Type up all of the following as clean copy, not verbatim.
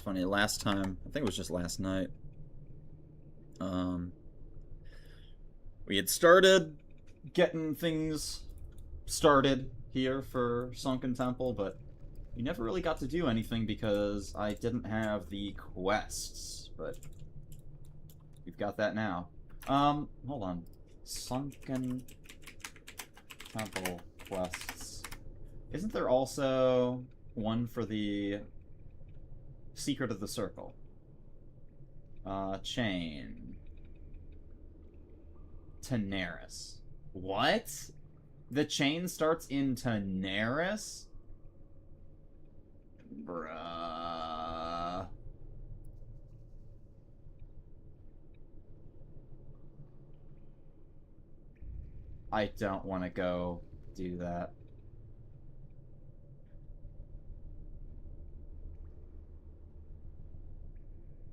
funny. Last time, I think it was just last night, we had started getting things started here for Sunken Temple, but we never really got to do anything because I didn't have the quests, but we've got that now. Hold on. Sunken Temple quests. Isn't there also one for the Secret of the Circle? Chain. Tenaris. What? The chain starts in Tenaris? Bruh. I don't want to go do that.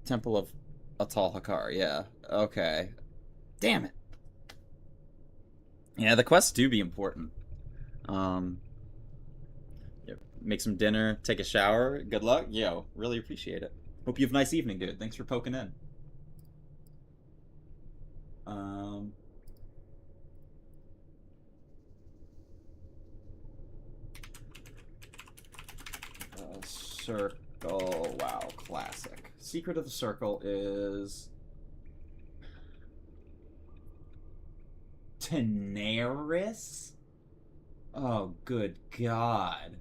Temple of Atal Hakar, yeah. Okay. Damn it. Yeah, the quests do be important. Yeah, make some dinner, take a shower. Good luck. Yo, really appreciate it. Hope you have a nice evening, dude. Thanks for poking in. Circle. Wow, classic. Secret of the Circle is Tenaris? Oh, good God.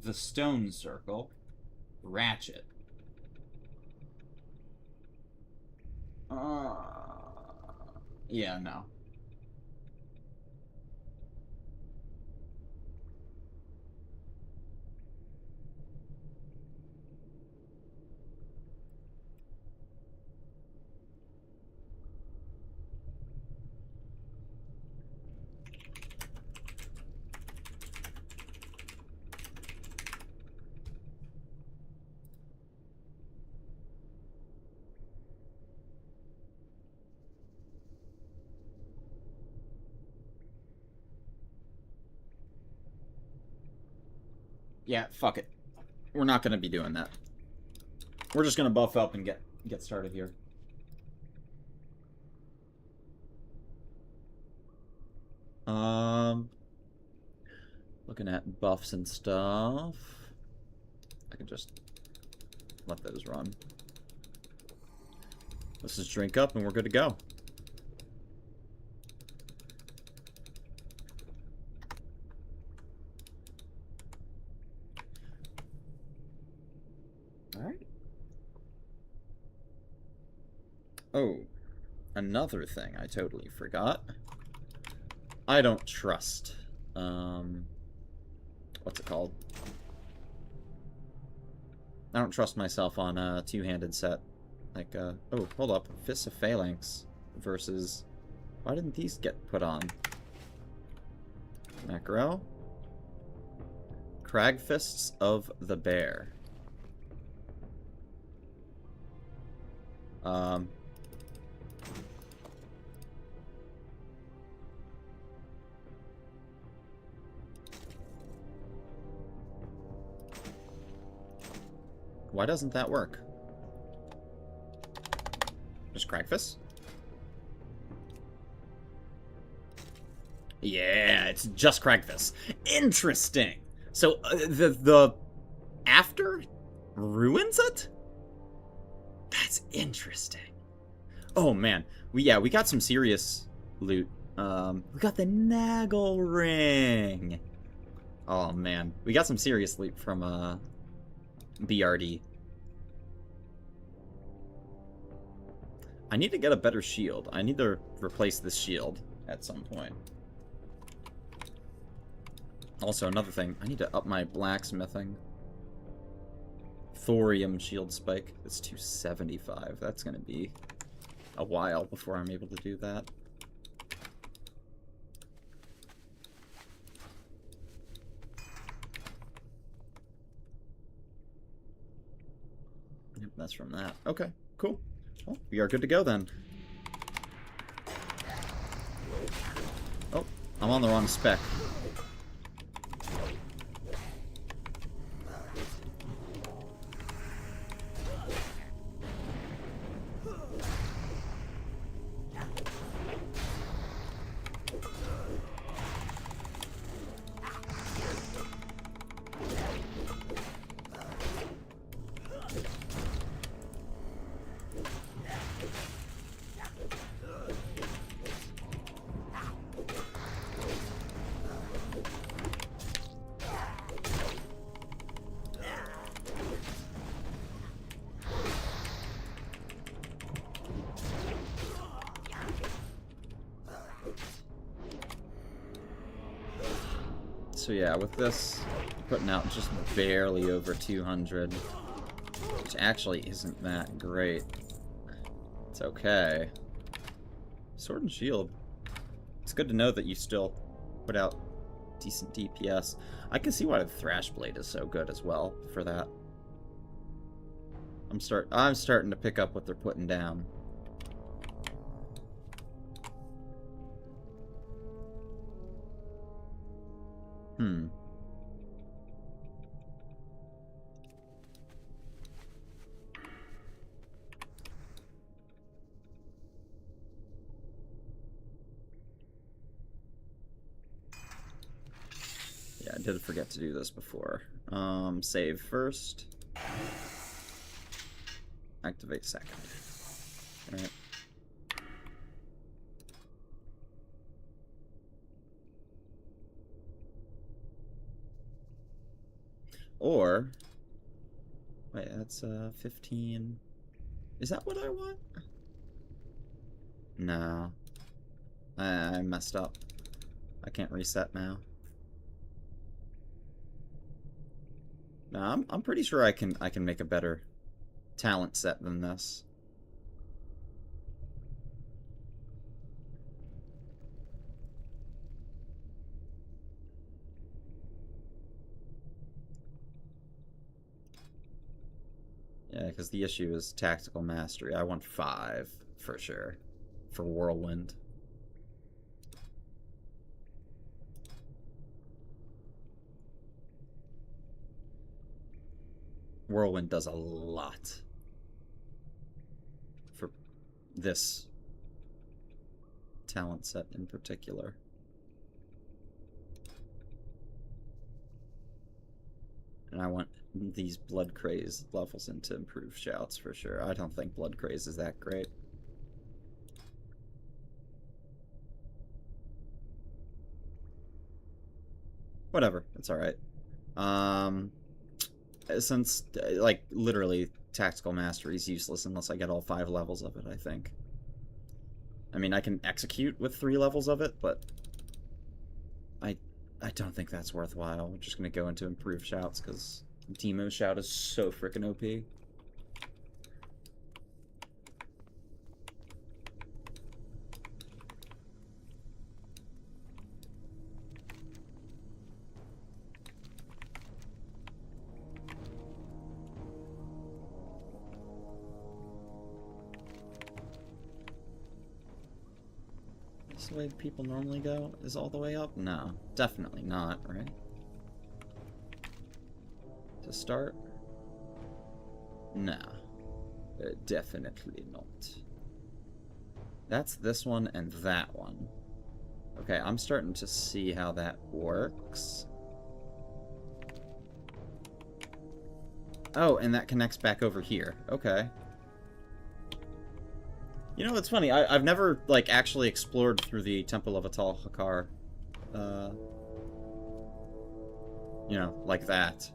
The Stone Circle. Ratchet. Yeah, no. Yeah, fuck it. We're not gonna be doing that. We're just gonna buff up and get started here. Looking at buffs and stuff. I can just let those run. Let's just drink up and we're good to go. Alright. Oh, another thing I totally forgot. I don't trust, what's it called? I don't trust myself on a two-handed set. Like, oh, hold up. Fists of Phalanx versus... Why didn't these get put on? Macro. Crag Fists of the Bear. Why doesn't that work? Just Cragfist? Yeah, it's just Cragfist. Interesting. So the after ruins it? That's interesting. Oh man, we got some serious loot. We got the Nagel ring. Oh man, we got some serious loot from BRD. I need to get a better shield. I need to replace this shield at some point. Also, another thing, I need to up my blacksmithing. Thorium shield spike. It's 275. That's gonna be a while before I'm able to do that. Yep, that's from that. Okay, cool. Well, we are good to go then. Oh, I'm on the wrong spec. So yeah, with this, putting out just barely over 200, which actually isn't that great. It's okay. Sword and Shield. It's good to know that you still put out decent DPS. I can see why the Thrash Blade is so good as well for that. I'm starting to pick up what they're putting down. Yeah, I did forget to do this before. Save first. Activate second. Alright. Or... Wait, that's 15... Is that what I want? No. I messed up. I can't reset now. No, I'm pretty sure I can make a better talent set than this. Yeah, because the issue is tactical mastery. I want 5 for sure for Whirlwind. Whirlwind does a lot for this talent set in particular. And I want these Blood Craze levels into improved shouts for sure. I don't think Blood Craze is that great. Whatever, it's alright. Since, like, literally, Tactical Mastery is useless unless I get all 5 levels of it, I think. I mean, I can execute with 3 levels of it, but I don't think that's worthwhile. We're just gonna go into improved shouts, because Teemo's shout is so frickin' OP. The way people normally go is all the way up? No, definitely not, right? To start? No, definitely not. That's this one and that one. Okay, I'm starting to see how that works. Oh, and that connects back over here. Okay. You know, it's funny, I've never, like, actually explored through the Temple of Atal Hakar, you know, like that.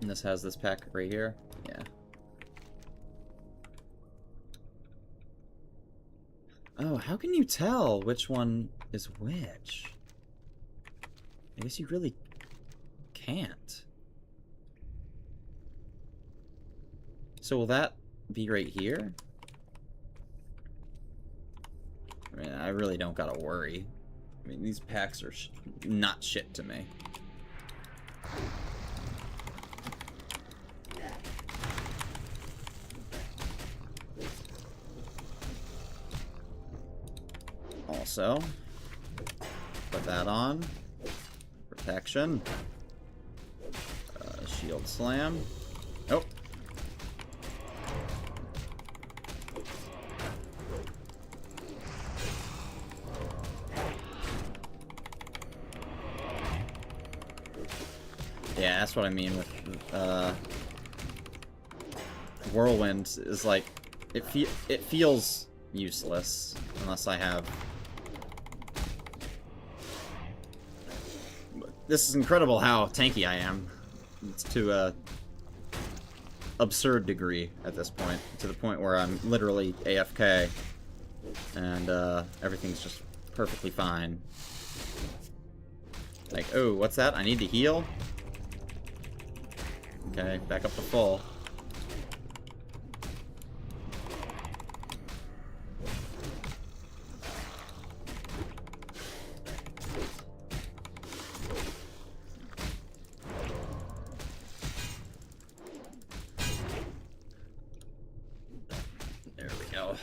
And this has this pack right here? Yeah. Oh, how can you tell which one is which? I guess you really can't. So will that be right here? I mean, I really don't gotta worry. I mean, these packs are not shit to me. Also, put that on. Protection. Shield slam. Oh. Yeah, that's what I mean with Whirlwind is like it feels useless unless I have this is incredible how tanky I am. It's to a absurd degree at this point, to the point where I'm literally AFK, and everything's just perfectly fine. Like, oh, what's that? I need to heal? Okay, back up to full. There we go.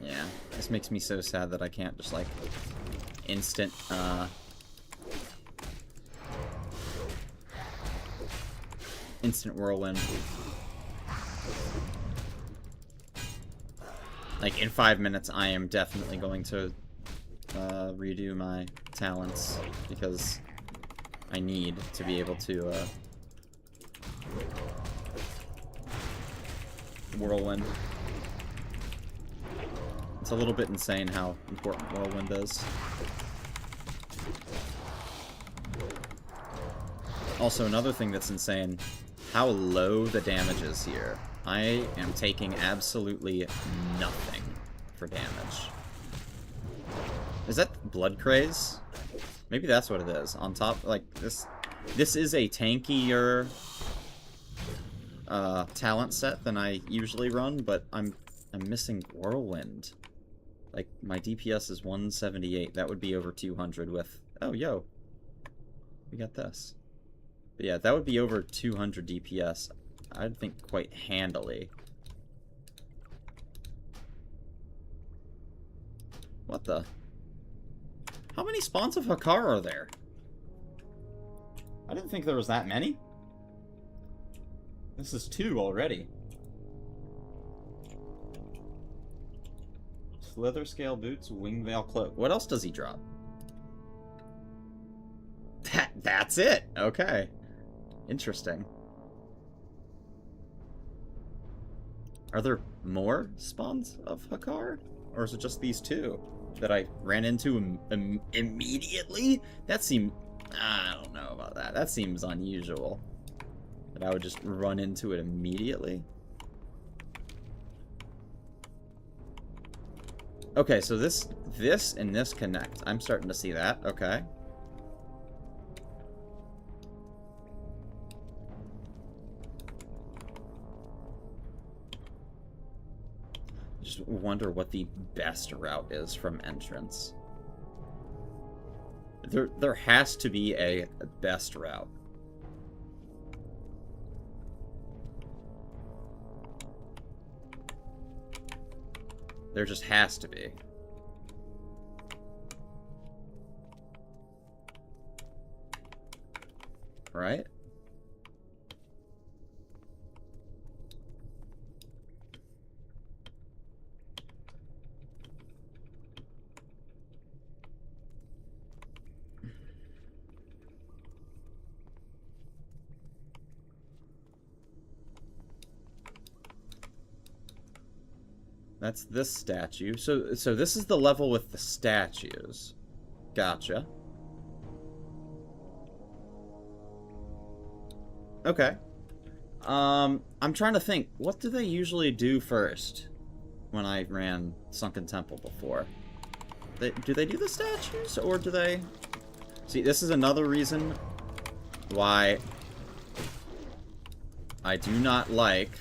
Yeah, this makes me so sad that I can't just, like, instant, instant whirlwind. Like, in 5 minutes, I am definitely going to redo my talents, because I need to be able to whirlwind. It's a little bit insane how important whirlwind is. Also, another thing that's insane, how low the damage is here. I am taking absolutely nothing for damage. Is that blood craze? Maybe that's what it is. On top, like, this is a tankier talent set than I usually run, but I'm missing whirlwind. Like, my DPS is 178. That would be over 200 with... Oh, yo. We got this. But yeah, that would be over 200 DPS. I'd think quite handily. What the? How many spawns of Hakar are there? I didn't think there was that many. This is 2 already. Leather scale boots, wing veil cloak. What else does he drop? That's it. Okay. Interesting. Are there more spawns of Hakar? Or is it just these 2 that I ran into immediately? That seems... I don't know about that. That seems unusual. That I would just run into it immediately. Okay, so this and this connect. I'm starting to see that. Okay. Just wonder what the best route is from entrance. There has to be a best route. There just has to be. Right? That's this statue. So this is the level with the statues. Gotcha. Okay. I'm trying to think. What do they usually do first when I ran Sunken Temple before? Do they do the statues, or do they... See, this is another reason why I do not like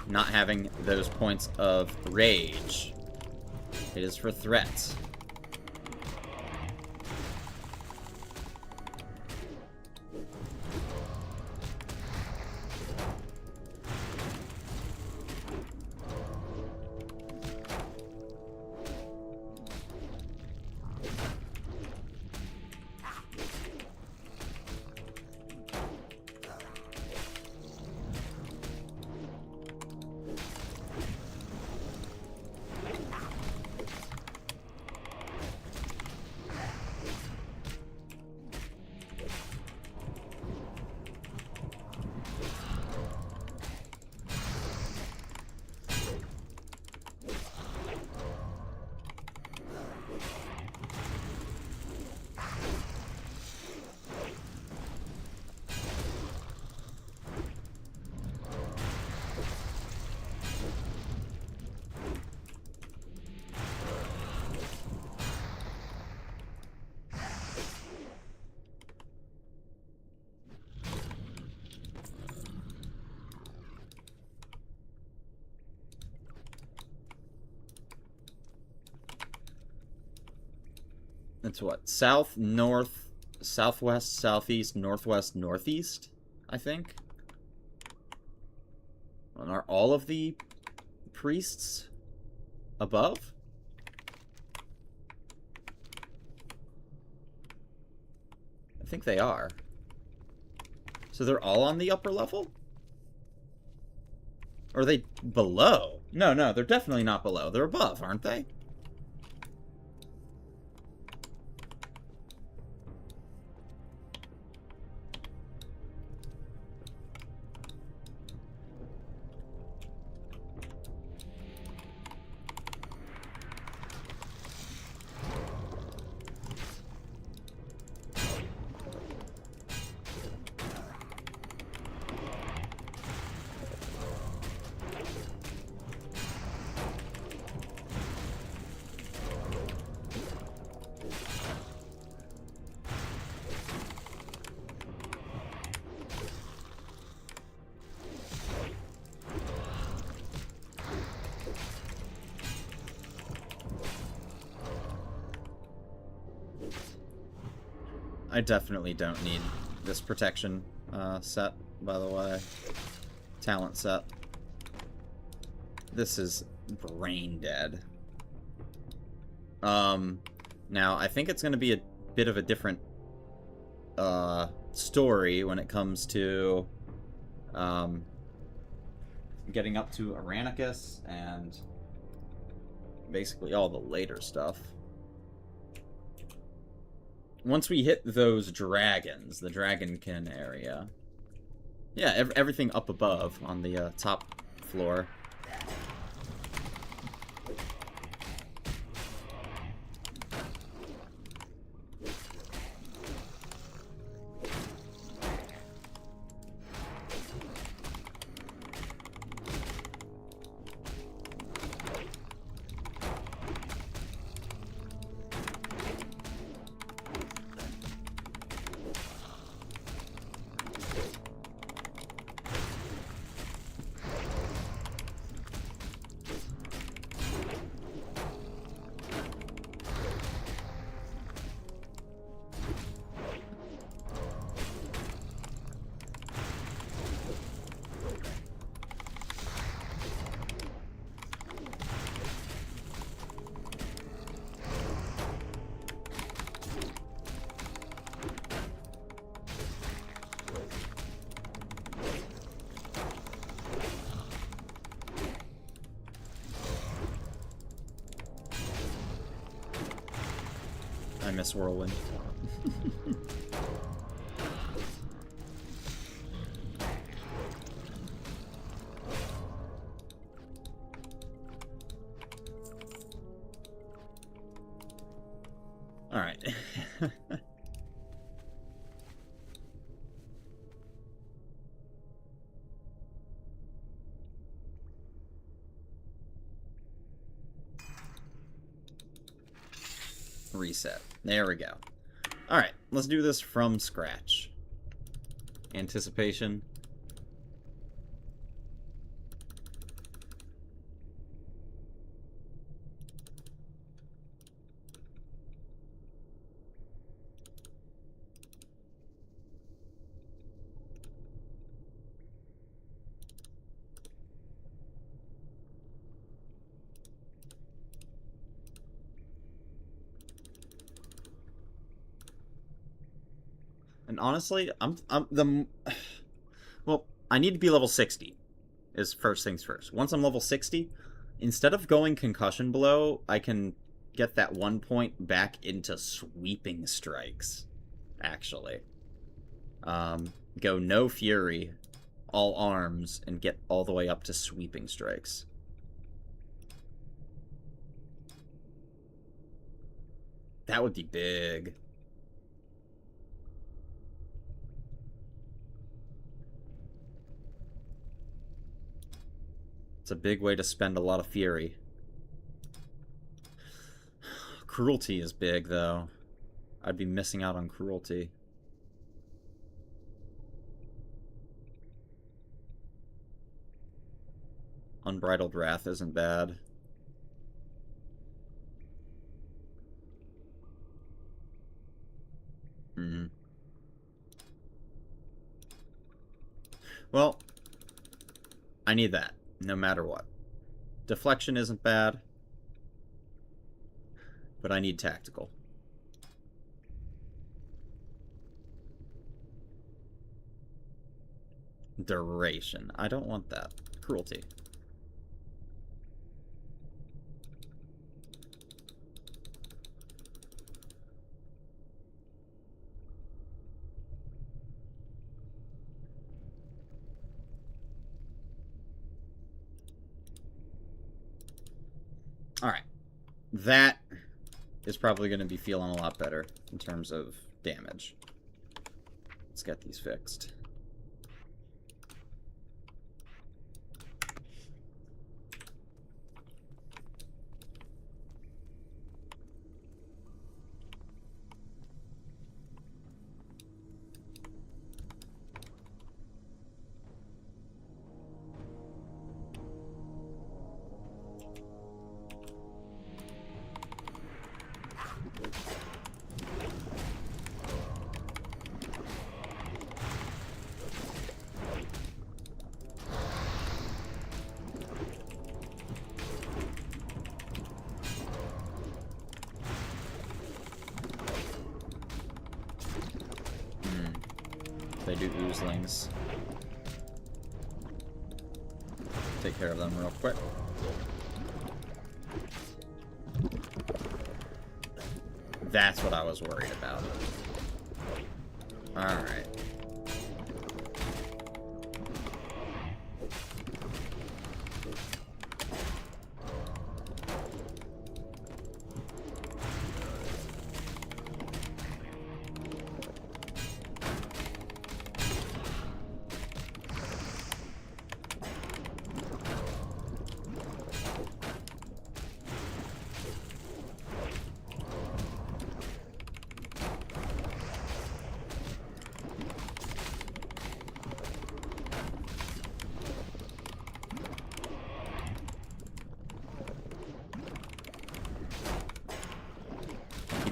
not having those points of rage. It is for threats. It's what? South, north, southwest, southeast, northwest, northeast, I think. And are all of the priests above? I think they are. So they're all on the upper level? Or are they below? No, no, they're definitely not below. They're above, aren't they? I definitely don't need this protection set, by the way. Talent set. This is brain dead. Now, I think it's going to be a bit of a different story when it comes to getting up to Aranicus and basically all the later stuff. Once we hit those dragons, the Dragonkin area. Yeah, everything up above on the top floor. I miss Whirlwind. Alright. Reset. There we go. Alright, let's do this from scratch. Anticipation. And honestly, well, I need to be level 60 is first things first. Once I'm level 60, instead of going concussion blow, I can get that 1 point back into sweeping strikes, actually. Go no fury, all arms, and get all the way up to sweeping strikes. That would be big. It's a big way to spend a lot of fury. Cruelty is big, though. I'd be missing out on cruelty. Unbridled Wrath isn't bad. Well, I need that, no matter what. Deflection isn't bad, but I need tactical. Duration. I don't want that. Cruelty. Alright. That is probably going to be feeling a lot better in terms of damage. Let's get these fixed. They do oozlings. Take care of them real quick. That's what I was worried about. Alright.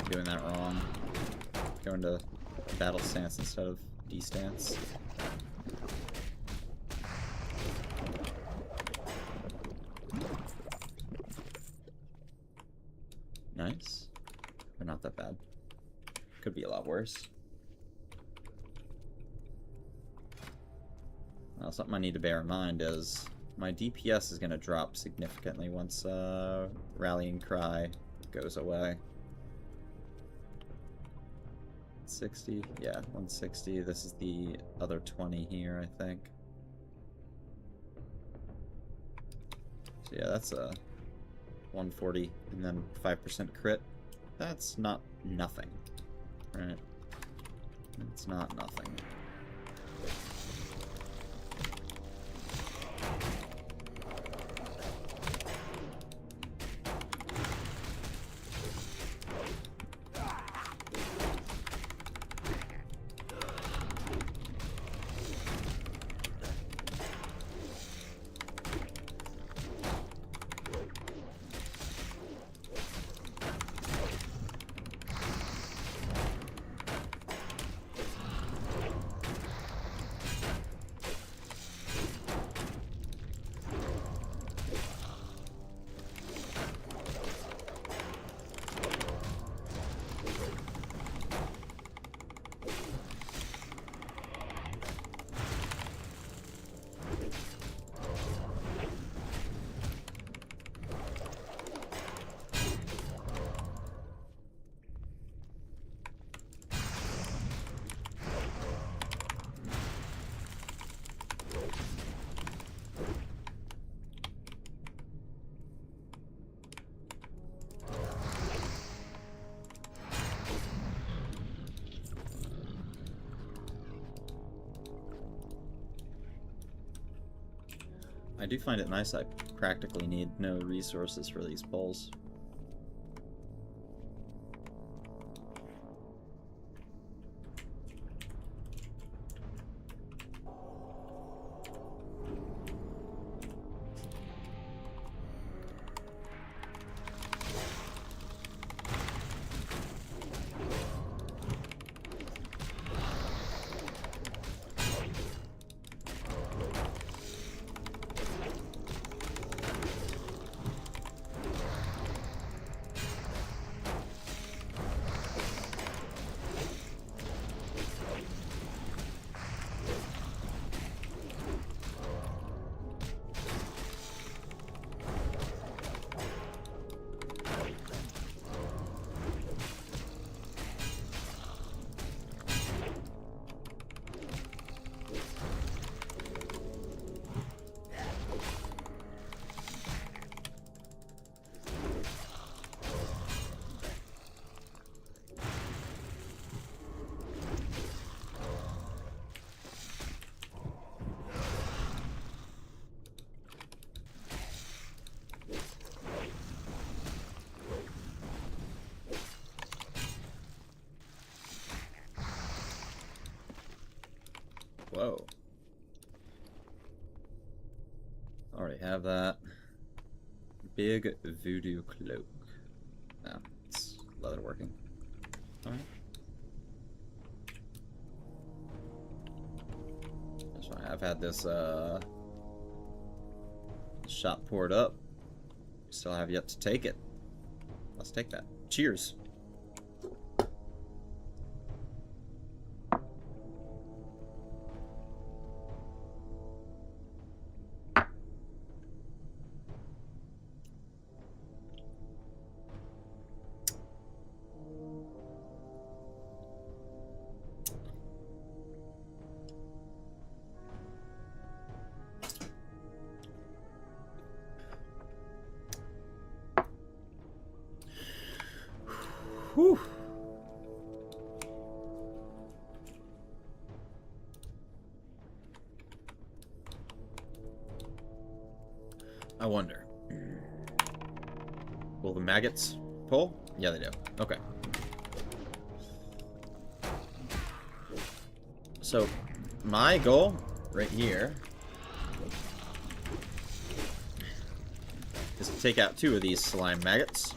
Doing that wrong. Going to battle stance instead of D stance. Nice. But not that bad. Could be a lot worse. Well, something I need to bear in mind is my DPS is going to drop significantly once Rallying Cry goes away. 60, yeah, 160. This is the other 20 here, I think. So yeah, that's a 140 and then 5% crit. That's not nothing, right? It's not nothing. I do find it nice I practically need no resources for these pulls. Oh. Already have that. Big voodoo cloak. No, it's leather working. Alright. That's fine. I've had this shot poured up. Still have yet to take it. Let's take that. Cheers. Whew. I wonder. Will the maggots pull? Yeah, they do. Okay. So, my goal right here is to take out 2 of these slime maggots.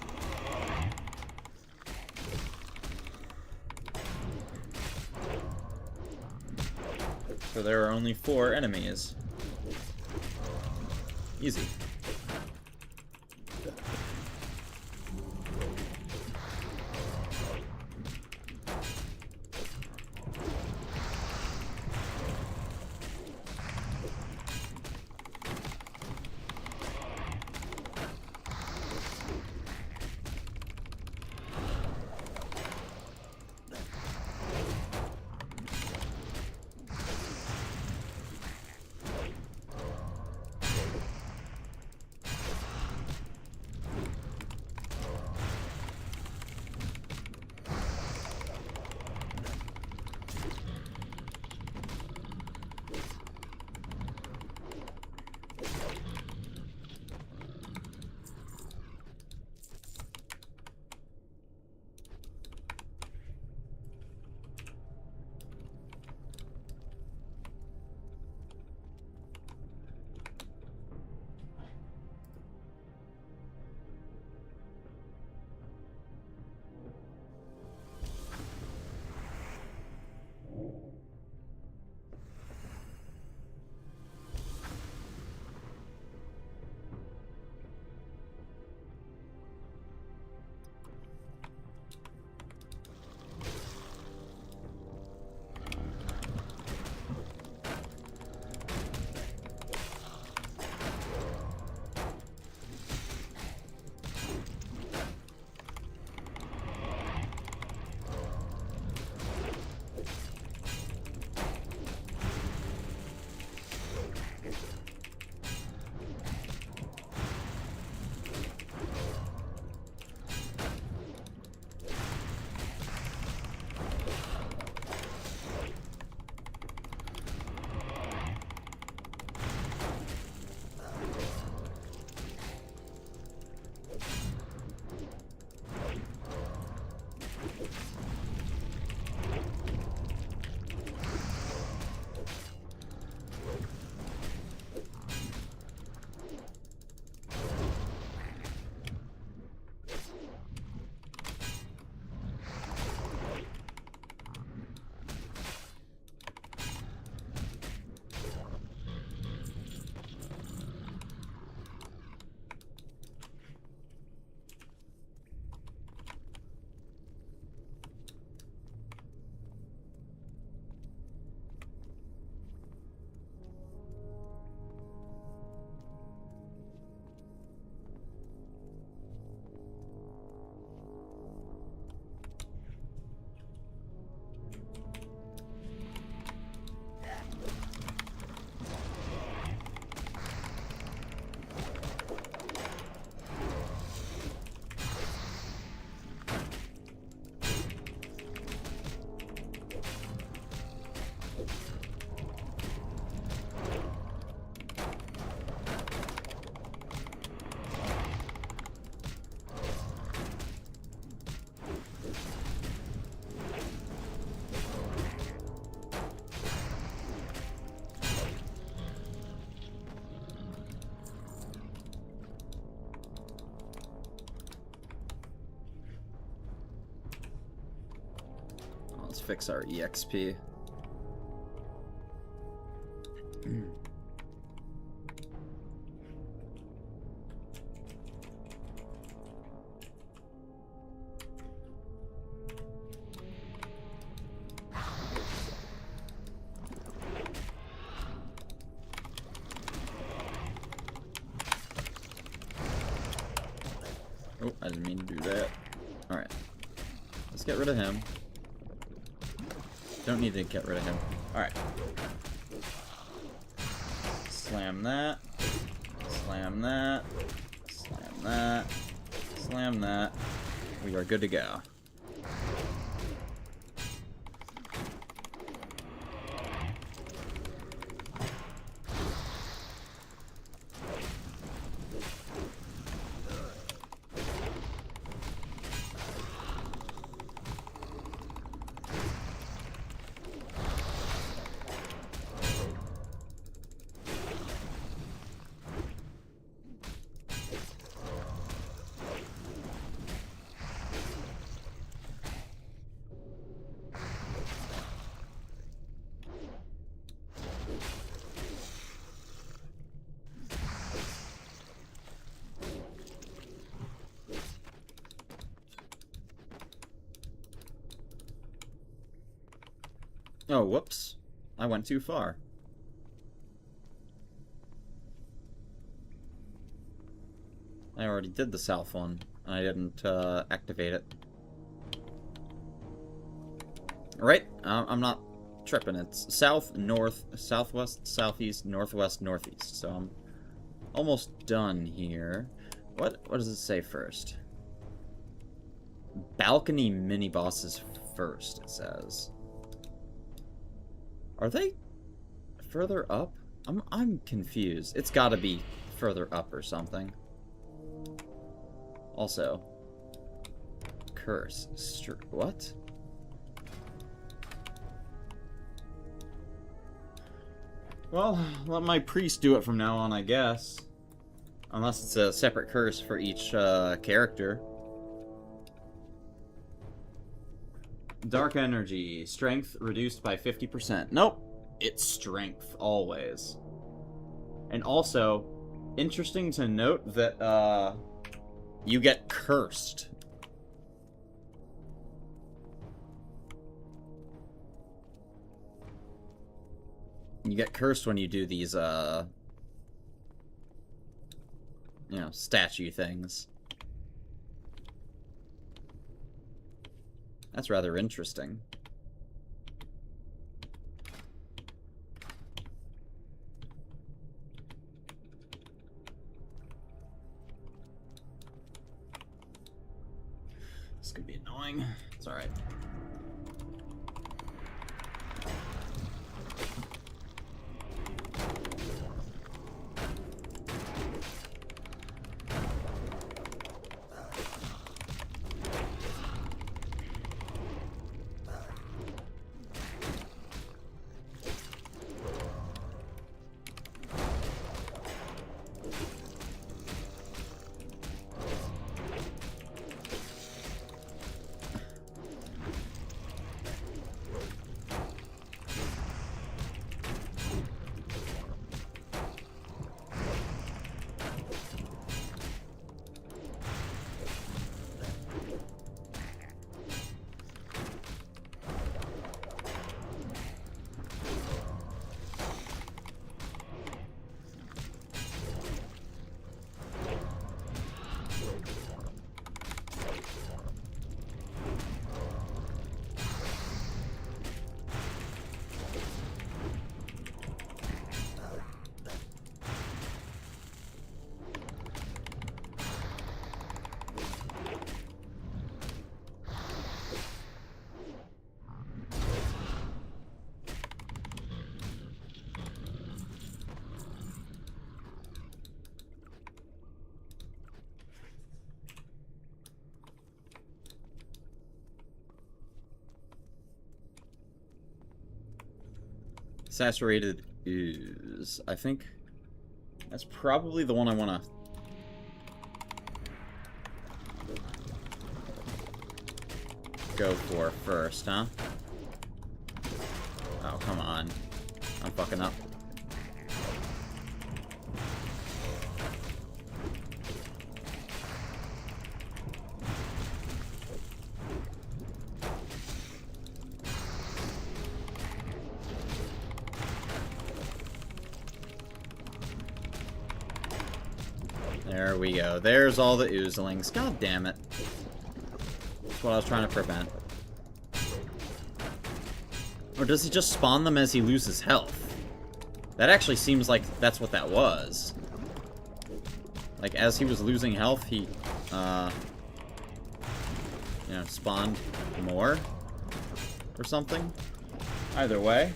So there are only 4 enemies. Easy. Let's fix our EXP. Oh, I didn't mean to do that. Alright. Let's get rid of him. Don't need to get rid of him. Alright. Slam that. Slam that. Slam that. Slam that. We are good to go. Oh, whoops. I went too far. I already did the south one. I didn't activate it. Right? I'm not tripping. It's south, north, southwest, southeast, northwest, northeast. So I'm almost done here. What does it say first? Balcony mini-bosses first, it says. Are they further up? I'm confused. It's gotta be further up or something. Also, curse. What? Well, let my priest do it from now on, I guess. Unless it's a separate curse for each character. Dark energy. Strength reduced by 50%. Nope. It's strength, always. And also, interesting to note that, you get cursed. You get cursed when you do these, you know, statue things. That's rather interesting. This could be annoying. It's alright. Saturated ooze. I think that's probably the one I want to go for first, huh? fucking up. There we go. There's all the oozlings. God damn it. That's what I was trying to prevent. Or does he just spawn them as he loses health? That actually seems like that's what that was. Like, as he was losing health, he, you know, spawned more? Or something? Either way.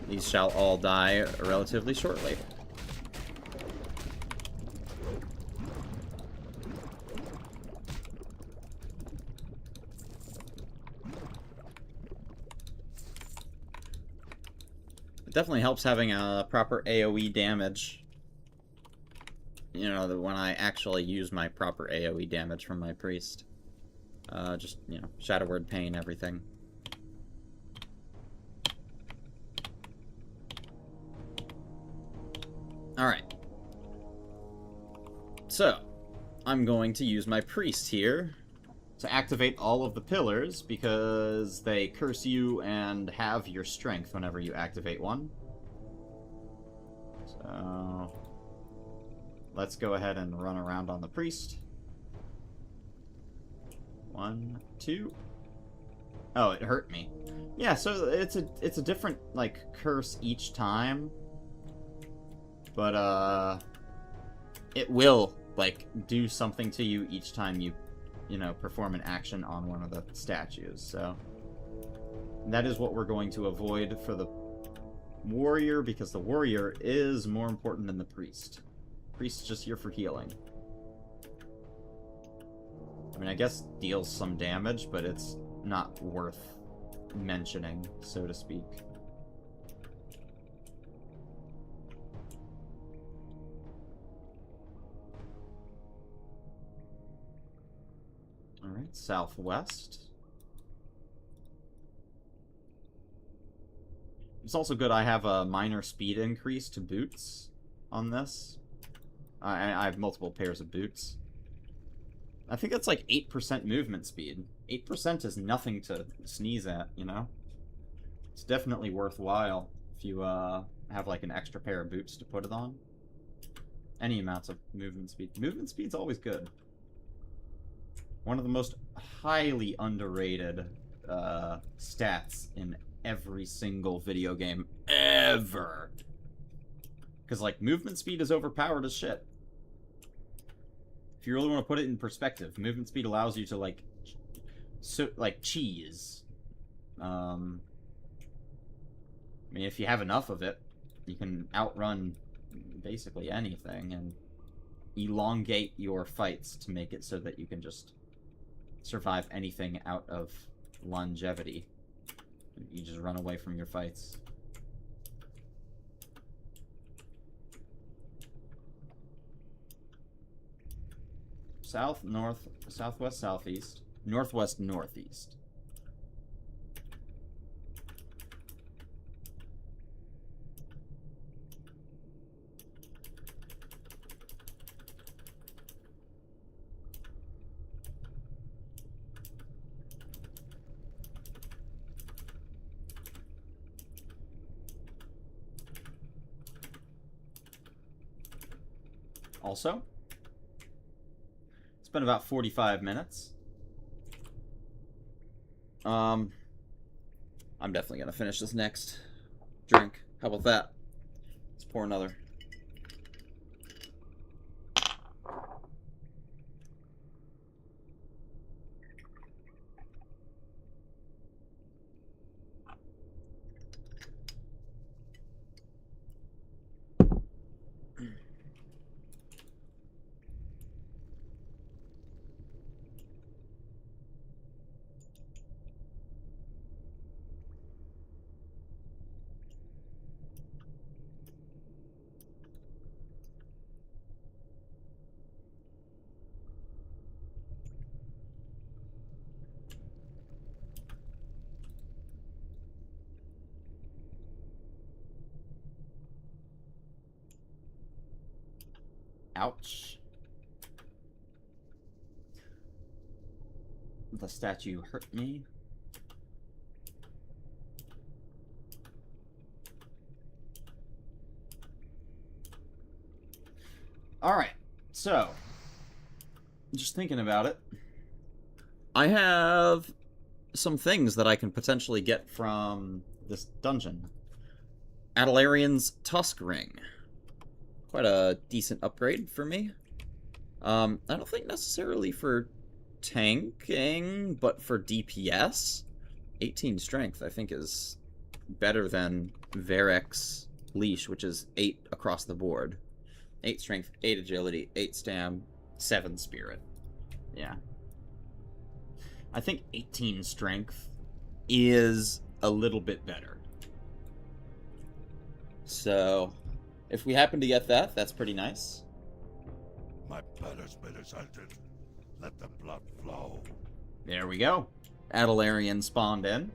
These shall all die relatively shortly. It definitely helps having a proper AoE damage. You know, when I actually use my proper AoE damage from my priest. Just, you know, Shadow Word Pain, everything. Alright. So, I'm going to use my priest here to activate all of the pillars, because they curse you and have your strength whenever you activate one. So, let's go ahead and run around on the priest. 1, 2. Oh, it hurt me. Yeah, so it's a different, like, curse each time. But, it will, like, do something to you each time you know, perform an action on one of the statues, so... That is what we're going to avoid for the warrior, because the warrior is more important than the priest. Priest's just here for healing. I mean, I guess deals some damage, but it's not worth mentioning, so to speak. Alright, southwest. It's also good I have a minor speed increase to boots on this. I have multiple pairs of boots. I think that's like 8% movement speed. 8% is nothing to sneeze at, you know? It's definitely worthwhile if you have like an extra pair of boots to put it on. Any amounts of movement speed. Movement speed's always good. One of the most highly underrated stats in every single video game ever. Because, like, movement speed is overpowered as shit. If you really want to put it in perspective, movement speed allows you to, like, cheese. I mean, if you have enough of it, you can outrun basically anything and elongate your fights to make it so that you can just survive anything out of longevity. You just run away from your fights. South, north, southwest, southeast, northwest, northeast. Also, it's been about 45 minutes. I'm definitely gonna finish this next drink. How about that? Let's pour another. Ouch. The statue hurt me. Alright, so, just thinking about it, I have some things that I can potentially get from this dungeon. Adelarian's Tusk Ring. Quite a decent upgrade for me. I don't think necessarily for tanking, but for DPS. 18 strength, I think, is better than Varek's Leash, which is 8 across the board. 8 strength, 8 agility, 8 stam, 7 spirit. Yeah. I think 18 strength is a little bit better. So, if we happen to get that, that's pretty nice. My blood has been exalted. Let the blood flow. There we go. Adelarian spawned in.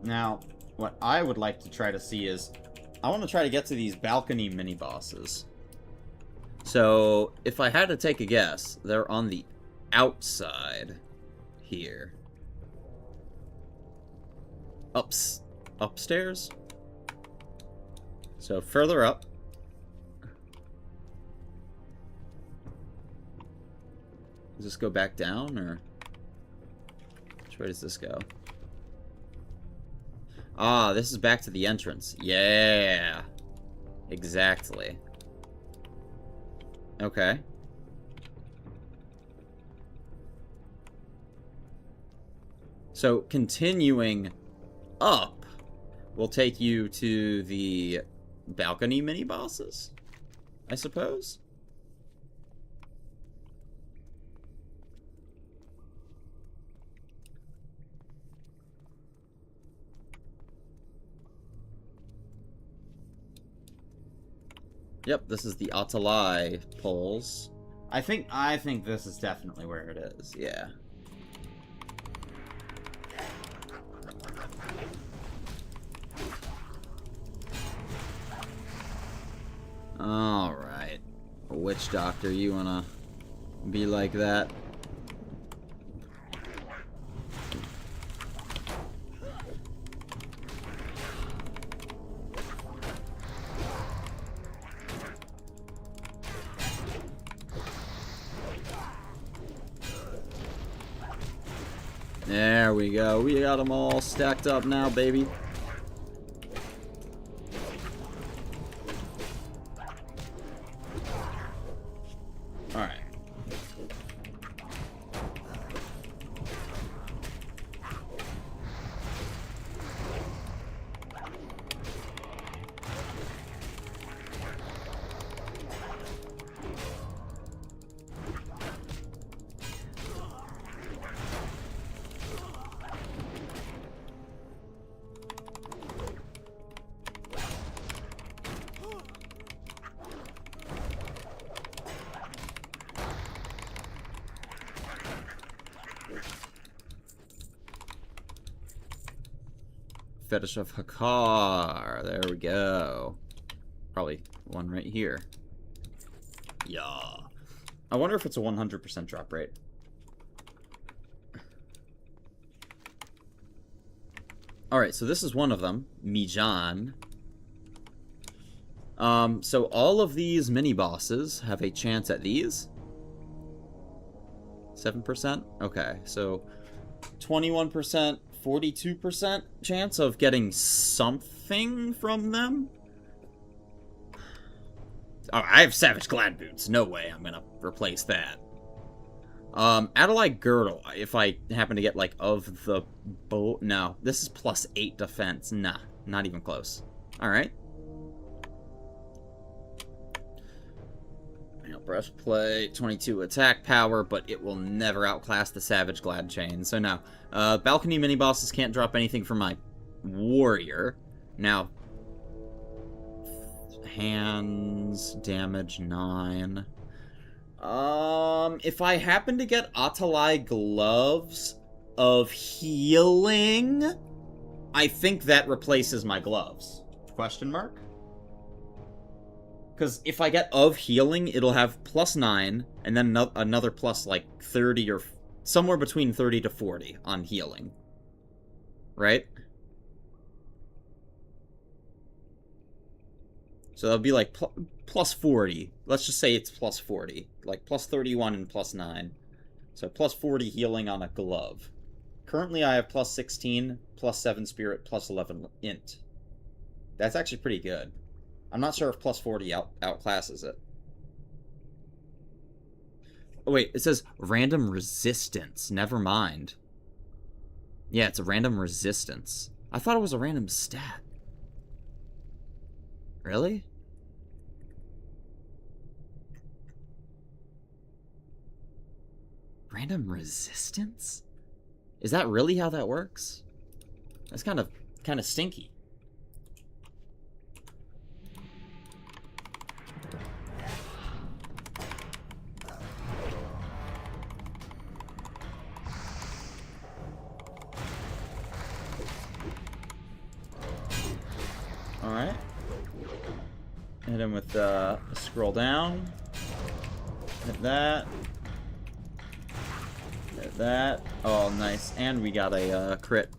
Now, what I would like to try to see is, I want to try to get to these balcony mini-bosses. So, if I had to take a guess, they're on the outside here. Upstairs? So, further up. Does this go back down, or which way does this go? Ah, this is back to the entrance. Yeah. Exactly. Okay. So, continuing up will take you to the balcony mini-bosses, I suppose? Yep, this is the Atalai poles. I think this is definitely where it is, yeah. Alright. Witch Doctor, you wanna be like that? There we go. We got them all stacked up now, baby. Alright. Fetish of Hakar. There we go. Probably one right here. Yeah. I wonder if it's a 100% drop rate. Alright, so this is one of them. Mijan. So all of these mini-bosses have a chance at these. 7%? Okay, so 21%, 42% chance of getting something from them? Oh, I have Savage Glad Boots. No way I'm gonna replace that. Adelaide Girdle, if I happen to get, like, of the bow... No, this is plus 8 defense. Nah, not even close. Alright. Breastplate, 22 attack power, but it will never outclass the Savage Glad Chain. So no. Balcony mini-bosses can't drop anything from my warrior. Now, hands, damage 9. If I happen to get Atalai gloves, of healing, I think that replaces my gloves. Question mark? Because if I get of healing, it'll have +9, and then another plus, like, 30 or... somewhere between 30 to 40 on healing. Right? So that'll be, like, plus 40. Let's just say it's plus 40. Like, plus 31 and plus 9. So plus 40 healing on a glove. Currently, I have plus 16, plus 7 spirit, plus 11 int. That's actually pretty good. I'm not sure if plus 40 outclasses it. Oh, wait, it says random resistance. Never mind. Yeah, it's a random resistance. I thought it was a random stat. Really? Random resistance? Is that really how that works? That's kind of stinky. Alright. Hit him with scroll down. Hit that. Hit that. Oh, nice. And we got a crit.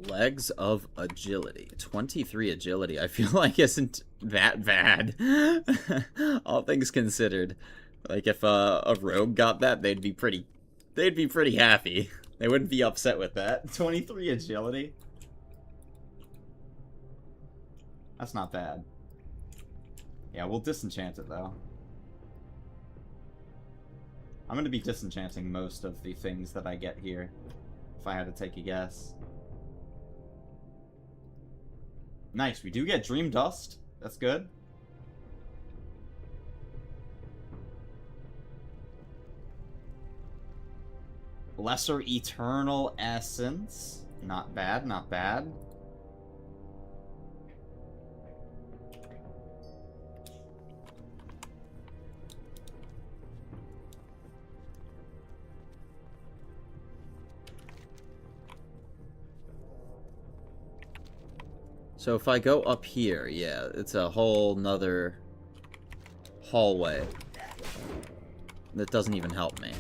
Legs of agility. 23 agility. I feel like isn't that bad. All things considered. Like if a rogue got that, they'd be pretty happy. They wouldn't be upset with that. 23 agility. That's not bad. Yeah, we'll disenchant it though. I'm gonna be disenchanting most of the things that I get here, if I had to take a guess. Nice, we do get Dream Dust. That's good. Lesser Eternal Essence. Not bad, not bad. So if I go up here, yeah, it's a whole nother hallway that doesn't even help me.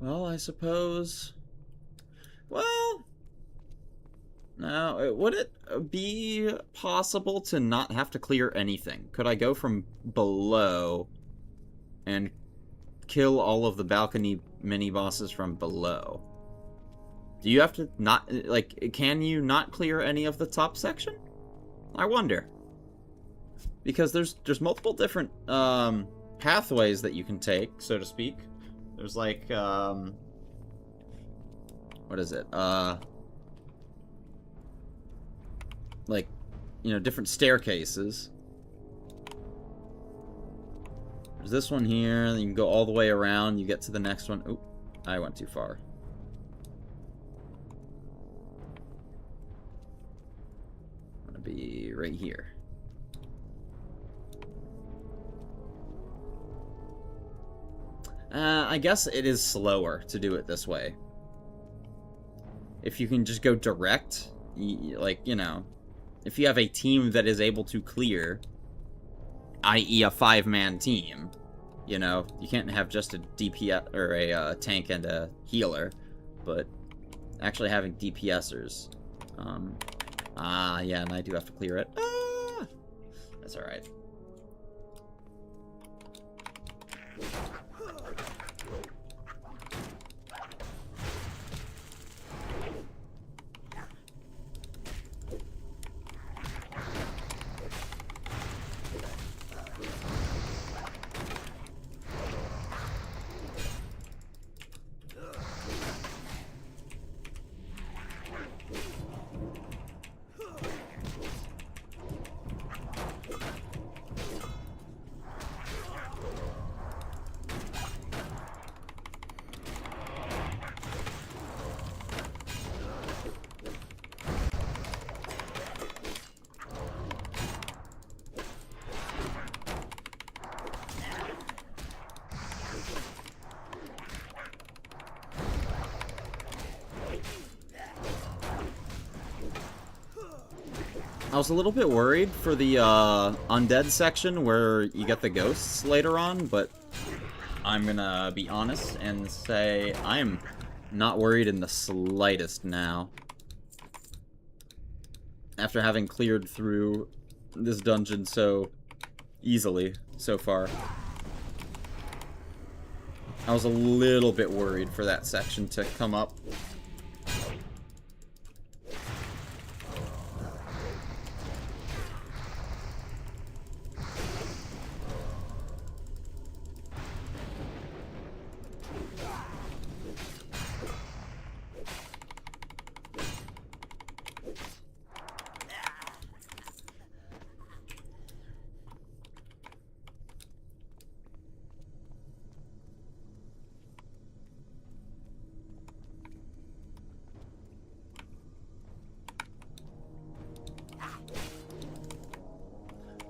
Well, I suppose... Well... Now, would it be possible to not have to clear anything? Could I go from below and kill all of the balcony mini-bosses from below? Do you have to not... Like, can you not clear any of the top section? I wonder. Because there's multiple different pathways that you can take, so to speak. There's like, what is it? Like, you know, different staircases. There's this one here, and you can go all the way around, you get to the next one. Oop, I went too far. I'm gonna be right here. I guess it is slower to do it this way. If you can just go direct, like, you know, if you have a team that is able to clear, i.e. a 5-man team, you know, you can't have just a DPS or a tank and a healer, but actually having DPSers. Yeah, and I do have to clear it. Ah! That's alright. I was a little bit worried for the undead section where you get the ghosts later on, but I'm gonna be honest and say I'm not worried in the slightest now. After having cleared through this dungeon so easily so far. I was a little bit worried for that section to come up.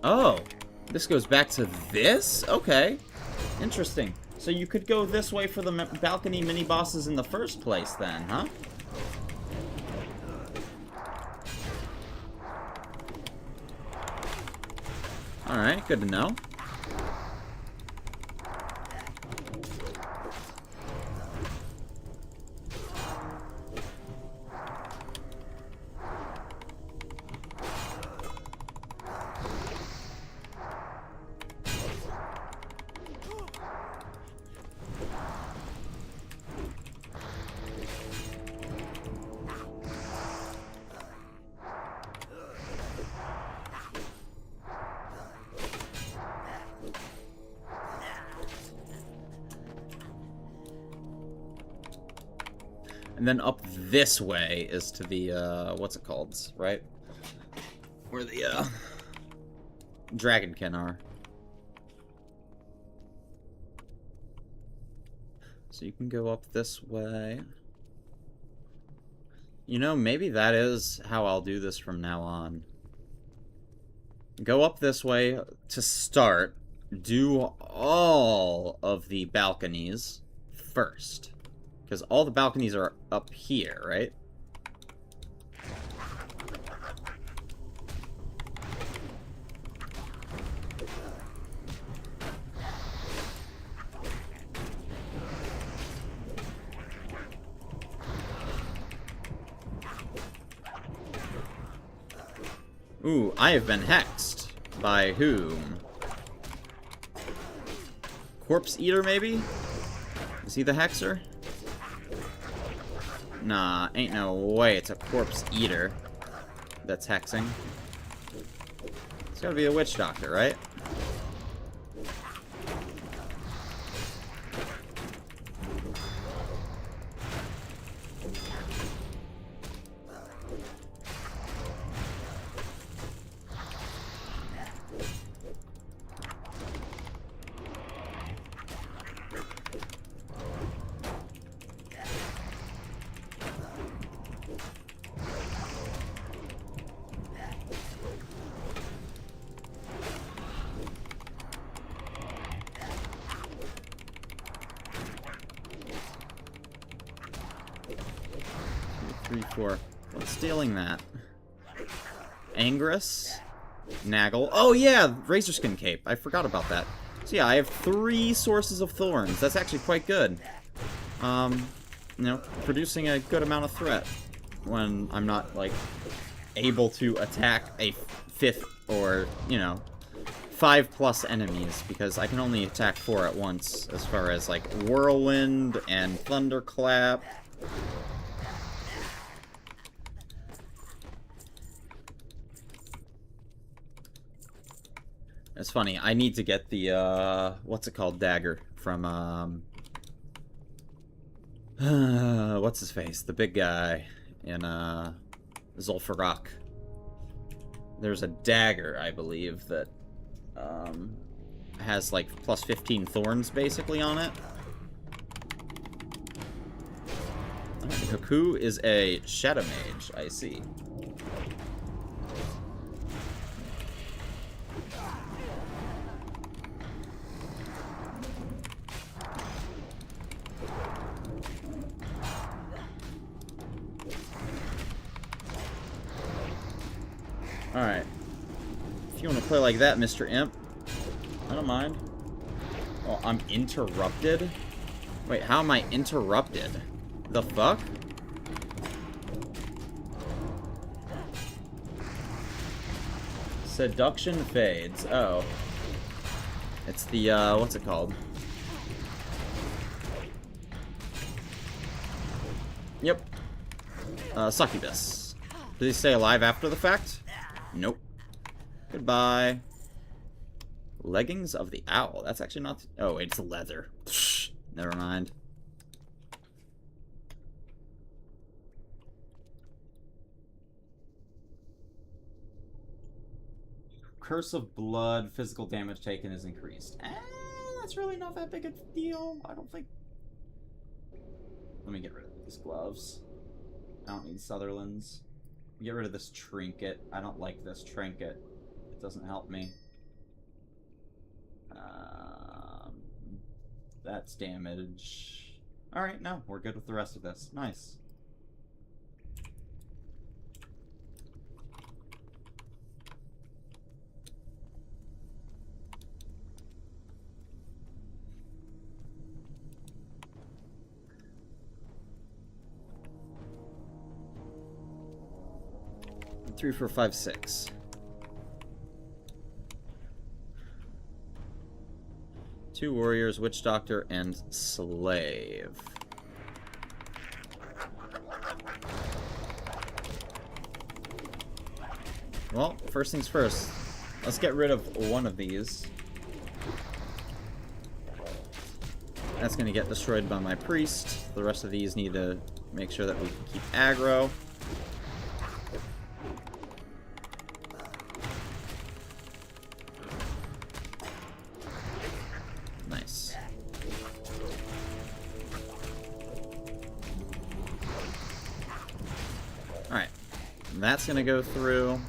Oh, this goes back to this? Okay, interesting. So you could go this way for the balcony mini-bosses in the first place then, huh? Alright, good to know. And then up this way is to the, what's it called, right? Where the, Dragonkin are. So you can go up this way. You know, maybe that is how I'll do this from now on. Go up this way to start. Do all of the balconies first. Because all the balconies are up here, right? Ooh, I have been hexed. By whom? Corpse Eater, maybe? Is he the hexer? Nah, ain't no way it's a Corpse Eater that's hexing. It's gotta be a Witch Doctor, right? What's stealing that? Angress, Naggle. Oh yeah, Razorskin Cape. I forgot about that. So yeah, I have 3 sources of thorns. That's actually quite good. You know, producing a good amount of threat when I'm not, like, able to attack a 5th or, you know, 5+ enemies, because I can only attack 4 at once, as far as, like, Whirlwind and Thunderclap. It's funny, I need to get the, what's it called, dagger from, what's his face? The big guy in, Zul'Farrak. There's a dagger, I believe, that, has, like, plus 15 thorns, basically, on it. Haku is a Shadow Mage, I see. Alright. If you want to play like that, Mr. Imp, I don't mind. Oh, I'm interrupted? Wait, how am I interrupted? The fuck? Seduction fades. Oh. It's the, what's it called? Yep. Succubus. Did he stay alive after the fact? Nope. Goodbye. Leggings of the Owl. That's actually not... Oh, it's leather. Never mind. Curse of Blood. Physical damage taken is increased. That's really not that big a deal. I don't think... Let me get rid of these gloves. I don't need Sutherland's. Get rid of this trinket. I don't like this trinket. It doesn't help me. That's damage. Alright, no, we're good with the rest of this. Nice. Three, 4, 5, 6. Two warriors, witch doctor, and slave. Well, first things first. Let's get rid of one of these. That's gonna get destroyed by my priest. The rest of these need to make sure that we can keep aggro. Nice. Alright. That's gonna go through.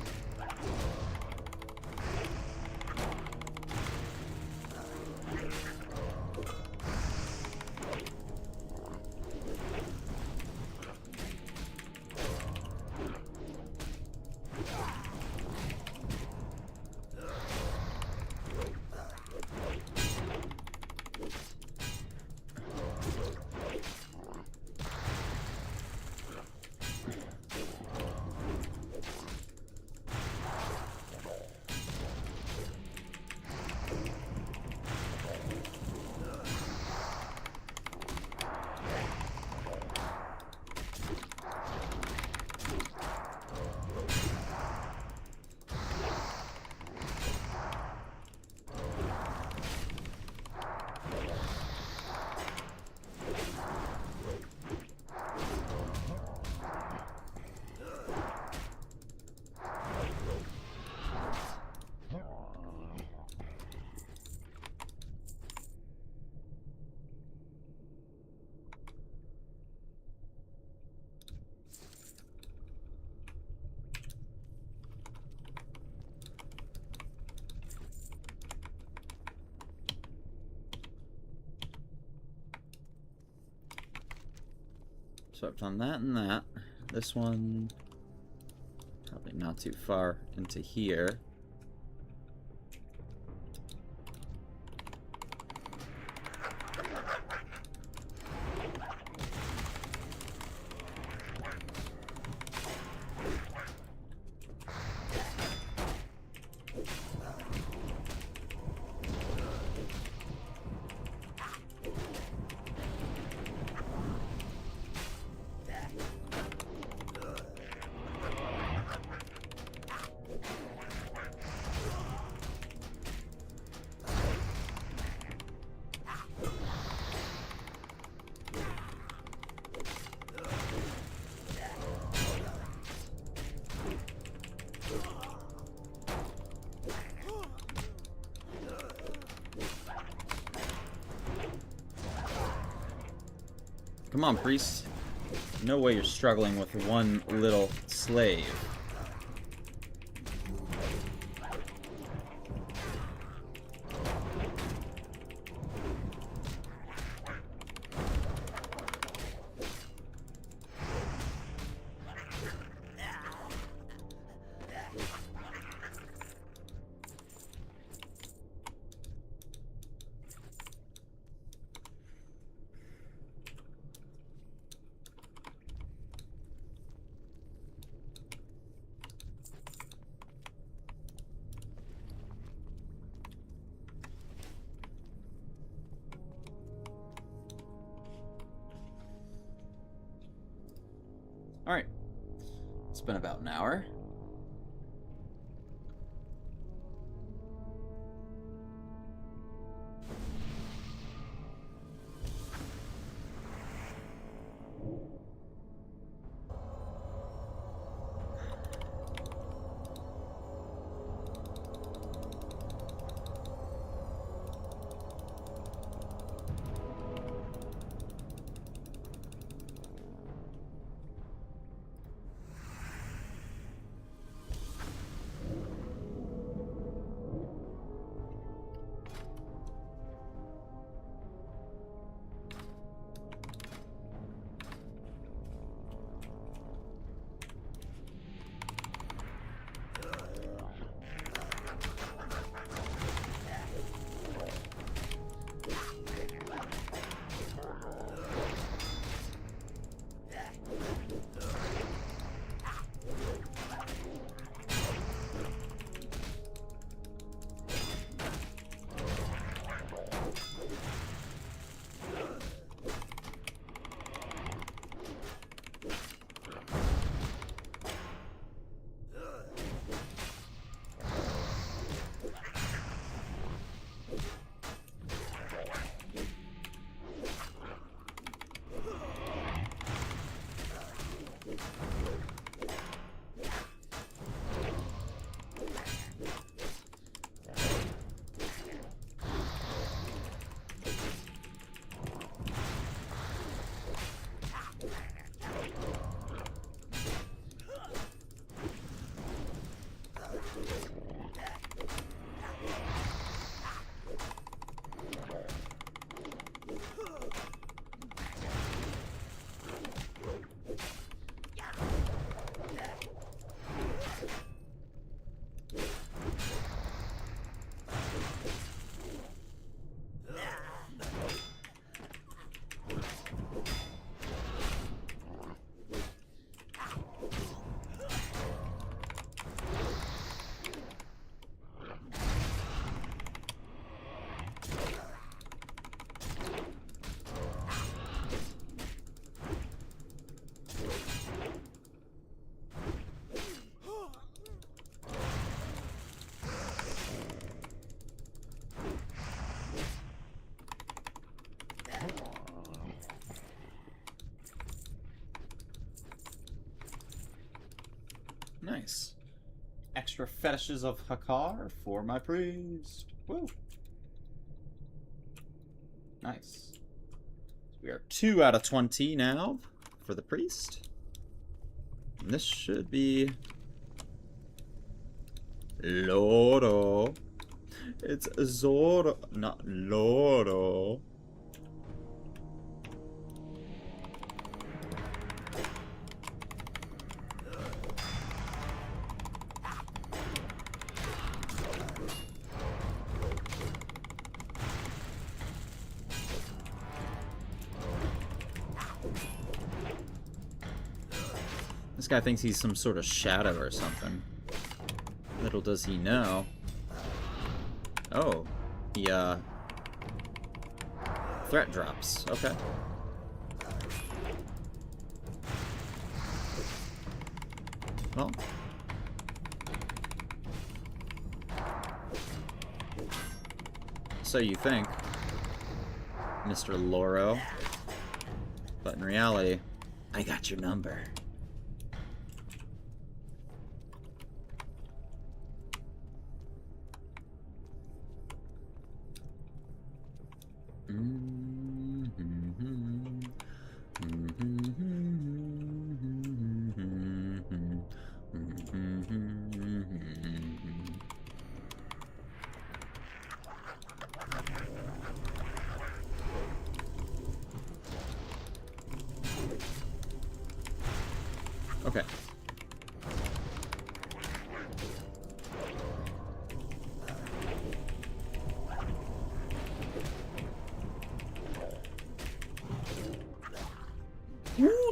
So I've done that and that. This one... probably not too far into here. Come on, priest. No way you're struggling with one little slave. Alright. It's been about an hour. Nice. Extra fetishes of Hakar for my priest. Woo. Nice. We are 2 out of 20 now for the priest. And this should be Loro. It's Zoro, not Loro. This guy thinks he's some sort of shadow or something. Little does he know. Oh, he, threat drops. Okay. Well. So you think, Mr. Loro. But in reality, I got your number. Okay.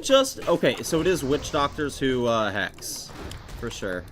Just okay, so it is witch doctors who hex, for sure.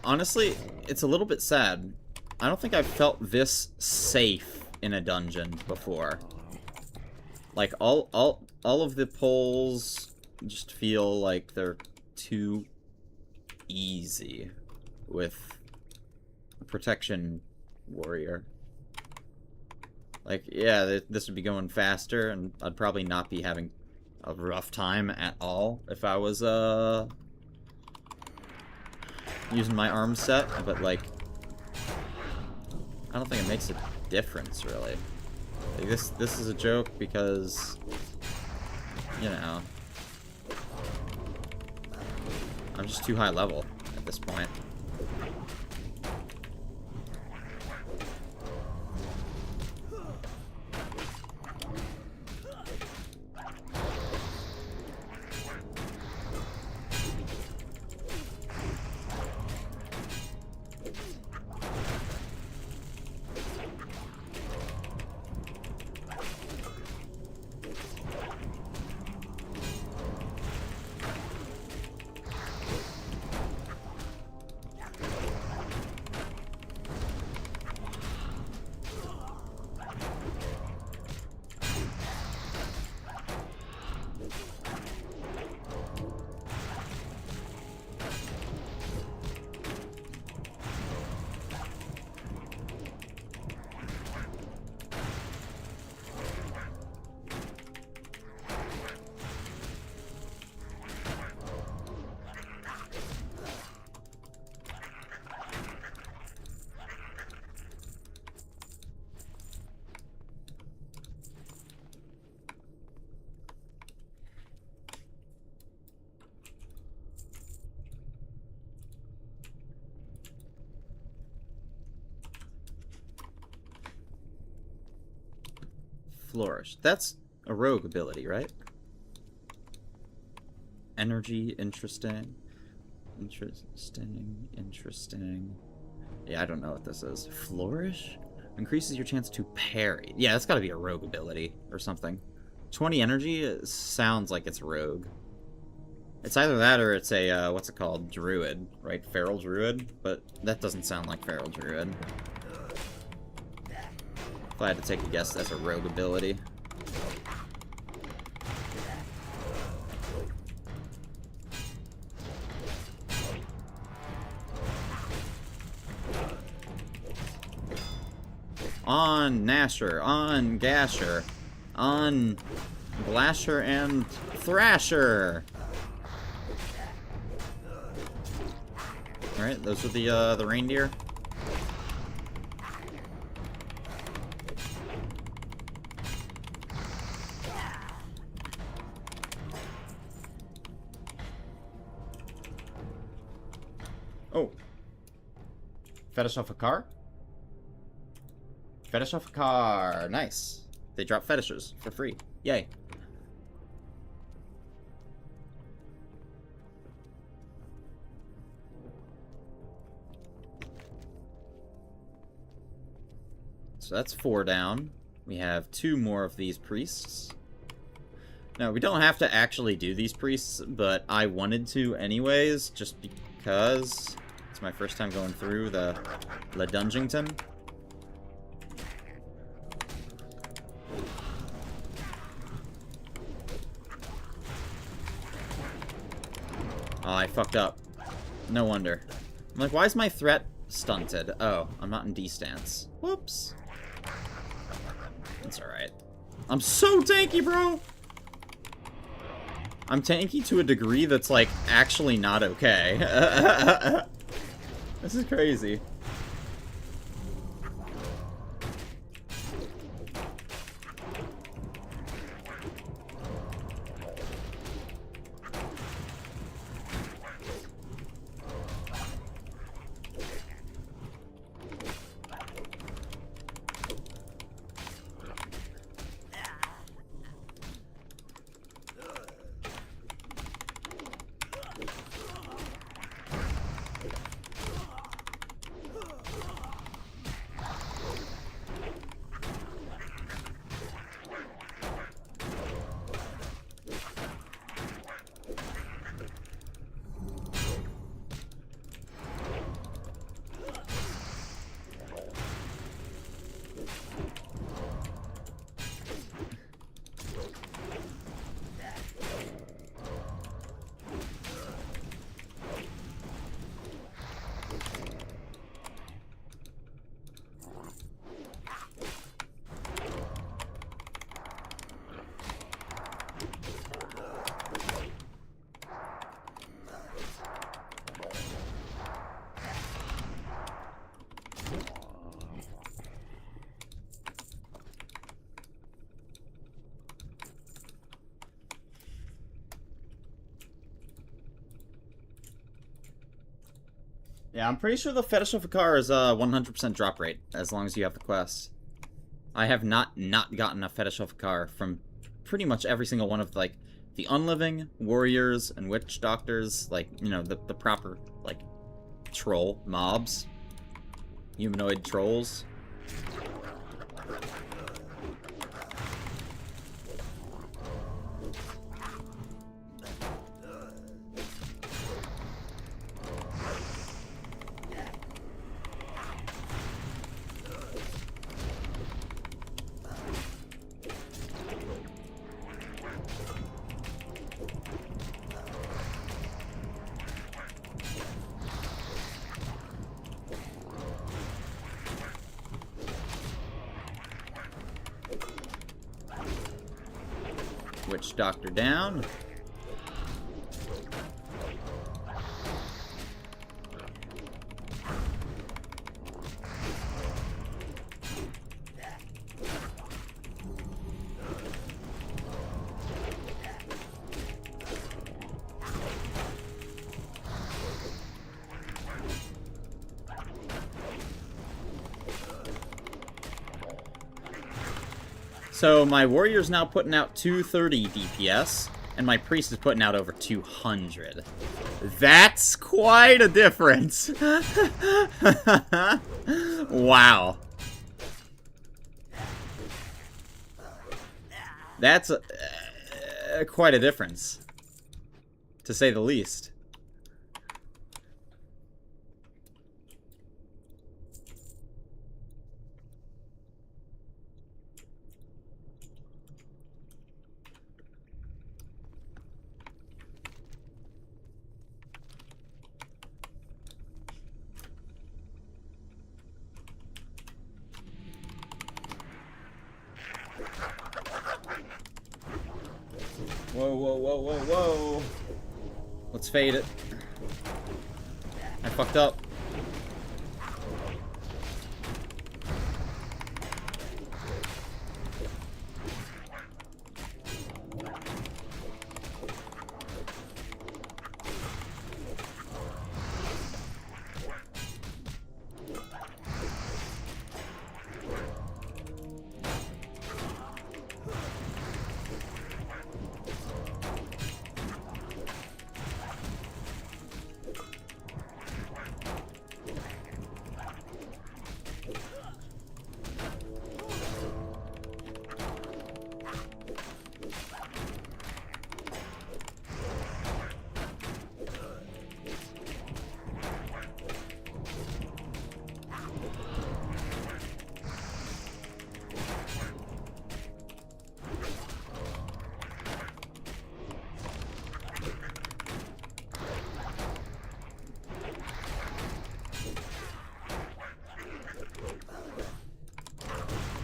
Honestly, it's a little bit sad. I don't think I've felt this safe in a dungeon before. Like, all of the pulls just feel like they're too easy with a protection warrior. Like, yeah, this would be going faster, and I'd probably not be having a rough time at all if I was, using my arm set, but, like, I don't think it makes a difference, really. Like, this is a joke because, you know, I'm just too high level at this point. Flourish. That's a rogue ability, right? Energy, interesting. Interesting. Yeah, I don't know what this is. Flourish? Increases your chance to parry. Yeah, that's gotta be a rogue ability or something. 20 energy sounds like it's rogue. It's either that or it's a, what's it called? Druid, right? Feral Druid? But that doesn't sound like Feral Druid. If I had to take a guess, that's a rogue ability. On Nasher, on Gasher, on Blasher and Thrasher. Alright, those are the reindeer. Oh. Fetish off a car? Fetish off a car. Nice. They drop fetishes for free. Yay. So that's 4 down. We have 2 more of these priests. Now, we don't have to actually do these priests, but I wanted to anyways, just because it's my first time going through the Dungeonton. Oh, I fucked up. No wonder. I'm like, why is my threat stunted? Oh, I'm not in D stance. Whoops. That's alright. I'm so tanky, bro! I'm tanky to a degree that's, like, actually not okay. This is crazy. Yeah, I'm pretty sure the Fetish of a car is 100% drop rate, as long as you have the quest. I have not gotten a Fetish of a car from pretty much every single one of, like, the Unliving, Warriors, and Witch Doctors, like, you know, the proper, like, troll mobs. Humanoid trolls. Witch Doctor down. So my warrior's now putting out 230 DPS, and my priest is putting out over 200. That's quite a difference. Wow. That's quite a difference. to say the least. Whoa, whoa, whoa, whoa, whoa. Let's fade it. I fucked up.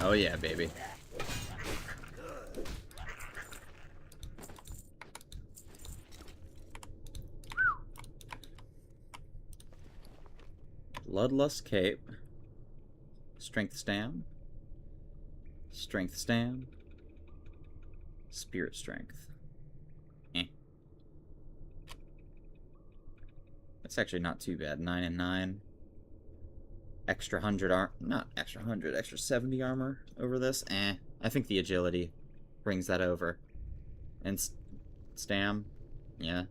Oh yeah, baby. Bloodlust Cape. Strength Stam. Strength Stam. Spirit Strength. That's actually not too bad. 9 and 9. Extra 100 not extra 100, extra 70 armor over this. I think the agility brings that over. And Stam, yeah.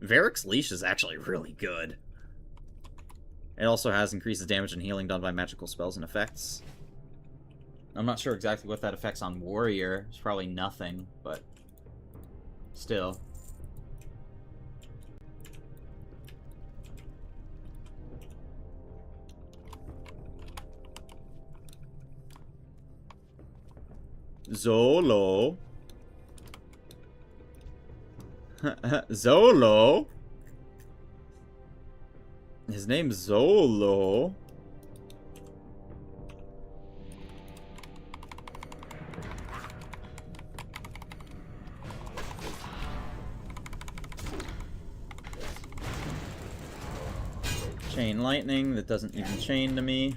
Varric's Leash is actually really good. It also has increases damage and healing done by magical spells and effects. I'm not sure exactly what that affects on Warrior. It's probably nothing, but still. Zolo. Zolo? His name's Zolo. Chain lightning that doesn't even chain to me.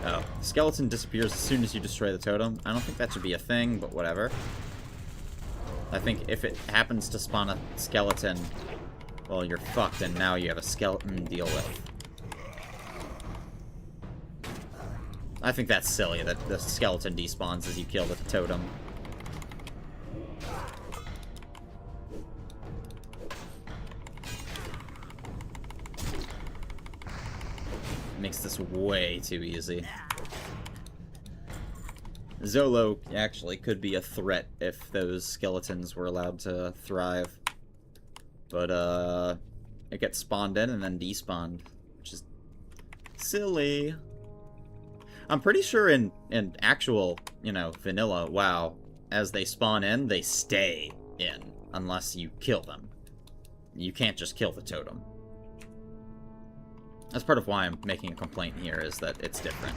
Oh, the skeleton disappears as soon as you destroy the totem. I don't think that should be a thing, but whatever. I think if it happens to spawn a skeleton, well, you're fucked, and now you have a skeleton to deal with. I think that's silly that the skeleton despawns as you kill the totem. Makes this way too easy. Zolo actually could be a threat if those skeletons were allowed to thrive. But, it gets spawned in and then despawned, which is silly. I'm pretty sure in actual, you know, vanilla WoW, as they spawn in, they stay in, unless you kill them. You can't just kill the totem. That's part of why I'm making a complaint here, is that it's different.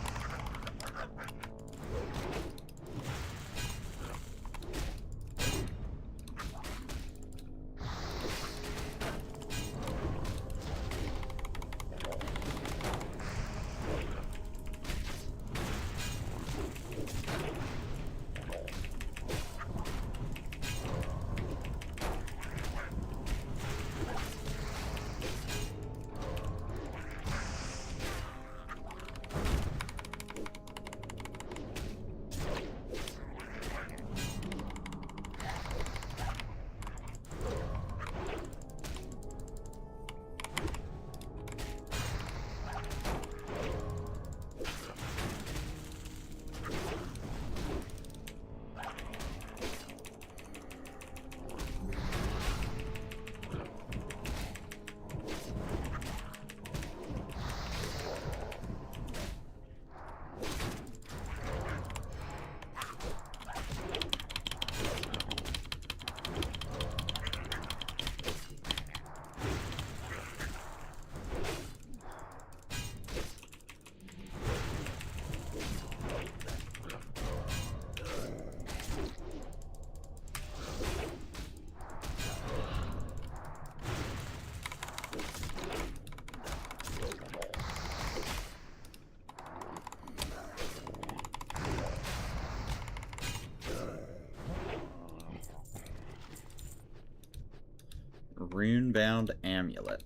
Rune-bound amulet.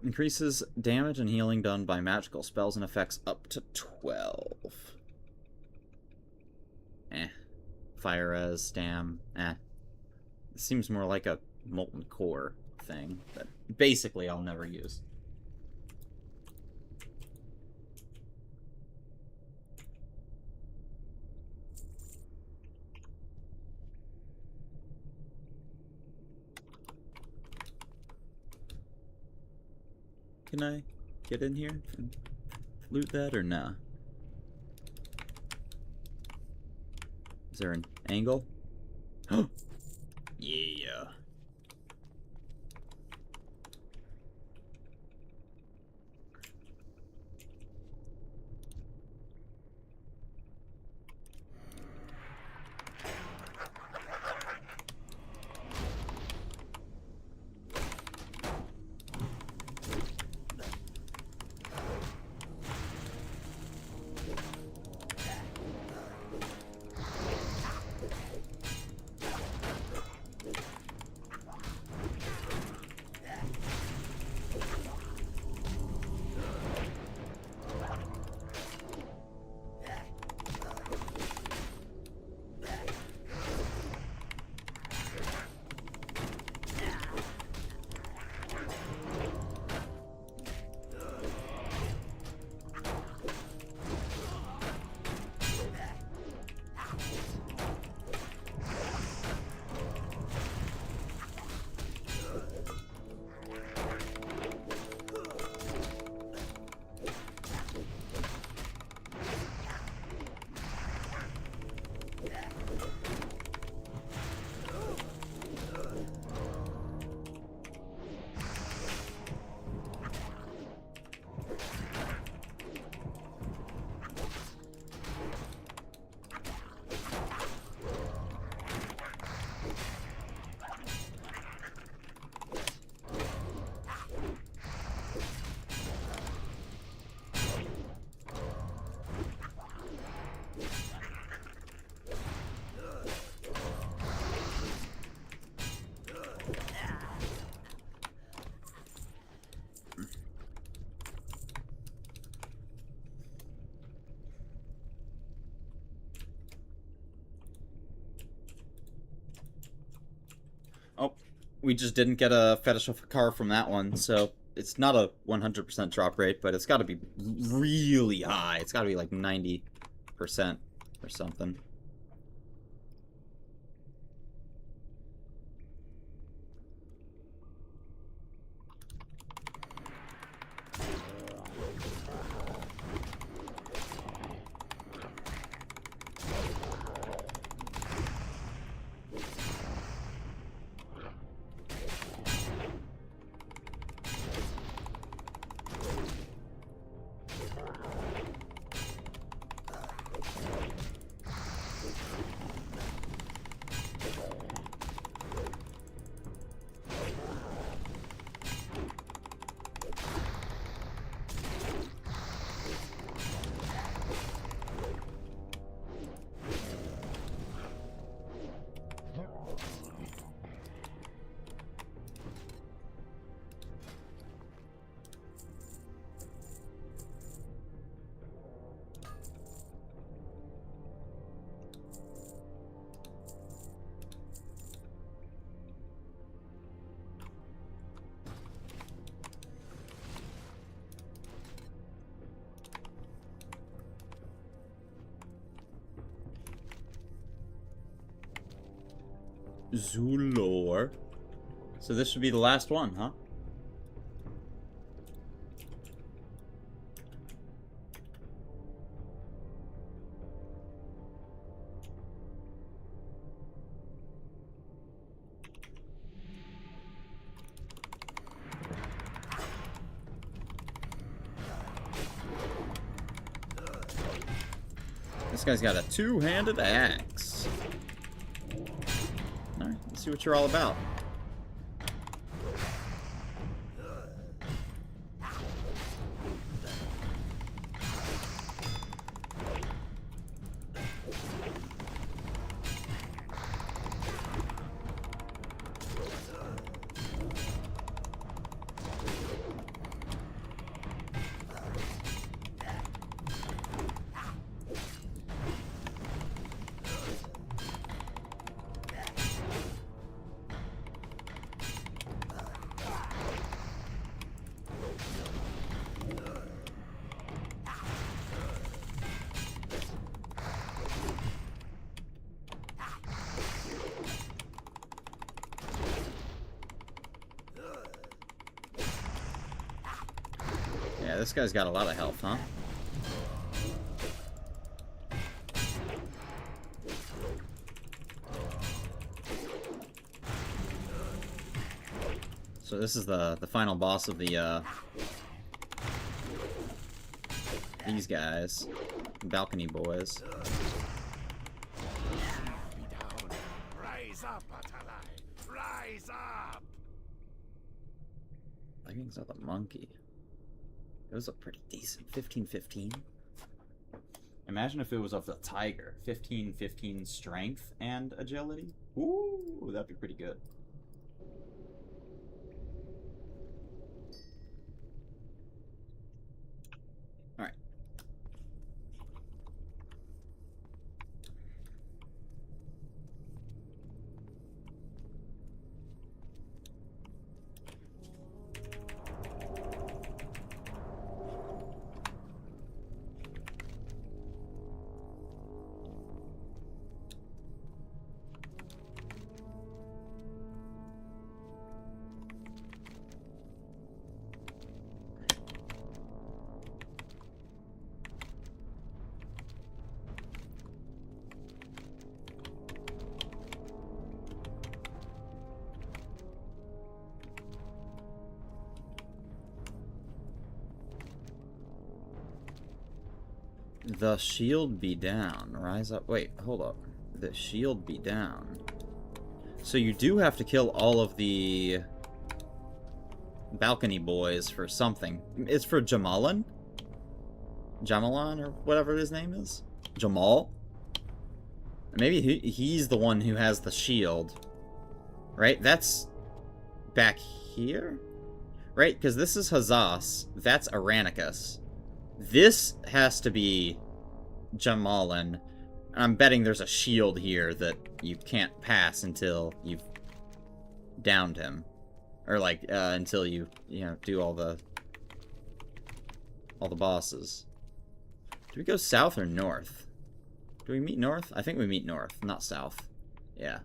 Increases damage and healing done by magical spells and effects up to 12. Fire res, stam, It seems more like a molten core thing that basically I'll never use. Can I get in here and loot that or nah? Is there an angle? Yeah. Oh, we just didn't get a fetish of a car from that one, so it's not a 100% drop rate, but it's got to be really high. It's got to be like 90% or something. Zulor. So this should be the last one, huh? This guy's got a two-handed axe. Alright, let's see what you're all about. Yeah, this guy's got a lot of health, huh? So this is the final boss of the these guys, balcony boys. Rise up, Atalai! Rise up! Leggings of the monkey. Those look pretty decent. 15-15. Imagine if it was of the tiger. 15-15 strength and agility. Ooh, that'd be pretty good. Alright. The shield be down. Rise up. Wait, hold up. The shield be down. So you do have to kill all of the balcony boys for something. It's for Jamalan? Jamalan, or whatever his name is? Jamal? Maybe he's the one who has the shield. Right? That's back here? Right? Because this is Hazas. That's Aranicus. This has to be Jamalan. And I'm betting there's a shield here that you can't pass until you've downed him. Or, like, until you know, do all the bosses. Do we go south or north? Do we meet north? I think we meet north, not south. Yeah.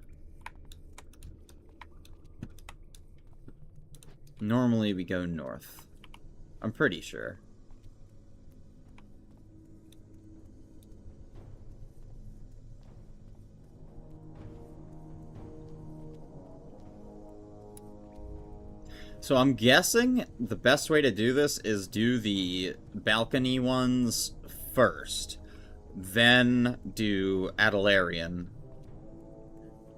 Normally we go north. I'm pretty sure. So I'm guessing the best way to do this is do the balcony ones first, then do Adalarian.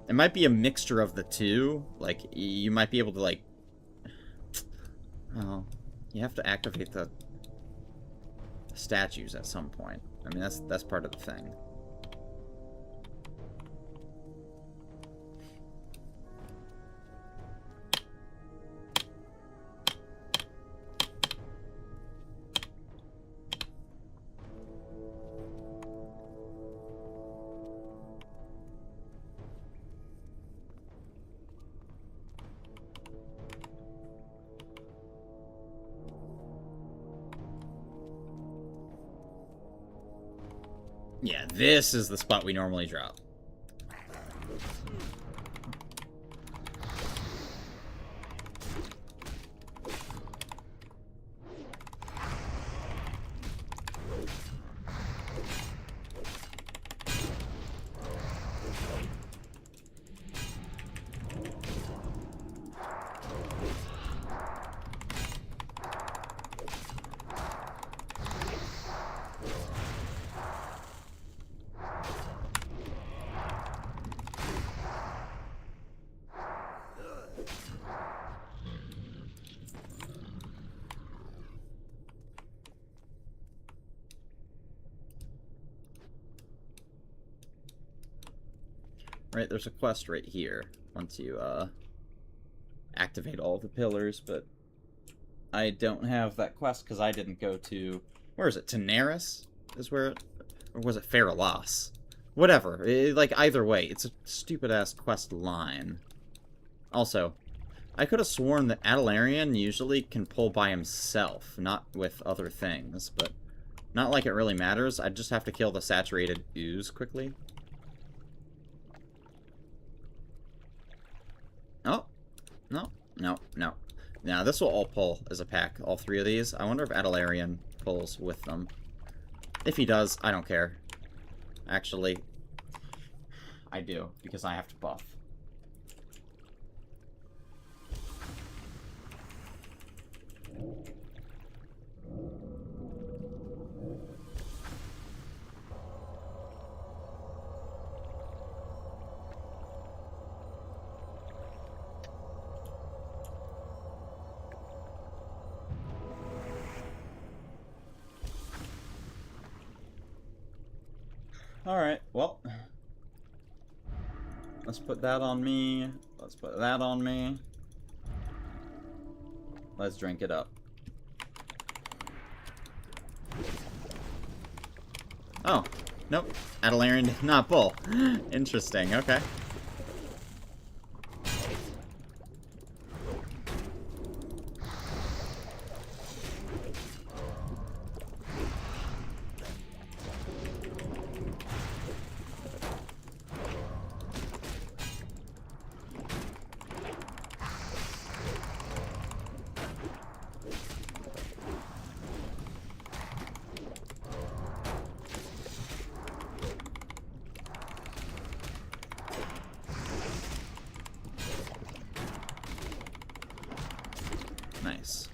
It might be a mixture of the two. Like, you might be able to, like... Oh, you have to activate the statues at some point. I mean, that's part of the thing. Yeah, this is the spot we normally drop. Right, there's a quest right here once you activate all the pillars, but I don't have that quest because I didn't go to... Where is it? Tenaris is where it... Or was it Feralas? Whatever. Like, either way, it's a stupid-ass quest line. Also, I could have sworn that Adalarian usually can pull by himself, not with other things, but not like it really matters. I just have to kill the saturated ooze quickly. Oh, no, no, no. Now, this will all pull as a pack, all three of these. I wonder if Adalarian pulls with them. If he does, I don't care. Actually, I do, because I have to buff. Alright, well. Let's put that on me. Let's put that on me. Let's drink it up. Oh, nope. Adalarian did not pull. Interesting, okay. Nice.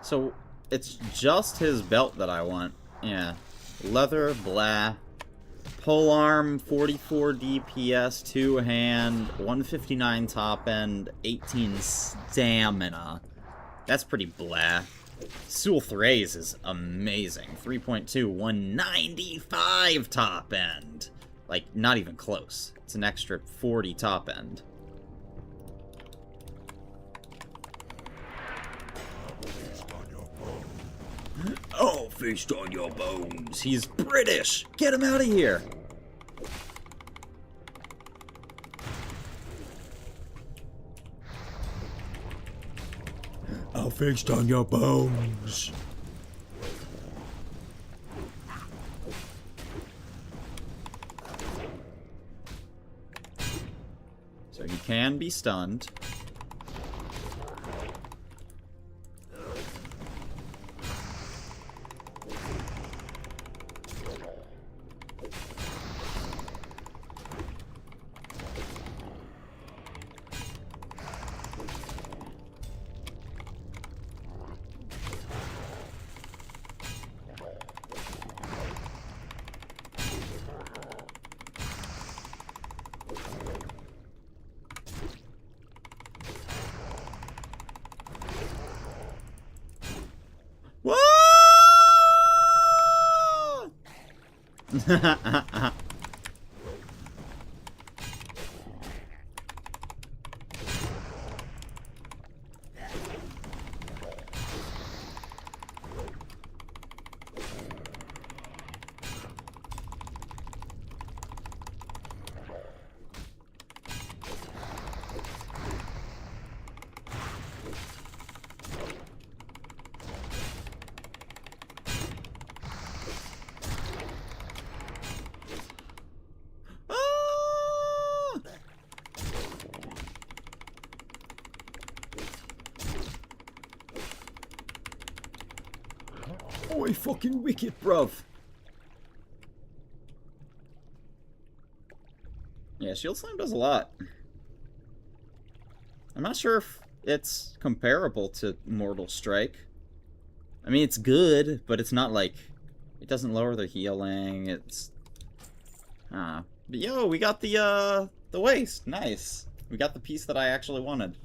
So, it's just his belt that I want. Yeah. Leather, blah. Polearm, 44 DPS, 2-hand, 159 top end, 18 stamina. That's pretty blah. Sulthraze is amazing. 3.2, 195 top end. Like, not even close. It's an extra 40 top end. Oh, feast on your bones. He's British. Get him out of here. I'll feast on your bones. So he can be stunned. Boy, fucking wicked, bruv. Yeah, Shield Slam does a lot. I'm not sure if it's comparable to Mortal Strike. I mean, it's good, but it's not like... It doesn't lower the healing, it's... But yo, we got the waist. Nice. We got the piece that I actually wanted.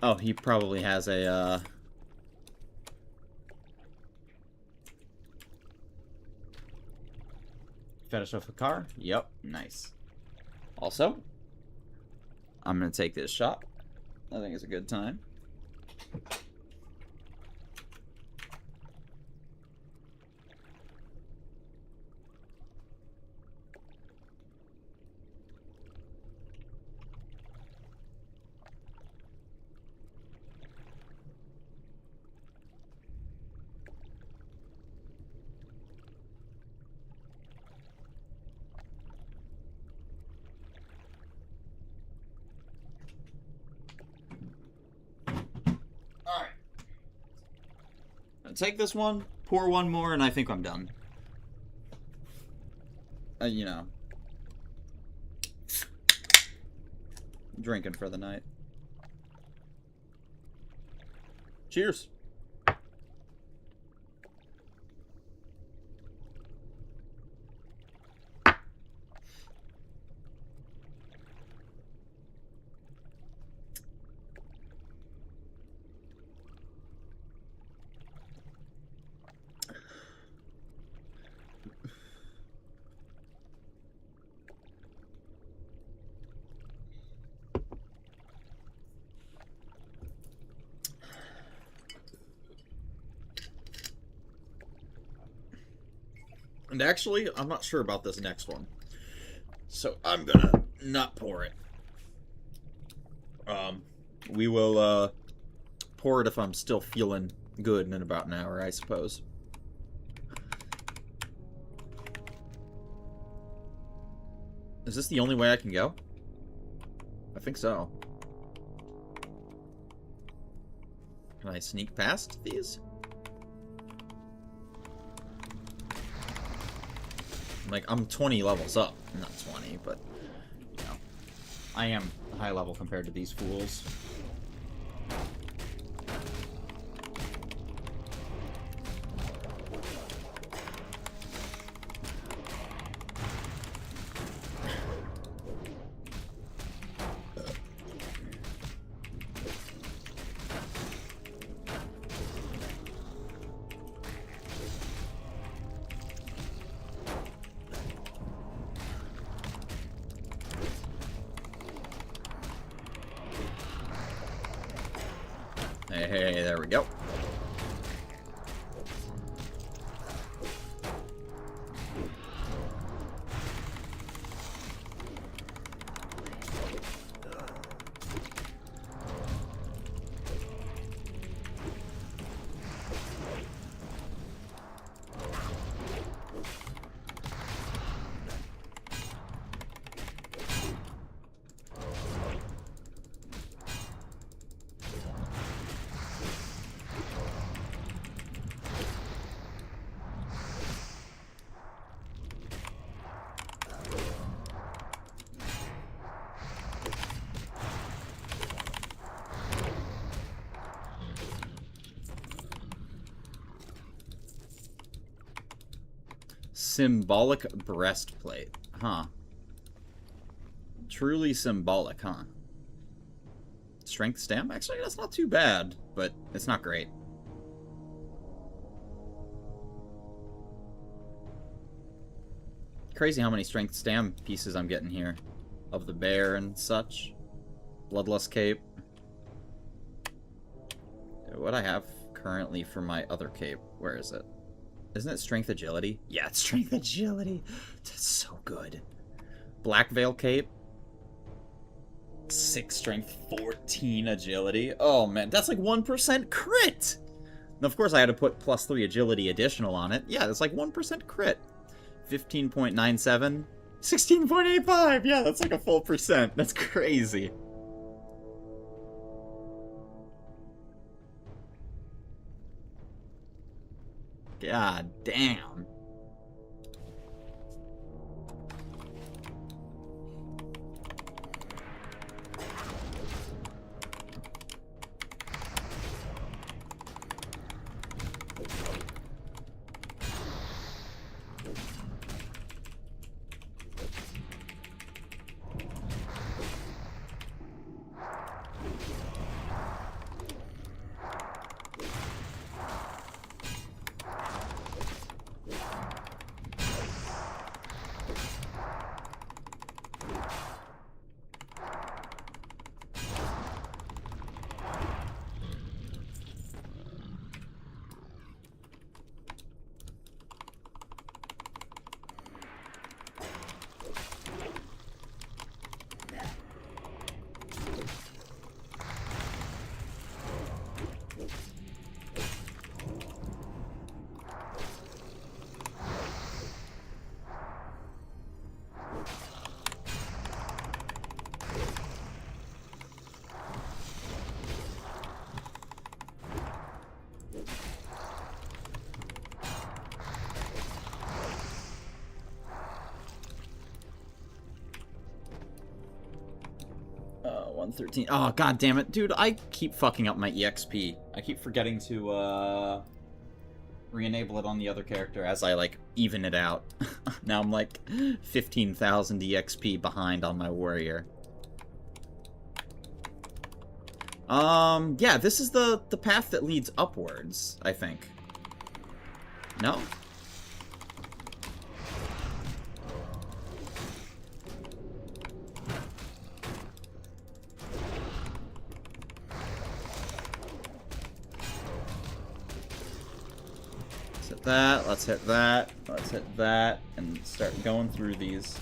Oh, he probably has a, fetish of a car? Yep, nice. Also, I'm gonna take this shot. I think it's a good time. Alright. Take this one, pour one more, and I think I'm done. You know. Drinking for the night. Cheers. And actually, I'm not sure about this next one. So I'm gonna not pour it. We will, pour it if I'm still feeling good in about an hour, I suppose. Is this the only way I can go? I think so. Can I sneak past these? Like, I'm 20 levels up. Not 20, but, you know. I am high level compared to these fools. Hey, there we go. Symbolic breastplate. Huh. Truly symbolic, huh? Strength stam? Actually, that's not too bad, but it's not great. Crazy how many strength stam pieces I'm getting here. Of the bear and such. Bloodlust cape. What I have currently for my other cape. Where is it? Isn't it strength agility? Yeah, it's strength agility. That's so good. Black Veil cape. 6 strength, 14 agility. Oh man, that's like 1% crit! And of course I had to put +3 agility additional on it. Yeah, that's like 1% crit. 15.97. 16.85! Yeah, that's like a full percent. That's crazy. God damn. 113. Oh, god damn it. Dude, I keep fucking up my EXP. I keep forgetting to, re-enable it on the other character as I, like, even it out. Now I'm, like, 15,000 EXP behind on my warrior. Yeah, this is the path that leads upwards, I think. No? Let's hit that, let's hit that, and start going through these.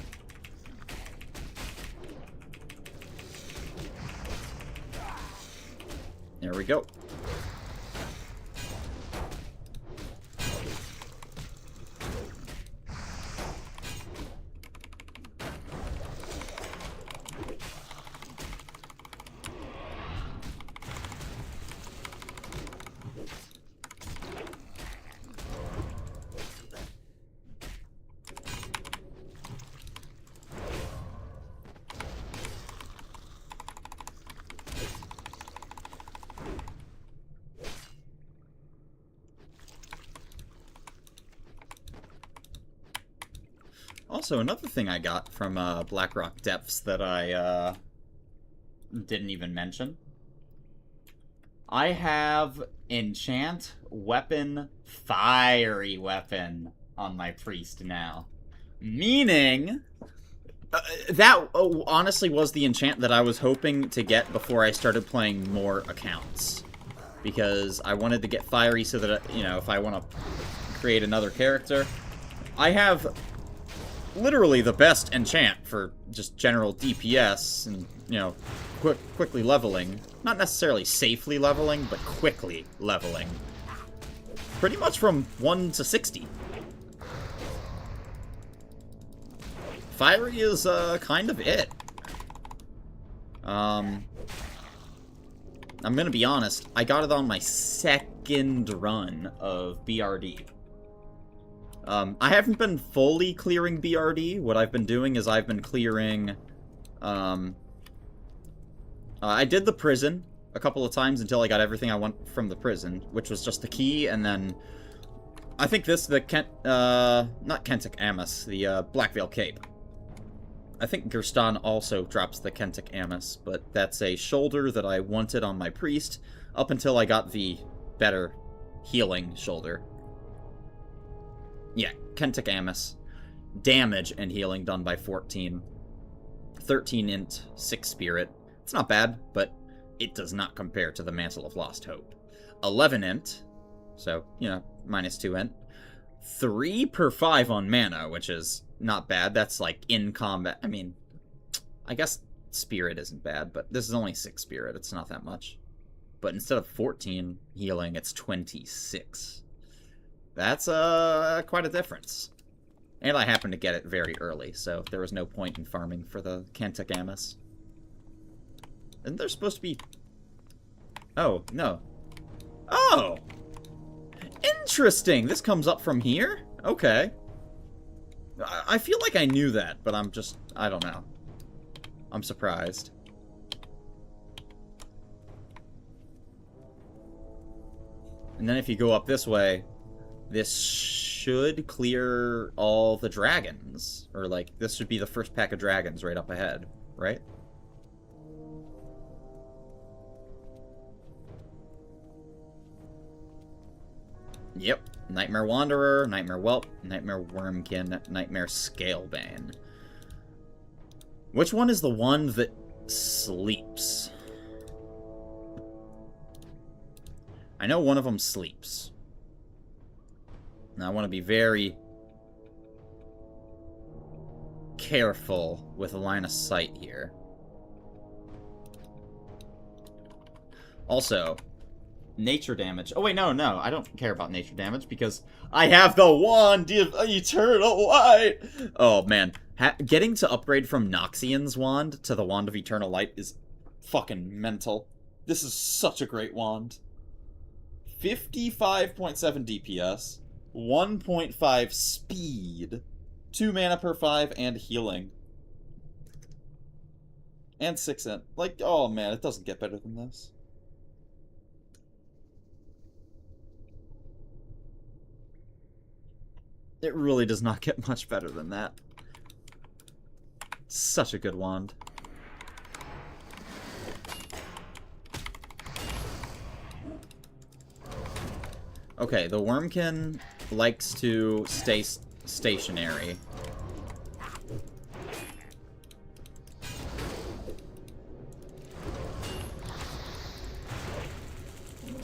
There we go. Also, another thing I got from Blackrock Depths that I didn't even mention. I have Enchant Weapon Fiery Weapon on my priest now. Meaning, that honestly was the enchant that I was hoping to get before I started playing more accounts. Because I wanted to get fiery so that, you know, if I want to create another character. I have literally the best enchant for just general DPS and, you know, quickly leveling. Not necessarily safely leveling, but quickly leveling. Pretty much from 1 to 60. Fiery is, kind of it. I'm gonna be honest, I got it on my second run of BRD. I haven't been fully clearing BRD. What I've been doing is I've been clearing, I did the prison a couple of times until I got everything I want from the prison, which was just the key, and then I think this, not Kentic Amos, the, Black Veil Cape. I think Gerstan also drops the Kentic Amos, but that's a shoulder that I wanted on my priest up until I got the better healing shoulder. Yeah, Kentic Amos. Damage and healing done by 14. 13 int, 6 spirit. It's not bad, but it does not compare to the Mantle of Lost Hope. 11 int, so, you know, minus 2 int. 3 per 5 on mana, which is not bad. That's, like, in combat. I mean, I guess spirit isn't bad, but this is only 6 spirit. It's not that much. But instead of 14 healing, it's 26. That's, quite a difference. And I happened to get it very early, so there was no point in farming for the Kentic Amos. Isn't there supposed to be... Oh, no. Oh! Interesting! This comes up from here? Okay. I feel like I knew that, but I'm just... I don't know. I'm surprised. And then if you go up this way, this should clear all the dragons. Or, like, this should be the first pack of dragons right up ahead, right? Yep. Nightmare Wanderer, Nightmare Whelp, Nightmare Wormkin, Nightmare Scalebane. Which one is the one that sleeps? I know one of them sleeps. Now I want to be very careful with a line of sight here. Also, nature damage. Oh, wait, no, I don't care about nature damage because I have the Wand of Eternal Light. Oh, man. Getting to upgrade from Noxian's Wand to the Wand of Eternal Light is fucking mental. This is such a great wand. 55.7 DPS, 1.5 speed, 2 mana per 5, and healing. And 6 int. Like, oh man, it doesn't get better than this. It really does not get much better than that. Such a good wand. Okay, the Wormkin likes to stay stationary.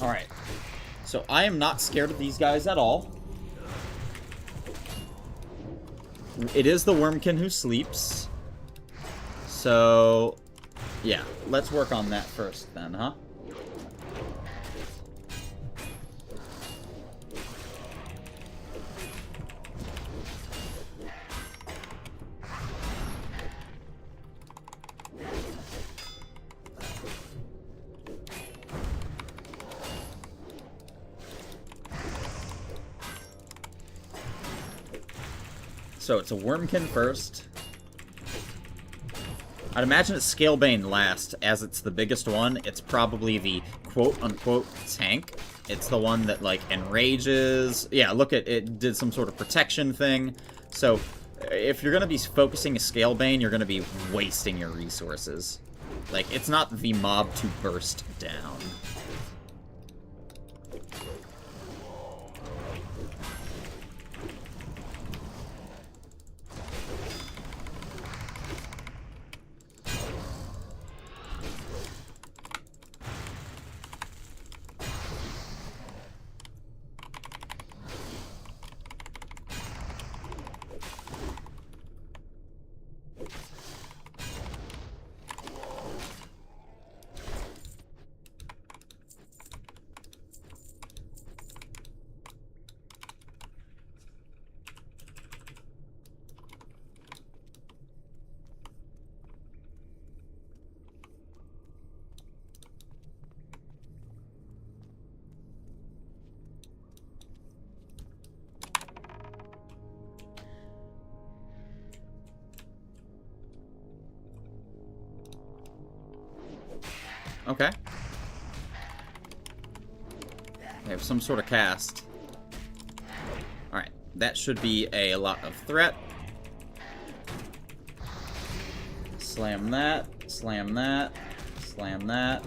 Alright. So I am not scared of these guys at all. It is the Wormkin who sleeps. So, yeah. Let's work on that first then, huh? So it's a Wormkin first. I'd imagine it's Scalebane last, as it's the biggest one. It's probably the quote-unquote tank. It's the one that, like, enrages. Yeah, look at it did some sort of protection thing. So, if you're going to be focusing a Scalebane, you're going to be wasting your resources. Like, it's not the mob to burst down. Okay. They have some sort of cast. Alright, that should be a lot of threat. Slam that, slam that, slam that,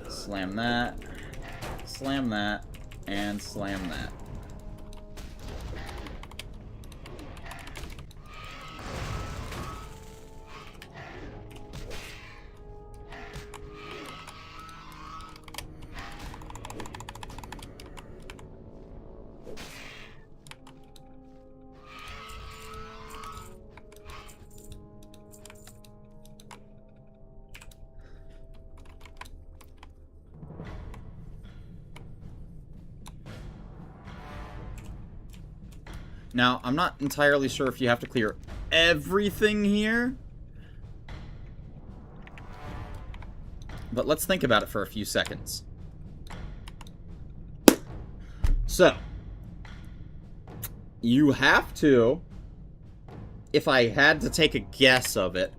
slam that, slam that, and slam that. Now, I'm not entirely sure if you have to clear everything here. But let's think about it for a few seconds. So, you have to, if I had to take a guess of it,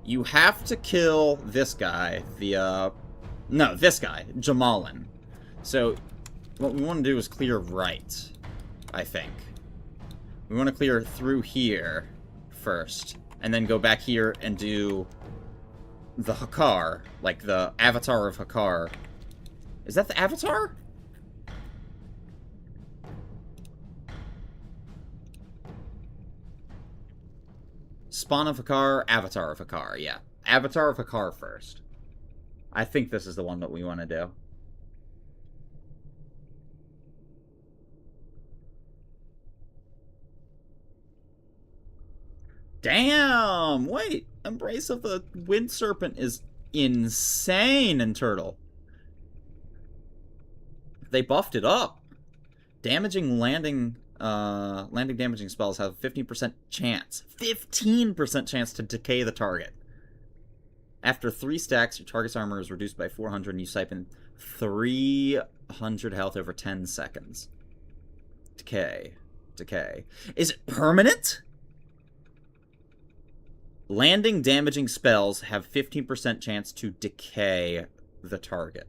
you have to kill this guy, no, this guy, Jamalin. So, what we want to do is clear right, I think. We want to clear through here first, and then go back here and do the Hakar, like the Avatar of Hakar. Is that the Avatar? Spawn of Hakar, Avatar of Hakar, yeah. Avatar of Hakar first. I think this is the one that we want to do. Damn! Wait! Embrace of the Wind Serpent is insane in Turtle. They buffed it up. Landing damaging spells have 15% chance. 15% chance to decay the target. After 3 stacks, your target's armor is reduced by 400 and you siphon 300 health over 10 seconds. Decay. Is it permanent? Landing damaging spells have 15% chance to decay the target.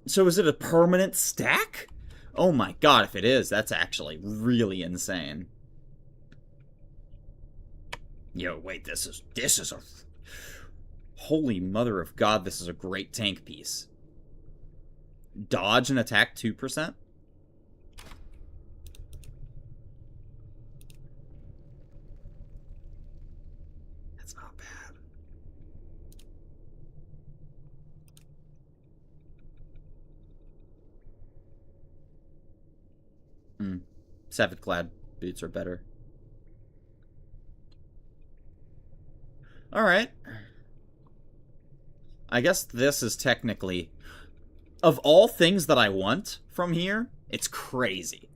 So is it a permanent stack? Oh my god, if it is, that's actually really insane. Yo, wait, this is a... Holy mother of god, this is a great tank piece. Dodge and attack 2%? That's not bad. Savage-clad boots are better. Alright. I guess this is technically... Of all things that I want from here, it's crazy.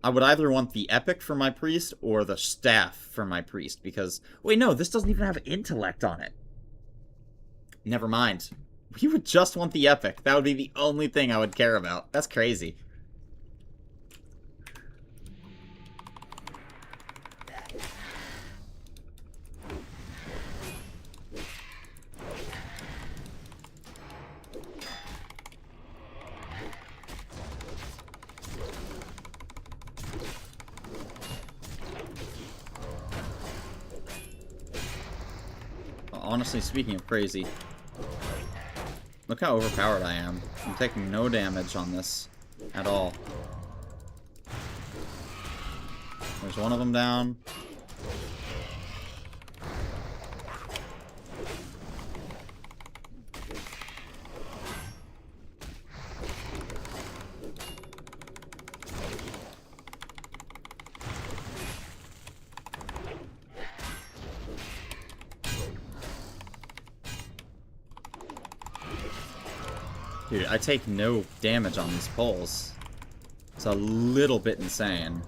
I would either want the epic for my priest or the staff for my priest, because... Wait, no, this doesn't even have intellect on it. Never mind. We would just want the epic. That would be the only thing I would care about. That's crazy. Honestly, speaking of crazy, look how overpowered I am. I'm taking no damage on this at all. There's one of them down. Dude, I take no damage on these poles. It's a little bit insane.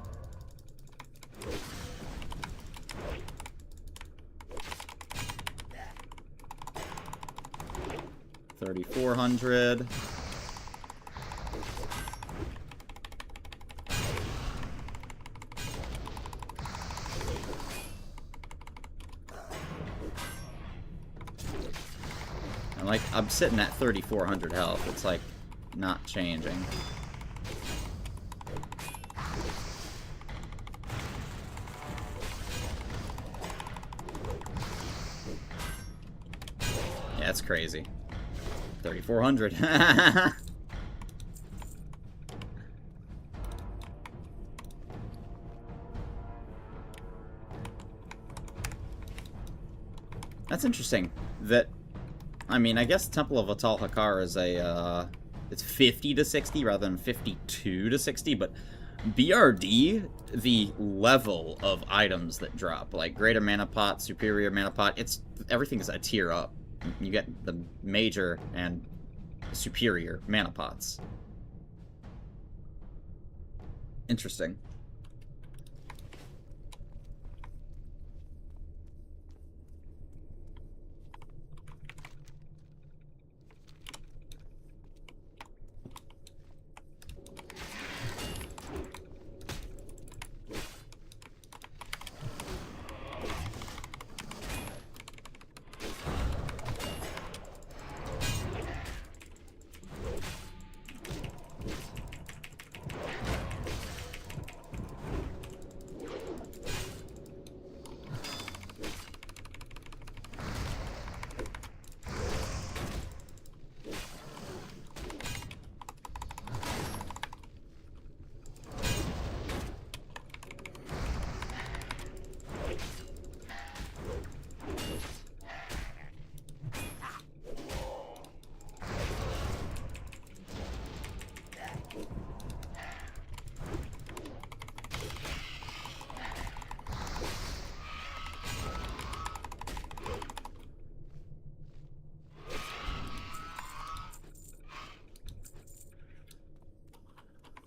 $3,400. Like, I'm sitting at 3,400 health. It's, like, not changing. Yeah, that's crazy. 3,400. That's interesting. That... I mean, I guess Temple of Atal Hakar is a, it's 50 to 60 rather than 52 to 60, but BRD, the level of items that drop, like Greater Mana Pot, Superior Mana Pot, everything is a tier up. You get the Major and Superior Mana Pots. Interesting.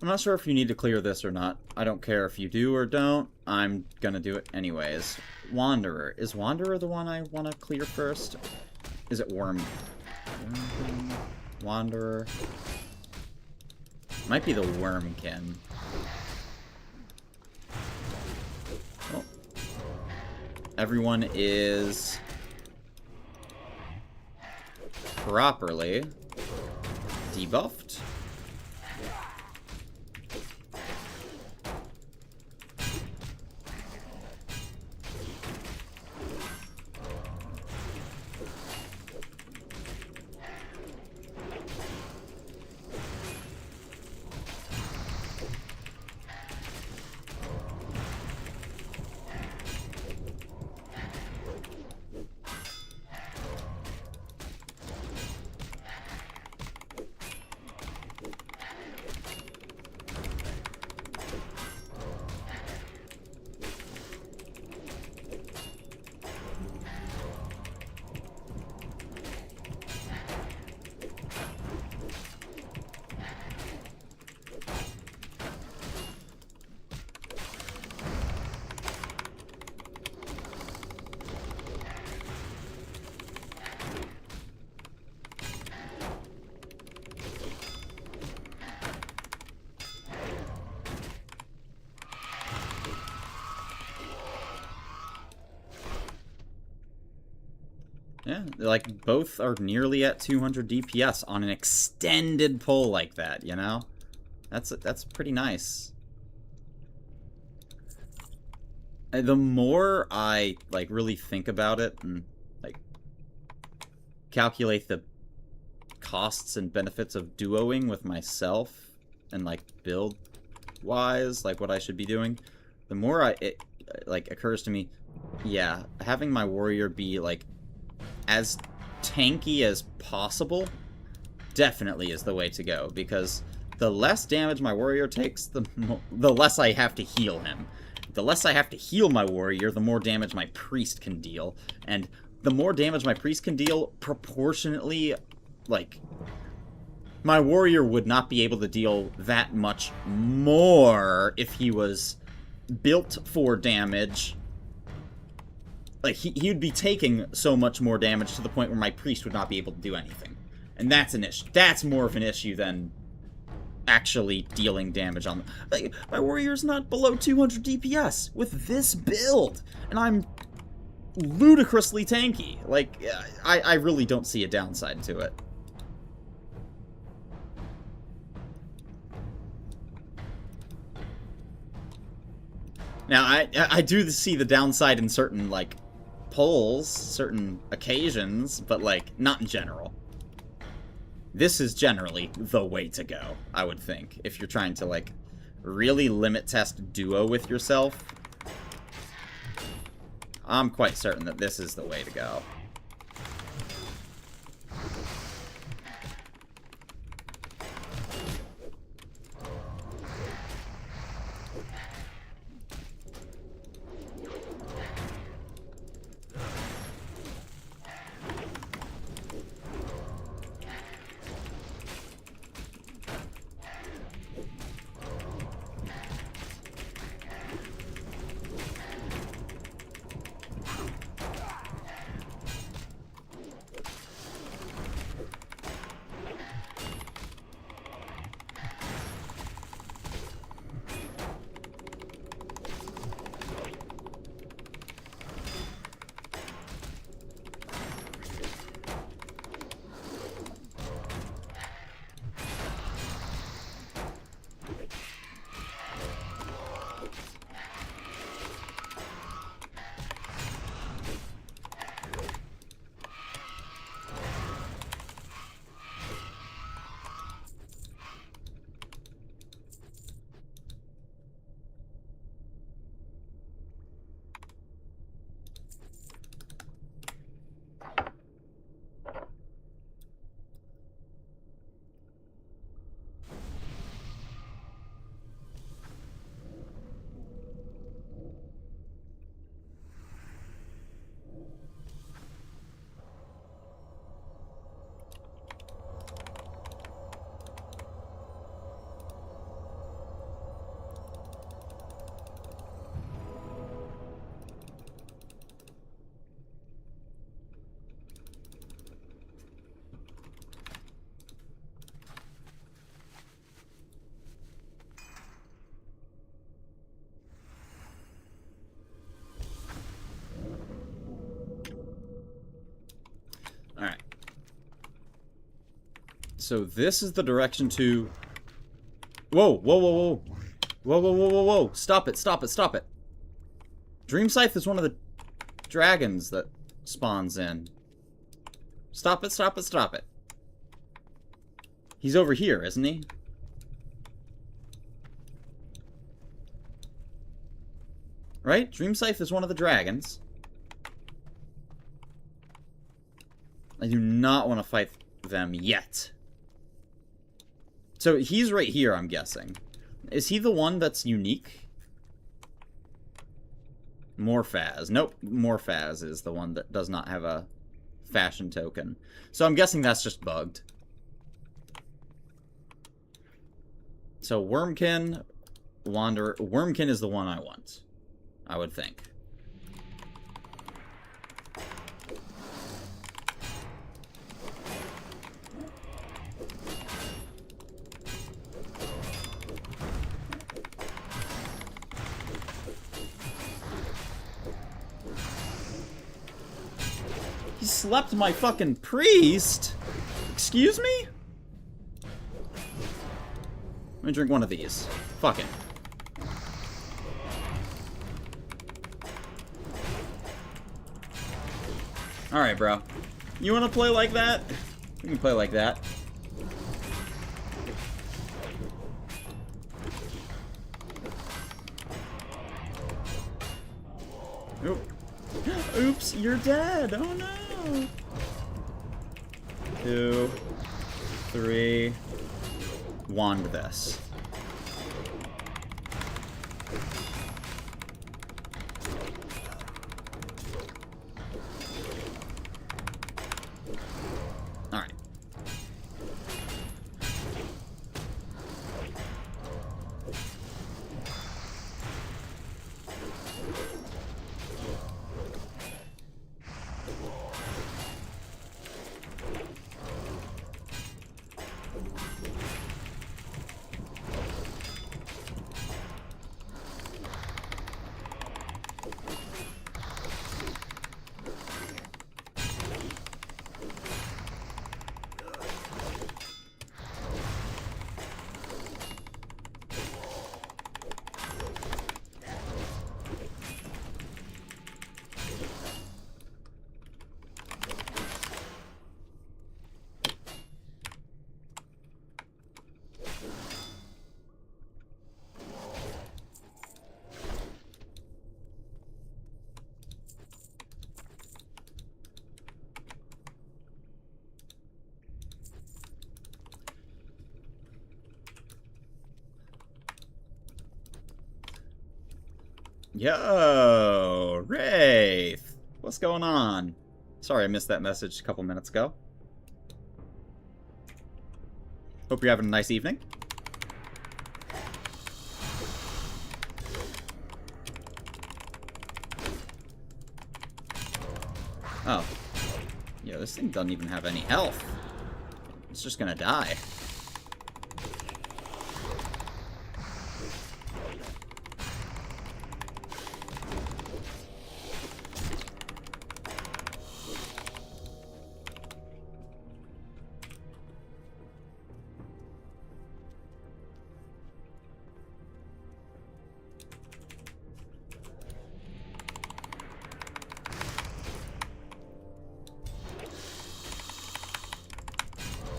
I'm not sure if you need to clear this or not. I don't care if you do or don't. I'm gonna do it anyways. Wanderer. Is Wanderer the one I want to clear first? Is it Worm? Wanderer. Might be the Wormkin. everyone is properly debuffed. Yeah, like, both are nearly at 200 DPS on an extended pull like that, you know? That's pretty nice. The more I, like, really think about it and, like, calculate the costs and benefits of duoing with myself and, like, build-wise, like, what I should be doing, the more it, like, occurs to me, yeah, having my warrior be, like, as tanky as possible definitely is the way to go, because the less damage my warrior takes, the less I have to heal him. The less I have to heal my warrior, the more damage my priest can deal. And the more damage my priest can deal, proportionately, like, my warrior would not be able to deal that much more if he was built for damage. Like, he would be taking so much more damage to the point where my priest would not be able to do anything. And that's an issue. That's more of an issue than actually dealing damage on them. Like, my warrior's not below 200 DPS with this build, and I'm ludicrously tanky. Like, I really don't see a downside to it. Now, I do see the downside in certain, like, pulls, certain occasions, but, like, not in general. This is generally the way to go, I would think, if you're trying to, like, really limit test duo with yourself. I'm quite certain that this is the way to go. So this is the direction to... Whoa, whoa, whoa, whoa. Whoa, whoa, whoa, whoa, whoa. Stop it, stop it, stop it. Dream Scythe is one of the dragons that spawns in. Stop it, stop it, stop it. He's over here, isn't he? Right? Dream Scythe is one of the dragons. I do not want to fight them yet. So he's right here, I'm guessing. Is he the one that's unique? Morphaz. Nope, Morphaz is the one that does not have a fashion token. So I'm guessing that's just bugged. So Wormkin, Wanderer... Wormkin is the one I want, I would think. He slept my fucking priest? Excuse me? Let me drink one of these. Fuck it. Alright, bro. You wanna play like that? We can play like that. Oop. Oops, you're dead. Oh no. 2, 3. Wand this. Alright. Yo, Wraith! What's going on? Sorry I missed that message a couple minutes ago. Hope you're having a nice evening. Oh. Yo, this thing doesn't even have any health. It's just gonna die.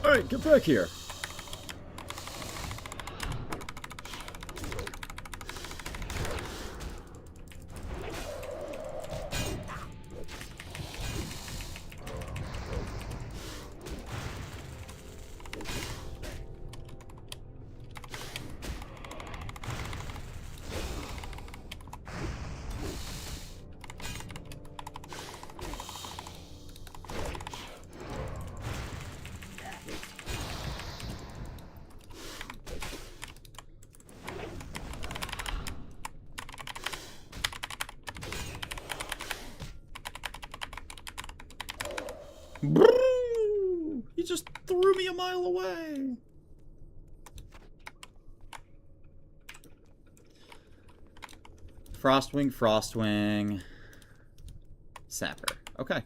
Alright, get back here. He just threw me a mile away. Frostwing, Frostwing. Sapper. Okay.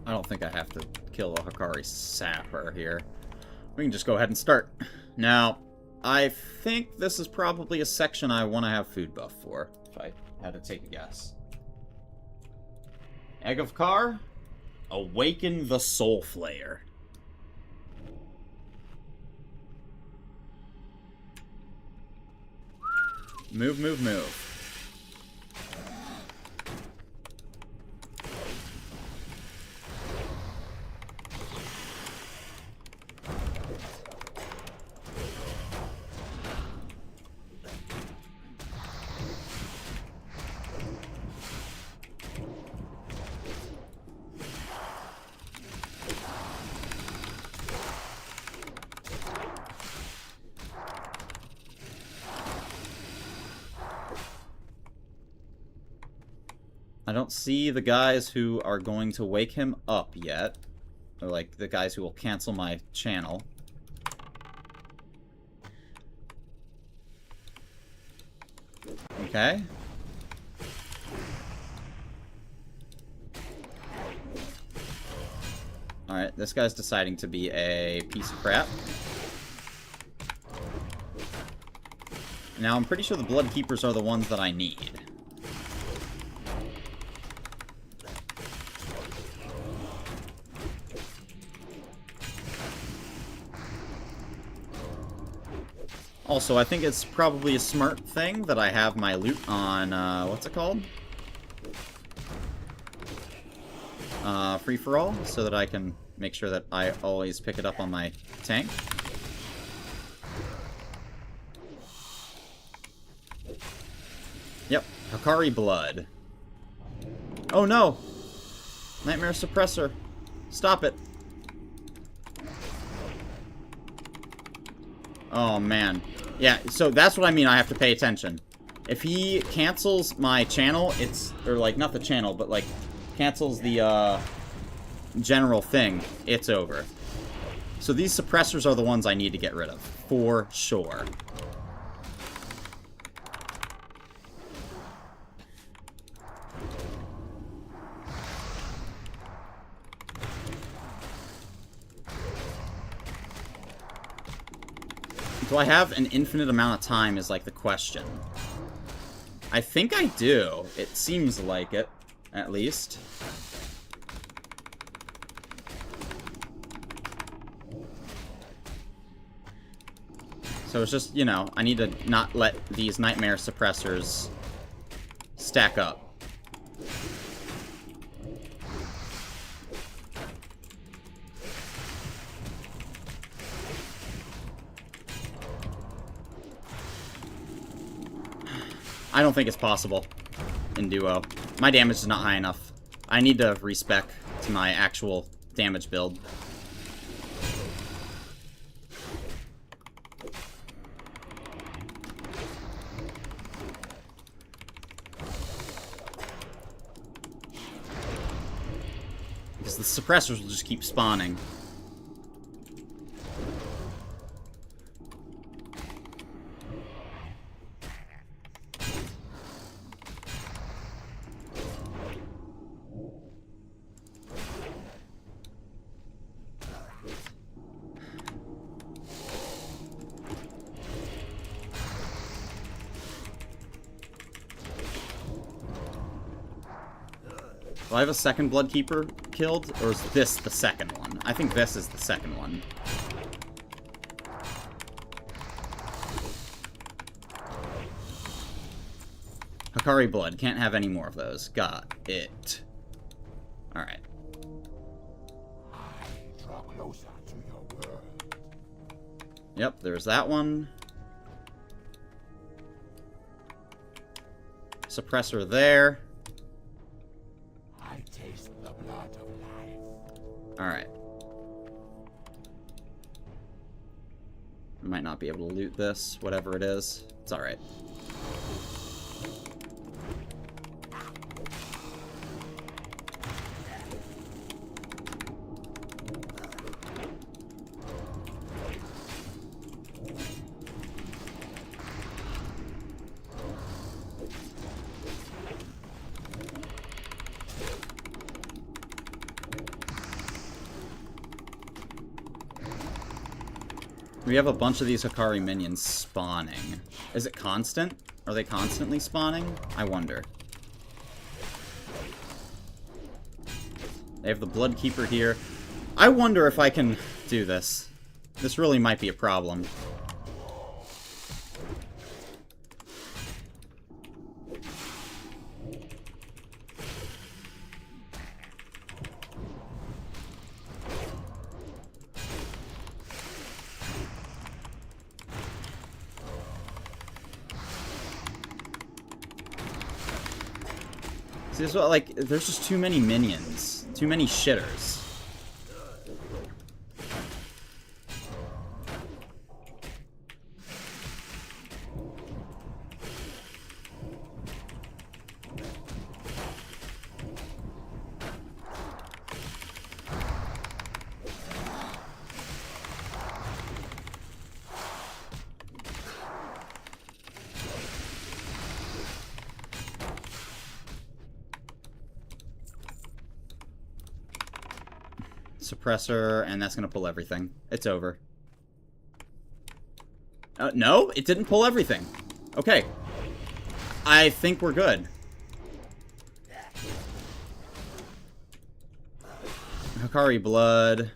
I don't think I have to kill a Hikari Sapper here. We can just go ahead and start. Now, I think this is probably a section I want to have food buff for, if I had to take a guess. Egg of Kar, awaken the Soul Flayer. Move, move, move. I don't see the guys who are going to wake him up yet. Or, like, the guys who will cancel my channel. Okay. Alright, this guy's deciding to be a piece of crap. Now, I'm pretty sure the Blood Keepers are the ones that I need. Also, I think it's probably a smart thing that I have my loot on, what's it called? Free-for-all, so that I can make sure that I always pick it up on my tank. Yep, Hikari Blood. Oh no! Nightmare Suppressor. Stop it. Oh man. Yeah, so that's what I mean, I have to pay attention. If he cancels my channel, it's... Or, like, not the channel, but, like, cancels the, general thing, it's over. So these suppressors are the ones I need to get rid of. For sure. Do I have an infinite amount of time is, like, the question. I think I do. It seems like it, at least. So it's just, you know, I need to not let these nightmare suppressors stack up. I don't think it's possible in duo. My damage is not high enough. I need to respec to my actual damage build. Because the suppressors will just keep spawning. Do I have a second Bloodkeeper killed, or is this the second one? I think this is the second one. Hikari Blood. Can't have any more of those. Got it. Alright. Draw closer to your world. Yep, there's that one. Suppressor there. I taste the blood of life. Alright. I might not be able to loot this, whatever it is. It's alright. We have a bunch of these Hikari minions spawning. Is it constant? Are they constantly spawning? I wonder. They have the Bloodkeeper here. I wonder if I can do this. This really might be a problem. See, this is what, like, there's just too many minions. Too many shitters. Suppressor, and that's gonna pull everything. It's over. No, it didn't pull everything. Okay. I think we're good. Hikari blood.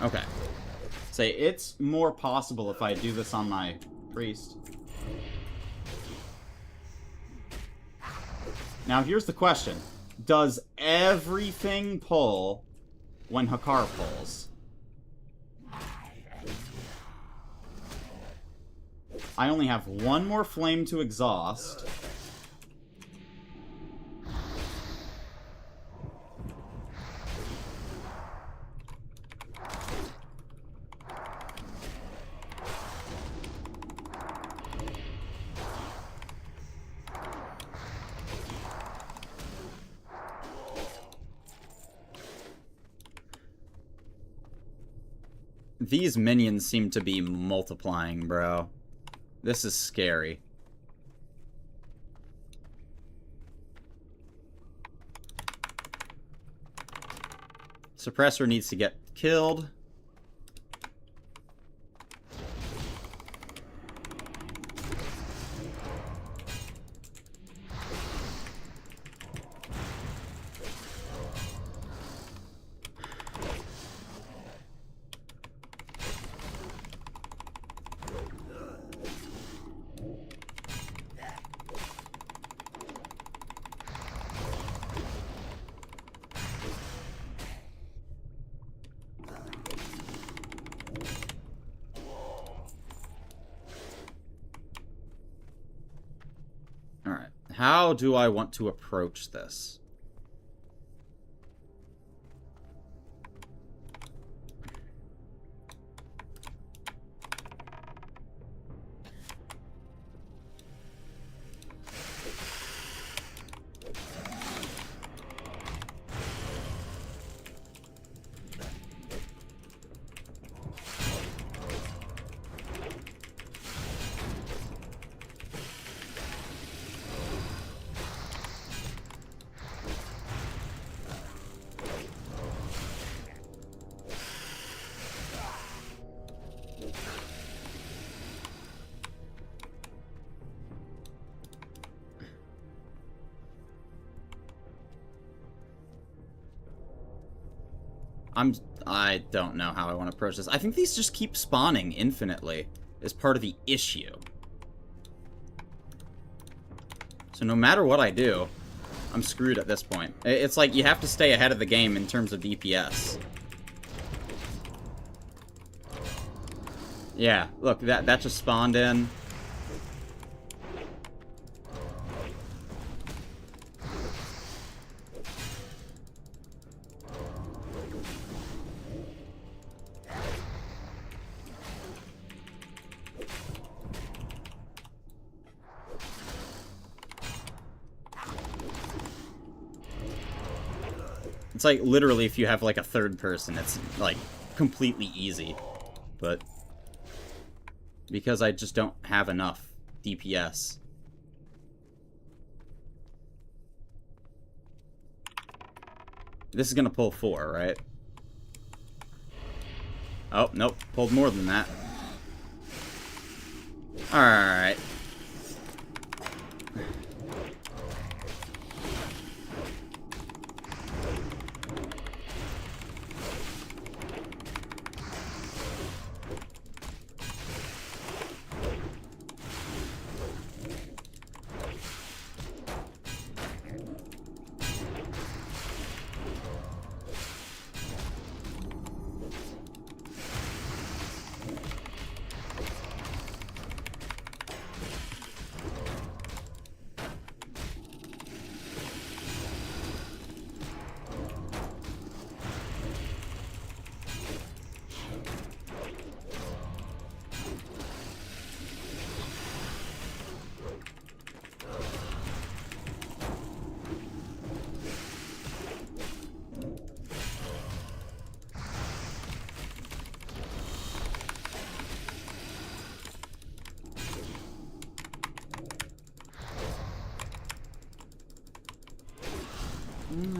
Okay. Say, it's more possible if I do this on my priest. Now, here's the question. Does everything pull when Hakar pulls? I only have one more flame to exhaust. These minions seem to be multiplying, bro. This is scary. Suppressor needs to get killed. Alright, how do I want to approach this? I don't know how I want to approach this. I think these just keep spawning infinitely is part of the issue. So no matter what I do, I'm screwed at this point. It's like you have to stay ahead of the game in terms of DPS. Yeah, look, that just spawned in. It's like, literally, if you have, like, a third person, it's, like, completely easy. But because I just don't have enough DPS. This is gonna pull 4, right? Oh, nope. Pulled more than that. Alright.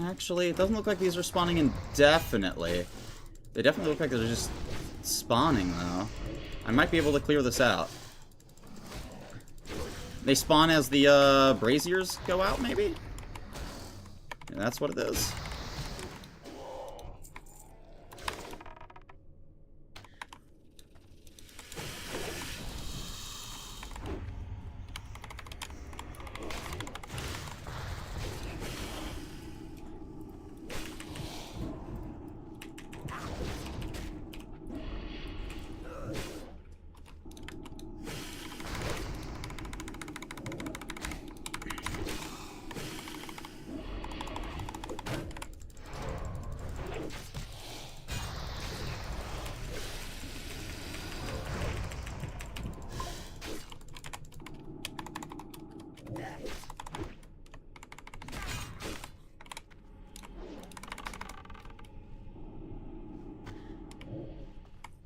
Actually, it doesn't look like these are spawning indefinitely. They definitely look like they're just spawning, though. I might be able to clear this out. They spawn as the braziers go out, maybe? Yeah, that's what it is.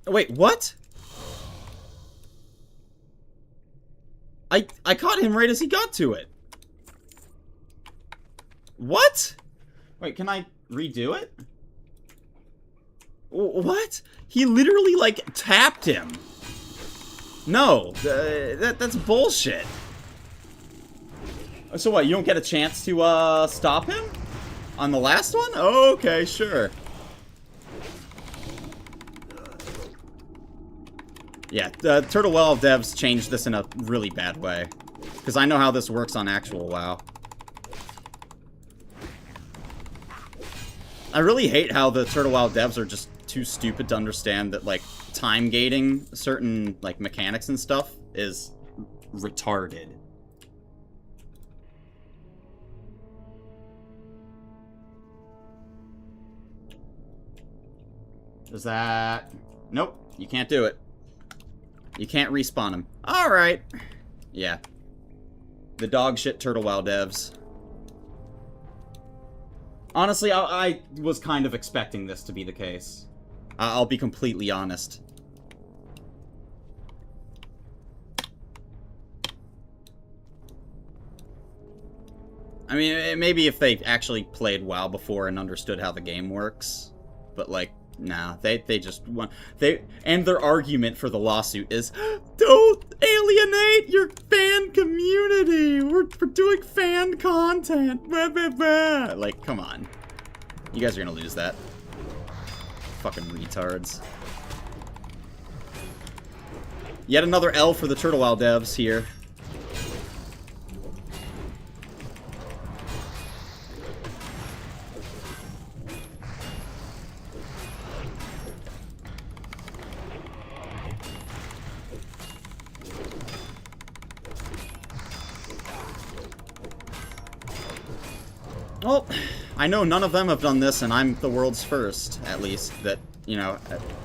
Wait, what? I caught him right as he got to it. What? Wait, can I redo it? What? He literally, like, tapped him. No, that's bullshit. So what, you don't get a chance to, stop him? On the last one? Okay, sure. Yeah, the turtlewow devs changed this in a really bad way. Because I know how this works on actual WoW. I really hate how the turtlewow devs are just too stupid to understand that, like, time gating certain, like, mechanics and stuff is retarded. Is that... Nope, you can't do it. You can't respawn him. Alright. Yeah. The dog shit turtlewow devs. Honestly, I was kind of expecting this to be the case. I'll be completely honest. I mean, maybe if they actually played WoW before and understood how the game works. But, like, nah, they just want... And their argument for the lawsuit is, don't alienate your fan community! We're doing fan content! Blah, blah, blah. Like, come on. You guys are gonna lose that. Fucking retards. Yet another L for the turtlewow devs here. Well, I know none of them have done this, and I'm the world's first, at least, that, you know,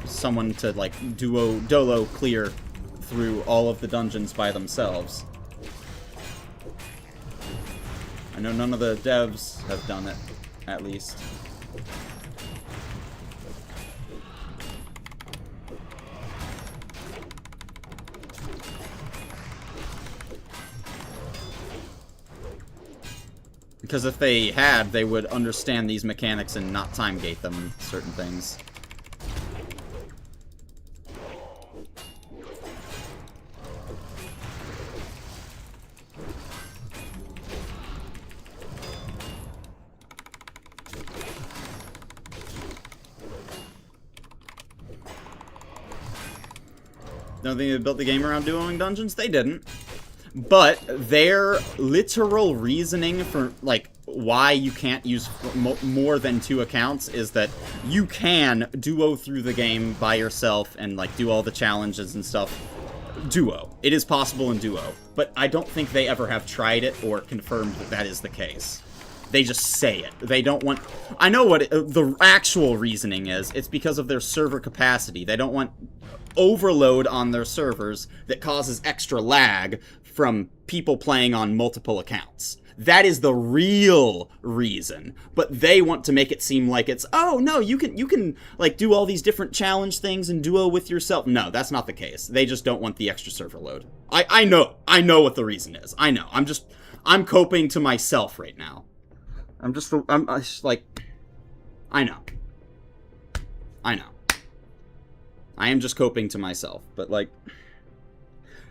someone to, like, dolo clear through all of the dungeons by themselves. I know none of the devs have done it, at least. Because if they had, they would understand these mechanics and not time gate them in certain things. Don't think they built the game around duoing dungeons? They didn't. But their literal reasoning for, like, why you can't use more than 2 accounts is that you can duo through the game by yourself and, like, do all the challenges and stuff. Duo. It is possible in duo. But I don't think they ever have tried it or confirmed that that is the case. They just say it. They don't want... I know what the actual reasoning is. It's because of their server capacity. They don't want overload on their servers that causes extra lag from people playing on multiple accounts. That is the real reason. But they want to make it seem like it's, oh no, you can like do all these different challenge things and duo with yourself. No, that's not the case. They just don't want the extra server load. I know what the reason is. I know. I'm coping to myself right now. I'm just like, I know. I am just coping to myself, but like,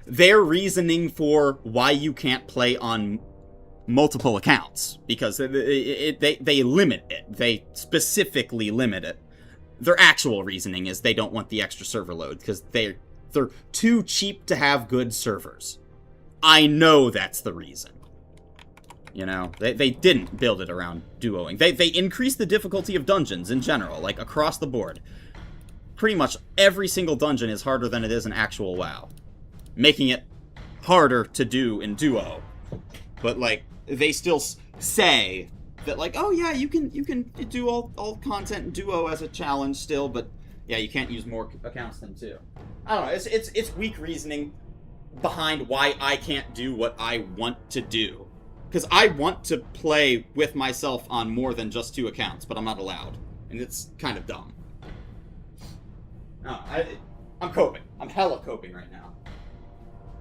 their reasoning for why you can't play on multiple accounts, because they limit it. They specifically limit it. Their actual reasoning is they don't want the extra server load, because they're too cheap to have good servers. I know that's the reason. You know, they didn't build it around duoing. They increased the difficulty of dungeons in general, like across the board. Pretty much every single dungeon is harder than it is in actual WoW, making it harder to do in duo. But like, they still say that like, oh yeah, you can do all content in duo as a challenge still, but yeah, you can't use more accounts than 2. I don't know. It's weak reasoning behind why I can't do what I want to do. Because I want to play with myself on more than just 2 accounts, but I'm not allowed. And it's kind of dumb. No, I'm coping. I'm hella coping right now.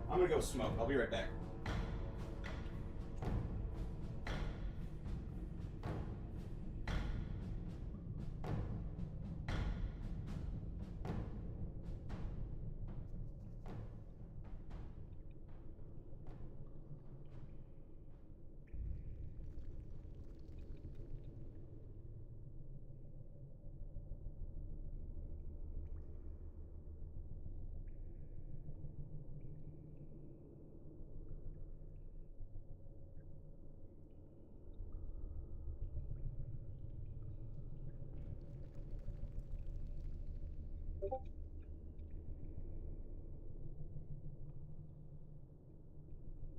I'm gonna go smoke. I'll be right back.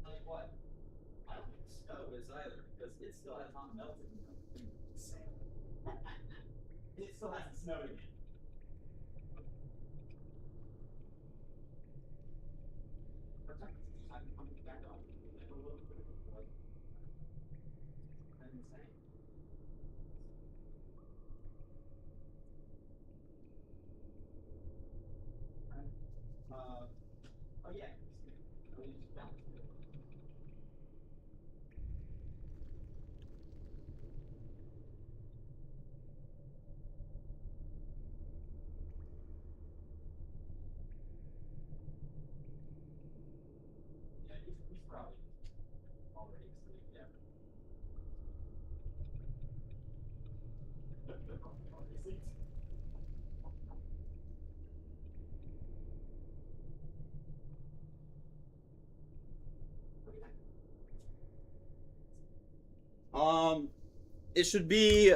Tell you what, I don't think snow is either, because it still has not melted. It still hasn't snowed again. I'm coming back up. Like a little bit of like, I'm insane. Oh yeah. We just balanced it. Yeah, he's probably already asleep. Yeah. Already asleep. It should be.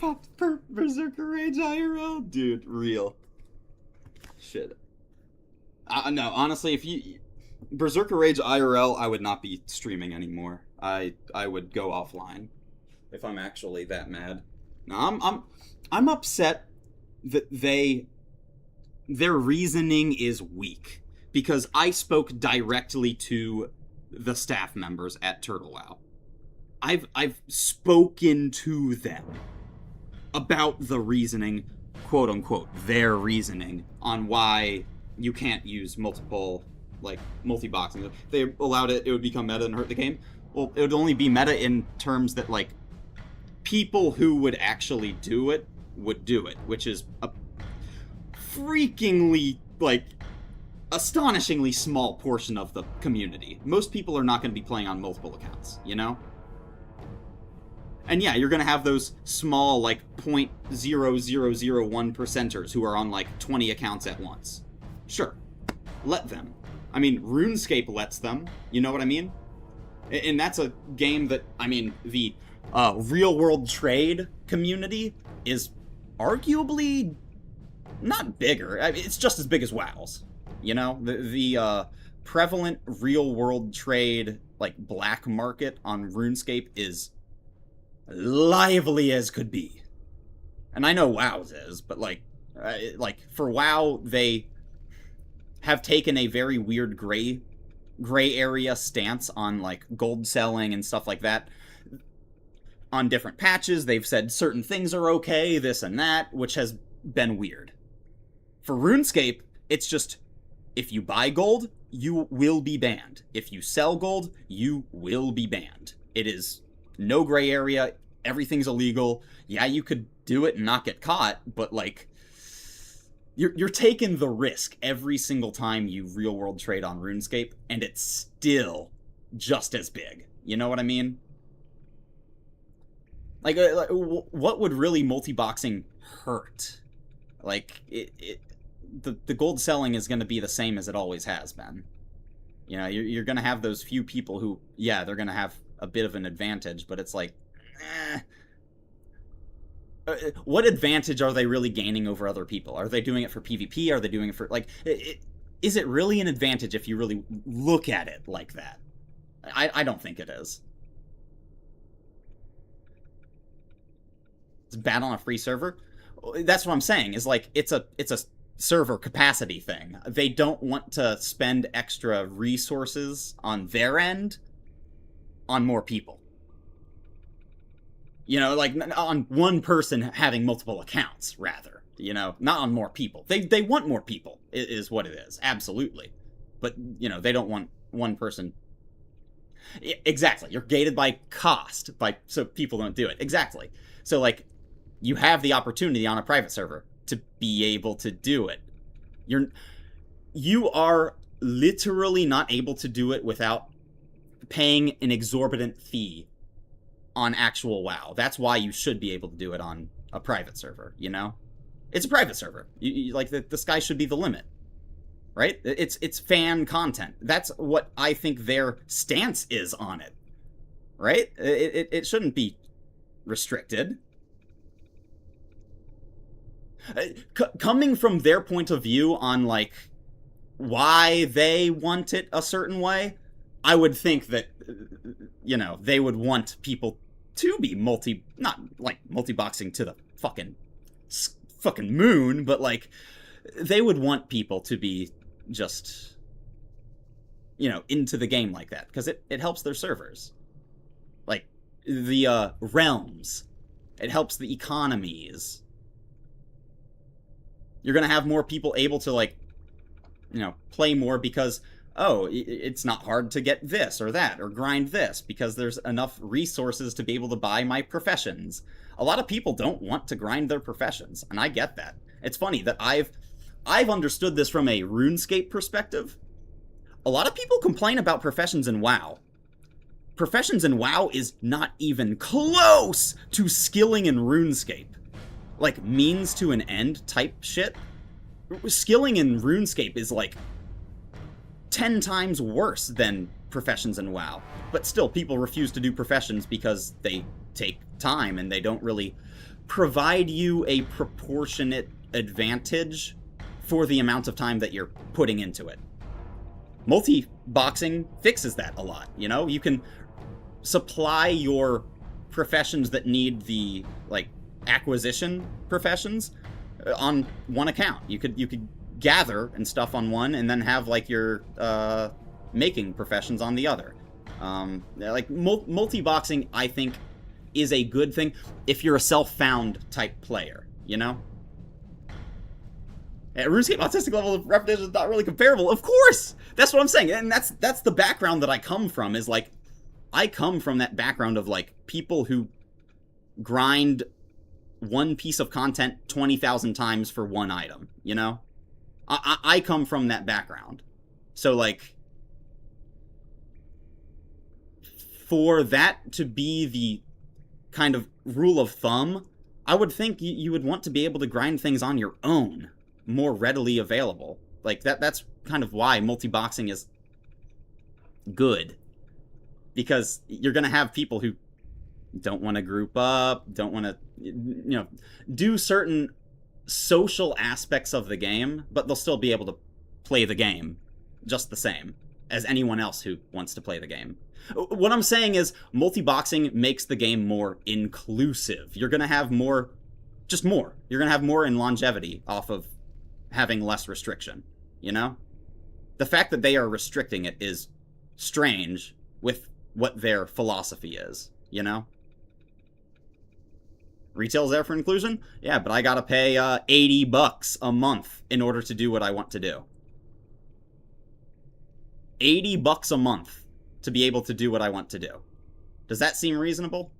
Popped per Berserker Rage IRL? Dude, real. Shit. No, honestly, if you... Berserker Rage IRL, I would not be streaming anymore. I would go offline. If I'm actually that mad. No, I'm upset that their reasoning is weak. Because I spoke directly to the staff members at turtlewow. I've spoken to them about the reasoning, quote unquote, their reasoning on why you can't use multiple, like, multi-boxing. If they allowed it, it would become meta and hurt the game. Well, it would only be meta in terms that, like, people who would actually do it would do it, which is a freakingly, like, astonishingly small portion of the community. Most people are not going to be playing on multiple accounts, you know? And yeah, you're going to have those small, like, 0.0001 percenters who are on, like, 20 accounts at once. Sure. Let them. I mean, RuneScape lets them. You know what I mean? And that's a game that, I mean, the real-world trade community is arguably not bigger. I mean, it's just as big as WoW's. You know? The prevalent real-world trade, like, black market on RuneScape is lively as could be. And I know WoW's is, but, like for WoW, they have taken a very weird gray area stance on, like, gold selling and stuff like that. On different patches, they've said certain things are okay, this and that, which has been weird. For RuneScape, it's just, if you buy gold, you will be banned. If you sell gold, you will be banned. It is no gray area, everything's illegal. Yeah, you could do it and not get caught, but, like, you're taking the risk every single time you real-world trade on RuneScape, and it's still just as big. You know what I mean? Like what would really multi-boxing hurt? Like, the gold selling is going to be the same as it always has been. You know, you're going to have those few people who, yeah, they're going to have a bit of an advantage, but it's like, what advantage are they really gaining over other people? Are they doing it for PvP? Are they doing it for, like, is it really an advantage if you really look at it like that? I don't think it is. It's bad on a free server? That's what I'm saying, is, like, it's a server capacity thing. They don't want to spend extra resources on their end on more people. You know, like, on one person having multiple accounts, rather. You know, not on more people. They want more people, is what it is. Absolutely. But, you know, they don't want one person. Exactly. You're gated by cost, so people don't do it. Exactly. So, like, you have the opportunity on a private server to be able to do it. You are literally not able to do it without paying an exorbitant fee on actual WoW. That's why you should be able to do it on a private server, you know? It's a private server. Like, the sky should be the limit, right? It's fan content. That's what I think their stance is on it, right? It shouldn't be restricted. Coming from their point of view on, like, why they want it a certain way, I would think that, you know, they would want people to be not, like, multi-boxing to the fucking moon, but, like, they would want people to be just, you know, into the game like that, because it helps their servers. Like, the realms. It helps the economies. You're gonna have more people able to, like, you know, play more because, oh, it's not hard to get this or that or grind this because there's enough resources to be able to buy my professions. A lot of people don't want to grind their professions, and I get that. It's funny that I've understood this from a RuneScape perspective. A lot of people complain about professions in WoW. Professions in WoW is not even close to skilling in RuneScape. Like, means to an end type shit. Skilling in RuneScape is, like, 10 times worse than professions in WoW. But still, people refuse to do professions because they take time and they don't really provide you a proportionate advantage for the amount of time that you're putting into it. Multi-boxing fixes that a lot, you know? You can supply your professions that need the, like, acquisition professions on one account. You could gather and stuff on one, and then have, like, your making professions on the other. Like, multi-boxing, I think, is a good thing if you're a self-found type player, you know? RuneScape autistic level of repetition is not really comparable. Of course! That's what I'm saying. And that's the background that I come from, is, like, I come from that background of, like, people who grind one piece of content 20,000 times for one item, you know? I come from that background. So, like, for that to be the kind of rule of thumb, I would think you would want to be able to grind things on your own, more readily available. Like, that's kind of why multi-boxing is good. Because you're going to have people who don't want to group up, don't want to, you know, do certain social aspects of the game, but they'll still be able to play the game just the same as anyone else who wants to play the game. What I'm saying is, multi-boxing makes the game more inclusive. You're going to have more, just more. You're going to have more in longevity off of having less restriction, you know? The fact that they are restricting it is strange with what their philosophy is, you know? Retail's there for inclusion? Yeah, but I gotta pay $80 a month in order to do what I want to do. $80 a month to be able to do what I want to do. Does that seem reasonable?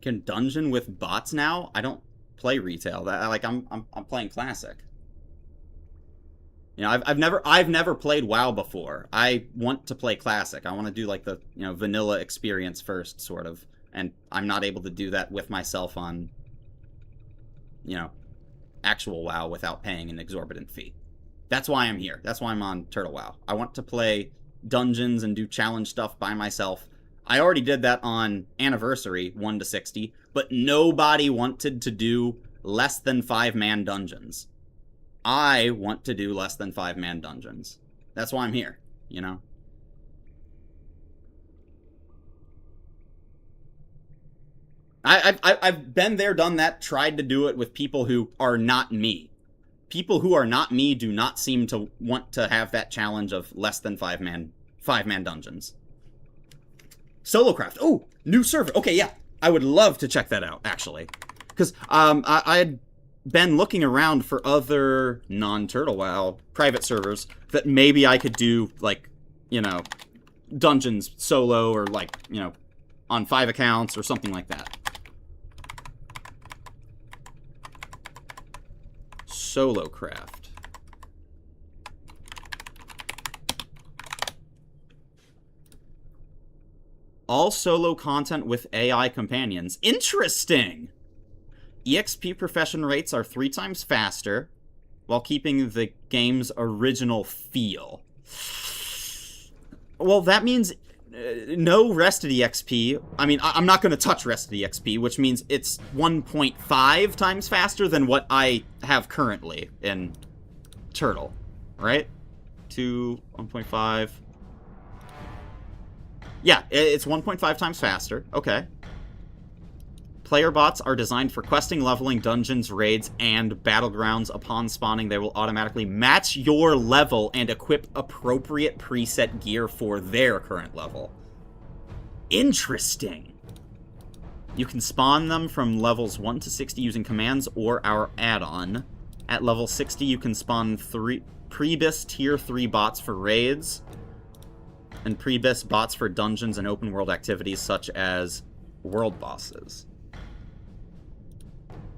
Can dungeon with bots now? I don't play retail. I'm playing classic. You know, I've never played WoW before. I want to play classic. I want to do, like, the, you know, vanilla experience first, sort of. And I'm not able to do that with myself on, you know, actual WoW without paying an exorbitant fee. That's why I'm here. That's why I'm on turtlewow. I want to play dungeons and do challenge stuff by myself. I already did that on Anniversary 1 to 60, but nobody wanted to do less than 5-man dungeons. I want to do less than 5-man dungeons. That's why I'm here, you know? I've been there, done that, tried to do it with people who are not me. People who are not me do not seem to want to have that challenge of less than 5-man dungeons. Solocraft. Oh, new server. Okay, yeah. I would love to check that out, actually. Because I had been looking around for other non-turtlewow private servers that maybe I could do, like, you know, dungeons solo, or, like, you know, on 5 accounts or something like that. Solocraft. All solo content with AI companions. Interesting! EXP profession rates are 3 times faster, while keeping the game's original feel. Well, that means no rested EXP. I mean, I'm not going to touch rested EXP, which means it's 1.5 times faster than what I have currently in Turtle, right? 1.5... Yeah, it's 1.5 times faster. Okay. Player bots are designed for questing, leveling, dungeons, raids, and battlegrounds. Upon spawning, they will automatically match your level and equip appropriate preset gear for their current level. Interesting. You can spawn them from levels 1 to 60 using commands or our add-on. At level 60, you can spawn 3 Prebis Tier 3 bots for raids, and Prebis bots for dungeons and open world activities such as world bosses.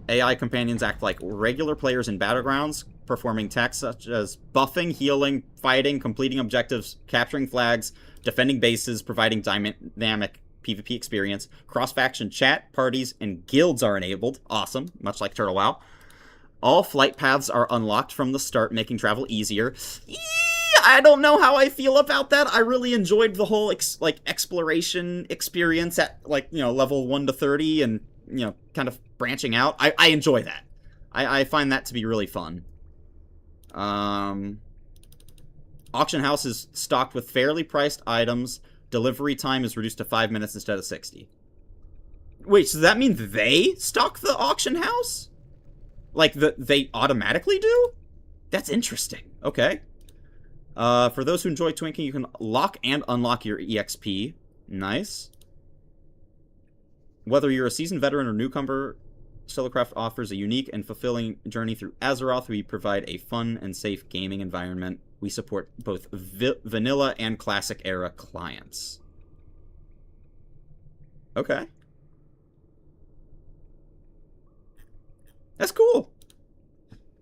AI companions act like regular players in battlegrounds, performing tasks such as buffing, healing, fighting, completing objectives, capturing flags, defending bases, providing dynamic PvP experience. Cross-faction chat, parties, and guilds are enabled. Awesome, much like TurtleWow. All flight paths are unlocked from the start, making travel easier. I don't know how I feel about that. I really enjoyed the whole exploration experience at level 1 to 30 and kind of branching out. I enjoy that. I find that to be really fun. Auction house is stocked with fairly priced items. Delivery time is reduced to 5 minutes instead of 60. Wait, so that means they stock the auction house? Like, they automatically do? That's interesting. Okay. For those who enjoy twinking, you can lock and unlock your EXP. Nice. Whether you're a seasoned veteran or newcomer, Stellarcraft offers a unique and fulfilling journey through Azeroth. We provide a fun and safe gaming environment. We support both vanilla and classic era clients. Okay. That's cool.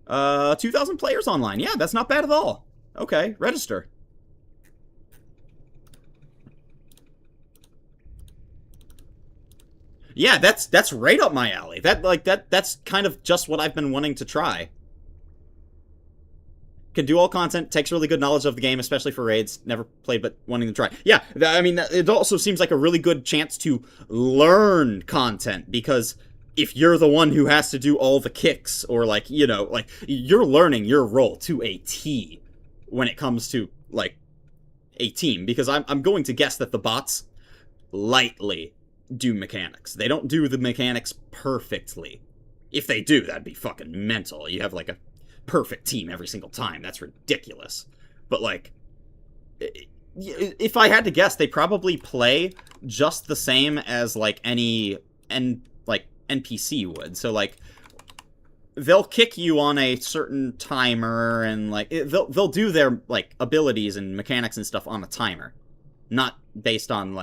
2,000 players online. Yeah, that's not bad at all. Okay, register. Yeah, that's right up my alley. That's kind of just what I've been wanting to try. Can do all content, takes really good knowledge of the game, especially for raids. Never played, but wanting to try. Yeah, I mean, it also seems like a really good chance to learn content, because if you're the one who has to do all the kicks, or you're learning your role to a T when it comes to, a team. Because I'm going to guess that the bots lightly do mechanics. They don't do the mechanics perfectly. If they do, that'd be fucking mental. You have, a perfect team every single time. That's ridiculous. But, if I had to guess, they probably play just the same as, any NPC would. So, they'll kick you on a certain timer, and, they'll do their, abilities and mechanics and stuff on a timer. Not based on,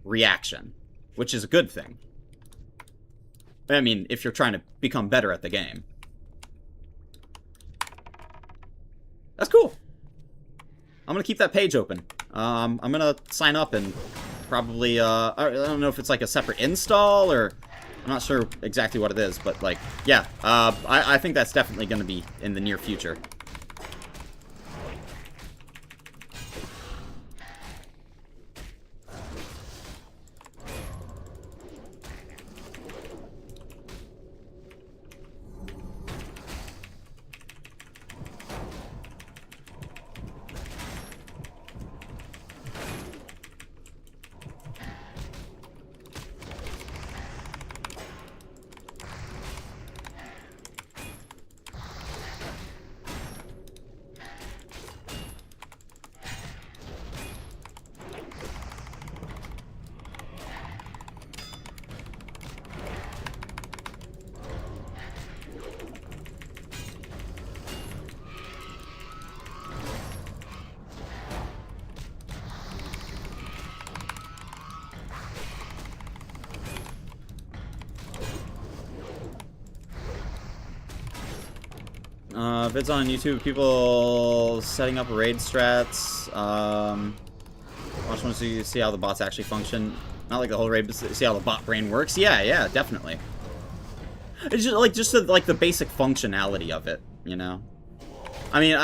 reaction. Which is a good thing. I mean, if you're trying to become better at the game. That's cool. I'm gonna keep that page open. I'm gonna sign up and probably, I don't know if it's a separate install, or I'm not sure exactly what it is, but yeah, I think that's definitely gonna be in the near future. Vids on YouTube, people setting up raid strats. I just want to see how the bots actually function. Not like the whole raid, but see how the bot brain works. Yeah, definitely. It's just the basic functionality of it, you know. I mean,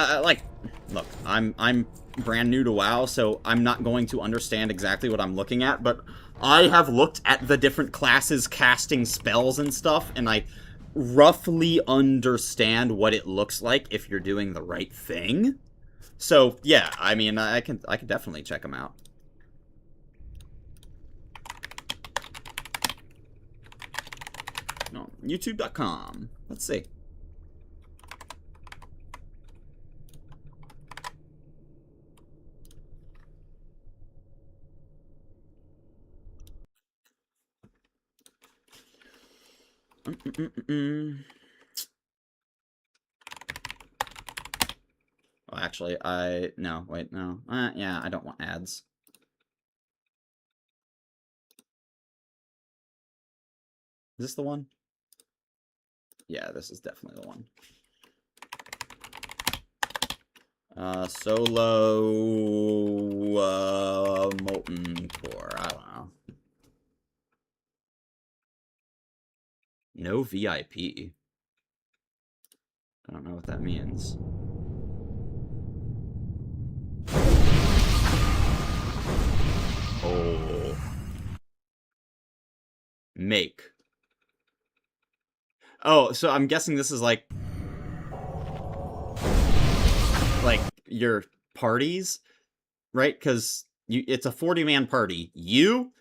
look, I'm brand new to WoW, so I'm not going to understand exactly what I'm looking at, but I have looked at the different classes casting spells and stuff, and I roughly understand what it looks like if you're doing the right thing. So yeah, I mean, I can definitely check them out. No, YouTube.com. Let's see. Oh, actually, no, wait, no. Yeah, I don't want ads. Is this the one? Yeah, this is definitely the one. Solo, Molten Core, I don't know. No VIP. I don't know what that means. Oh. Make. Oh, so I'm guessing this is like your parties, right? Because it's a 40-man party. You,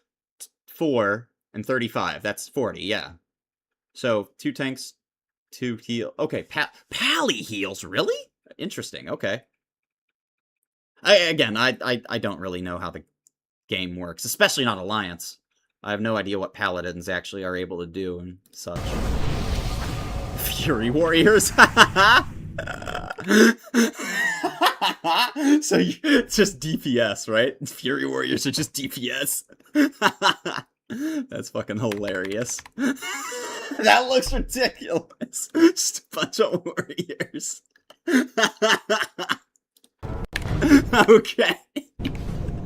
4, and 35. That's 40, yeah. So 2 tanks, 2 heal. Okay, pally heals, really? Interesting. Okay. I don't really know how the game works, especially not Alliance. I have no idea what paladins actually are able to do and such. Fury Warriors. So it's just DPS, right? Fury Warriors are just DPS. That's fucking hilarious. That looks ridiculous. Just a bunch of warriors. Okay.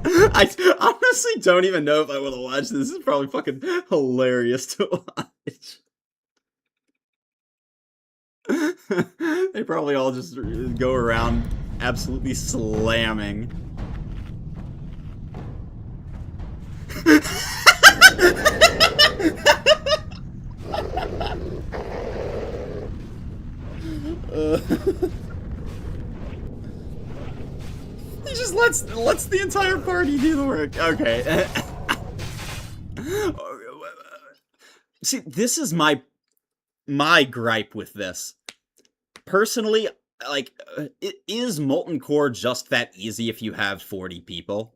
I honestly don't even know if I want to watch this. This is probably fucking hilarious to watch. They probably all just go around absolutely slamming. He just lets the entire party do the work. Okay. See, this is my gripe with this. Personally, like, is Molten Core just that easy if you have 40 people?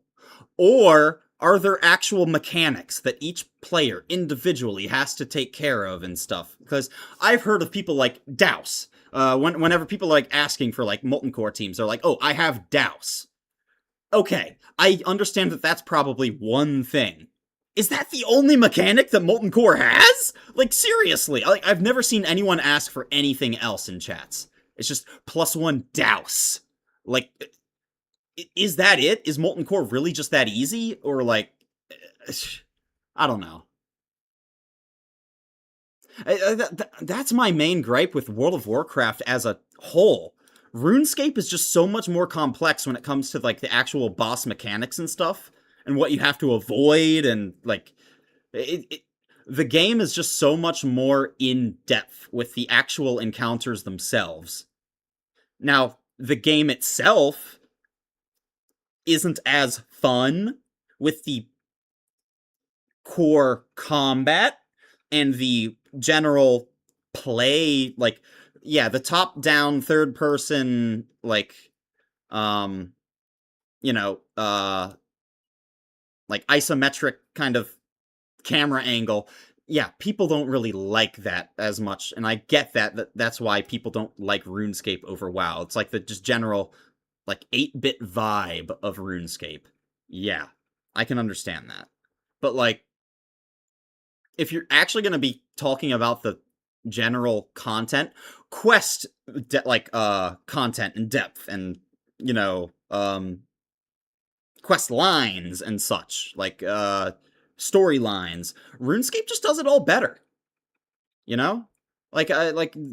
Or are there actual mechanics that each player individually has to take care of and stuff? Because I've heard of people like Douse. Whenever people are like asking for like Molten Core teams, they're like, oh, I have Douse. Okay, I understand that that's probably one thing. Is that the only mechanic that Molten Core has? Like, seriously, I've never seen anyone ask for anything else in chats. It's just +1 Douse. Like, is that it? Is Molten Core really just that easy? Or, like, I don't know. That's my main gripe with World of Warcraft as a whole. RuneScape is just so much more complex when it comes to, like, the actual boss mechanics and stuff, and what you have to avoid, and, like, the game is just so much more in-depth with the actual encounters themselves. Now, the game itself isn't as fun with the core combat and the general play, like, yeah, the top-down, third-person, like, you know, like, isometric kind of camera angle. Yeah, people don't really like that as much, and I get that's why people don't like RuneScape over WoW. It's like the just general, like, 8-bit vibe of RuneScape. Yeah, I can understand that. But, like, if you're actually going to be talking about the general content, quest, content and depth, and, you know, quest lines and such, like, storylines, RuneScape just does it all better. You know? Like,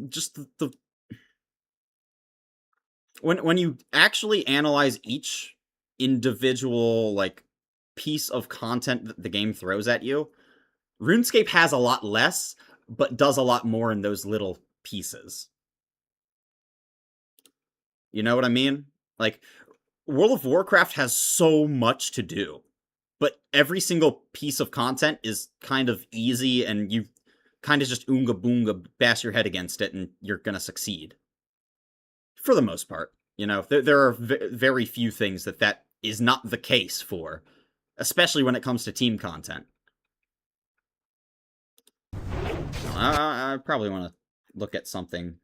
just the when you actually analyze each individual, like, piece of content that the game throws at you, RuneScape has a lot less, but does a lot more in those little pieces. You know what I mean? Like, World of Warcraft has so much to do, but every single piece of content is kind of easy, and you kind of just oonga boonga bash your head against it, and you're gonna succeed. For the most part. You know, there are very few things that is not the case for, especially when it comes to team content. I probably want to look at something.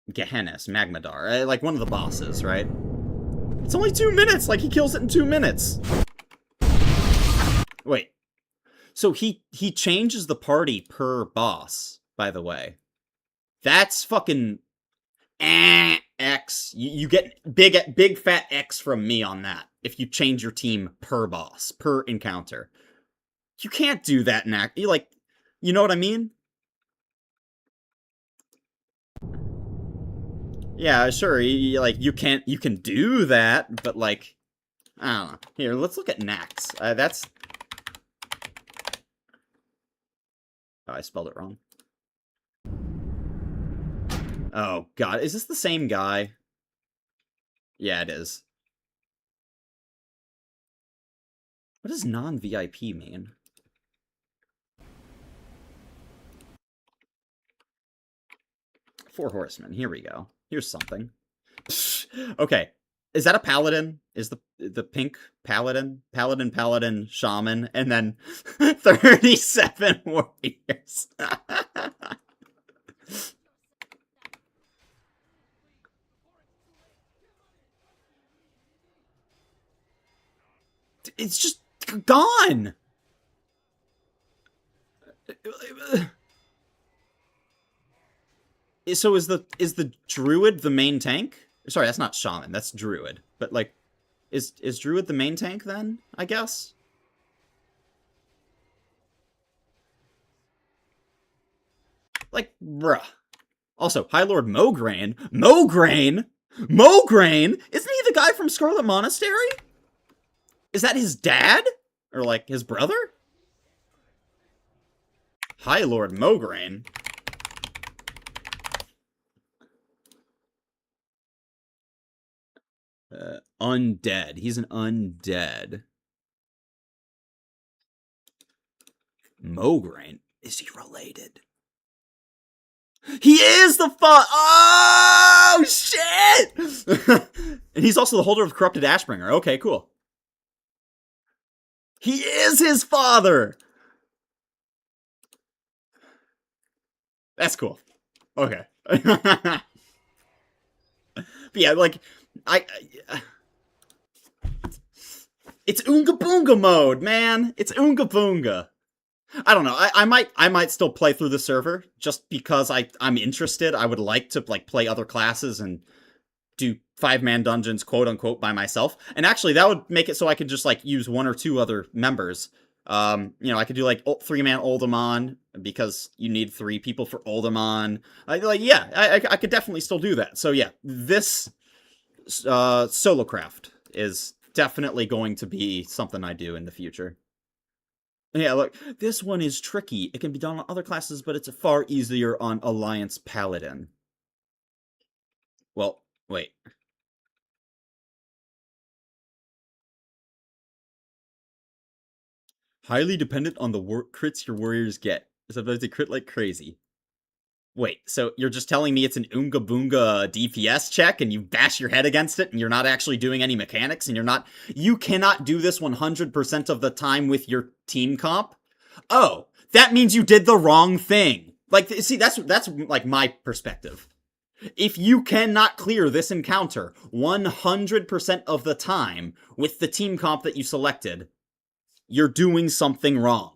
Gehennas, Magmadar, like one of the bosses, right? It's only 2 minutes, like he kills it in 2 minutes. Wait, so he changes the party per boss, by the way. That's fucking X. You get big fat X from me on that if you change your team per boss, per encounter. You can't do that in you know what I mean? Yeah, sure. Like you can do that, but like I don't know. Here, let's look at Nax. That's oh, I spelled it wrong. Oh God, is this the same guy? Yeah, it is. What does non-VIP mean? Four horsemen. Here we go. Here's something. Okay. Is that a paladin? Is the pink paladin? Paladin, shaman, and then 37 warriors. It's just gone. So is the druid the main tank? Sorry, that's not shaman. That's druid. But like, is druid the main tank then? I guess. Like, bruh. Also, High Lord Mograine. Mograine. Isn't he the guy from Scarlet Monastery? Is that his dad? Or, like, his brother? High Lord Mograine? Undead. He's an undead. Mograine? Is he related? He is the Oh, shit! And he's also the holder of Corrupted Ashbringer. Okay, cool. He is his father! That's cool. Okay. But yeah, like, it's Oonga Boonga mode, man! It's Oonga Boonga. I don't know. I might still play through the server just because I'm interested. I would like to like play other classes and do 5-man dungeons, quote unquote, by myself. And actually, that would make it so I could just like use 1 or 2 other members. I could do like 3-man Oldemon because you need 3 people for Oldemon. I could definitely still do that. So yeah, this solo craft is definitely going to be something I do in the future. Yeah, look, this one is tricky. It can be done on other classes, but it's far easier on Alliance Paladin. Well, wait. Highly dependent on the crits your warriors get. Sometimes they crit like crazy. Wait, so you're just telling me it's an Oonga Boonga DPS check and you bash your head against it and you're not actually doing any mechanics and you cannot do this 100% of the time with your team comp? Oh, that means you did the wrong thing. Like, see, that's like my perspective. If you cannot clear this encounter 100% of the time with the team comp that you selected, you're doing something wrong.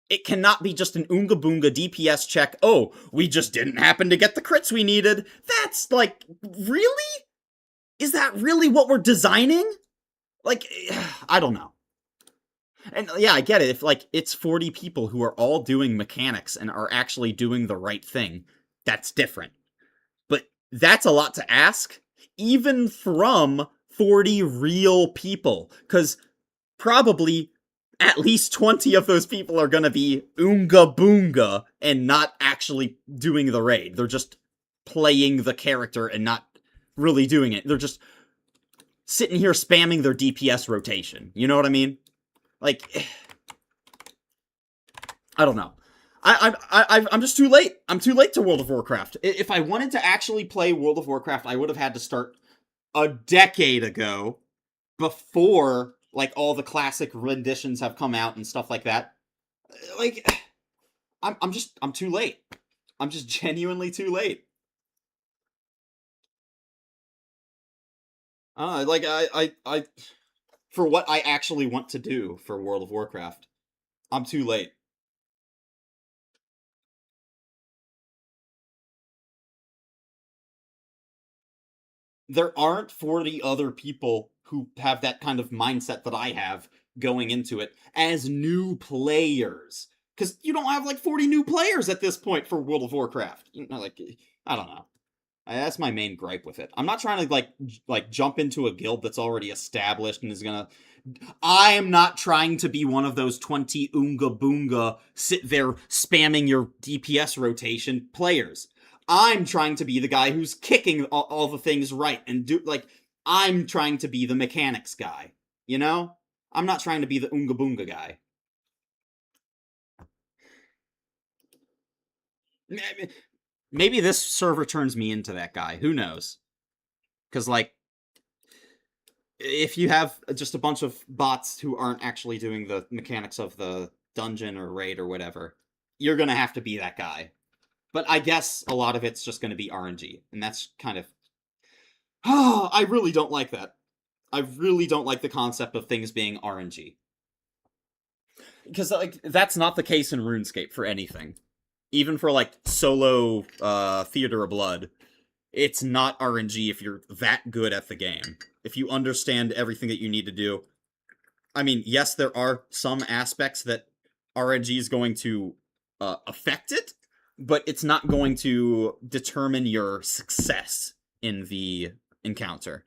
It cannot be just an Oonga Boonga DPS check. Oh, we just didn't happen to get the crits we needed. That's like, really? Is that really what we're designing? Like, I don't know. And yeah, I get it. If like it's 40 people who are all doing mechanics and are actually doing the right thing, that's different. But that's a lot to ask, even from 40 real people. Because probably at least 20 of those people are gonna be Oonga Boonga and not actually doing the raid. They're just playing the character and not really doing it. They're just sitting here spamming their DPS rotation. You know what I mean? Like, I don't know. I'm just too late. I'm too late to World of Warcraft. If I wanted to actually play World of Warcraft, I would have had to start a decade ago, before like all the classic renditions have come out and stuff like that. Like, I'm too late. I'm just genuinely too late. For what I actually want to do for World of Warcraft, I'm too late. There aren't 40 other people who have that kind of mindset that I have going into it as new players. Because you don't have like 40 new players at this point for World of Warcraft. I don't know. That's my main gripe with it. I'm not trying to like jump into a guild that's already established and is gonna. I am not trying to be one of those 20 Oonga Boonga sit there spamming your DPS rotation players. I'm trying to be the guy who's kicking all the things right and do like I'm trying to be the mechanics guy. You know, I'm not trying to be the Oonga Boonga guy. Maybe this server turns me into that guy. Who knows? Because like if you have just a bunch of bots who aren't actually doing the mechanics of the dungeon or raid or whatever, you're gonna have to be that guy. But I guess a lot of it's just gonna be RNG, and that's kind of. Oh, I really don't like that. I really don't like the concept of things being RNG. Because like that's not the case in RuneScape for anything. Even for like solo Theater of Blood, it's not RNG if you're that good at the game. If you understand everything that you need to do. I mean, yes, there are some aspects that RNG is going to affect it, but it's not going to determine your success in the encounter.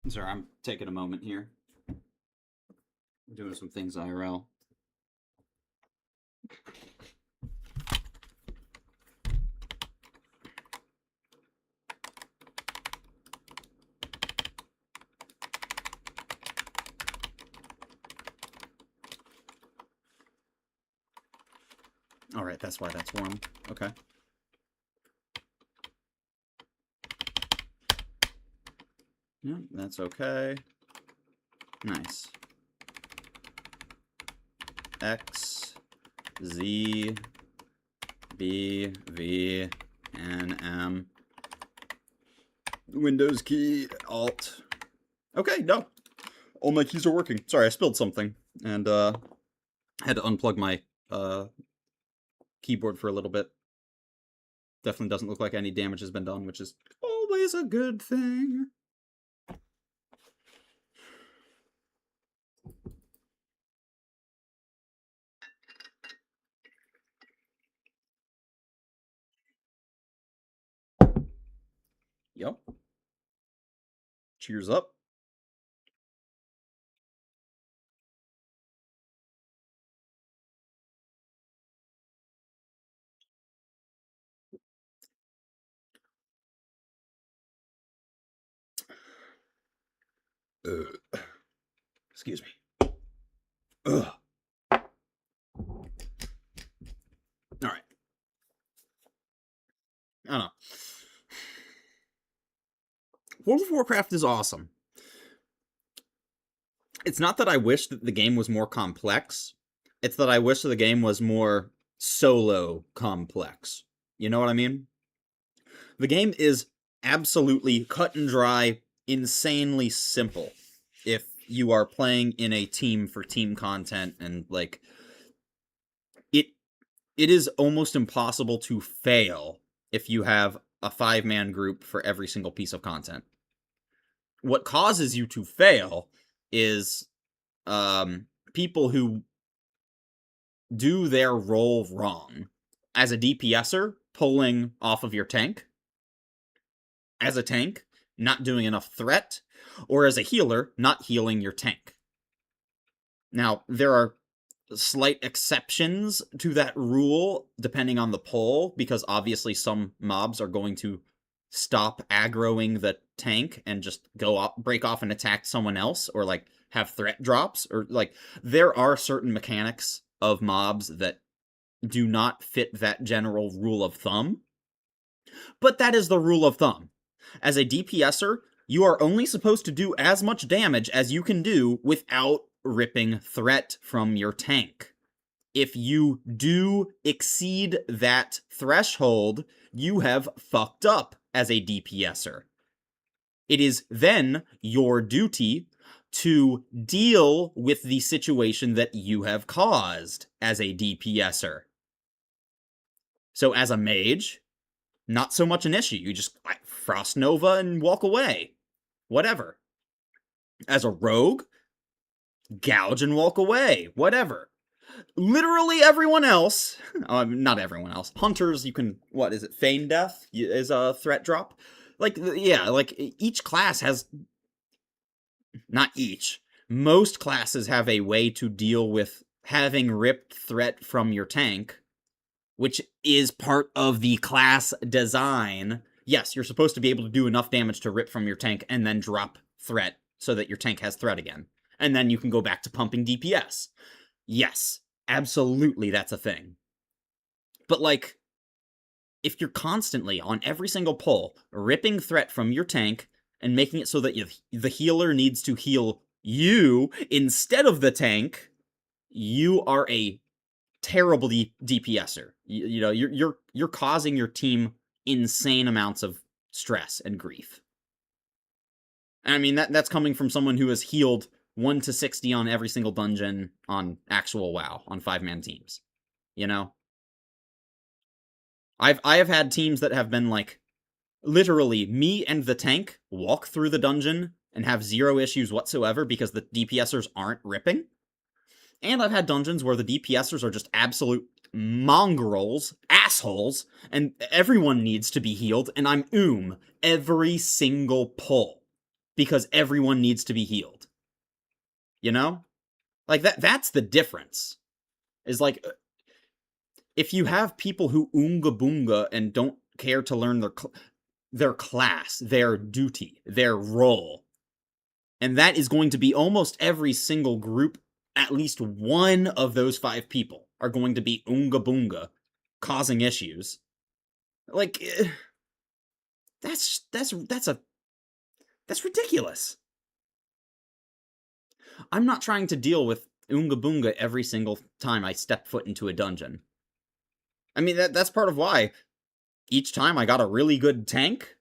Sorry, I'm taking a moment here. I'm doing some things IRL. Alright, that's why that's warm. Okay. Yeah, that's okay. Nice. X, Z, B, V, N, M. Windows key, Alt. Okay, no. All my keys are working. Sorry, I spilled something. And, had to unplug my, keyboard for a little bit. Definitely doesn't look like any damage has been done, which is always a good thing. Yep. Cheers up. Excuse me. Ugh. All right. I don't know. World of Warcraft is awesome. It's not that I wish that the game was more complex. It's that I wish that the game was more solo complex. You know what I mean? The game is absolutely cut and dry, insanely simple if you are playing in a team for team content, and like it is almost impossible to fail if you have a 5-man group for every single piece of content. What causes you to fail is people who do their role wrong. As a DPSer, pulling off of your tank. As a tank, not doing enough threat. Or as a healer, not healing your tank. Now, there are slight exceptions to that rule, depending on the pull, because obviously some mobs are going to stop aggroing the tank and just go up, break off and attack someone else, or like have threat drops, or like there are certain mechanics of mobs that do not fit that general rule of thumb. But that is the rule of thumb. As a DPSer, you are only supposed to do as much damage as you can do without ripping threat from your tank. If you do exceed that threshold, you have fucked up as a DPSer. It is then your duty to deal with the situation that you have caused as a DPSer. So as a mage, not so much an issue. You just Frost Nova and walk away. Whatever. As a rogue, gouge and walk away. Whatever. Literally everyone else, not everyone else, hunters, you can, what is it, feign death is a threat drop? Like, yeah, like, each class has, not each, most classes have a way to deal with having ripped threat from your tank, which is part of the class design. Yes, you're supposed to be able to do enough damage to rip from your tank and then drop threat so that your tank has threat again. And then you can go back to pumping DPS. Yes, absolutely that's a thing. But like, if you're constantly, on every single pull, ripping threat from your tank and making it so that the healer needs to heal you instead of the tank, you are a terrible DPSer. You know, you're causing your team insane amounts of stress and grief. And I mean, that's coming from someone who has healed 1 to 60 on every single dungeon on actual WoW, on 5-man teams. You know? I have had teams that have been like, literally, me and the tank walk through the dungeon and have zero issues whatsoever because the DPSers aren't ripping. And I've had dungeons where the DPSers are just absolute mongrels, assholes, and everyone needs to be healed, and I'm every single pull. Because everyone needs to be healed. You know? Like, that's the difference. Is like, if you have people who oonga boonga and don't care to learn their class, their duty, their role, and that is going to be almost every single group, at least one of those 5 people are going to be oonga boonga, causing issues. Like, that's ridiculous. I'm not trying to deal with oonga boonga every single time I step foot into a dungeon. I mean, that's part of why each time I got a really good tank,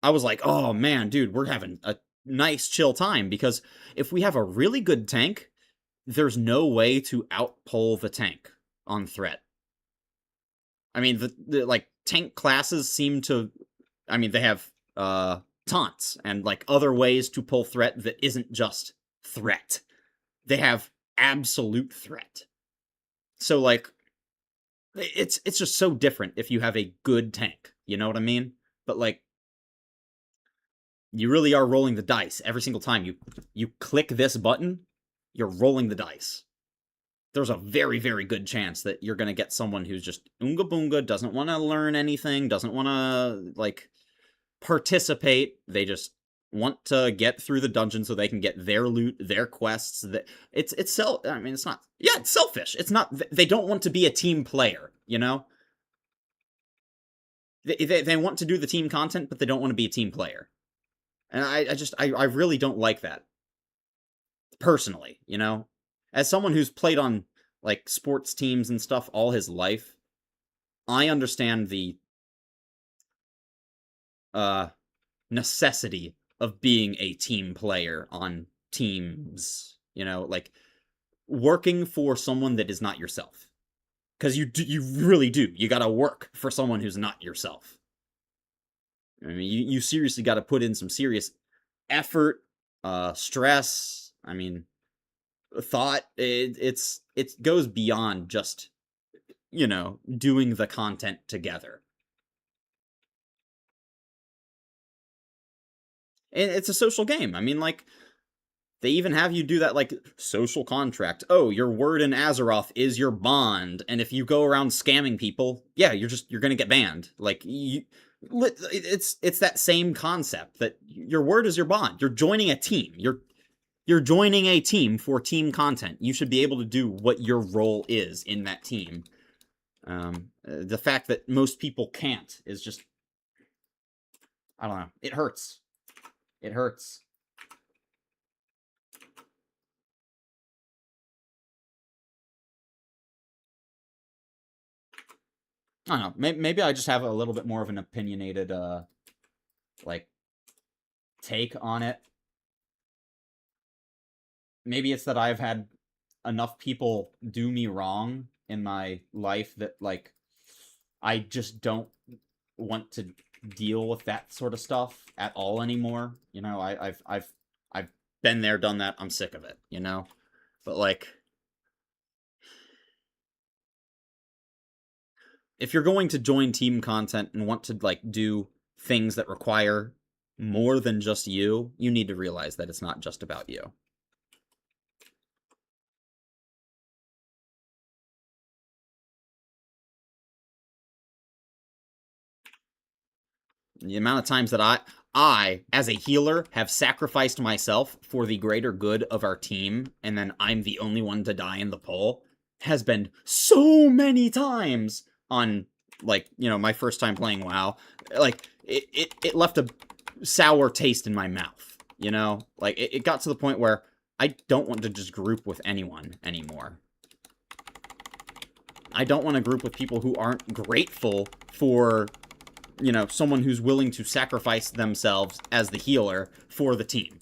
I was like, oh man, dude, we're having a nice chill time, because if we have a really good tank, there's no way to outpull the tank on threat. I mean, the like, tank classes seem to, I mean, they have, taunts and like other ways to pull threat that isn't just threat. They have absolute threat. So like, it's just so different if you have a good tank, you know what I mean? But like, you really are rolling the dice every single time you click this button, you're rolling the dice. There's a very, very good chance that you're gonna get someone who's just oonga boonga, doesn't want to learn anything, doesn't want to like participate. They just want to get through the dungeon so they can get their loot, their quests. It's selfish. It's not, they don't want to be a team player, you know? They want to do the team content, but they don't want to be a team player. And I really don't like that. Personally, you know? As someone who's played on, like, sports teams and stuff all his life, I understand the, uh, necessity of being a team player on teams. You know, like, working for someone that is not yourself. Because you really do. You gotta work for someone who's not yourself. I mean, you seriously gotta put in some serious effort, stress. I mean, thought. It goes beyond just, doing the content together. And it's a social game. I mean, like, they even have you do that, like, social contract. Oh, your word in Azeroth is your bond, and if you go around scamming people, yeah, you're gonna get banned. Like, it's that same concept that your word is your bond. You're joining a team. You're joining a team for team content. You should be able to do what your role is in that team. The fact that most people can't is just, I don't know. It hurts. It hurts. I don't know. Maybe I just have a little bit more of an opinionated, like, take on it. Maybe it's that I've had enough people do me wrong in my life that, like, I just don't want to deal with that sort of stuff at all anymore. You know, I've been there, done that. I'm sick of it. You know, but like, if you're going to join team content and want to, like, do things that require more than just you, you need to realize that it's not just about you. The amount of times that I, as a healer, have sacrificed myself for the greater good of our team, and then I'm the only one to die in the poll, has been so many times on, like, my first time playing WoW. Like, it left a sour taste in my mouth, you know? Like, it got to the point where I don't want to just group with anyone anymore. I don't want to group with people who aren't grateful for, someone who's willing to sacrifice themselves as the healer for the team.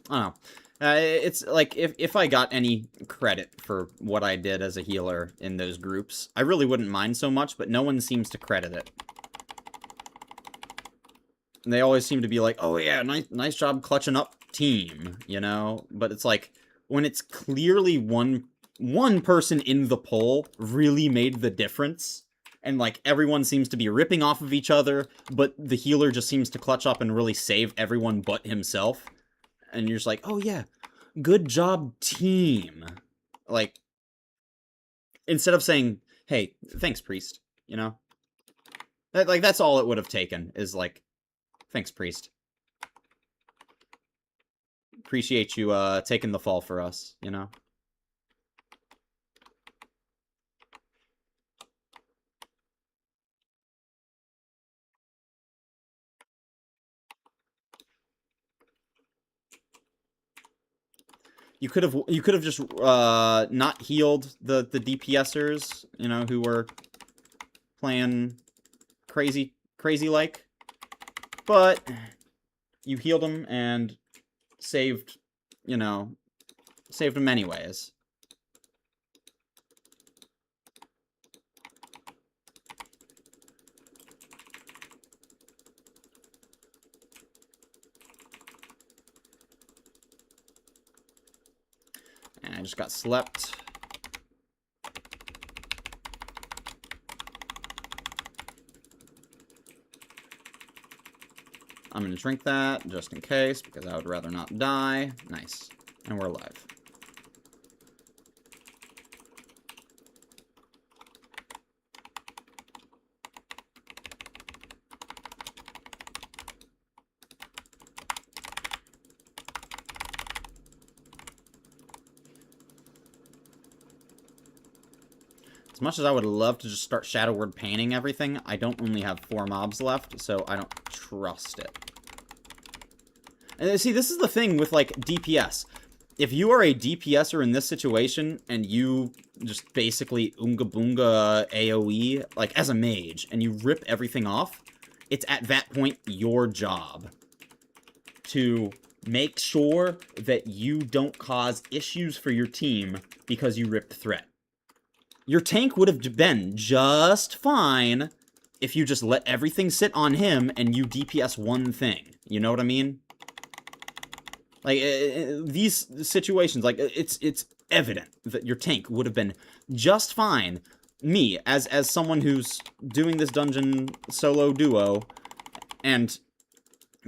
I don't know. It's like, if I got any credit for what I did as a healer in those groups, I really wouldn't mind so much, but no one seems to credit it. And they always seem to be like, oh yeah, nice job clutching up, team, you know? But it's like, when it's clearly one person in the poll really made the difference, and, like, everyone seems to be ripping off of each other, but the healer just seems to clutch up and really save everyone but himself. And you're just like, oh yeah, good job, team. Like, instead of saying, hey, thanks, priest, you know? That's all it would have taken, is like, thanks, priest. Appreciate you, taking the fall for us, you know? You could have just not healed the DPSers, you know, who were playing crazy like, but you healed them and saved, Saved him anyways. And I just got slept. I'm going to drink that, just in case, because I would rather not die. Nice. And we're alive. As much as I would love to just start Shadow Word painting everything, I don't only have 4 mobs left, so I don't trust it. And see, this is the thing with, like, DPS. If you are a DPSer in this situation, and you just basically Oonga Boonga AoE, like, as a mage, and you rip everything off, it's at that point your job to make sure that you don't cause issues for your team because you ripped threat. Your tank would have been just fine if you just let everything sit on him and you DPS one thing. You know what I mean? Like, these situations, like, it's evident that your tank would have been just fine. Me, as someone who's doing this dungeon solo duo, and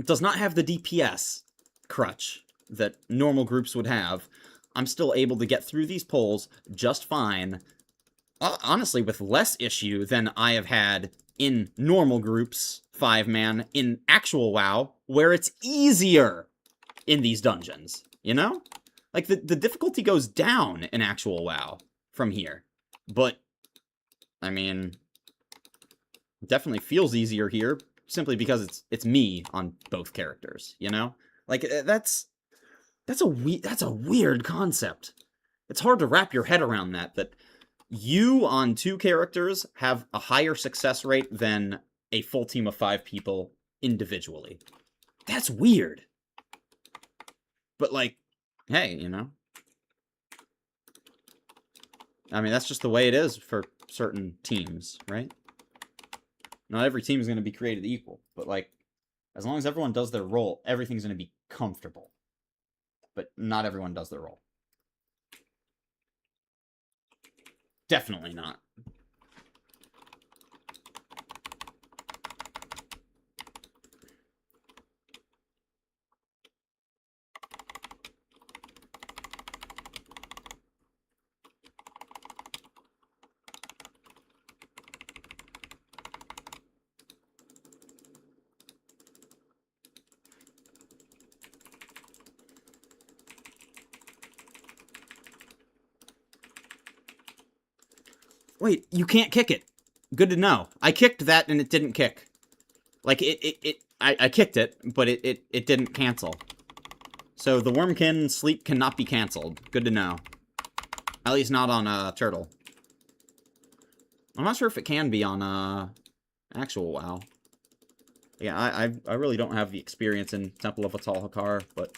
does not have the DPS crutch that normal groups would have, I'm still able to get through these polls just fine. Honestly, with less issue than I have had in normal groups, 5-man, in actual WoW, where it's easier in these dungeons, you know? Like, the difficulty goes down in actual WoW from here. But, I mean, it definitely feels easier here, simply because it's me on both characters, you know? Like, that's a weird concept. It's hard to wrap your head around that you on 2 characters have a higher success rate than a full team of 5 people individually. That's weird. But, like, hey, you know. I mean, that's just the way it is for certain teams, right? Not every team is going to be created equal. But, like, as long as everyone does their role, everything's going to be comfortable. But not everyone does their role. Definitely not. Wait, you can't kick it. Good to know. I kicked that and it didn't kick. Like, I kicked it, but it didn't cancel. So the Wormkin sleep cannot be canceled. Good to know. At least not on, Turtle. I'm not sure if it can be on, actual WoW. Yeah, I really don't have the experience in Temple of Atal Hakar, but...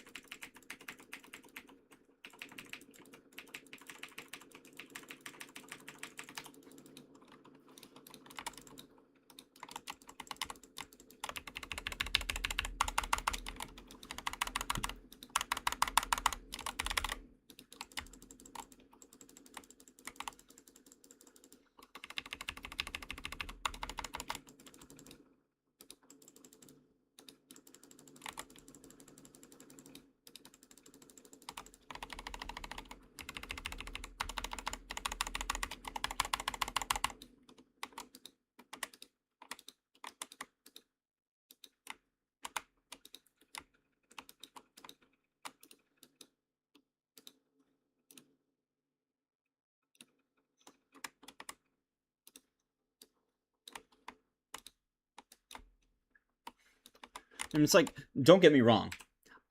And it's like, don't get me wrong.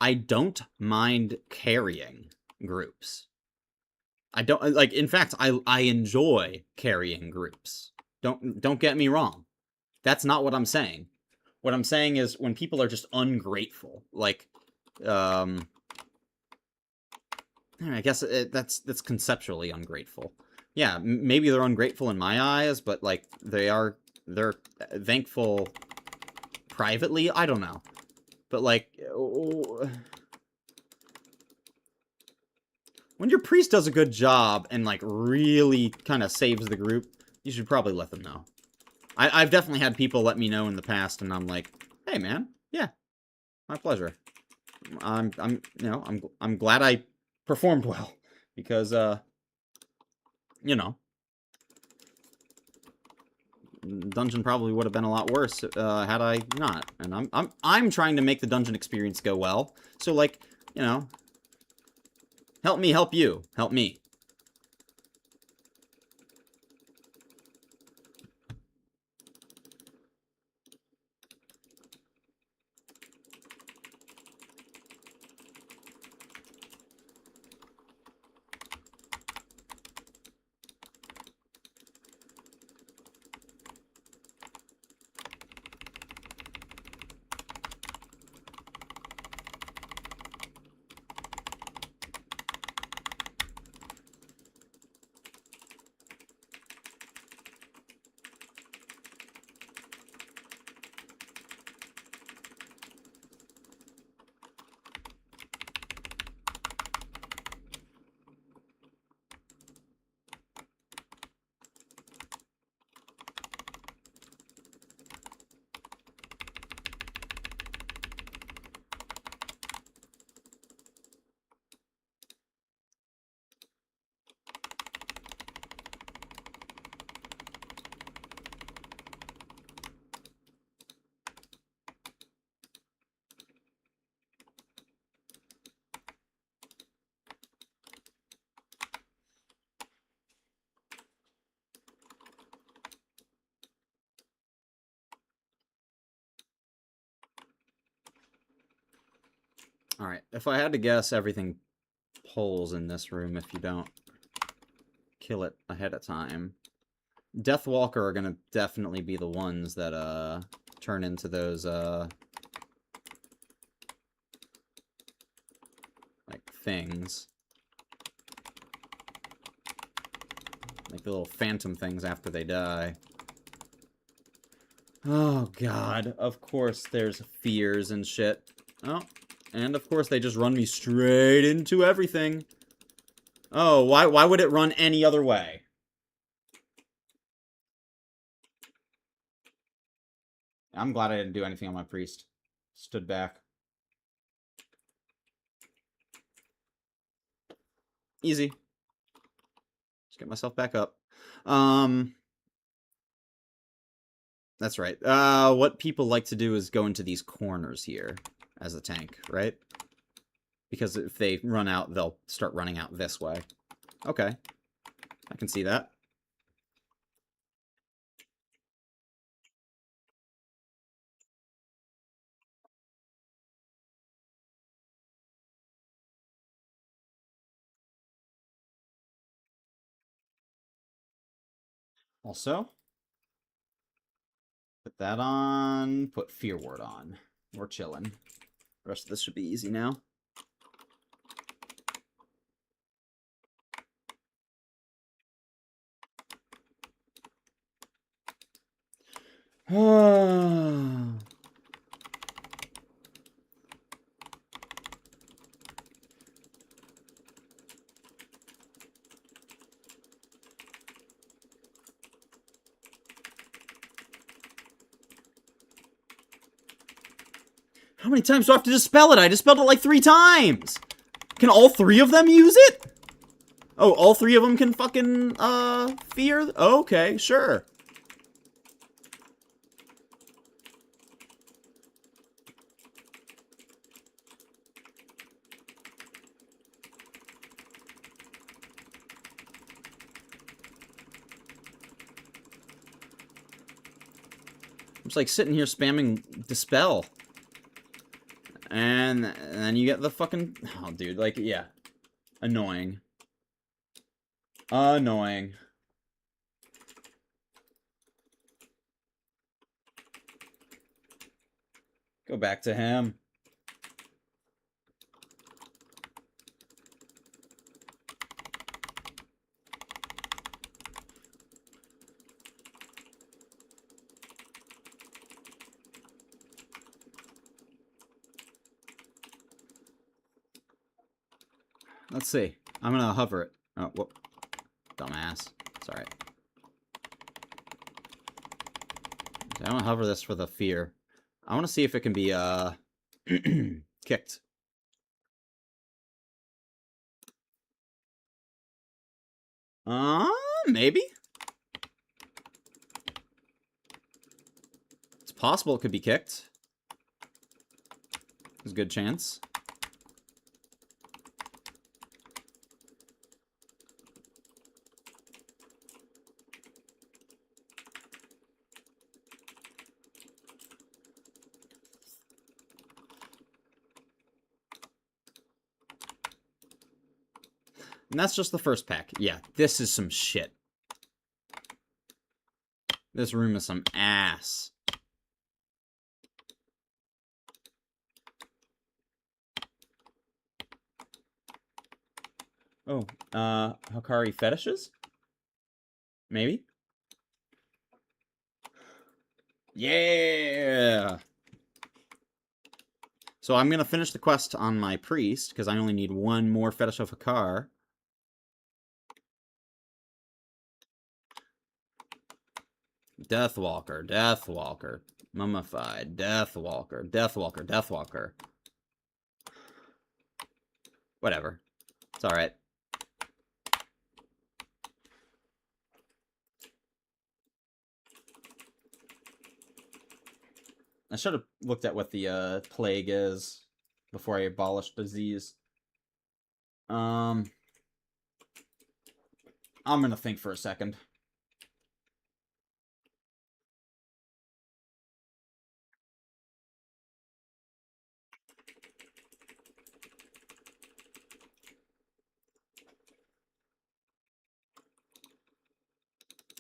I don't mind carrying groups. I don't, like, in fact, I enjoy carrying groups. Don't get me wrong. That's not what I'm saying. What I'm saying is when people are just ungrateful, like, I guess that's conceptually ungrateful. Yeah, maybe they're ungrateful in my eyes, but like they're thankful privately. I don't know, but like when your priest does a good job and like really kind of saves the group, you should probably let them know. I've definitely had people let me know in the past, and I'm like, hey man, yeah, my pleasure. I'm glad I performed well because you know, dungeon probably would have been a lot worse had I not. And I'm trying to make the dungeon experience go well. So like, you know, help me help you. Help me. All right. If I had to guess, everything pulls in this room if you don't kill it ahead of time. Deathwalker are gonna definitely be the ones that turn into those like things. Like the little phantom things after they die. Oh god, of course there's fears and shit. Oh, and of course they just run me straight into everything. Oh, why would it run any other way? I'm glad I didn't do anything on my priest. Stood back. Easy. Just get myself back up. That's right. What people like to do is go into these corners here as a tank, right? Because if they run out, they'll start running out this way. Okay. I can see that. Also, put that on, put Fear Ward on. We're chilling. The rest of this should be easy now. How many times do I have to dispel it? I dispelled it like 3 times! Can all 3 of them use it? Oh, all 3 of them can fucking, fear? Okay, sure. I'm just like sitting here spamming dispel. And then you get the fucking... Oh, dude, like, yeah. Annoying. Annoying. Go back to him. Let's see. I'm gonna hover it. Oh, whoop. Dumbass. It's alright. I'm gonna hover this for the fear. I want to see if it can be, kicked. Maybe? It's possible it could be kicked. There's a good chance. And that's just the first pack. Yeah, this is some shit. This room is some ass. Oh, Hikari fetishes? Maybe? Yeah! So I'm gonna finish the quest on my priest, because I only need one more fetish of Hikar. Deathwalker, Deathwalker, Mummified, Deathwalker, Deathwalker, Deathwalker. Whatever. It's alright. I should have looked at what the plague is before I abolished disease. I'm gonna think for a second.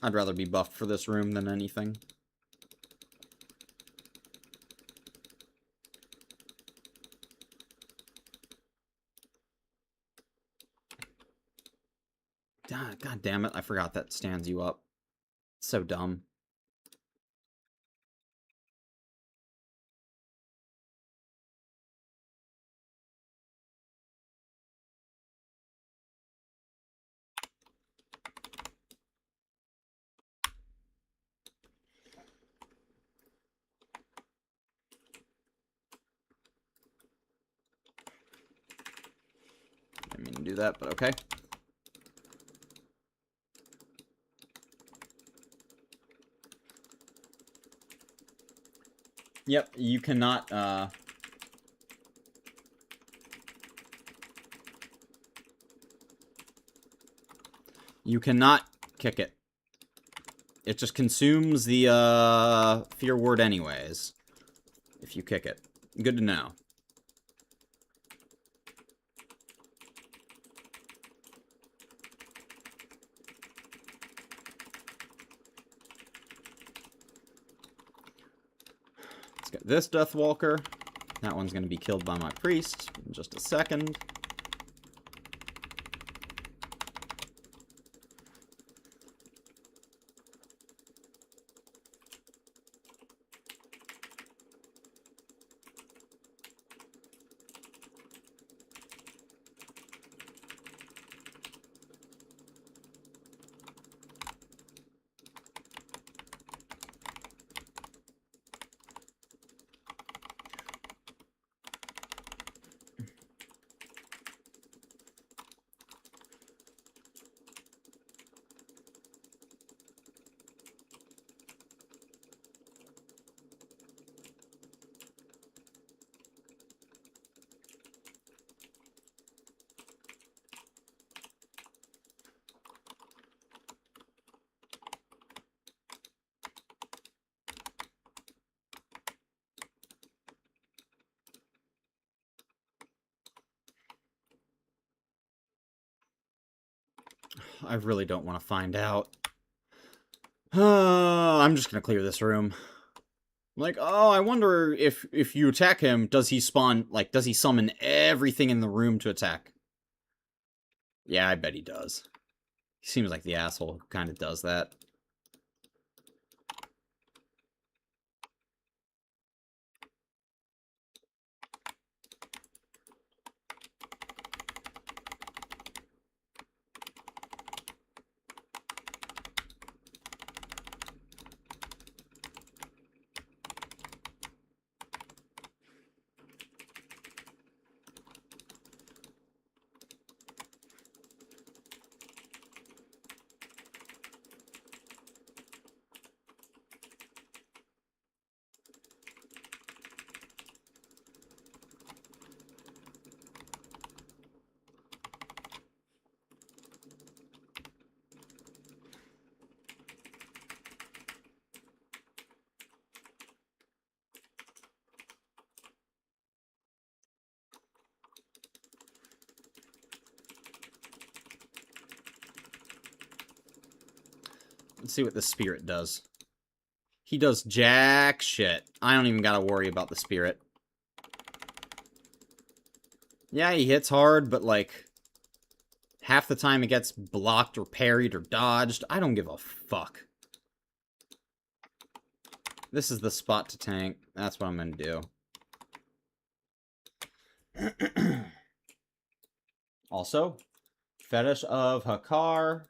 I'd rather be buffed for this room than anything. God damn it, I forgot that stands you up. So dumb. Didn't mean to do that, but okay. Yep, you cannot, you cannot kick it. It just consumes the, fear ward anyways. If you kick it. Good to know. Let's get this Deathwalker. That one's going to be killed by my priest in just a second. I really don't want to find out. I'm just gonna clear this room. Like, oh, I wonder if you attack him, does he spawn, like, does he summon everything in the room to attack? Yeah, I bet he does. He seems like the asshole who kind of does that. Let's see what the spirit does. He does jack shit. I don't even gotta worry about the spirit. Yeah, he hits hard, but like half the time it gets blocked or parried or dodged. I don't give a fuck. This is the spot to tank. That's what I'm gonna do. Also, Fetish of Hakar.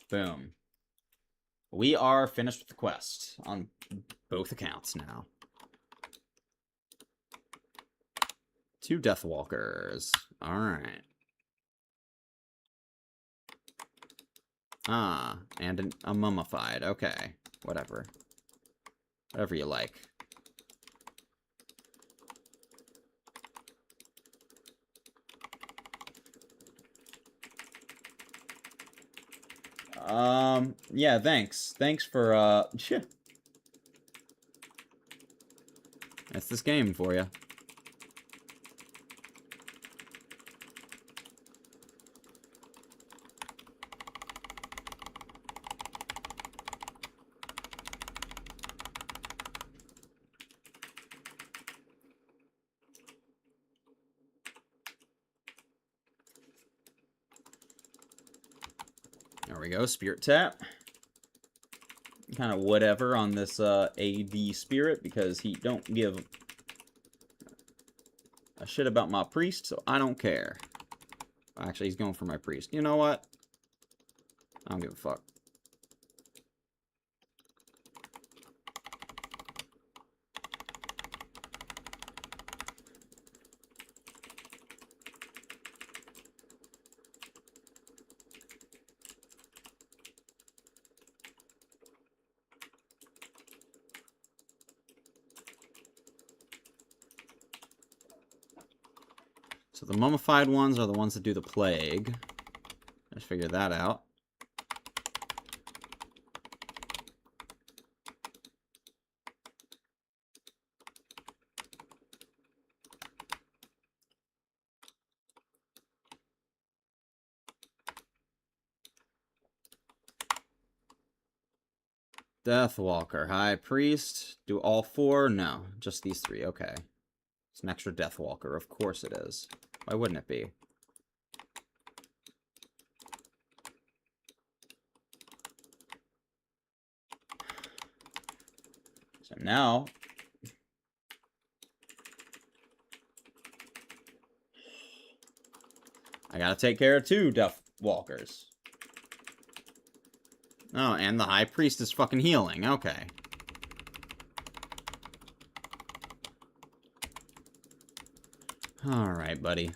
Boom. We are finished with the quest on both accounts now. 2 Deathwalkers. Alright. Ah, and a mummified. Okay. Whatever. Whatever you like. Yeah, thanks. Thanks for, That's this game for you. There we go, Spirit Tap. Kind of whatever on this AD Spirit, because he don't give a shit about my priest, so I don't care. Actually, he's going for my priest. You know what? I don't give a fuck. So the mummified ones are the ones that do the plague. Let's figure that out. Deathwalker, High Priest. Do all 4? No, just these 3. Okay. It's an extra Deathwalker. Of course it is. Why wouldn't it be? So now... I gotta take care of 2 Deathwalkers. Oh, and the High Priest is fucking healing. Okay. Alright, buddy.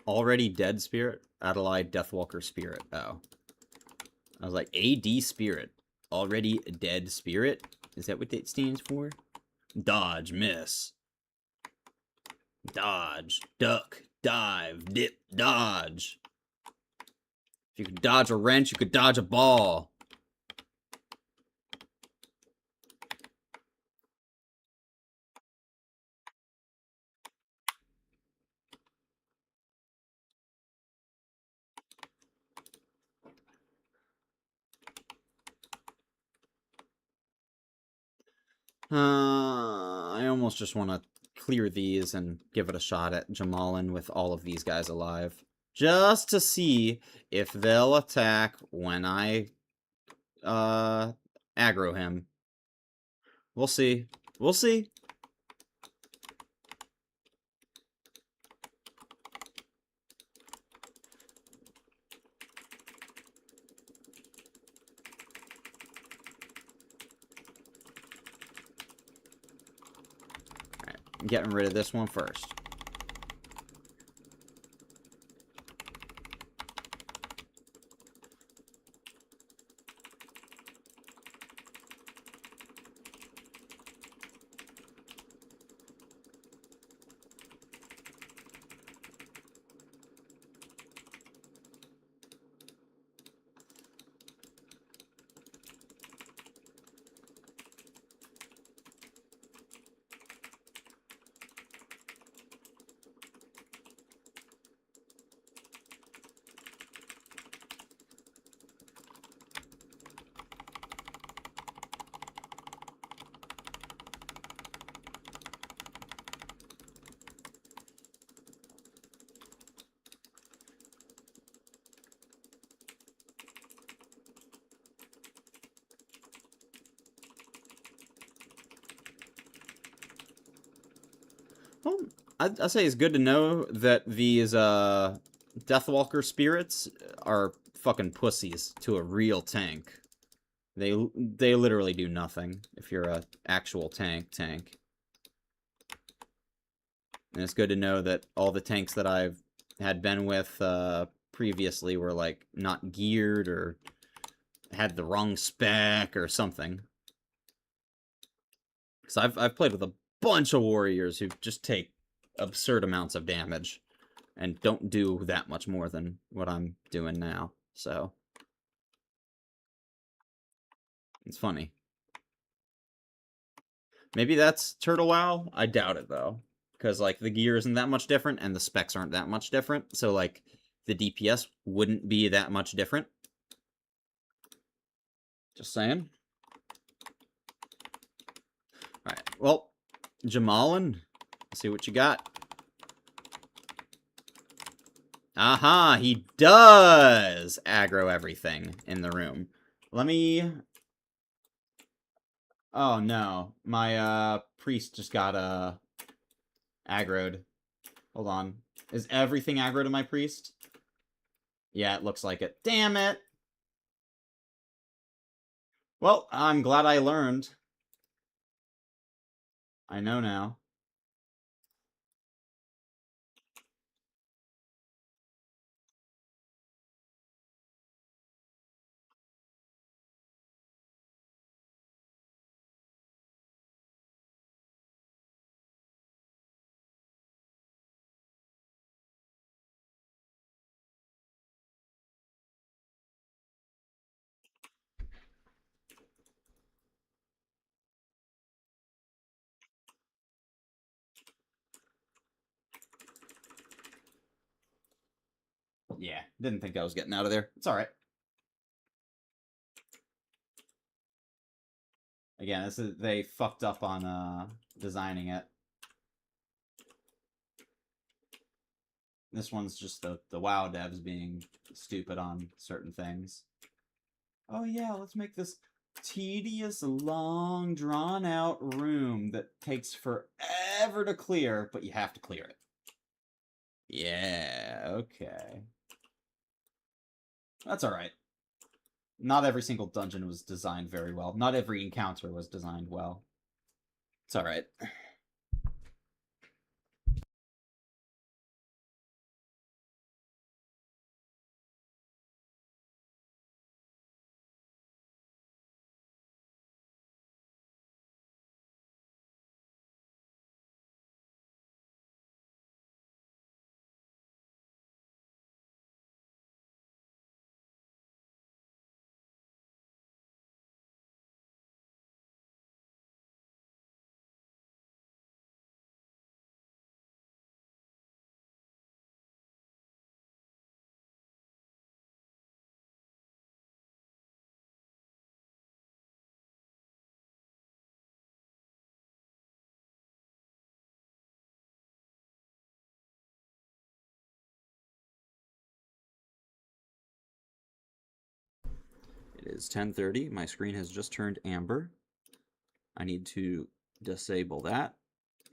Already dead spirit? Adelaide Deathwalker spirit. Oh. I was like, AD spirit. Already dead spirit? Is that what that stands for? Dodge, miss. Dodge, duck, dive, dip, dodge. If you could dodge a wrench, you could dodge a ball. I almost just want to clear these and give it a shot at Jamalin with all of these guys alive. Just to see if they'll attack when I, aggro him. We'll see. We'll see. Alright, I'm getting rid of this one first. Well, I'd say it's good to know that these Deathwalker spirits are fucking pussies to a real tank. They literally do nothing if you're a actual tank. And it's good to know that all the tanks that I've had been with previously were like not geared or had the wrong spec or something. Because I've played with a bunch of warriors who just take absurd amounts of damage and don't do that much more than what I'm doing now. So it's funny. Maybe that's turtlewow. I doubt it though, because like the gear isn't that much different and the specs aren't that much different. So like the DPS wouldn't be that much different. Just saying. All right. Well, Jamalin, see what you got. Aha, he does aggro everything in the room. Let me... Oh, no. My, priest just got, aggroed. Hold on. Is everything aggro to my priest? Yeah, it looks like it. Damn it! Well, I'm glad I learned. I know now. Yeah, didn't think I was getting out of there. It's alright. Again, they fucked up on, designing it. This one's just the WoW devs being stupid on certain things. Oh yeah, let's make this tedious, long, drawn-out room that takes forever to clear, but you have to clear it. Yeah, okay. That's alright. Not every single dungeon was designed very well. Not every encounter was designed well. It's alright. is 10:30. My screen has just turned amber. I need to disable that.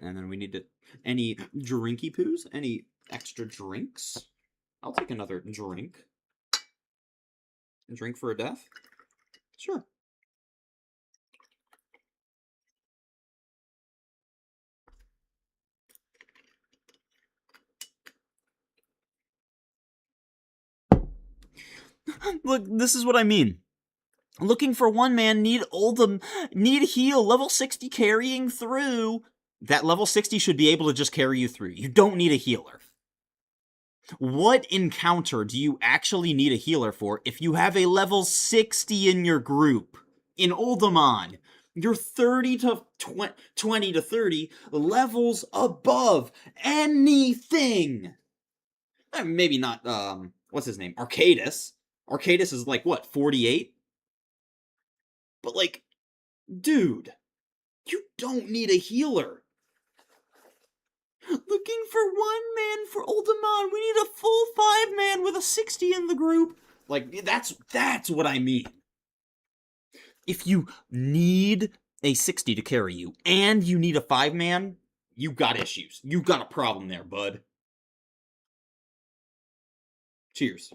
And then we need to... Any drinky poos? Any extra drinks? I'll take another drink. Drink for a death? Sure. Look, this is what I mean. Looking for one man, need heal, level 60 carrying through. That level 60 should be able to just carry you through. You don't need a healer. What encounter do you actually need a healer for if you have a level 60 in your group? In Oldemon, you're 20 to 30 levels above anything. Maybe not, what's his name? Arcadis. Arcadis is like, what, 48? But, like, dude, you don't need a healer. Looking for one man for Oldemon. We need a full 5-man with a 60 in the group. Like, that's what I mean. If you need a 60 to carry you, and you need a 5-man, you got issues. You got a problem there, bud. Cheers.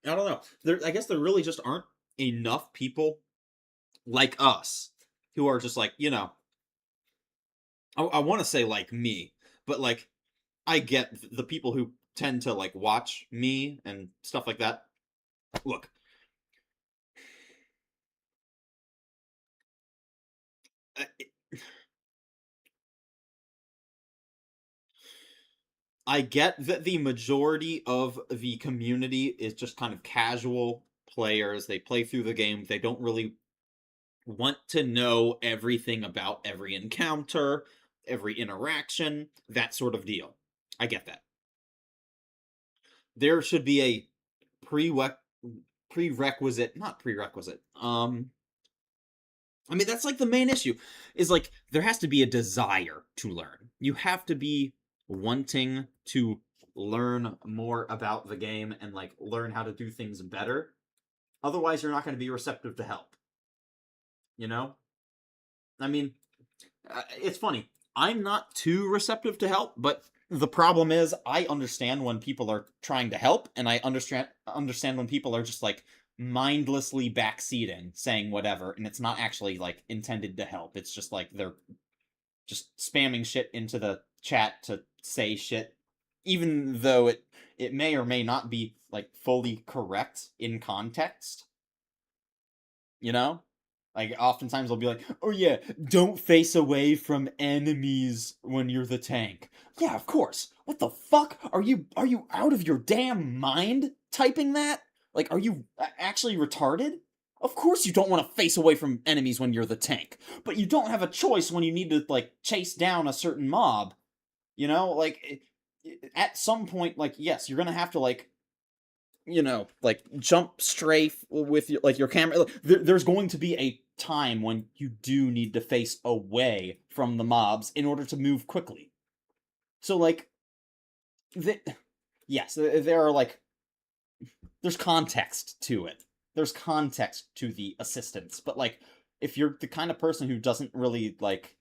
I don't know. I guess there really just aren't enough people like us who are just like, you know, I want to say like me, but like I get the people who tend to like watch me and stuff like that. Look, I get that the majority of the community is just kind of casual players. They play through the game. They don't really want to know everything about every encounter, every interaction, that sort of deal. I get that. There should be a prerequisite, not prerequisite. I mean, that's like the main issue is like there has to be a desire to learn. You have to be wanting to learn more about the game and like learn how to do things better. Otherwise, you're not going to be receptive to help. You know? I mean, it's funny. I'm not too receptive to help, but the problem is I understand when people are trying to help, and I understand when people are just like mindlessly backseating, saying whatever, and it's not actually like intended to help. It's just like they're just spamming shit into the chat to say shit, even though it may or may not be like fully correct in context. You know? Like, oftentimes they'll be like, oh yeah, don't face away from enemies when you're the tank. Yeah, of course. What the fuck? Are you out of your damn mind typing that? Like, are you actually retarded? Of course you don't want to face away from enemies when you're the tank. But you don't have a choice when you need to, like, chase down a certain mob. You know? Like, at some point, like, yes, you're gonna have to, like, you know, like jump strafe with your camera. There's going to be a time when you do need to face away from the mobs in order to move quickly. So like, yes, there are like, there's context to it. There's context to the assistance, but like, if you're the kind of person who doesn't really like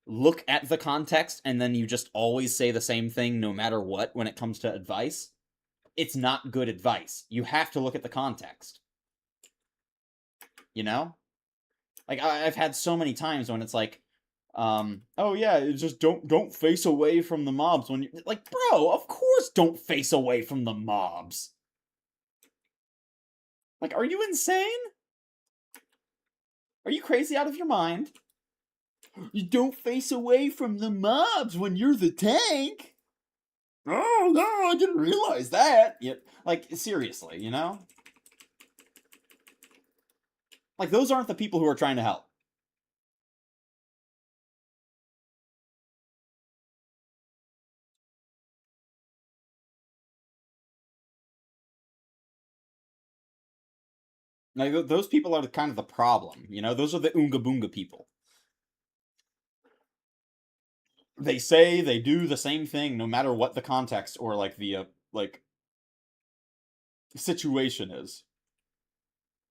look at the context and then you just always say the same thing no matter what when it comes to advice, it's not good advice. You have to look at the context. You know? Like, I've had so many times when it's like, oh yeah, just don't face away from the mobs when you're... Like, bro, of course don't face away from the mobs. Like, are you insane? Are you crazy out of your mind? You don't face away from the mobs when you're the tank? Oh, no, I didn't realize that. Yep. Like, seriously, you know? Like, those aren't the people who are trying to help. Like, those people are kind of the problem, you know? Those are the Oonga Boonga people. They say they do the same thing no matter what the context or, like, the, like, situation is.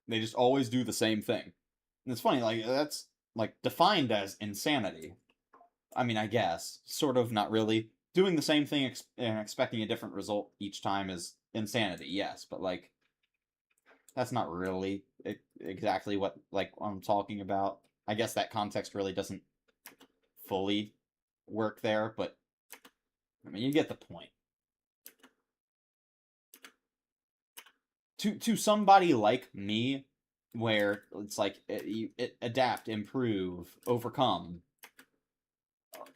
They just always do the same thing. And it's funny, like, that's, like, defined as insanity. I mean, I guess. Sort of, not really. Doing the same thing and expecting a different result each time is insanity, yes, but, like, that's not really exactly what, like, I'm talking about. I guess that context really doesn't fully work there, but, I mean, you get the point. To somebody like me, where it's like adapt, improve, overcome.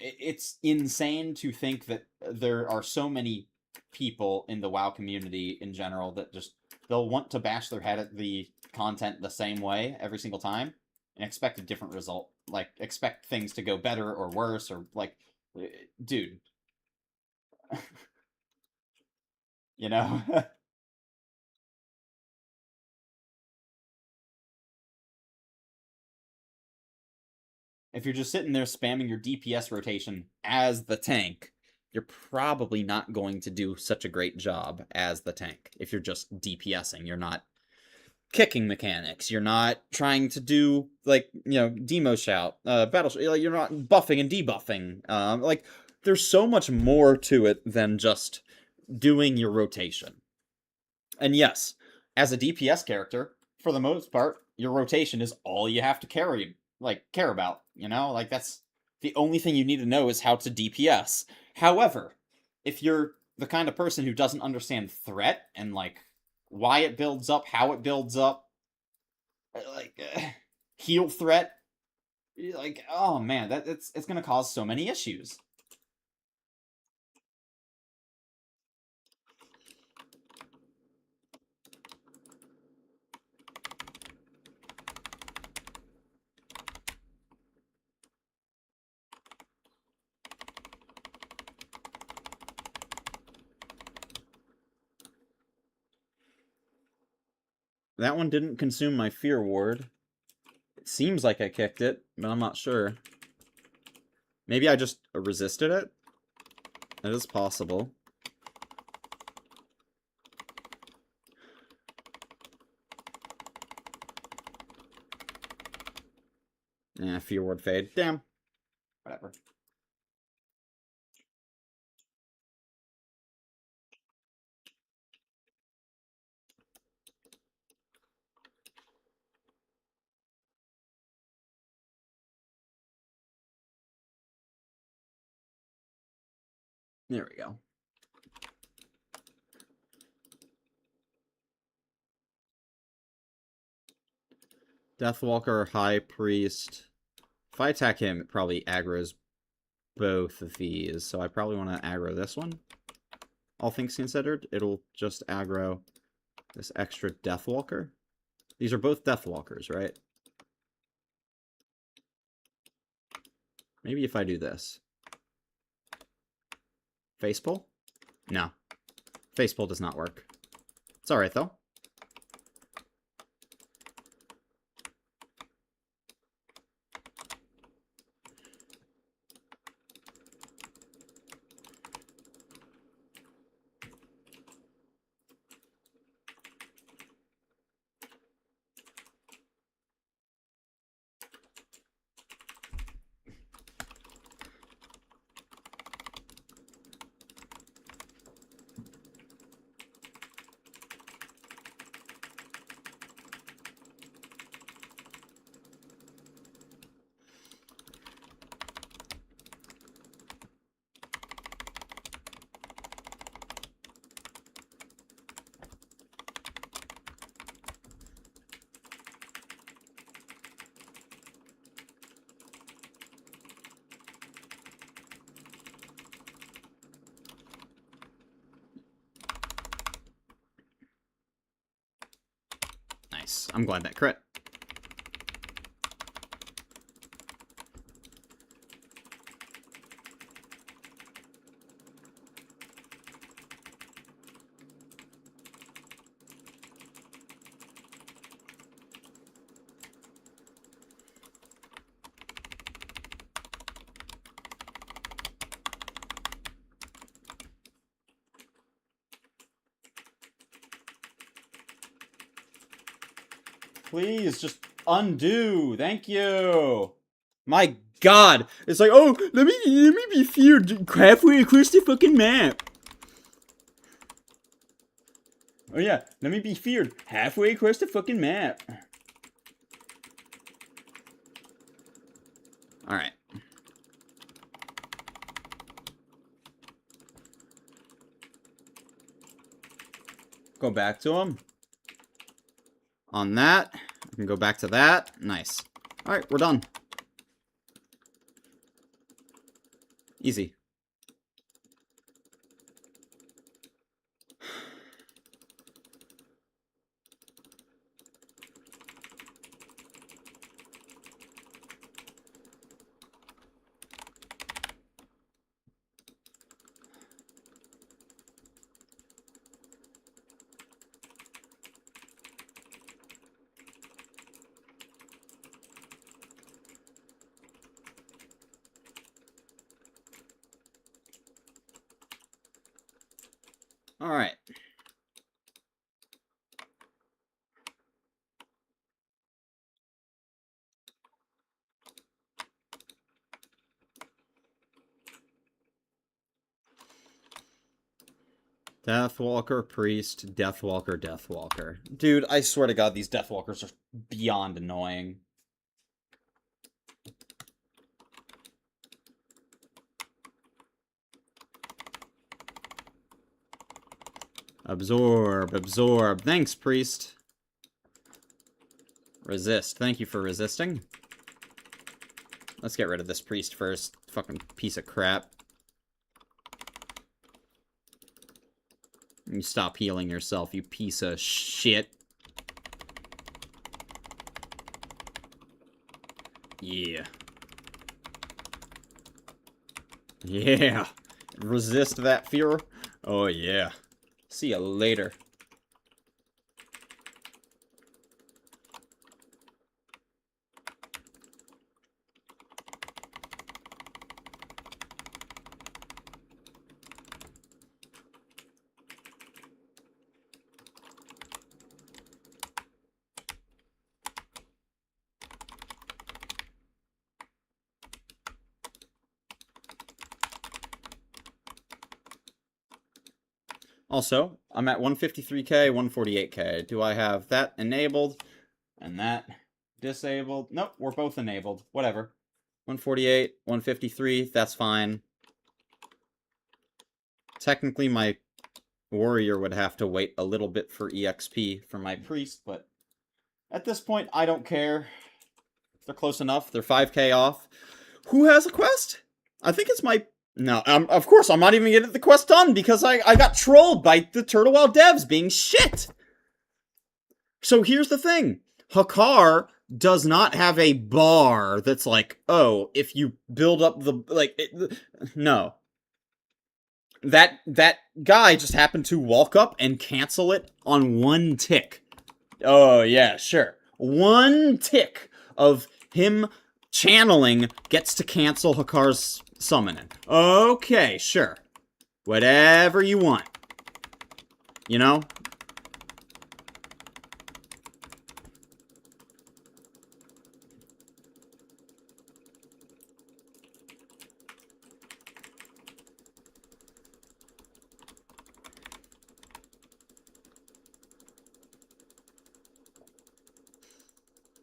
It's insane to think that there are so many people in the WoW community in general that just they'll want to bash their head at the content the same way every single time and expect a different result. Like expect things to go better or worse or like, dude, you know. If you're just sitting there spamming your DPS rotation as the tank, you're probably not going to do such a great job as the tank. If you're just DPSing, you're not kicking mechanics. You're not trying to do, like, you know, demo shout, battle. You're not buffing and debuffing. Like, there's so much more to it than just doing your rotation. And yes, as a DPS character, for the most part, your rotation is all you have to care about, you know? Like, that's the only thing you need to know is how to DPS. However, if you're the kind of person who doesn't understand threat and, like, why it builds up, how it builds up, like, heal threat, like, oh man, it's gonna cause so many issues. That one didn't consume my fear ward. It seems like I kicked it, but I'm not sure. Maybe I just resisted it? That is possible. Fear ward fade. Damn. Whatever. There we go. Deathwalker, High Priest. If I attack him, it probably aggroes both of these, so I probably want to aggro this one. All things considered, it'll just aggro this extra Deathwalker. These are both Deathwalkers, right? Maybe if I do this. Facepull? No. Facepull does not work. It's alright, though. Nice. I'm glad that crit. Please, just undo. Thank you. My God, it's like, oh, let me be feared halfway across the fucking map. Oh yeah, let me be feared halfway across the fucking map. All right. Go back to him. On that, I can go back to that. Nice. All right, we're done. Easy. All right. Deathwalker, Priest, Deathwalker, Deathwalker. Dude, I swear to God, these Deathwalkers are beyond annoying. Absorb, absorb. Thanks, Priest. Resist. Thank you for resisting. Let's get rid of this Priest first. Fucking piece of crap. You stop healing yourself, you piece of shit. Yeah. Yeah. Resist that fear. Oh, yeah. See ya later. Also, I'm at 153k, 148k. Do I have that enabled and that disabled? Nope, we're both enabled. Whatever. 148, 153, that's fine. Technically, my warrior would have to wait a little bit for EXP for my priest, but at this point, I don't care. They're close enough. They're 5k off. Who has a quest? I think it's my... No, of course, I'm not even getting the quest done because I got trolled by the turtlewow devs being shit. So here's the thing. Hakar does not have a bar that's like, oh, if you build up the... Like, no. That guy just happened to walk up and cancel it on one tick. Oh, yeah, sure. One tick of him channeling gets to cancel Hakar's summoning. Okay, sure. Whatever you want. You know?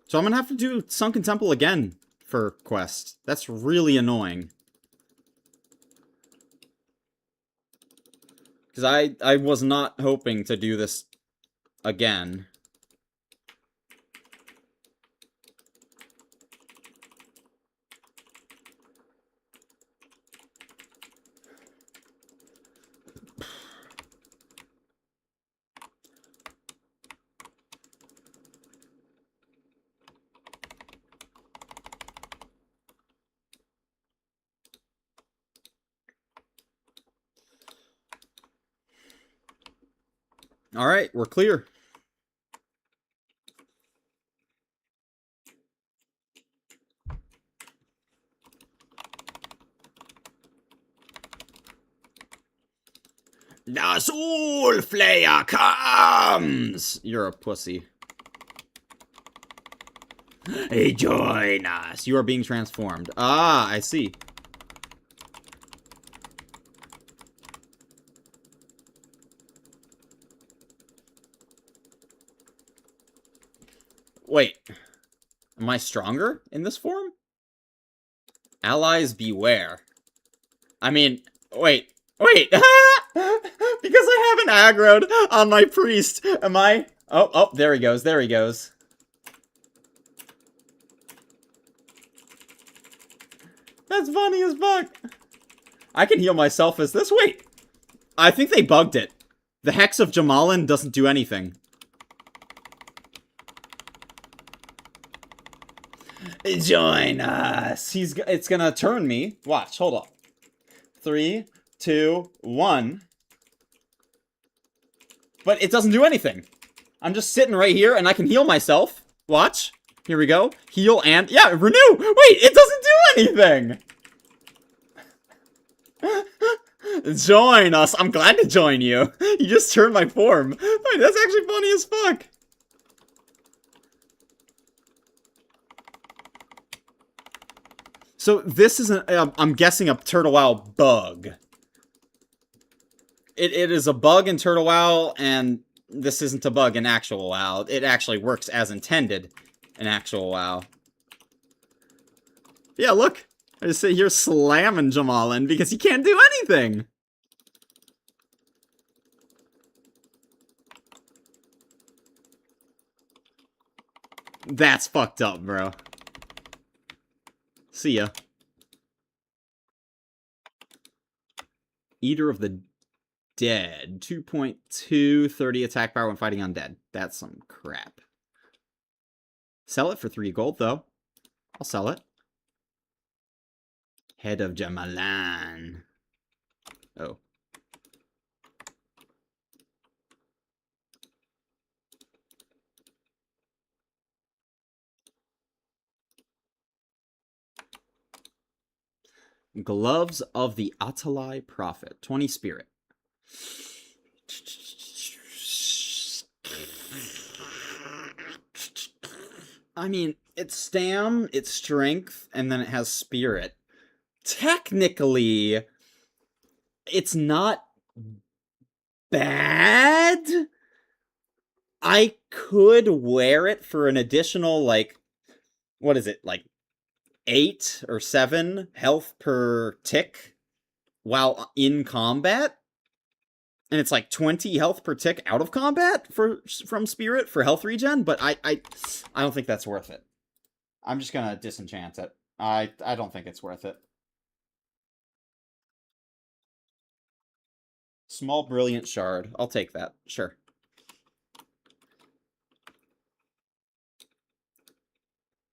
So I'm gonna have to do Sunken Temple again for quest. That's really annoying. Because I was not hoping to do this again. Alright, we're clear. The Soul Flayer comes! You're a pussy. Hey, join us. You are being transformed. Ah, I see. Wait. Am I stronger in this form? Allies beware. I mean, wait. Wait. Because I haven't aggroed on my priest. Am I? Oh, there he goes. There he goes. That's funny as fuck. I can heal myself as this. Wait. I think they bugged it. The Hex of Jamalin doesn't do anything. Join us. It's gonna turn me. Watch, hold up. 3, 2, 1. But it doesn't do anything. I'm just sitting right here and I can heal myself. Watch. Here we go. Heal and... Yeah, renew! Wait, it doesn't do anything! Join us. I'm glad to join you. You just turned my form. Wait, that's actually funny as fuck. So this is I'm guessing a turtlewow bug. It is a bug in turtlewow, and this isn't a bug in actual WoW. It actually works as intended in actual WoW. Yeah, look. I just sit here slamming Jamalin because he can't do anything. That's fucked up, bro. See ya. Eater of the Dead. 2.2, 30 attack power when fighting undead. That's some crap. Sell it for 3 gold, though. I'll sell it. Head of Jamalan. Oh. Gloves of the Atalai Prophet. 20 spirit. I mean, it's stam, it's strength, and then it has spirit. Technically, it's not bad. I could wear it for an additional, like, what is it, like 8 or 7 health per tick while in combat. And it's like 20 health per tick out of combat from spirit for health regen, but I don't think that's worth it. I'm just gonna disenchant it. I don't think it's worth it. Small brilliant shard. I'll take that. Sure.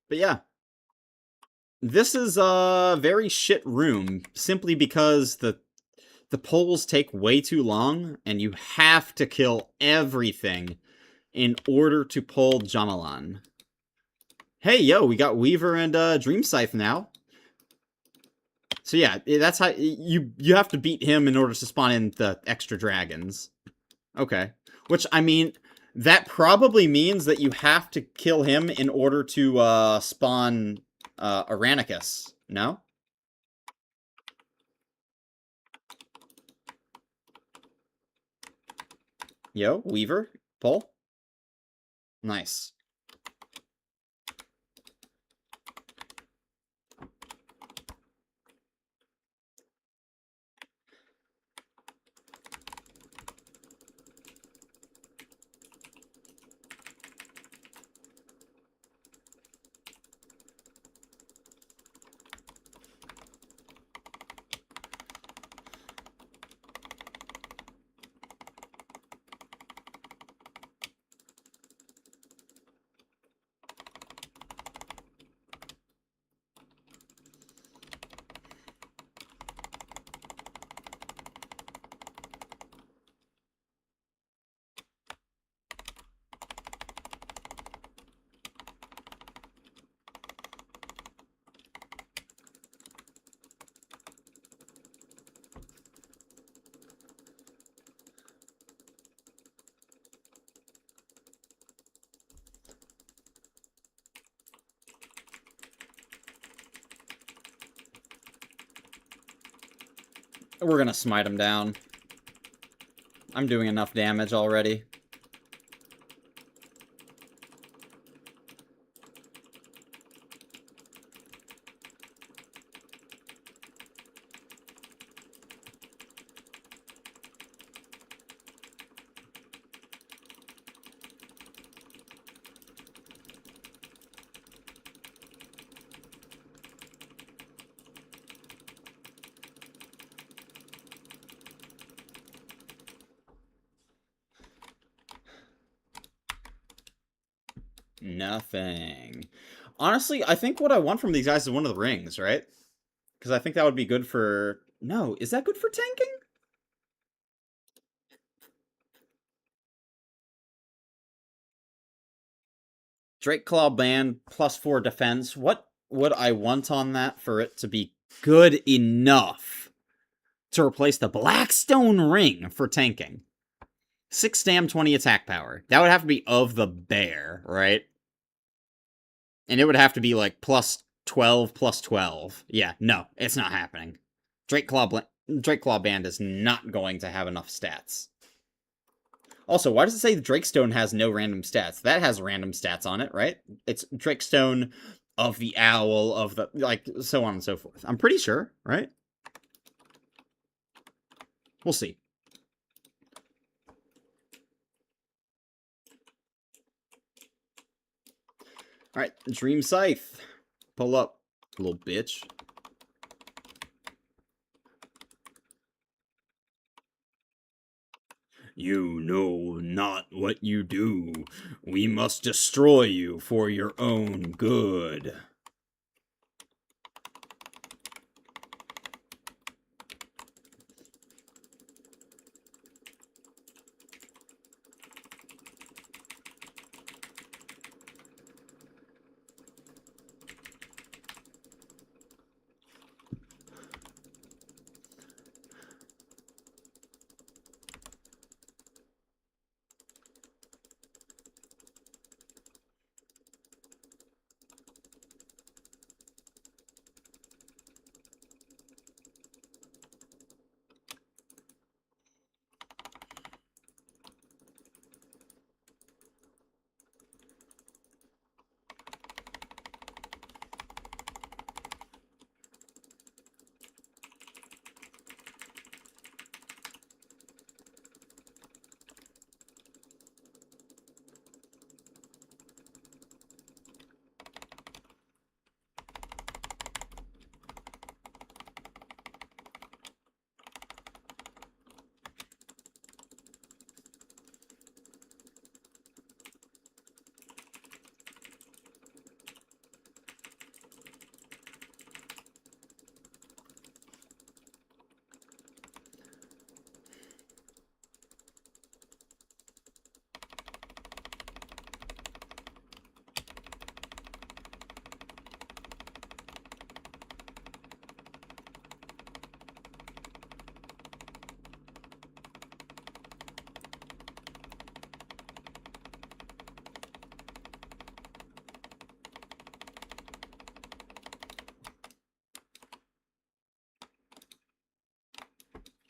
But yeah. This is a very shit room, simply because the polls take way too long, and you have to kill everything in order to pull Jamalan. Hey, yo, we got Weaver and Dream Scythe now. So yeah, that's how you have to beat him in order to spawn in the extra dragons. Okay. Which, I mean, that probably means that you have to kill him in order to spawn Aranicus. No? Yo, Weaver, pull. Nice. We're gonna smite him down. I'm doing enough damage already. Nothing. Honestly, I think what I want from these guys is one of the rings, right? Because I think that would be good for... No, is that good for tanking? Drake Claw Band, +4 defense. What would I want on that for it to be good enough to replace the Blackstone Ring for tanking? 6 stam, 20 attack power. That would have to be of the bear, right? And it would have to be like +12, +12. Yeah, no, it's not happening. Drake Claw Band is not going to have enough stats. Also, why does it say the Drakestone has no random stats? That has random stats on it, right? It's Drakestone of the owl, of the... like, so on and so forth. I'm pretty sure, right? We'll see. Alright, Dream Scythe. Pull up, little bitch. You know not what you do. We must destroy you for your own good.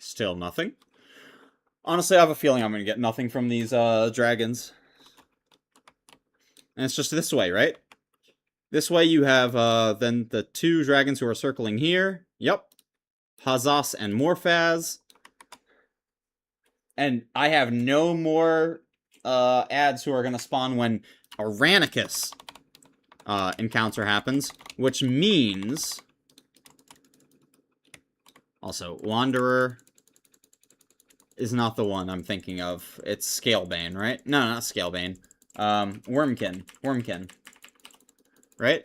Still nothing. Honestly, I have a feeling I'm going to get nothing from these dragons. And it's just this way, right? This way you have then the 2 dragons who are circling here. Yep. Hazas and Morphaz. And I have no more ads who are going to spawn when a Ranicus encounter happens. Which means... Also, Wanderer is not the one I'm thinking of. It's Scalebane, right? No, not Scalebane. Wormkin. Wormkin. Right?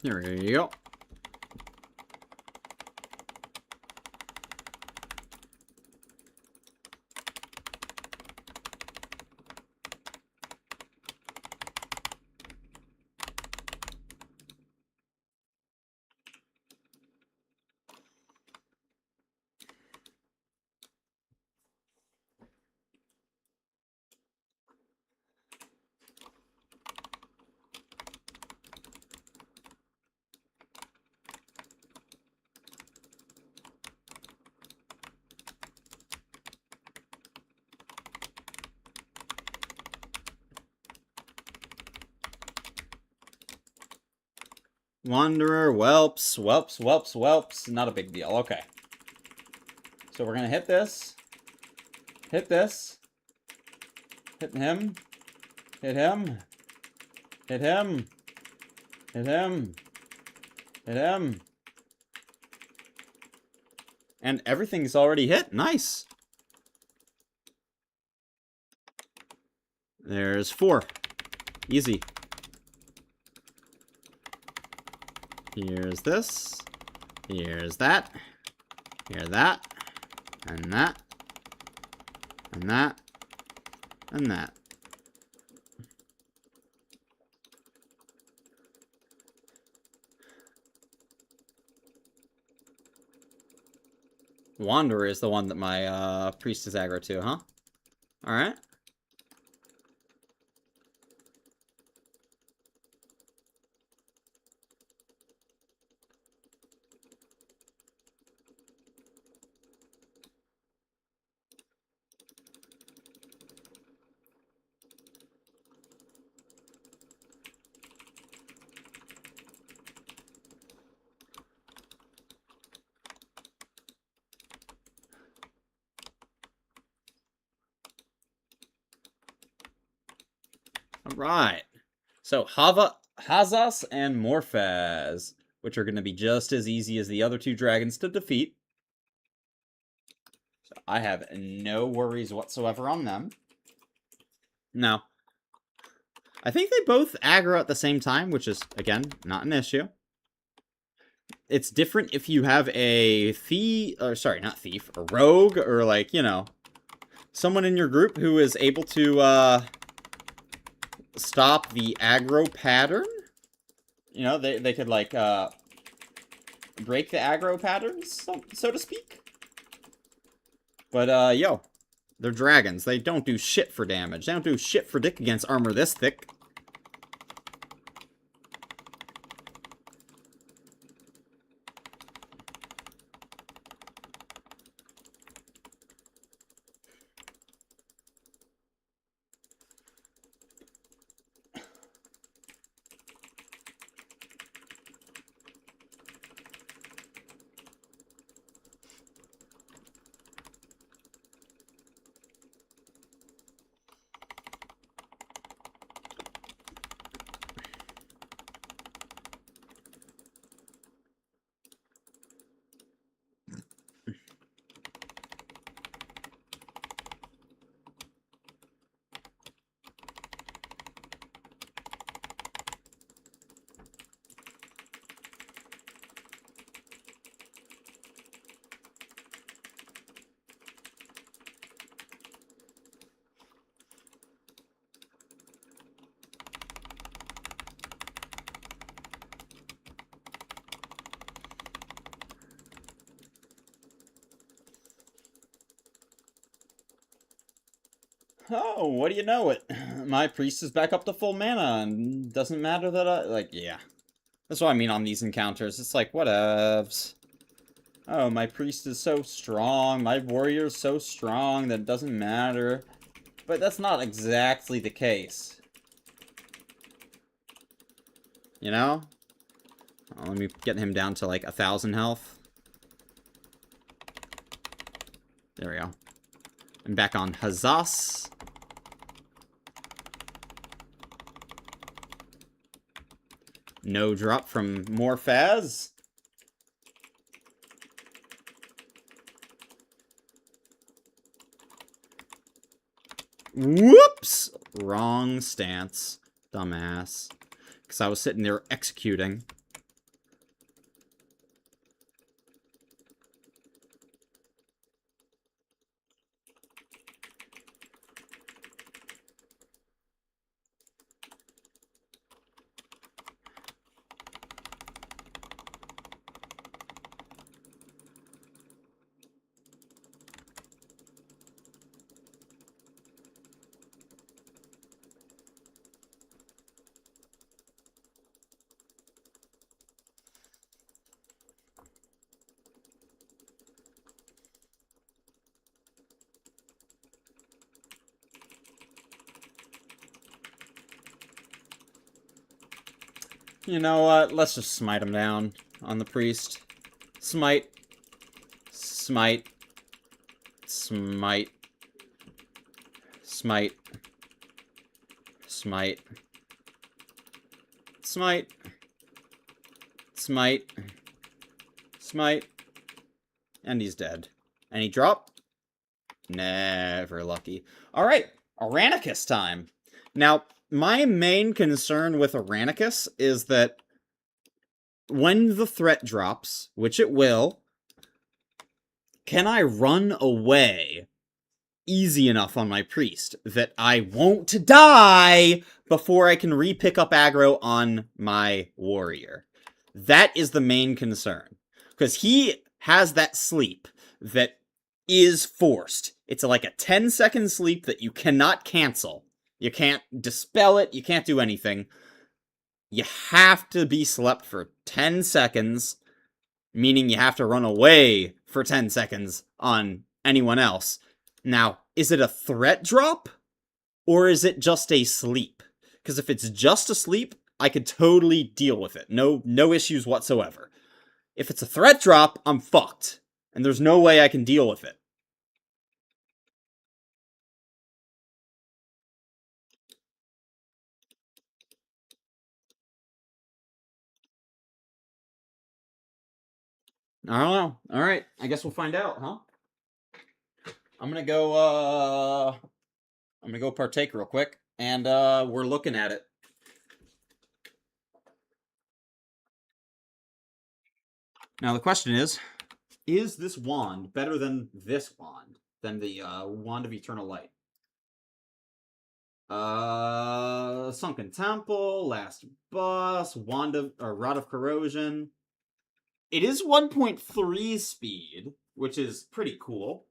There we go. Wanderer, whelps, whelps, whelps, whelps. Not a big deal. Okay. So we're gonna hit this. Hit this. Hit him. Hit him. Hit him. Hit him. Hit him. And everything's already hit. Nice. There's 4. Easy. Here's this. Here's that. Here's that. And that. And that. And that. Wanderer is the one that my priest is aggro to, huh? Alright. Alright. So, Hazas and Morphaz, which are going to be just as easy as the other 2 dragons to defeat. So, I have no worries whatsoever on them. No. I think they both aggro at the same time, which is, again, not an issue. It's different if you have a thief, or sorry, not thief, a rogue, or like, you know, someone in your group who is able to, stop the aggro pattern. You know, they could, like, break the aggro patterns, so to speak. But, yo, they're dragons. They don't do shit for damage. They don't do shit for dick against armor this thick. Oh, what do you know it? My priest is back up to full mana, and doesn't matter that I... Like, yeah. That's what I mean on these encounters. It's like, whatevs. Oh, my priest is so strong. My warrior's so strong that it doesn't matter. But that's not exactly the case. You know? Oh, let me get him down to, like, 1,000 health. There we go. I'm back on Hazas. No drop from Morphaz. Whoops! Wrong stance. Dumbass. Because I was sitting there executing. You know what? Let's just smite him down on the priest. Smite. Smite. Smite. Smite. Smite. Smite. Smite. Smite. And he's dead. And he dropped? Never lucky. Alright, Aranicus time. Now, my main concern with Aranicus is that when the threat drops, which it will, can I run away easy enough on my priest that I won't die before I can re-pick up aggro on my warrior? That is the main concern. Because he has that sleep that is forced. It's like a 10-second sleep that you cannot cancel. You can't dispel it, you can't do anything. You have to be slept for 10 seconds, meaning you have to run away for 10 seconds on anyone else. Now, is it a threat drop? Or is it just a sleep? Because if it's just a sleep, I could totally deal with it. No issues whatsoever. If it's a threat drop, I'm fucked. And there's no way I can deal with it. I don't know. Alright, I guess we'll find out, huh? I'm gonna go partake real quick, and we're looking at it. Now the question is this wand better than this wand? Than the Wand of Eternal Light? Sunken Temple, Last Boss, Rod of Corrosion. It is 1.3 speed, which is pretty cool.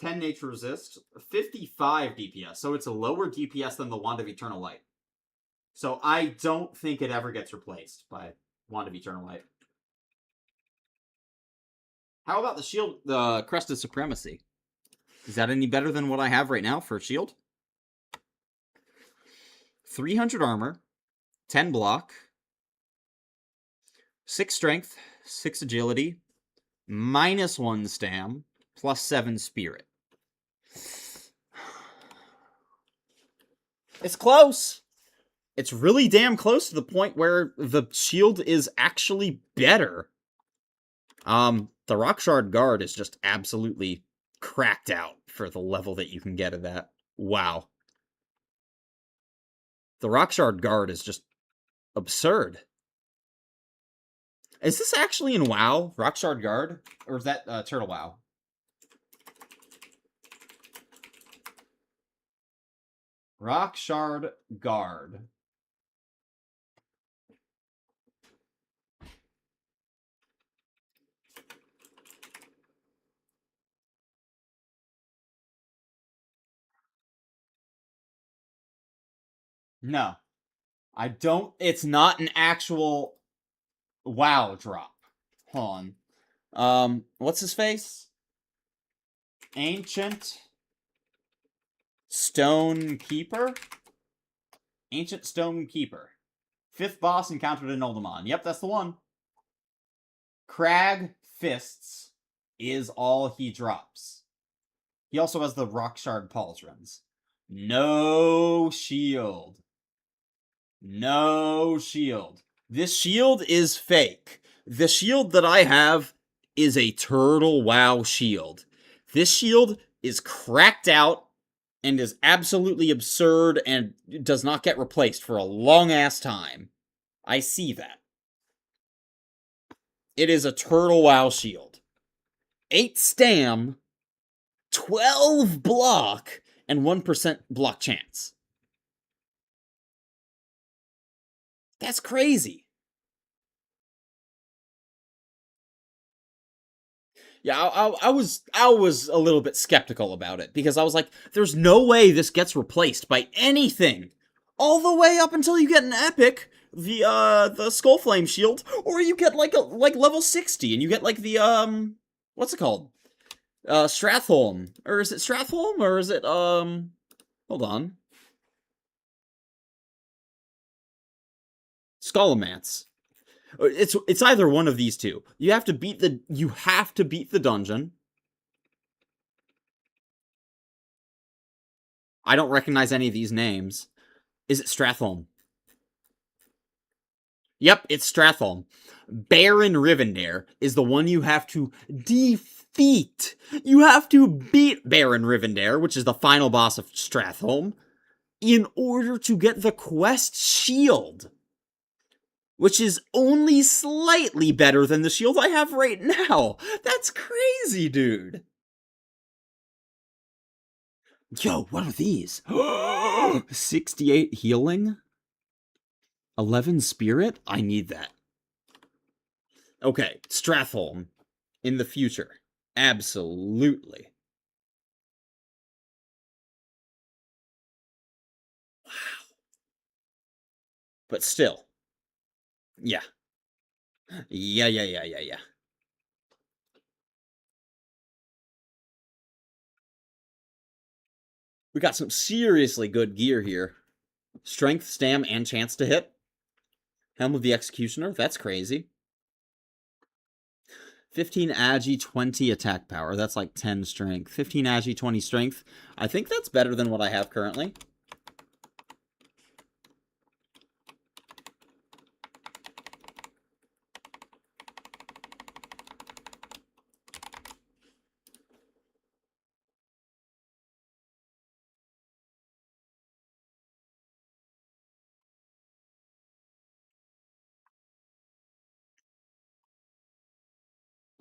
10 nature resist, 55 DPS, so it's a lower DPS than the Wand of Eternal Light. So I don't think it ever gets replaced by Wand of Eternal Light. How about the shield, the Crested Supremacy? Is that any better than what I have right now for shield? 300 armor, 10 block, 6 strength, 6 agility, -1 stam, +7 spirit. It's close. It's really damn close to the point where the shield is actually better. The Rockshard Guard is just absolutely cracked out for the level that you can get at that. Wow. The Rockshard Guard is just absurd. Is this actually in WoW, Rockshard Guard? Or is that turtlewow? Rockshard Guard. No. I don't... It's not an actual WoW drop. Hold on. What's his face? Ancient Stone Keeper? Ancient Stone Keeper. 5th boss encountered in Oldemon. Yep, that's the one. Crag Fists is all he drops. He also has the Rockshard Pauldrons. No shield. No shield. This shield is fake. The shield that I have is a turtlewow shield. This shield is cracked out and is absolutely absurd and does not get replaced for a long-ass time. I see that. It is a turtlewow shield. 8 stam, 12 block, and 1% block chance. That's crazy. Yeah, I was a little bit skeptical about it because I was like, there's no way this gets replaced by anything. All the way up until you get an epic, the Skullflame shield, or you get like level 60 and you get like the what's it called? Stratholm. Or is it Stratholm or is it hold on. Scholomance. It's either one of these two. You have to beat the dungeon. I don't recognize any of these names. Is it Stratholme? Yep, it's Stratholme. Baron Rivendare is the one you have to defeat. You have to beat Baron Rivendare, which is the final boss of Stratholme, in order to get the quest shield, which is only slightly better than the shield I have right now. That's crazy, dude. Yo, what are these? 68 healing? 11 spirit? I need that. Okay, Stratholme in the future. Absolutely. Wow. But still. Yeah. Yeah. We got some seriously good gear here. Strength, stam, and chance to hit. Helm of the Executioner. That's crazy. 15 agi, 20 attack power. That's like 10 strength. 15 agi, 20 strength. I think that's better than what I have currently.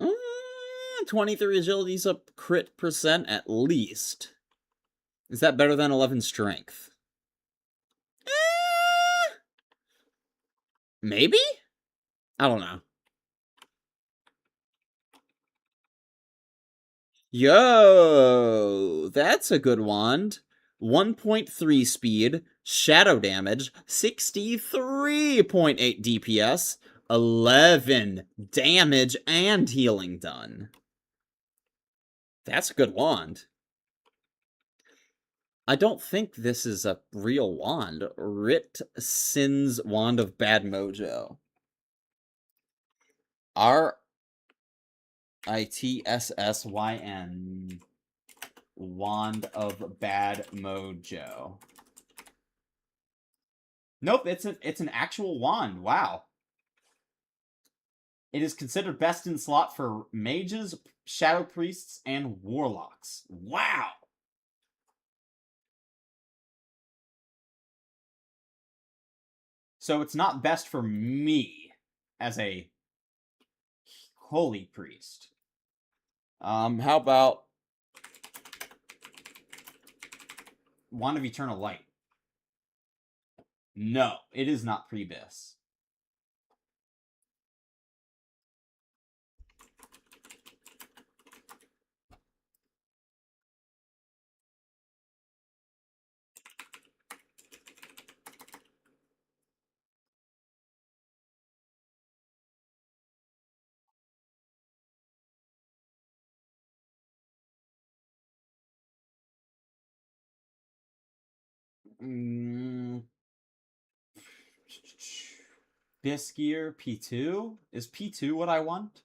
Uh, 23 agility's up crit percent at least. Is that better than 11 strength? Maybe? I don't know. Yo, that's a good wand. 1.3 speed, shadow damage, 63.8 DPS, 11 damage, and healing done. That's a good wand. I don't think this is a real wand. Rit Sin's Wand of Bad Mojo. RITSSYN. Wand of Bad Mojo. Nope, it's an actual wand. Wow. It is considered best in slot for mages, shadow priests, and warlocks. Wow. So it's not best for me as a holy priest. How about Wand of Eternal Light? No, it is not Prebis. Bisgear P2? Is P2 what I want?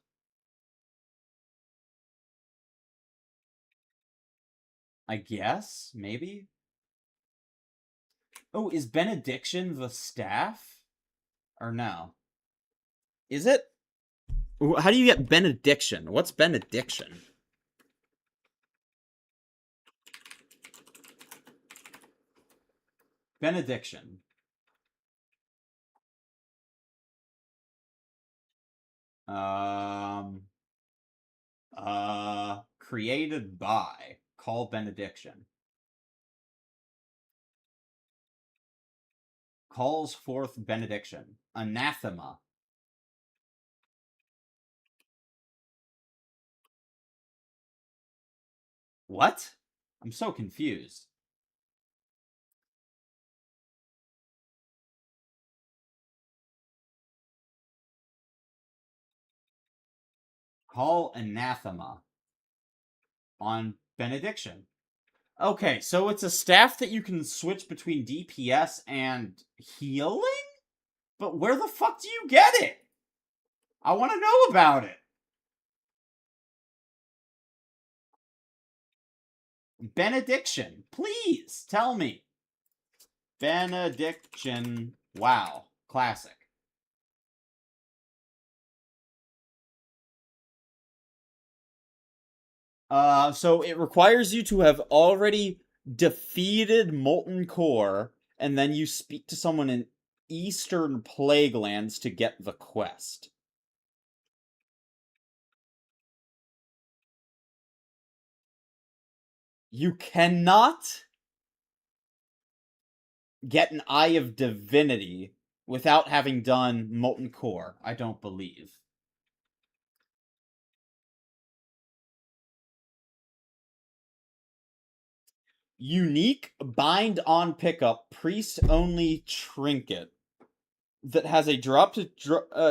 I guess, maybe. Oh, is Benediction the staff? Or no? Is it? How do you get Benediction? What's Benediction? Benediction. Created by. Call Benediction. Calls forth benediction. Anathema. What? I'm so confused. Call anathema on benediction. Okay, so it's a staff that you can switch between DPS and healing? But where the fuck do you get it? I want to know about it. Benediction. Please, tell me. Benediction. Wow. Classic. So it requires you to have already defeated Molten Core, and then you speak to someone in Eastern Plaguelands to get the quest. You cannot get an Eye of Divinity without having done Molten Core, I don't believe. Unique bind on pickup priest only trinket that has a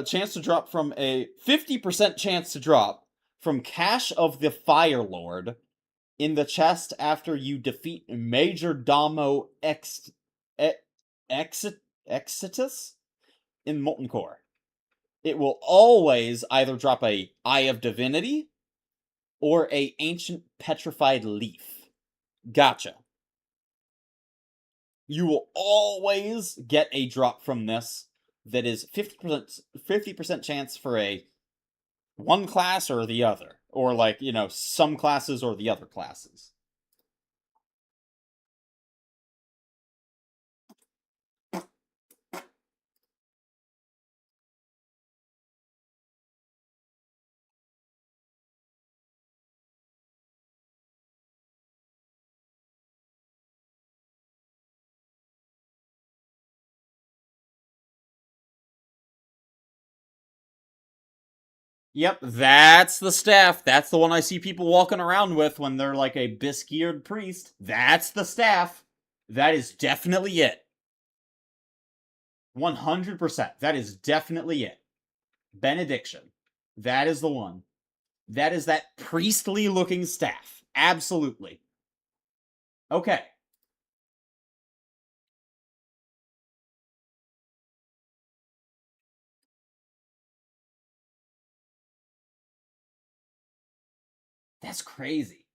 chance to drop from a 50% chance to drop from Cache of the Fire Lord in the chest after you defeat Major Domo Exitus in Molten Core. It will always either drop a Eye of Divinity or a Ancient Petrified Leaf. Gotcha. You will always get a drop from this that is 50% chance for a one class or the other. Or, like, you know, some classes or the other classes. Yep, that's the staff. That's the one I see people walking around with when they're like a bisque-eared priest. That's the staff. That is definitely it. 100%. That is definitely it. Benediction. That is the one. That is that priestly looking staff. Absolutely. Okay. That's crazy.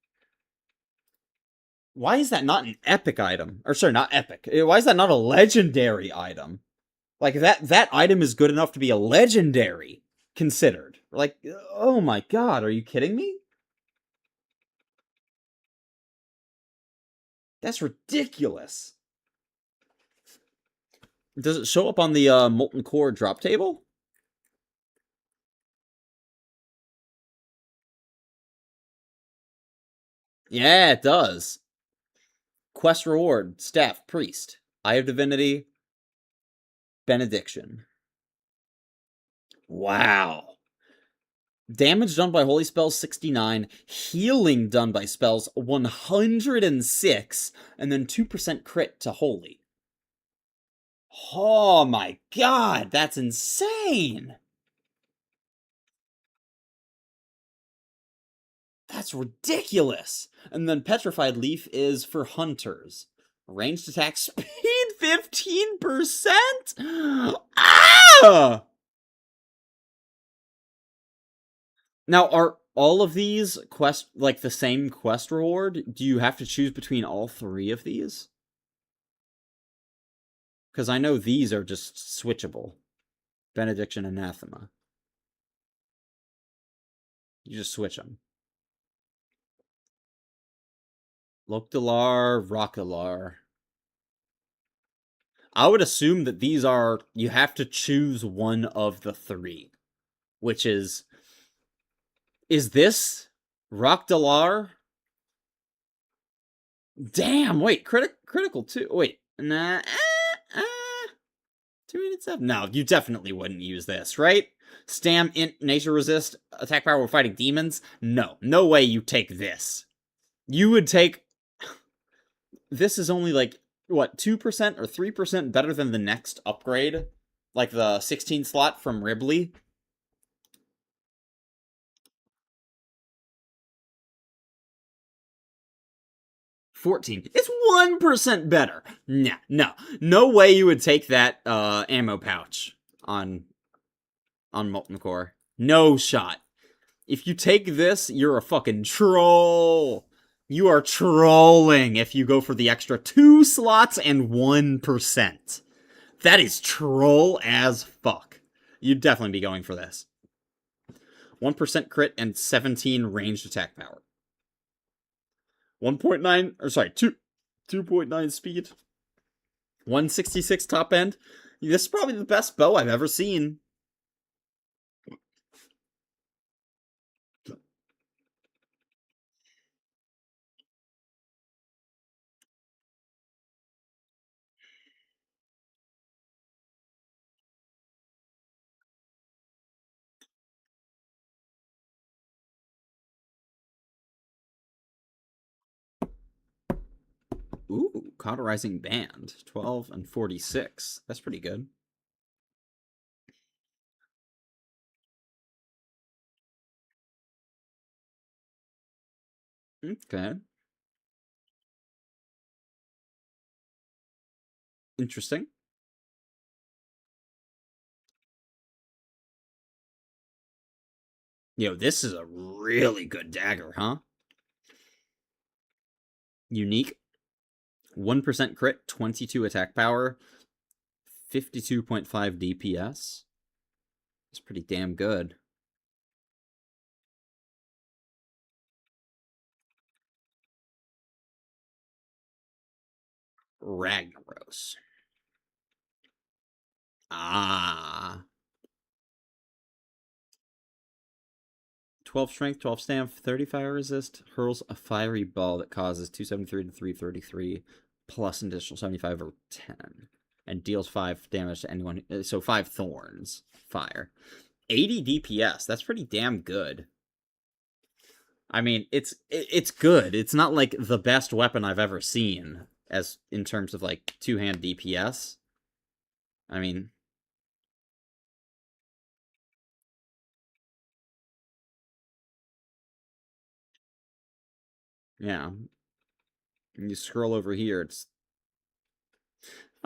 Why is that not an epic item? Or sorry, not epic. Why is that not a legendary item? Like that item is good enough to be a legendary considered. Like, oh my god, are you kidding me? That's ridiculous. Does it show up on the Molten Core drop table? Yeah, it does. Quest reward, staff, priest, Eye of Divinity, benediction. Wow. Damage done by holy spells 69, healing done by spells 106, and then 2% crit to holy. Oh my god, that's insane! That's ridiculous! And then Petrified Leaf is for hunters. Ranged attack speed 15%? Ah! Now, are all of these quest like the same quest reward? Do you have to choose between all three of these? Because I know these are just switchable. Benediction, Anathema. You just switch them. Lokdalar, Rockalar. I would assume that these are... You have to choose one of the three. Which is... Is this Rocdalar? Damn, wait, critical too. Wait, nah, 287. No, you definitely wouldn't use this, right? Stam, int, nature resist, attack power, we're fighting demons? No, no way you take this. You would take... This is only like, what, 2% or 3% better than the next upgrade? Like the 16 slot from Ribley? $14. It's 1% better. Nah, no way you would take that ammo pouch. on Molten Core. No shot. If you take this, you're a fucking troll. You are trolling if you go for the extra 2 slots and 1%. That is troll as fuck. You'd definitely be going for this. 1% crit and 17 ranged attack power. 1.9, or sorry, 2.9 speed. 166 top end. This is probably the best bow I've ever seen. Ooh, Cauterizing Band. 12 and 46. That's pretty good. Okay. Interesting. Yo, this is a really good dagger, huh? Unique. 1% crit, 22 attack power, 52.5 DPS. It's pretty damn good. Ragnaros. Ah. 12 strength, 12 stamp, 30 fire resist, hurls a fiery ball that causes 273 to 333, plus an additional 75 or 10, and deals 5 damage to anyone. So 5 thorns. Fire. 80 DPS. That's pretty damn good. I mean, it's good. It's not like the best weapon I've ever seen, as in terms of like 2-hand DPS. I mean, yeah. And you scroll over here, it's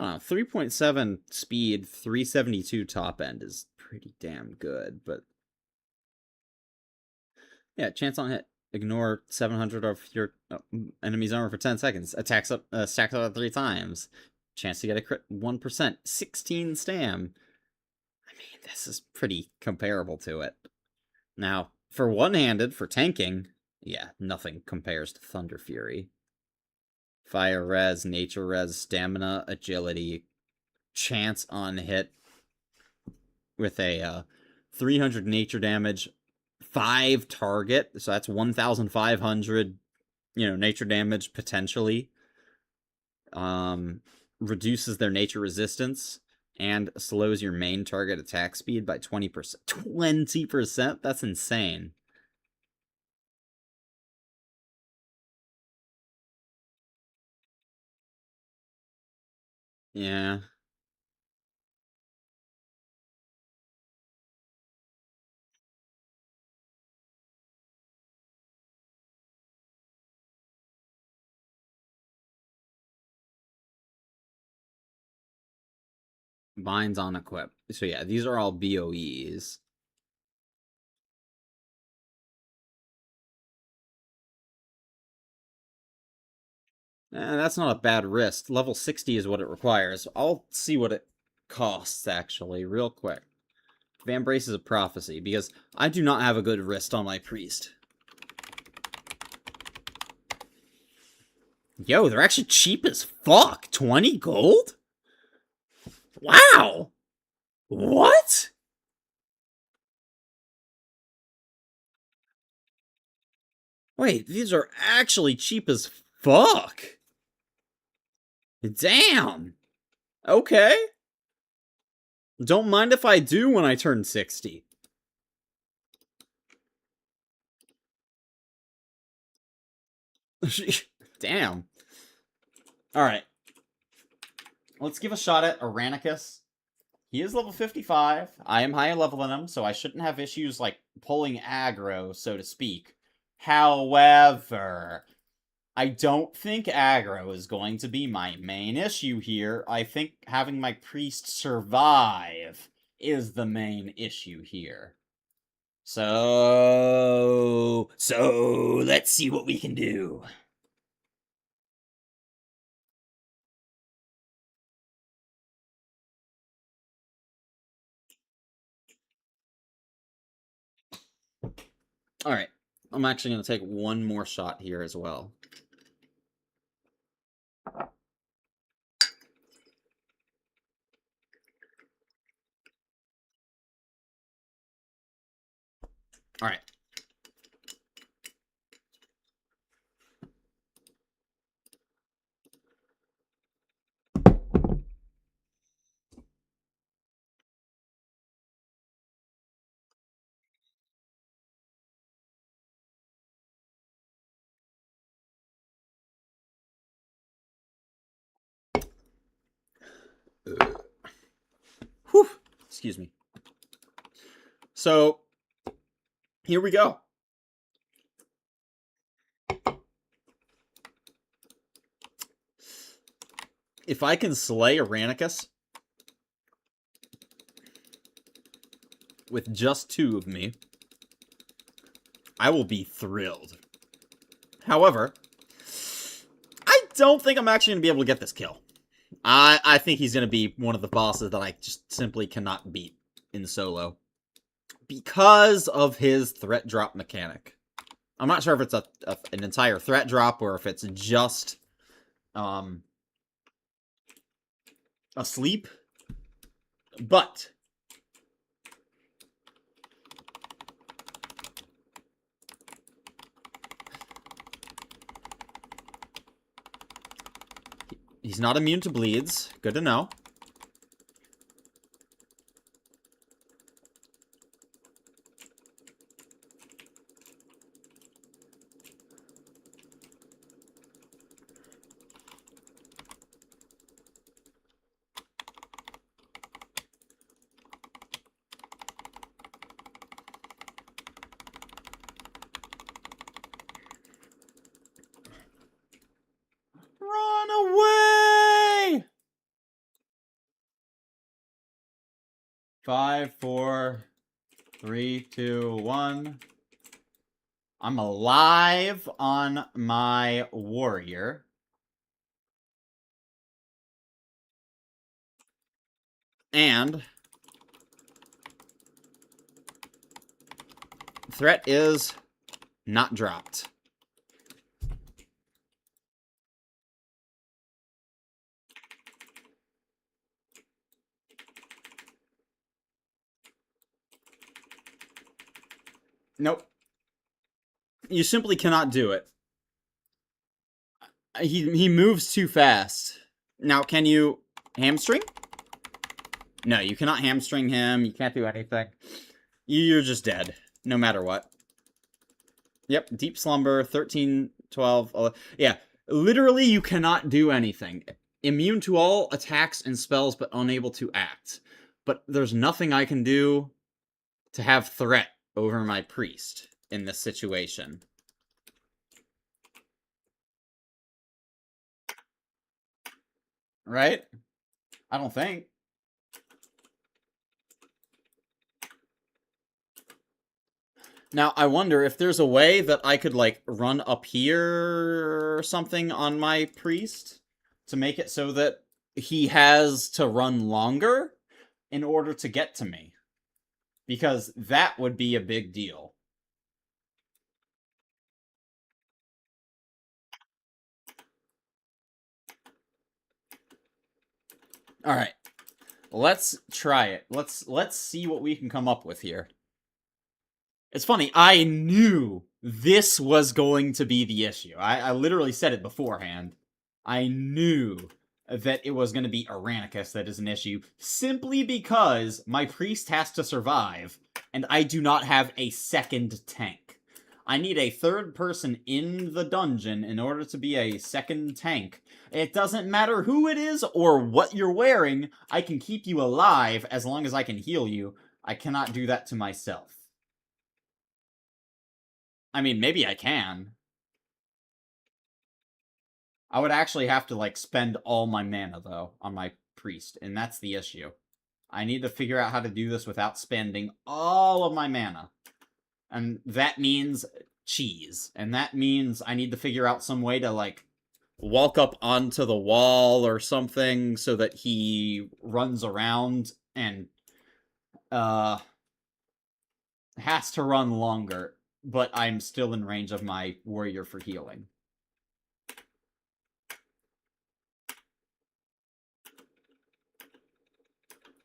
3.7 speed, 372 top end is pretty damn good, but yeah, chance on hit. Ignore 700 of your enemy's armor for 10 seconds. Attacks up, stacks up 3 times. Chance to get a crit 1%. 16 stam. I mean, this is pretty comparable to it. Now, for one-handed, for tanking, yeah, nothing compares to Thunder Fury. Fire res, nature res, stamina, agility, chance on hit with a 300 nature damage, 5 target, so that's 1,500, nature damage potentially. Reduces their nature resistance and slows your main target attack speed by 20%. 20%? That's insane. Yeah. Binds on equip. So yeah, these are all BOEs. That's not a bad wrist. Level 60 is what it requires. I'll see what it costs, actually, real quick. Van Braces of Prophecy, because I do not have a good wrist on my priest. Yo, they're actually cheap as fuck. 20 gold? Wow! What? Wait, these are actually cheap as fuck. Damn. Okay. Don't mind if I do when I turn 60. Damn. Alright. Let's give a shot at Aranicus. He is level 55. I am higher level than him, so I shouldn't have issues, like, pulling aggro, so to speak. However, I don't think aggro is going to be my main issue here. I think having my priest survive is the main issue here. So let's see what we can do. All right. I'm actually going to take one more shot here as well. All right. Whew. Excuse me. So, here we go. If I can slay Aranicus with just 2 of me, I will be thrilled. However, I don't think I'm actually going to be able to get this kill. I think he's going to be one of the bosses that I just simply cannot beat in solo. Because of his threat drop mechanic. I'm not sure if it's an entire threat drop or if it's just a sleep. But he's not immune to bleeds. Good to know. Run away! 5, 4, 3, 2, 1. I'm alive on my warrior. And threat is not dropped. Nope. You simply cannot do it. He moves too fast. Now, can you hamstring? No, you cannot hamstring him. You can't do anything. You're just dead, no matter what. Yep, deep slumber, 13, 12, 11. Yeah, literally you cannot do anything. Immune to all attacks and spells, but unable to act. But there's nothing I can do to have threat over my priest in this situation. Right? I don't think. Now, I wonder if there's a way that I could, like, run up here or something on my priest To make it so that he has to run longer in order to get to me. Because that would be a big deal. Alright. Let's try it. Let's see what we can come up with here. It's funny, I knew this was going to be the issue. I literally said it beforehand. I knew that it was going to be Aranicus that is an issue, simply because my priest has to survive, and I do not have a second tank. I need a third person in the dungeon in order to be a second tank. It doesn't matter who it is or what you're wearing, I can keep you alive as long as I can heal you. I cannot do that to myself. I mean, maybe I can. I would actually have to, like, spend all my mana, though, on my priest, and that's the issue. I need to figure out how to do this without spending all of my mana. And that means cheese. And that means I need to figure out some way to, like, walk up onto the wall or something so that he runs around and has to run longer, but I'm still in range of my warrior for healing.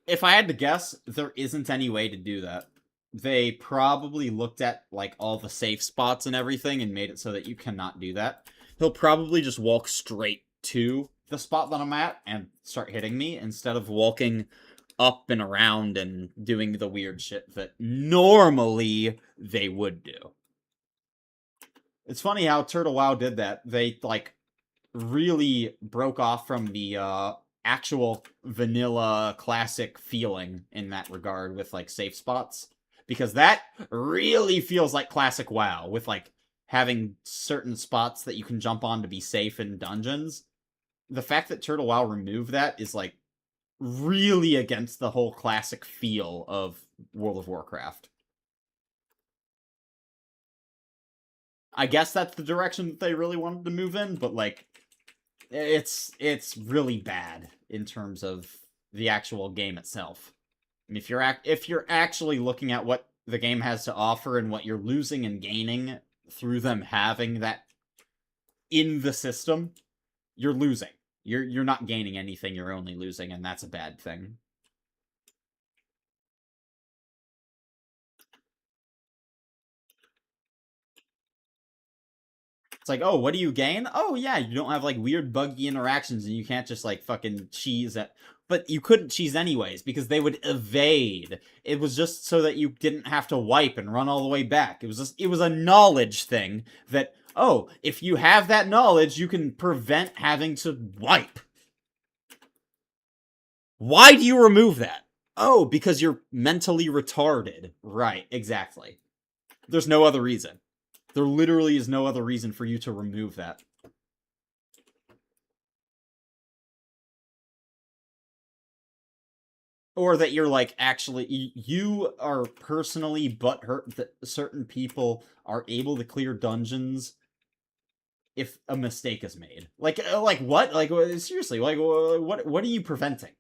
If I had to guess, there isn't any way to do that. They probably looked at, like, all the safe spots and everything and made it so that you cannot do that. he'll probably just walk straight to The spot that I'm at and start hitting me instead of walking up and around and doing the weird shit that normally they would do. It's funny how turtlewow did that. They, like, really broke off from the actual vanilla classic feeling in that regard with, like, safe spots. Because that really feels like classic WoW, with, like, having certain spots that you can jump on to be safe in dungeons. The fact that turtlewow removed that is, like, really against the whole classic feel of World of Warcraft. I guess that's the direction that they really wanted to move in, but, like, it's really bad in terms of the actual game itself. And if you're actually looking at what the game has to offer and what you're losing and gaining through them having that in the system, you're losing. You're not gaining anything, you're only losing, and that's a bad thing. It's like, oh, what do you gain? Oh, yeah, you don't have, like, weird buggy interactions, and you can't just, like, fucking cheese at... But you couldn't cheese anyways, because they would evade. It was just so that you didn't have to wipe and run all the way back. It was a knowledge thing that, oh, if you have that knowledge, you can prevent having to wipe. Why do you remove that? Oh, because you're mentally retarded. Right, exactly. There's no other reason. There literally is no other reason for you to remove that. Or that you're, like, actually... You are personally butthurt that certain people are able to clear dungeons if a mistake is made. Like what? Like, seriously, like, what are you preventing?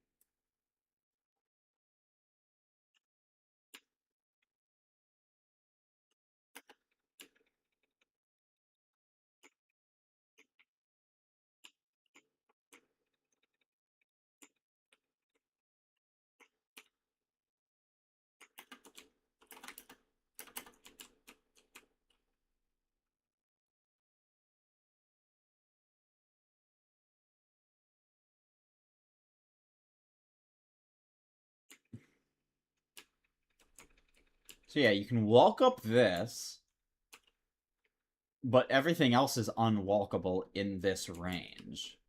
So yeah, you can walk up this, but everything else is unwalkable in this range.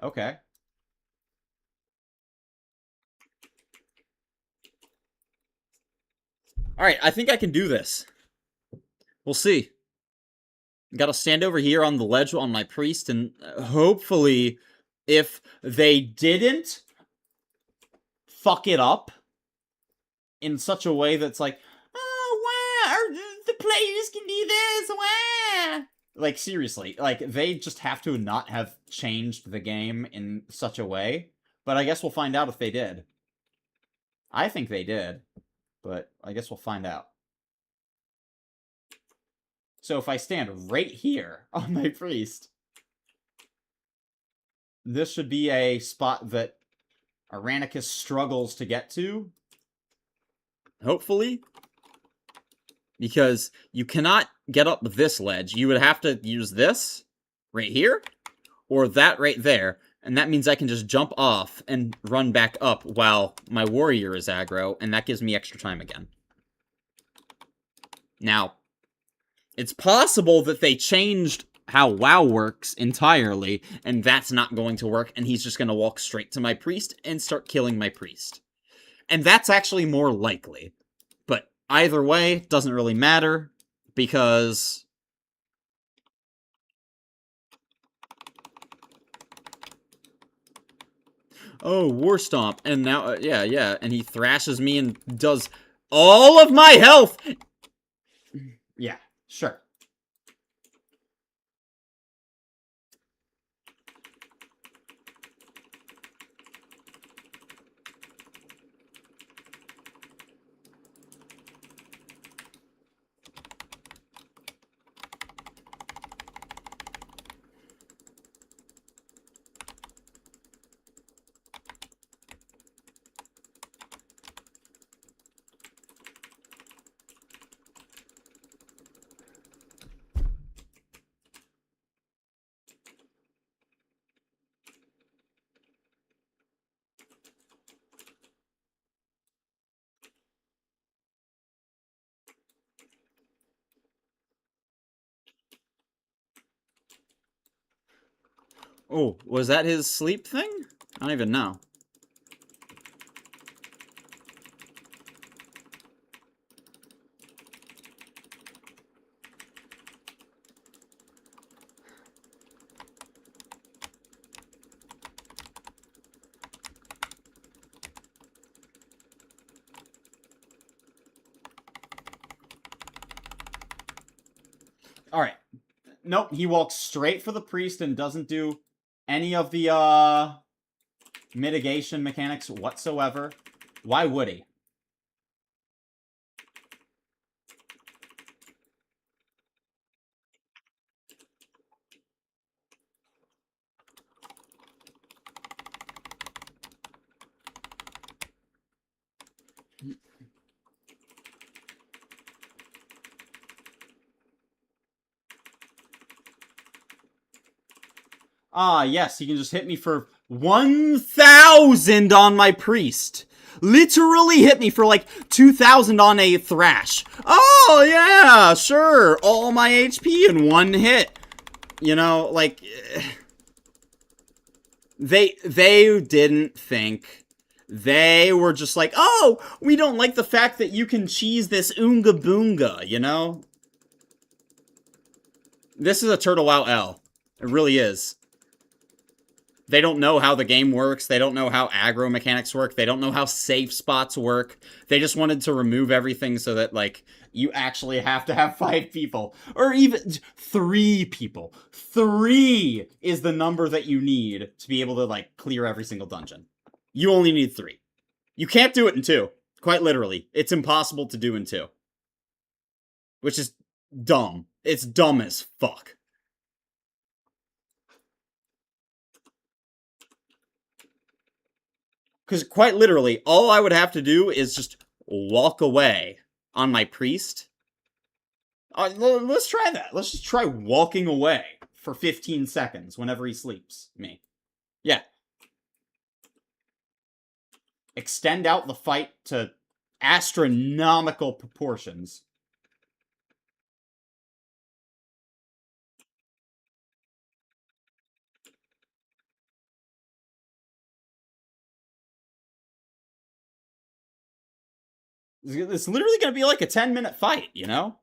Okay. Alright, I think I can do this. We'll see. Gotta stand over here on the ledge on my priest, and hopefully, if they Didn't fuck it up in such a way that's like, oh, wow, the players can do this, wow. Like, seriously, like, they just have to not have changed the game in such a way. But I guess we'll find out if they did. I think they did, but I guess we'll find out. So if I stand right here on my priest, this should be a spot that Aranicus struggles to get to. hopefully, because you cannot get up this ledge. You would have to use this right here, or that right there, and that means I can just jump off and run back up while my warrior is aggro, and that gives me extra time again. Now, it's possible that they changed how WoW works entirely, and that's not going to work, and he's just going to walk straight to my priest and start killing my priest. And that's actually more likely. But either way, doesn't really matter, because... Oh, War Stomp. And now, yeah. And he thrashes me and does all of my health. Yeah, sure. Oh, was that his sleep thing? I don't even know. Alright. Nope, he walks straight for the priest and doesn't do any of the, mitigation mechanics whatsoever. Why would he? Ah, yes, he can just hit me for 1,000 on my priest. Literally hit me for like 2,000 on a thrash. Oh, yeah, sure. All my HP in one hit. You know, like... They didn't think. They were just like, oh, we don't like the fact that you can cheese this Oonga Boonga, you know? This is a turtlewow L. It really is. They don't know how the game works. They don't know how aggro mechanics work. They don't know how safe spots work. They just wanted to remove everything so that, like, you actually have to have 5 people. Or even 3 people. 3 is the number that you need to be able to, like, clear every single dungeon. You only need 3. You can't do it in 2. Quite literally. It's impossible to do in 2. Which is dumb. It's dumb as fuck. Because quite literally, all I would have to do is just walk away on my priest. Let's try that. Let's just try walking away for 15 seconds whenever he sleeps me. Yeah. Extend out the fight to astronomical proportions. It's literally going to be like a 10-minute fight, you know?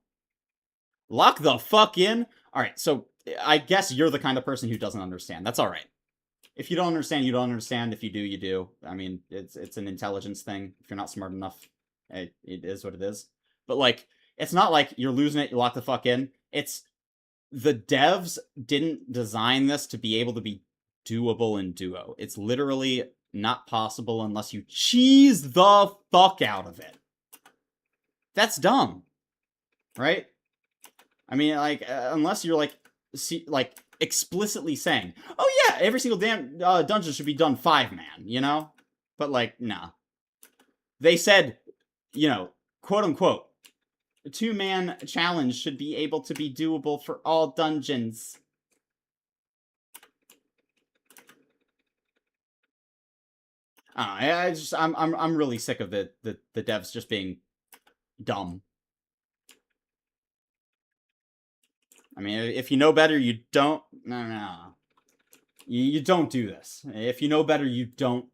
Lock the fuck in. Alright, so I guess you're the kind of person who doesn't understand. That's alright. If you don't understand, you don't understand. If you do, you do. I mean, it's an intelligence thing. If you're not smart enough, it is what it is. But, like, it's not like you're losing it, you lock the fuck in. It's... The devs didn't design this to be able to be doable in duo. It's literally not possible unless you cheese the fuck out of it. That's dumb. Right? I mean, like, unless you're, like, explicitly saying, oh yeah, every single damn dungeon should be done 5-man, you know? But, like, nah. They said, you know, quote-unquote, a 2-man challenge should be able to be doable for all dungeons. I'm really sick of the devs just being dumb. I mean, if you know better, you don't... No. You don't do this. If you know better, you don't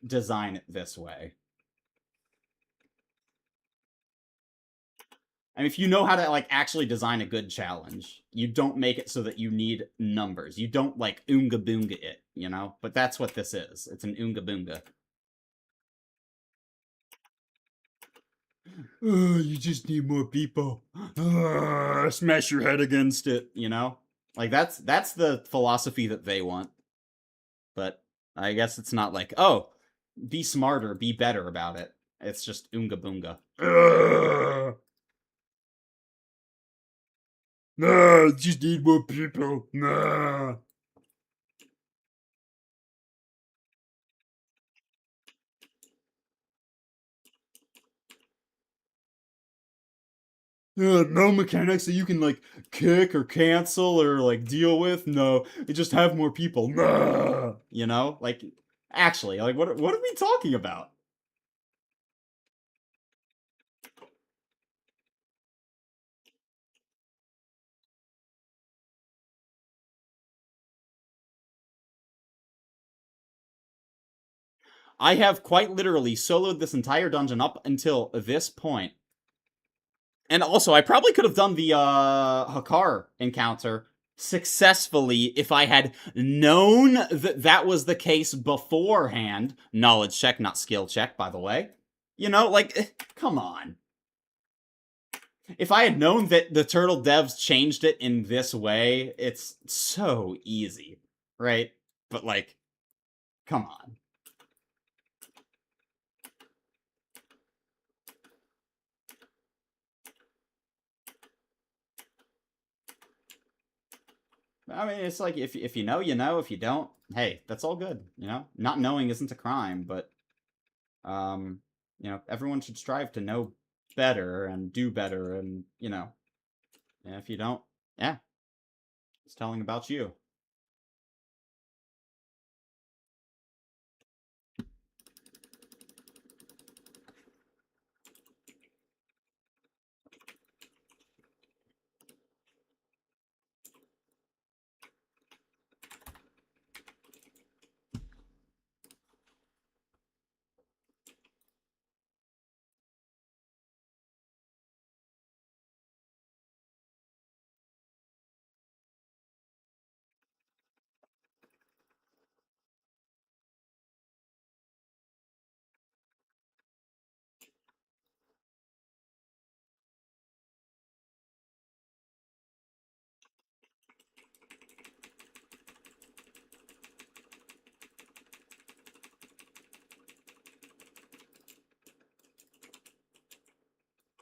design it this way. I mean, if you know how to like actually design a good challenge, you don't make it so that you need numbers. You don't like oonga boonga it, you know? But that's what this is. It's an oonga boonga. You just need more people. Smash your head against it, you know? Like that's the philosophy that they want. But I guess it's not like, oh, be smarter, be better about it. It's just oonga boonga. Nah, just need more people. Nah. No mechanics that you can like kick or cancel or like deal with. No, they just have more people. Nah. You know, like actually, like what are we talking about? I have quite literally soloed this entire dungeon up until this point. And also, I probably could have done the Hakar encounter successfully if I had known that that was the case beforehand. Knowledge check, not skill check, by the way. You know, like, come on. If I had known that the Turtle devs changed it in this way, it's so easy, right? But, like, come on. I mean, it's like if you know, you know. If you don't, hey, that's all good. You know, not knowing isn't a crime, but you know, everyone should strive to know better and do better, and you know, and if you don't, yeah, it's telling about you.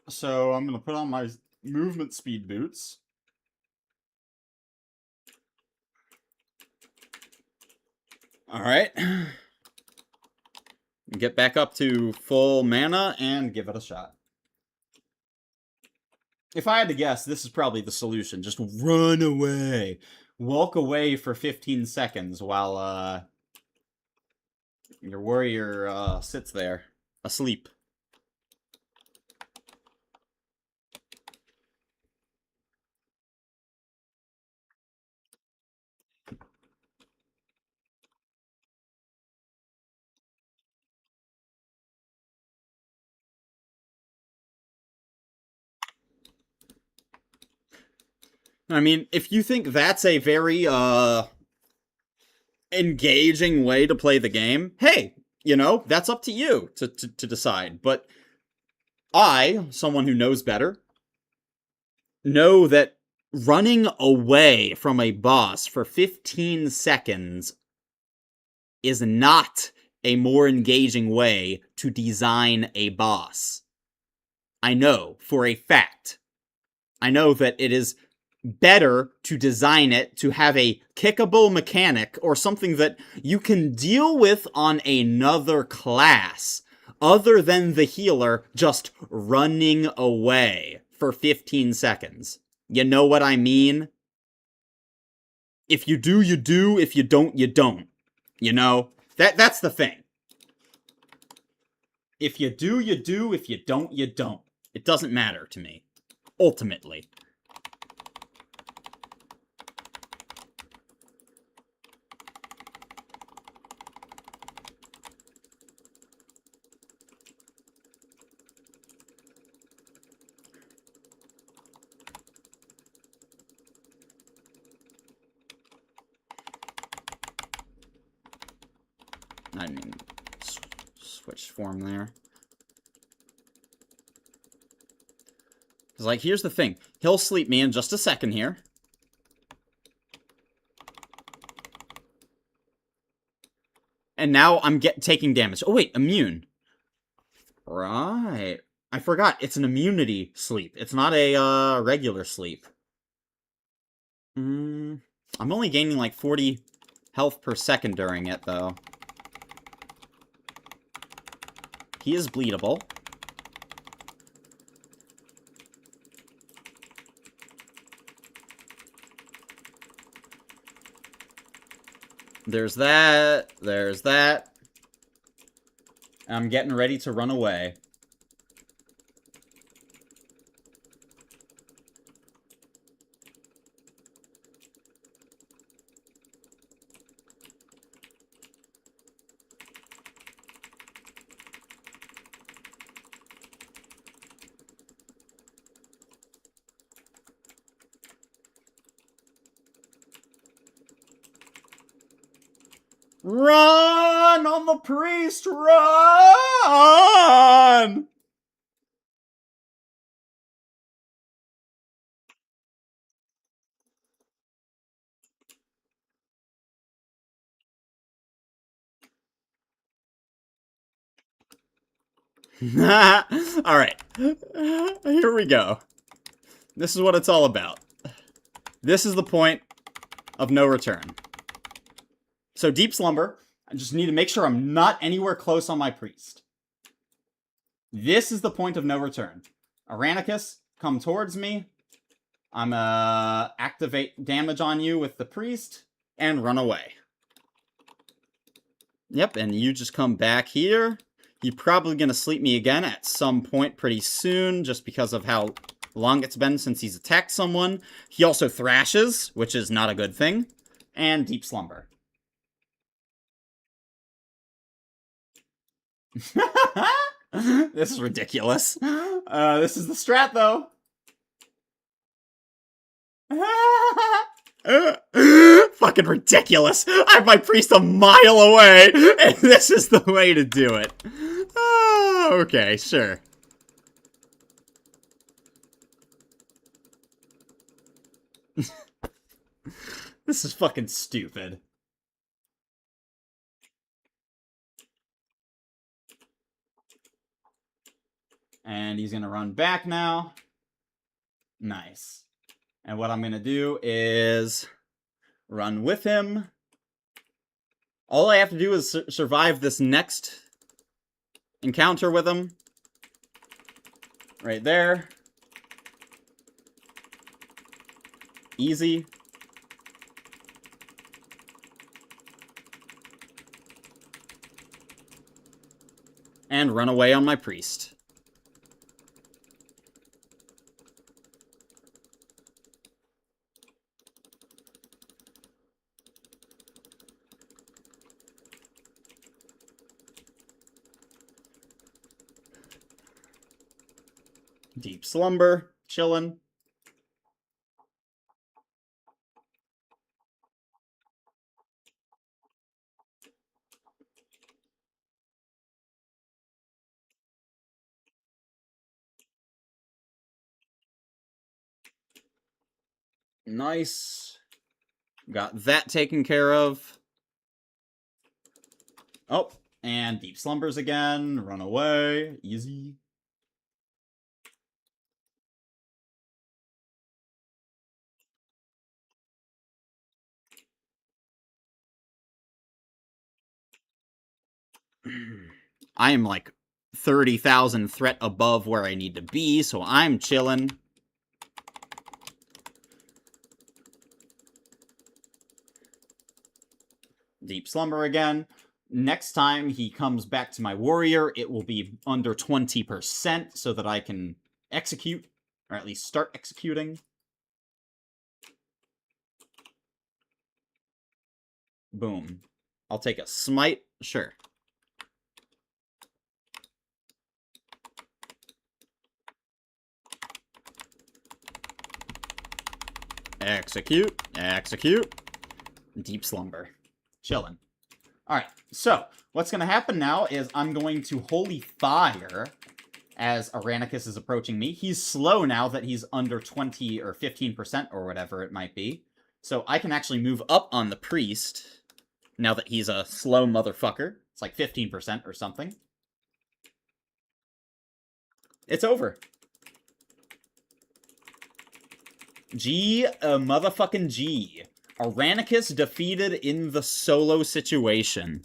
So I'm gonna put on my movement speed boots. All right. Get back up to full mana and give it a shot. If I had to guess, this is probably the solution. Just run away. Walk away for 15 seconds while your warrior sits there asleep. I mean, if you think that's a very engaging way to play the game, hey, you know, that's up to you to decide. But I, someone who knows better, know that running away from a boss for 15 seconds is not a more engaging way to design a boss. I know for a fact. I know that it is better to design it to have a kickable mechanic or something that you can deal with on another class other than the healer just running away for 15 seconds. You know what I mean? If you do, you do. If you don't, you don't. You know? That's the thing. If you do, you do. If you don't, you don't. It doesn't matter to me. Ultimately. I mean, switch form there. Because, like, here's the thing. He'll sleep me in just a second here. And now I'm taking damage. Oh, wait, immune. Right. I forgot. It's an immunity sleep. It's not a regular sleep. I'm only gaining like 40 health per second during it, though. He is bleedable. There's that. There's that. I'm getting ready to run away. Run on the priest! Run! Alright. Here we go. This is what it's all about. This is the point of no return. So, deep slumber. I just need to make sure I'm not anywhere close on my priest. This is the point of no return. Aranicus, come towards me. I'm gonna activate damage on you with the priest and run away. Yep, and you just come back here. You're probably gonna sleep me again at some point pretty soon, just because of how long it's been since he's attacked someone. He also thrashes, which is not a good thing. And deep slumber. This is ridiculous. This is the strat, though. Fucking ridiculous. I have my priest a mile away, and this is the way to do it. Oh, okay, sure. This is fucking stupid. And he's gonna run back now. Nice. And what I'm gonna do is run with him. All I have to do is survive this next encounter with him. Right there. Easy. And run away on my priest. Deep slumber, chillin'. Nice. Got that taken care of. Oh, and deep slumbers again. Run away. Easy. I am like 30,000 threat above where I need to be, so I'm chilling. Deep slumber again. Next time he comes back to my warrior, it will be under 20% so that I can execute, or at least start executing. Boom. I'll take a smite. Sure. Execute. Execute. Deep slumber. Chillin'. Alright, so what's going to happen now is I'm going to Holy Fire as Aranicus is approaching me. He's slow now that he's under 20 or 15% or whatever it might be. So I can actually move up on the priest now that he's a slow motherfucker. It's like 15% or something. It's over. G, motherfucking G. Aranicus defeated in the solo situation.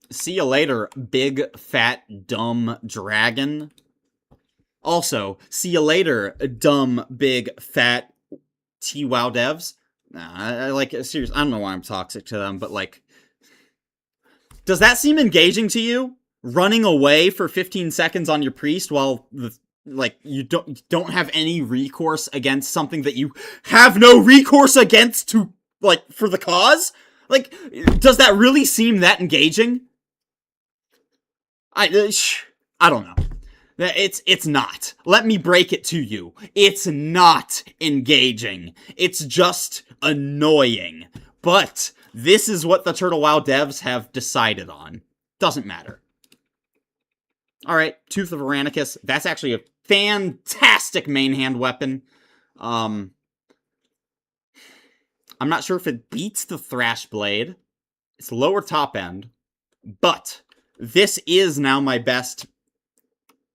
See you later, big, fat, dumb dragon. Also, see you later, dumb, big, fat TWow devs. Nah, like, seriously, I don't know why I'm toxic to them, but, like, does that seem engaging to you? Running away for 15 seconds on your priest while, you don't have any recourse against something that you have no recourse against to, like, for the cause? Like, does that really seem that engaging? I don't know. It's not. Let me break it to you. It's not engaging. It's just annoying. But this is what the turtlewow devs have decided on. Doesn't matter. Alright, Tooth of Aranicus. That's actually a fantastic main hand weapon. I'm not sure if it beats the Thrash Blade. It's lower top end. But this is now my best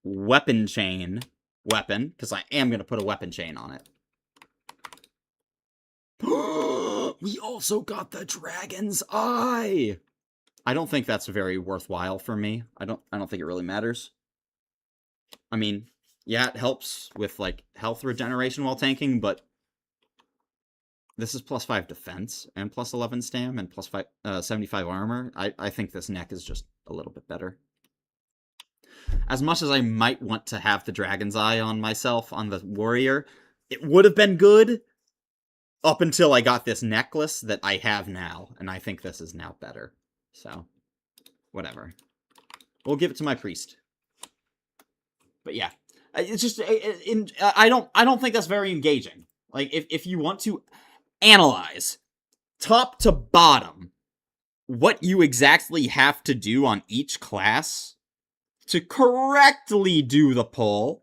weapon chain weapon, because I am going to put a weapon chain on it. We also got the Dragon's Eye! I don't think that's very worthwhile for me. I don't think it really matters. I mean, yeah, it helps with, like, health regeneration while tanking, but this is plus 5 defense, and plus 11 stam, and plus 75 armor. I think this neck is just a little bit better. As much as I might want to have the Dragon's Eye on myself, on the warrior, it would have been good up until I got this necklace that I have now, and I think this is now better. So, whatever. We'll give it to my priest. But yeah, it's just, I don't think that's very engaging. Like, if you want to analyze, top to bottom, what you exactly have to do on each class to correctly do the pull.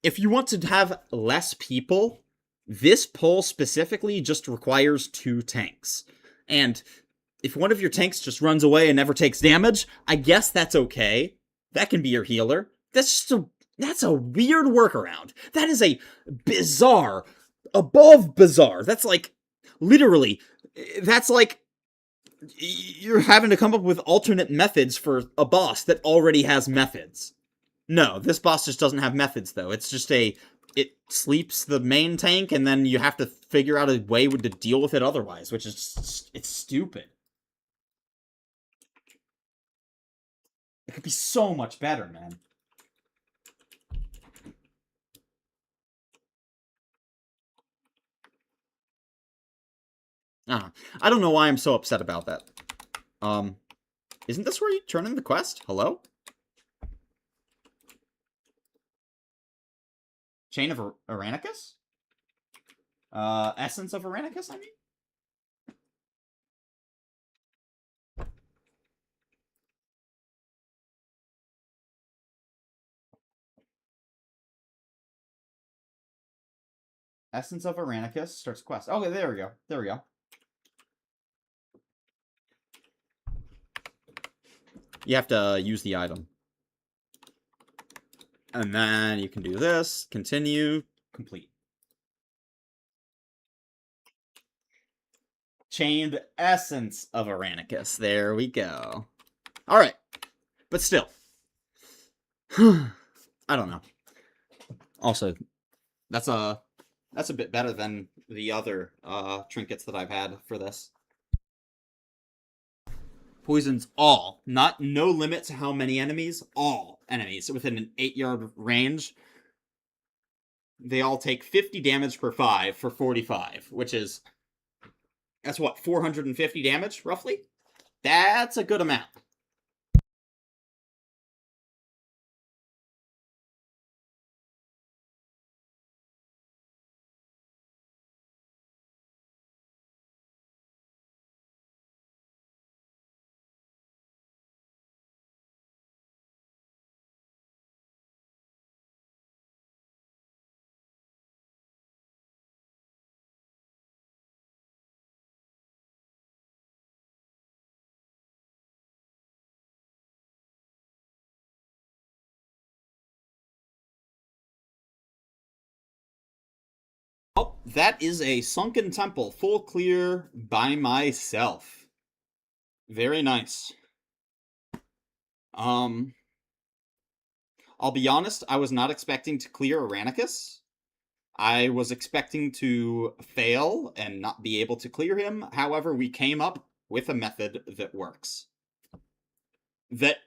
If you want to have less people, this pull specifically just requires 2 tanks. And if one of your tanks just runs away and never takes damage, I guess that's okay. That can be your healer. That's a weird workaround. That is a bizarre, above bizarre. That's like, literally, that's like you're having to come up with alternate methods for a boss that already has methods. No, this boss just doesn't have methods, though. It's just it sleeps the main tank, and then you have to figure out a way to deal with it otherwise, which is just, it's stupid. It could be so much better, man. I don't know why I'm so upset about that. Isn't this where you turn in the quest? Hello? Chain of Aranicus? Essence of Aranicus, I mean? Essence of Aranicus starts quest. Okay, there we go. There we go. You have to use the item. And then you can do this, continue, complete. Chained Essence of Aranicus. There we go. Alright. But still. I don't know. Also, that's a bit better than the other trinkets that I've had for this. Poisons all. No limit to how many enemies. All enemies within an 8-yard range. they all take 50 damage per 5 for 45, which is, that's what, 450 damage, roughly? That's a good amount. Oh, that is a sunken temple, full clear by myself. Very nice. I'll be honest, I was not expecting to clear Aranicus. I was expecting to fail and not be able to clear him. However, we came up with a method that works. That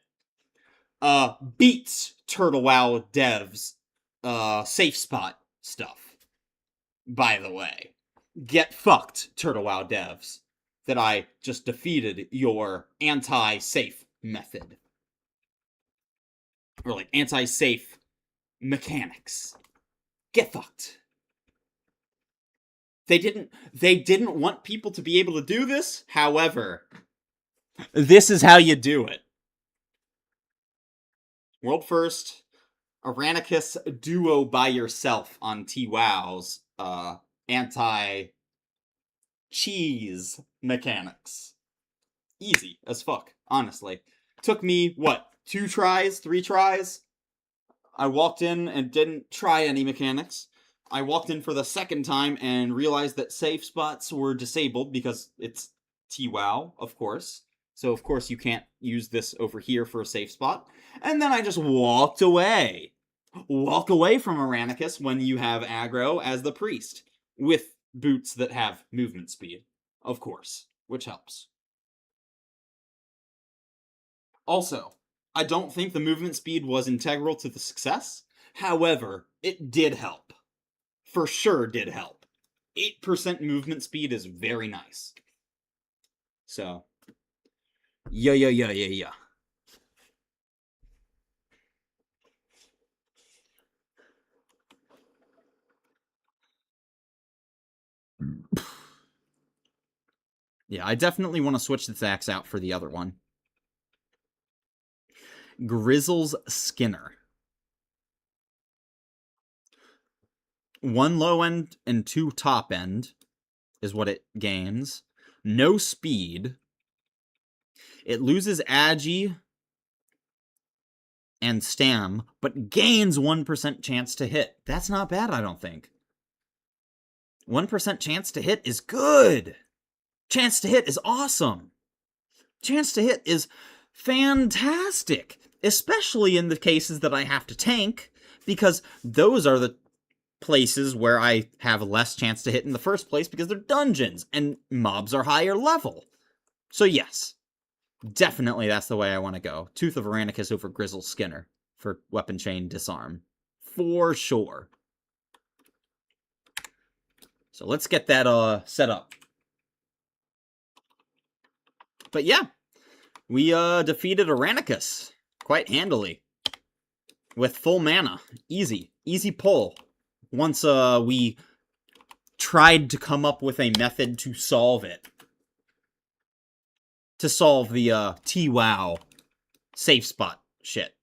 beats turtlewow devs safe spot stuff. By the way, get fucked, turtlewow devs, that I just defeated your anti-safe method. Or like anti-safe mechanics. Get fucked. They didn't want people to be able to do this. However, this is how you do it. World first, Aranicus duo by yourself on T-Wow's anti-cheese mechanics. Easy as fuck, honestly. Took me, what, 2 tries, 3 tries? I walked in and didn't try any mechanics. I walked in for the second time and realized that safe spots were disabled because it's T-Wow, of course. So, of course, you can't use this over here for a safe spot. And then I just walked away. Walk away from Aranicus when you have aggro as the priest. With boots that have movement speed, of course, which helps. Also, I don't think the movement speed was integral to the success. However, it did help. For sure did help. 8% movement speed is very nice. So, yeah. Yeah, I definitely want to switch this axe out for the other one. Grizzle's Skinner. 1 low end and 2 top end is what it gains. No speed. It loses agi and stam, but gains 1% chance to hit. That's not bad, I don't think. 1% chance to hit is good. Chance to hit is awesome. Chance to hit is fantastic, especially in the cases that I have to tank, because those are the places where I have less chance to hit in the first place because they're dungeons and mobs are higher level. So yes, definitely that's the way I want to go. Tooth of Aranicus over Grizzle Skinner for weapon chain disarm. For sure. So let's get that set up. But yeah, we defeated Aranicus quite handily. With full mana. Easy pull. Once we tried to come up with a method to solve it. To solve the T-Wow safe spot shit.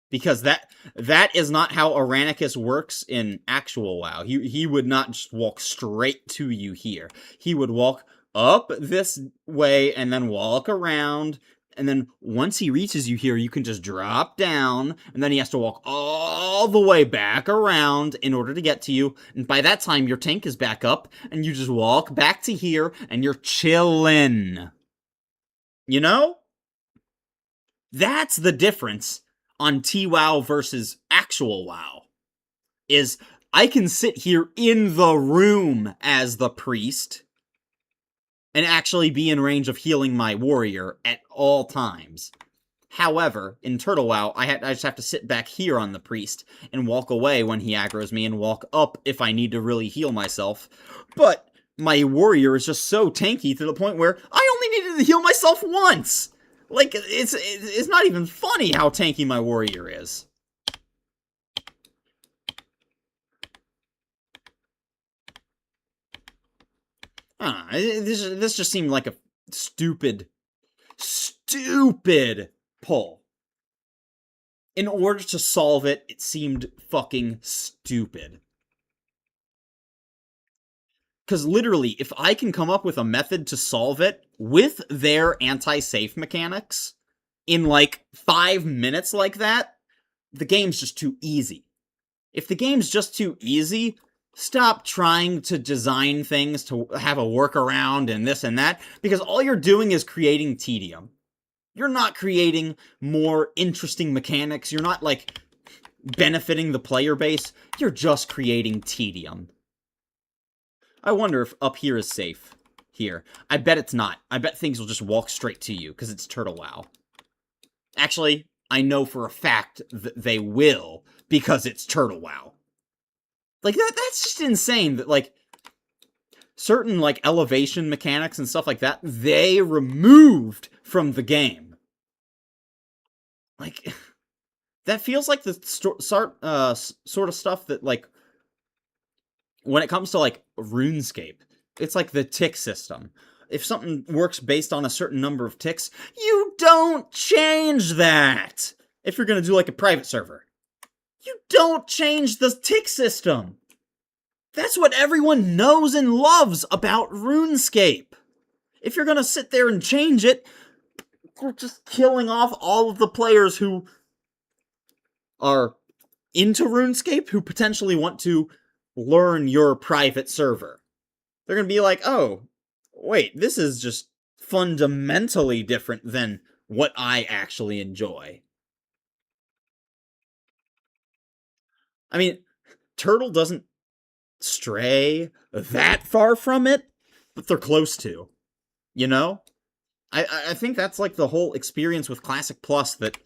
Because that is not how Aranicus works in actual WoW. He would not just walk straight to you here. He would walk up this way and then walk around. And then once he reaches you here, you can just drop down. And then he has to walk all the way back around in order to get to you. And by that time, your tank is back up. And you just walk back to here and you're chillin'. You know? That's the difference on T-WoW versus actual WoW. Is I can sit here in the room as the priest and actually be in range of healing my warrior at all times. However, in turtlewow, I just have to sit back here on the priest and walk away when he aggroes me and walk up if I need to really heal myself. But my warrior is just so tanky to the point where I only needed to heal myself once! Like, it's not even funny how tanky my warrior is. This just seemed like a stupid pull. In order to solve it, it seemed fucking stupid. Because literally, if I can come up with a method to solve it with their anti-safe mechanics in like 5 minutes like that, the game's just too easy. If the game's just too easy, stop trying to design things to have a workaround and this and that, because all you're doing is creating tedium. You're not creating more interesting mechanics. You're not, like, benefiting the player base. You're just creating tedium. I wonder if up here is safe. Here. I bet it's not. I bet things will just walk straight to you, because it's turtlewow. Actually, I know for a fact that they will, because it's turtlewow. Like, that's just insane that, like, certain, like, elevation mechanics and stuff like that, they removed from the game. Like, that feels like the sort of stuff that, like, when it comes to, like, RuneScape, it's like the tick system. If something works based on a certain number of ticks, you don't change that! If you're gonna do, like, a private server. You don't change the tick system! That's what everyone knows and loves about RuneScape! If you're gonna sit there and change it, we're just killing off all of the players who are into RuneScape, who potentially want to learn your private server. They're gonna be like, oh, wait, this is just fundamentally different than what I actually enjoy. I mean, Turtle doesn't stray that far from it, but they're close to. You know? I think that's like the whole experience with Classic Plus, that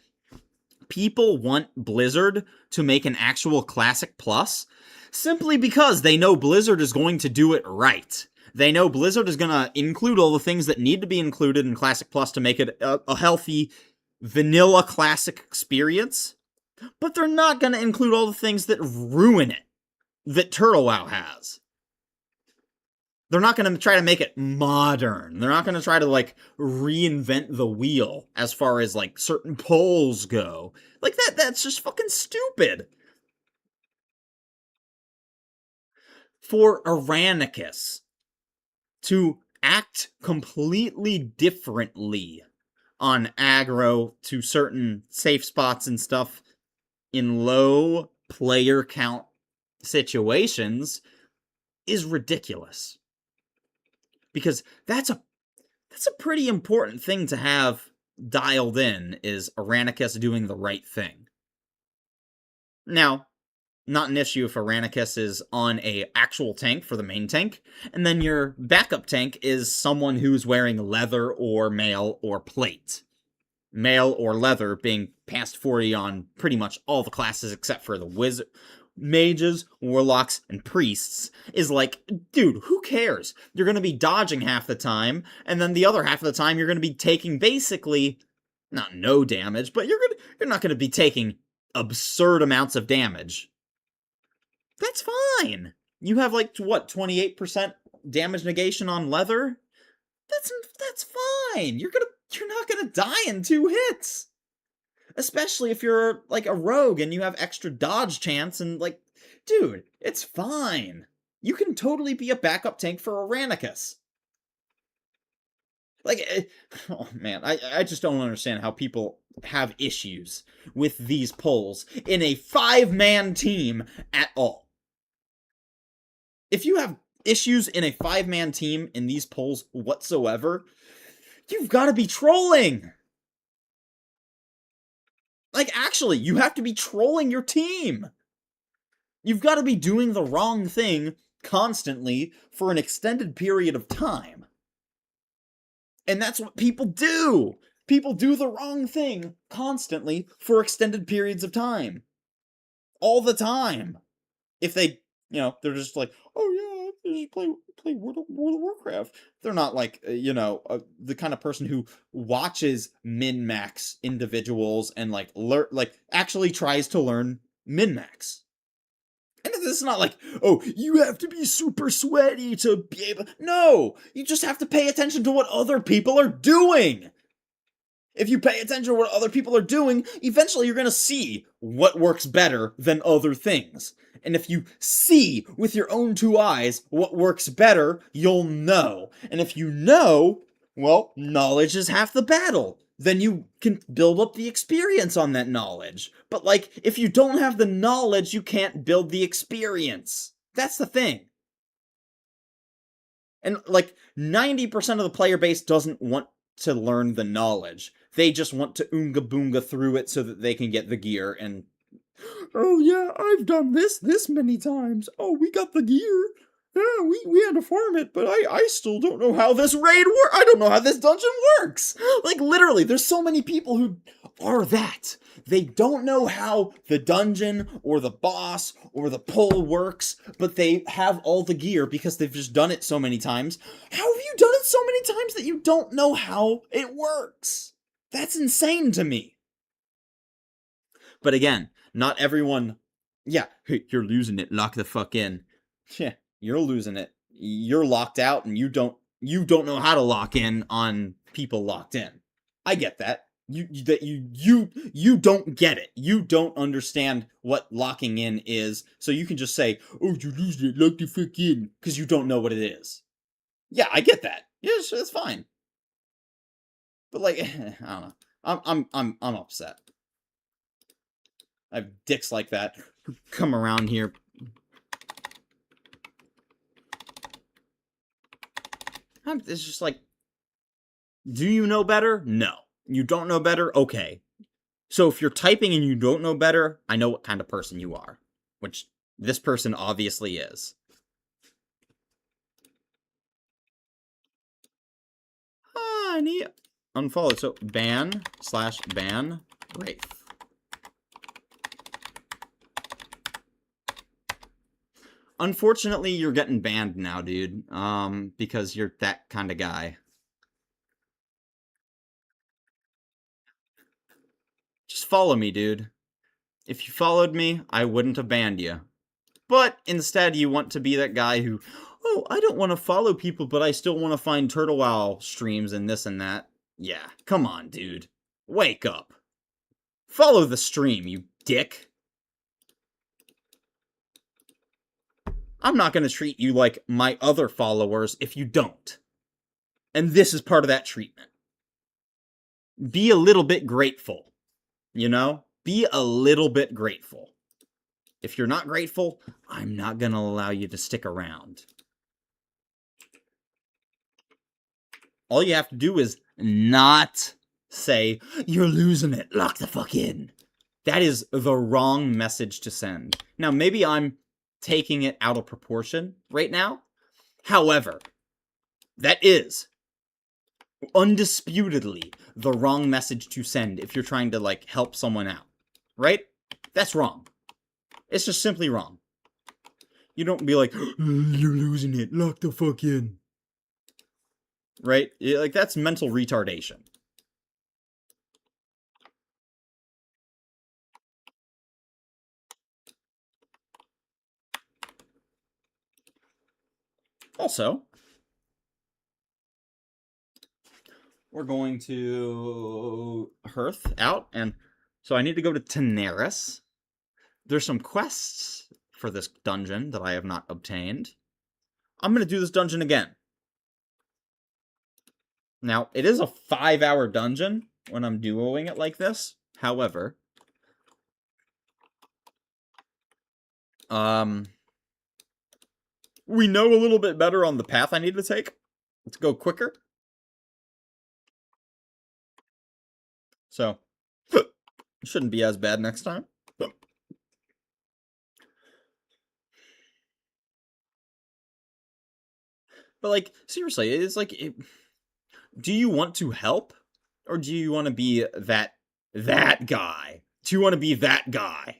people want Blizzard to make an actual Classic Plus simply because they know Blizzard is going to do it right. They know Blizzard is going to include all the things that need to be included in Classic Plus to make it a healthy, vanilla Classic experience, but they're not going to include all the things that ruin it, that turtlewow has. They're not going to try to make it modern. They're not going to try to, like, reinvent the wheel as far as, like, certain polls go. Like, that's just fucking stupid. For Aranicus to act completely differently on aggro to certain safe spots and stuff in low player count situations is ridiculous. Because that's a pretty important thing to have dialed in, is Aranicus doing the right thing. Now, not an issue if Aranicus is on a actual tank for the main tank, and then your backup tank is someone who's wearing leather or mail or plate. Mail or leather being past 40 on pretty much all the classes except for the mages, warlocks, and priests, is like, dude, who cares? You're going to be dodging half the time, and then the other half of the time you're going to be taking basically, not no damage, but you're not going to be taking absurd amounts of damage. That's fine. You have, like, what, 28% damage negation on leather? That's fine. You're not gonna die in 2 hits. Especially if you're, like, a rogue and you have extra dodge chance and, like, dude, it's fine. You can totally be a backup tank for Aranicus. Like, oh man, I just don't understand how people have issues with these polls in a 5-man team at all. If you have issues in a 5-man team in these polls whatsoever, you've got to be trolling. Like, actually, you have to be trolling your team. You've got to be doing the wrong thing constantly for an extended period of time. And that's what people do. People do the wrong thing constantly for extended periods of time. All the time. If they, they're just like, oh yeah, I just play World of Warcraft. They're not like, the kind of person who watches min-max individuals and actually tries to learn min-max. And this is not like, oh, you have to be super sweaty to be able. No, you just have to pay attention to what other people are doing. If you pay attention to what other people are doing, eventually you're going to see what works better than other things. And if you see with your own two eyes what works better, you'll know. And if you know, well, knowledge is half the battle. Then you can build up the experience on that knowledge. But, if you don't have the knowledge, you can't build the experience. That's the thing. And, 90% of the player base doesn't want to learn the knowledge. They just want to oonga boonga through it so that they can get the gear and, oh yeah, I've done this many times. Oh, we got the gear. Yeah, we had to farm it, but I still don't know how this raid works. I don't know how this dungeon works. Literally, there's so many people who are that. They don't know how the dungeon or the boss or the pull works, but they have all the gear because they've just done it so many times. How have you done it so many times that you don't know how it works? That's insane to me. But again, not everyone... Yeah, hey, you're losing it. Lock the fuck in. Yeah, you're losing it. You're locked out and you don't know how to lock in on people locked in. I get that. You don't get it. You don't understand what locking in is, so you can just say, "Oh, you're losing it. Lock the fuck in," because you don't know what it is. Yeah, I get that. Yeah, it's fine. But I don't know. I'm upset. I have dicks like that who come around here. It's just do you know better? No. You don't know better? Okay. So if you're typing and you don't know better, I know what kind of person you are. Which this person obviously is. I need unfollow. So ban/ban Wraith. Unfortunately, you're getting banned now, dude. Because you're that kind of guy. Just follow me, dude. If you followed me, I wouldn't have banned you. But instead, you want to be that guy who, oh, I don't want to follow people, but I still want to find turtlewow streams and this and that. Yeah, come on, dude. Wake up. Follow the stream, you dick. I'm not going to treat you like my other followers if you don't. And this is part of that treatment. Be a little bit grateful. You know? Be a little bit grateful. If you're not grateful, I'm not going to allow you to stick around. All you have to do is not say, you're losing it, lock the fuck in. That is the wrong message to send. Now, maybe I'm taking it out of proportion right now. However, that is undisputedly the wrong message to send if you're trying to, help someone out. Right? That's wrong. It's just simply wrong. You don't be like, you're losing it, lock the fuck in. Right? That's mental retardation. Also, we're going to Hearth out, and so I need to go to Teneris. There's some quests for this dungeon that I have not obtained. I'm going to do this dungeon again. Now, it is a 5-hour dungeon when I'm duoing it like this. However, we know a little bit better on the path I need to take. Let's go quicker. So, shouldn't be as bad next time. But, seriously, it's do you want to help? Or do you want to be that guy? Do you want to be that guy?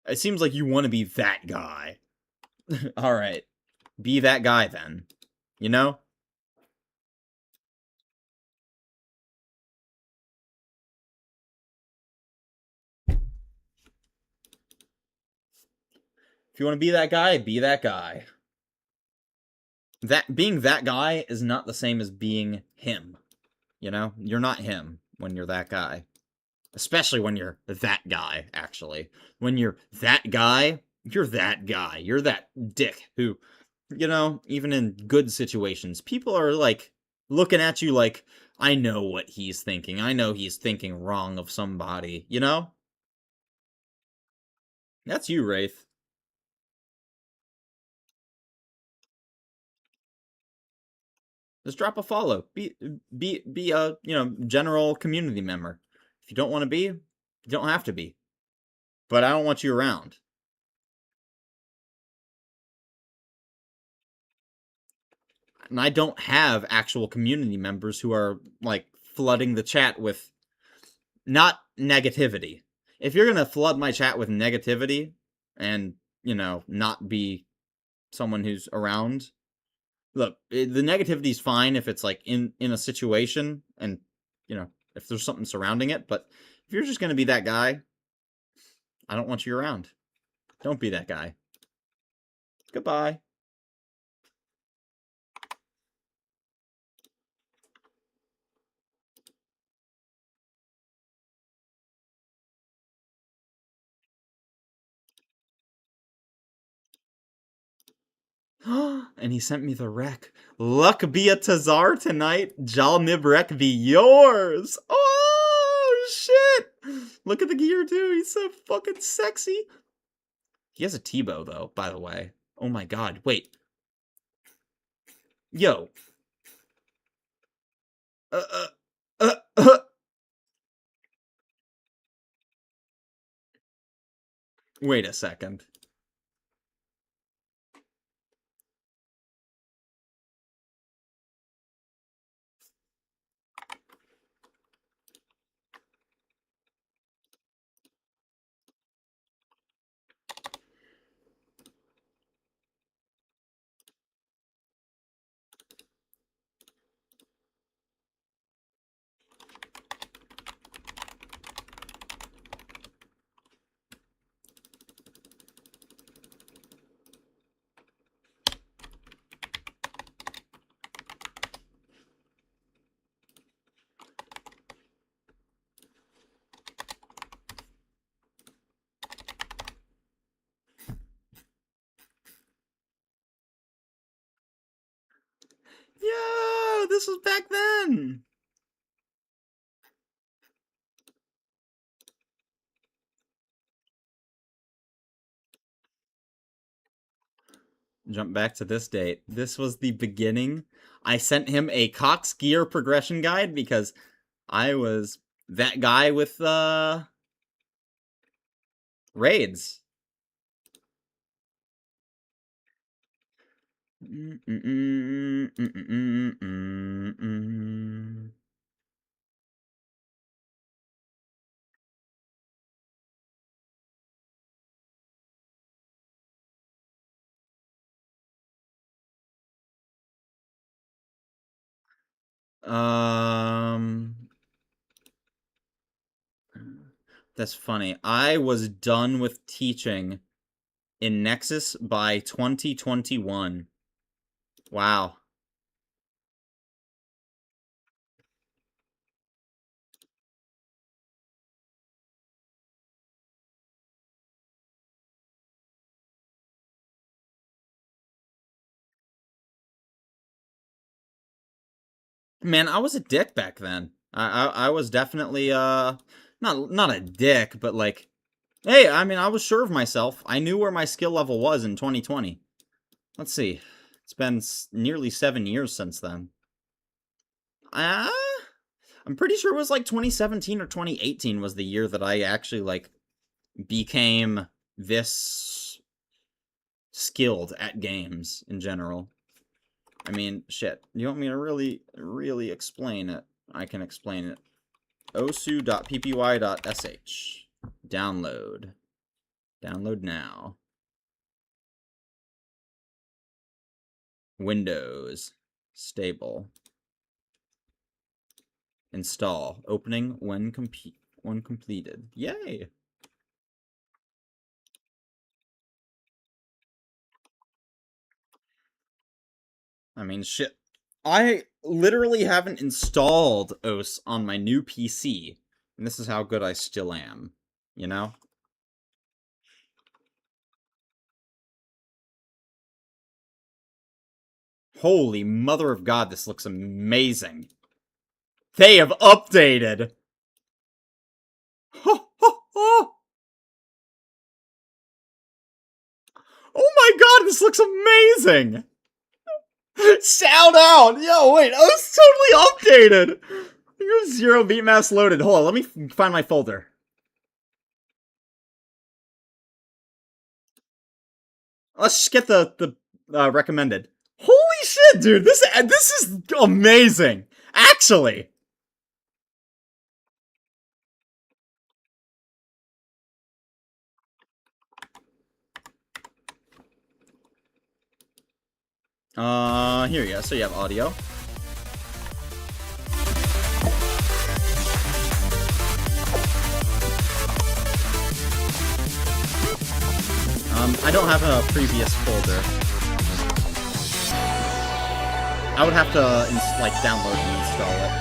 It seems like you want to be that guy. All right. Be that guy then. You know? If you want to be that guy, be that guy. That being that guy is not the same as being him. You know? You're not him when you're that guy. Especially when you're that guy, actually. When you're that guy, you're that guy. You're that dick who, you know, even in good situations, people are like looking at you like, I know what he's thinking. I know he's thinking wrong of somebody, you know? That's you, Wraith. Just drop a follow. Be a, you know, general community member. If you don't want to be, you don't have to be. But I don't want you around. And I don't have actual community members who are like flooding the chat with not negativity. If you're gonna flood my chat with negativity and, you know, not be someone who's around, look, the negativity's fine if it's like in a situation and, you know, if there's something surrounding it, but if you're just gonna be that guy, I don't want you around. Don't be that guy. Goodbye. And he sent me the wreck. Luck be a Tazar tonight. Jal Nib wreck be yours. Oh, shit. Look at the gear, too. He's so fucking sexy. He has a T-bow, though, by the way. Oh my god. Wait. Yo. Uh, uh, uh, uh. Wait a second. Yo, this was back then. Jump back to this date. This was the beginning. I sent him a Cox gear progression guide because I was that guy with raids. Um, that's funny. I was done with teaching in Nexus by 2021. Wow. Man, I was a dick back then. I was definitely not a dick, but like, hey, I mean, I was sure of myself. I knew where my skill level was in 2020. Let's see. It's been nearly 7 years since then. I'm pretty sure it was like 2017 or 2018 was the year that I actually like became this skilled at games in general. I mean, shit. You want me to really explain it? I can explain it. osu.ppy.sh. Download. Download now. Windows. Stable. Install. Opening when completed. Yay! I mean, shit. I literally haven't installed OS on my new PC, and this is how good I still am. You know? Holy mother of God, this looks amazing. They have updated! Ho, ho, ho. Oh my God, this looks amazing! Shout out! Yo, wait, I was totally updated! Here's 0 beatmaps loaded. Hold on, let me find my folder. Let's just get the recommended. Holy shit, dude! This is amazing! Actually! Here you go. So you have audio. I don't have a previous folder. I would have to, like, download and install it.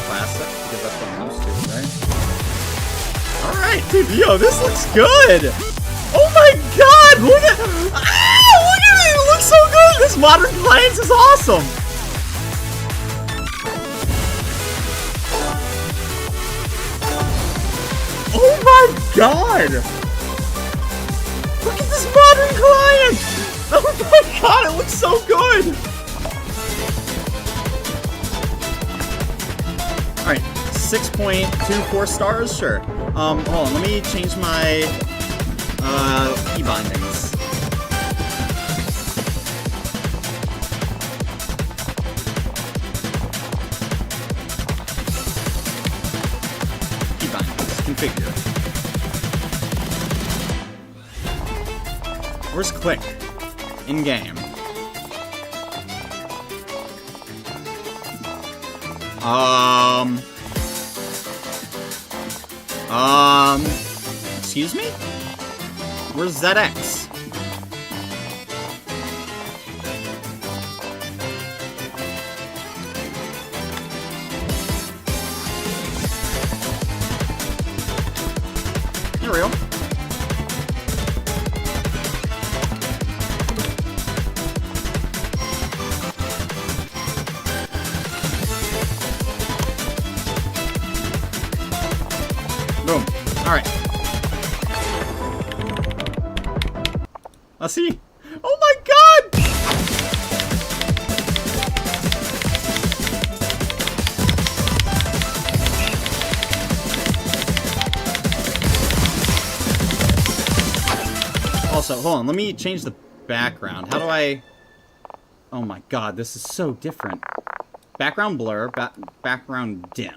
Classic, because that's what I'm used to, right? Alright, dude, yo, this looks good! Oh my God! Look at it! It looks so good! This modern client is awesome! Oh my God! Look at this modern client! Oh my God, it looks so good! Alright, 6.24 stars? Sure. Hold on, let me change my, key bindings. Key bindings, configure. Where's click? In-game. Excuse me? Where's ZX? Here we go. Boom. Alright. Let's see. Oh my God! Also, hold on. Let me change the background. How do I... Oh my God, this is so different. Background blur, background dim.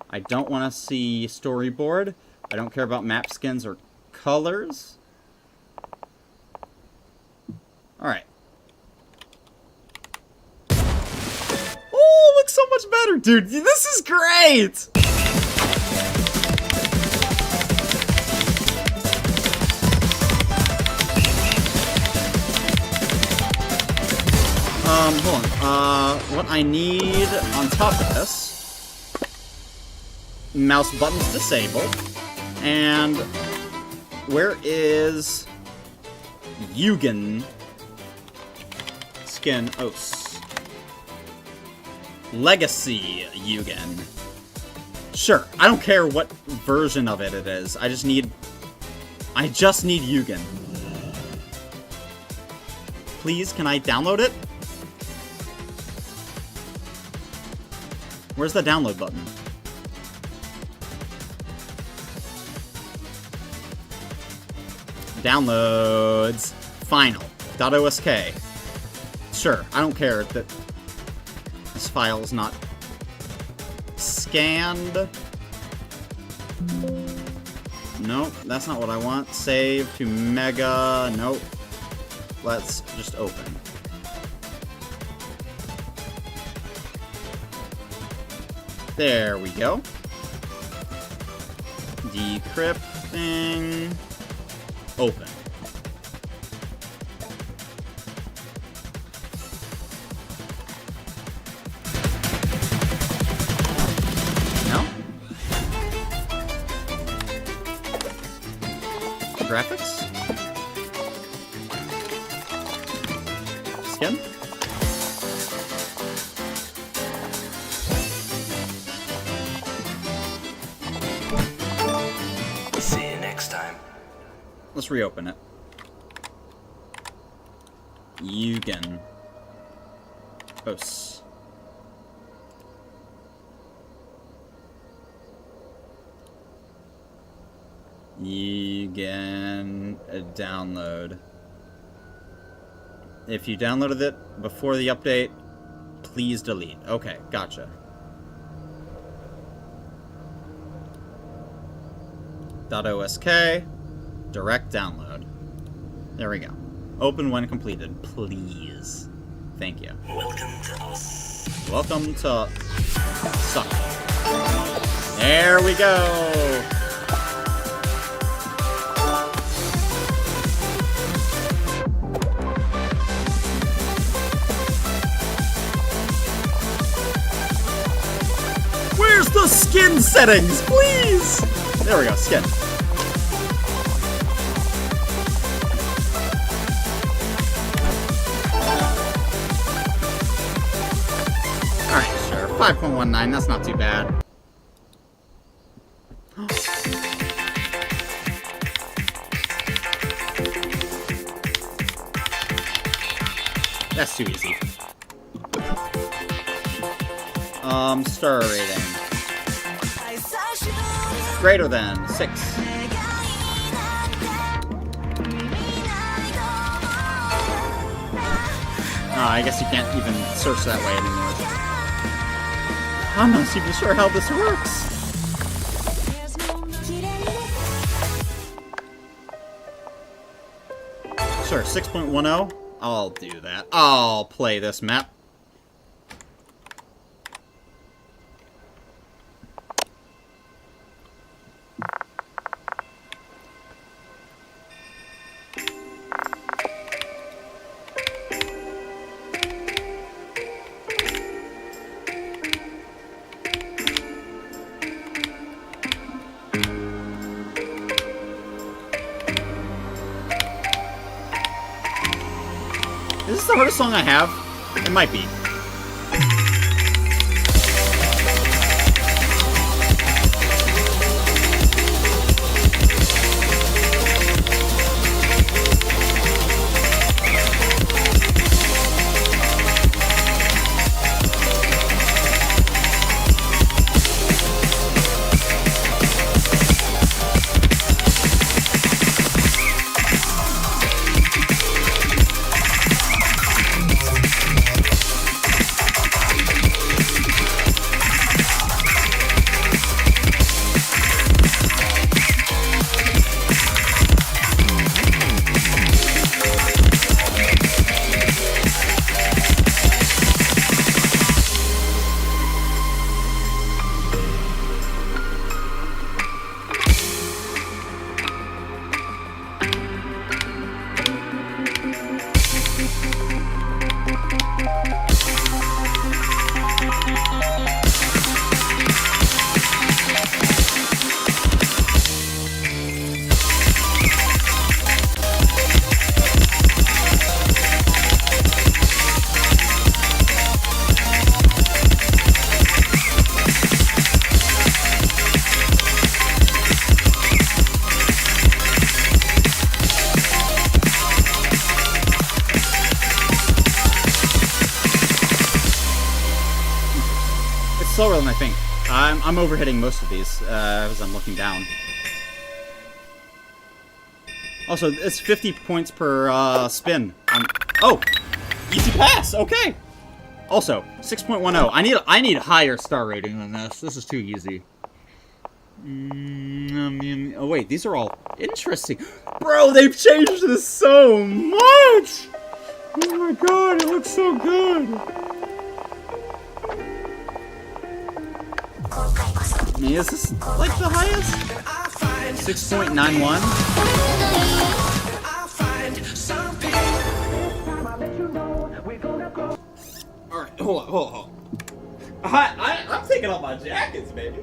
I don't want to see storyboard. I don't care about map skins or colors. Alright. Oh, it looks so much better, dude. This is great! Hold on. What I need on top of this, mouse buttons disabled, and where is Yugen skin OS? Legacy Yugen. Sure, I don't care what version of it is. I just need Yugen. Please, can I download it? Where's the download button? Downloads. Final. .osk. Sure, I don't care that this file is not scanned. Nope, that's not what I want. Save to Mega. Nope. Let's just open. There we go. Decrypting. Open. No? Graphics? Skin? See you next time. Let's reopen it. Yugen. Os. Yugen download. If you downloaded it before the update, please delete. Okay, gotcha. .osk. Direct download. There we go. Open when completed, please. Thank you. Welcome to us. Welcome to Suck. There we go. Where's the skin settings, please? There we go, skin. Alright, sure. 5.19, that's not too bad. That's too easy. Star rating. Greater than 6. I guess you can't even search that way anymore. I'm not even sure how this works. Sure, 6.10. I'll do that. I'll play this map. Is this the hardest song I have? It might be. I'm overhitting most of these as I'm looking down. Also, it's 50 points per spin. Oh, easy pass. Okay. Also, 6.10. I need a higher star rating than this. This is too easy. Oh wait, these are all interesting. Bro, they've changed this so much. Oh my god, it looks so good. I mean, is this like the highest? 6.91. Alright, hold on. I'm taking off my jackets, baby.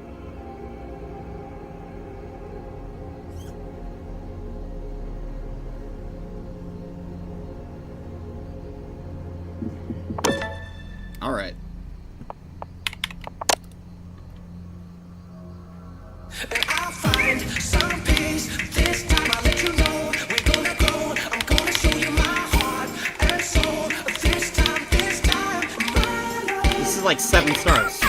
Alright. I'll find some peace. This time I'll let you know we're gonna go. I'm gonna show you my heart and soul. This time, my love. This is like 7 stars.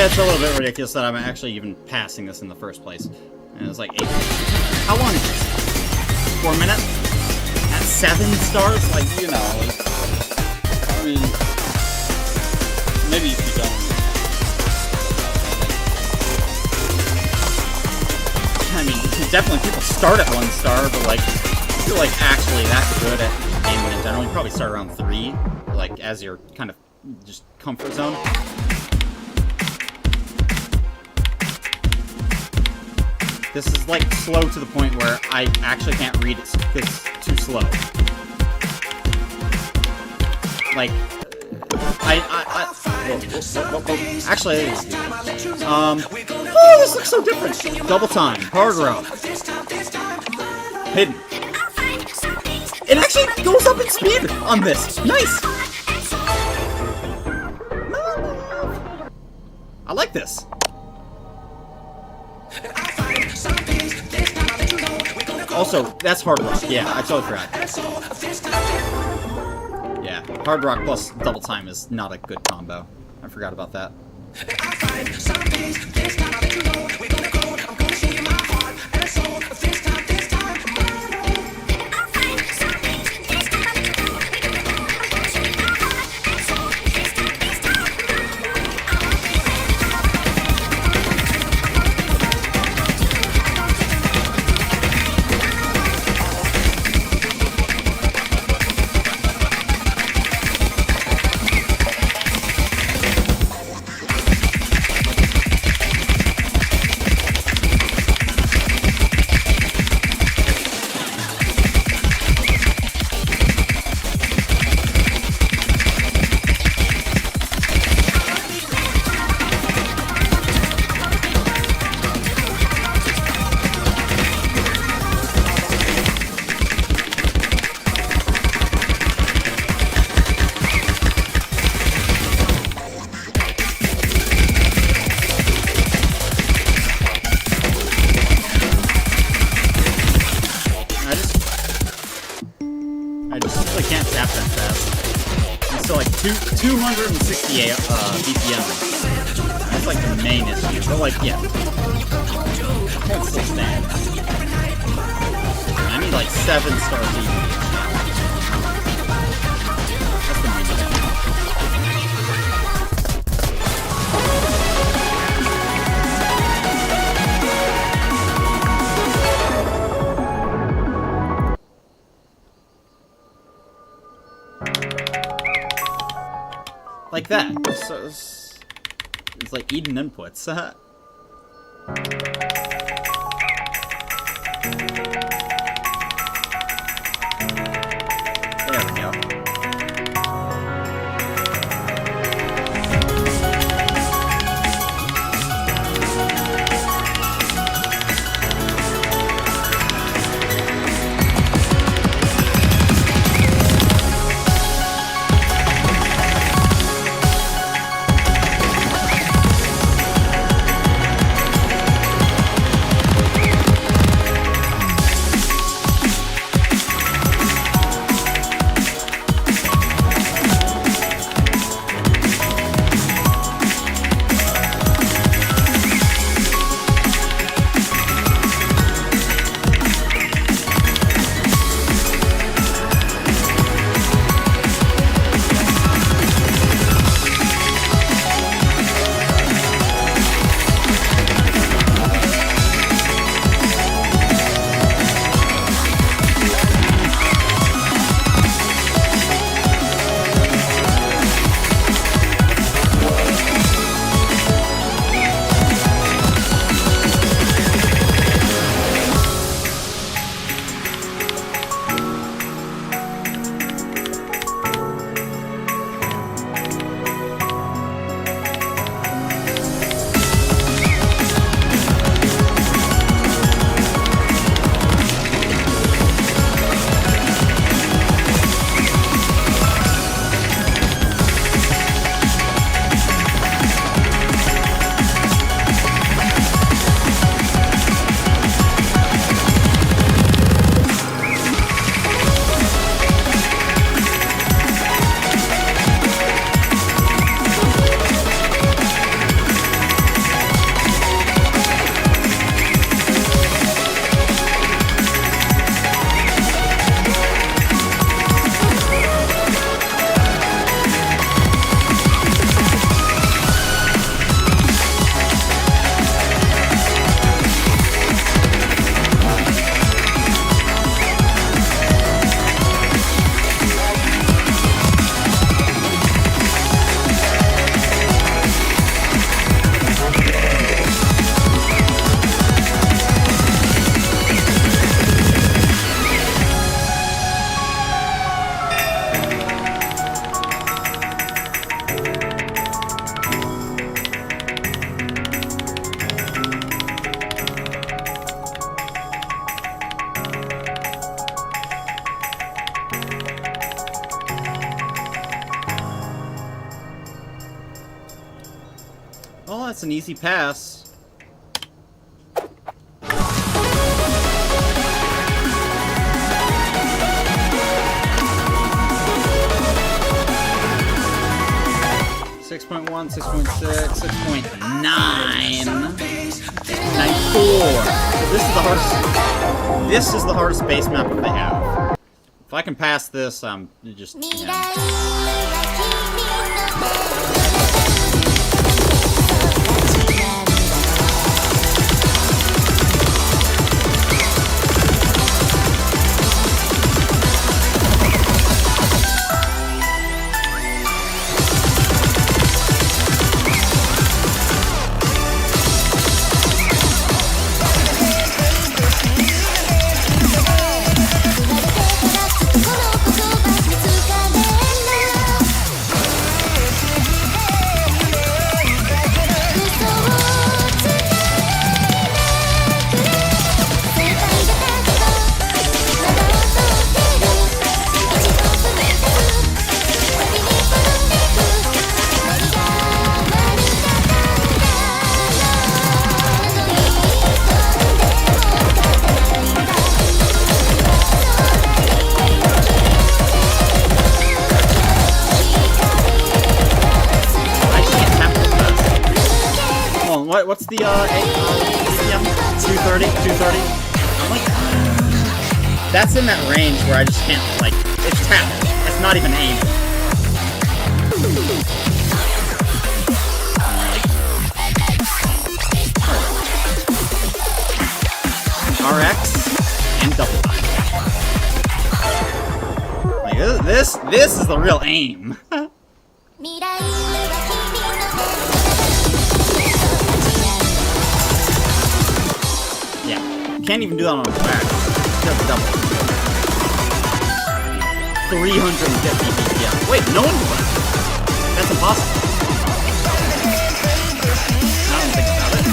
It's a little bit ridiculous that I'm actually even passing this in the first place. And it's like 8. How long is this? 4 minutes? At 7 stars? Like, you know. I mean, maybe if you don't. I mean, definitely people start at 1 star, but like, if you're like actually that good at gaming in general, you probably start around 3, like as your kind of just comfort zone. This is like slow to the point where I actually can't read it because it's too slow. Like, actually, oh, this looks so different. Double time, hard row, hidden. It actually goes up in speed on this. Nice. I like this. Also, that's hard rock. Yeah, I totally forgot. Yeah. Hard rock plus double time is not a good combo. I forgot about that. I'll find some peace. This time I'll let you know we're gonna go. I'm gonna show you my heart and soul. This time, I'll find some peace. This time I'll let you know we're gonna go. I'm gonna show you my heart and soul. This time, I just simply can't tap that fast. I'm still like 268 BPM. That's like the main issue. But like, yeah. Can't still stand. I need like 7-star BPM. That's the main issue. Like that. So it's like eating inputs. There we go. Oh, that's an easy pass. 6.1, 6.6, 6.9, 94. This is the hardest. This is the hardest base map that they have. If I can pass this, just. What's the BPM? 230? 230? Like, that's in that range where I just can't, like, it's tapped. It's not even aimed. RX and double time. Like, this is the real aim. Can't even do that on a back. Just double. 350 BPM. Wait, no one can. That's impossible. I don't think about it.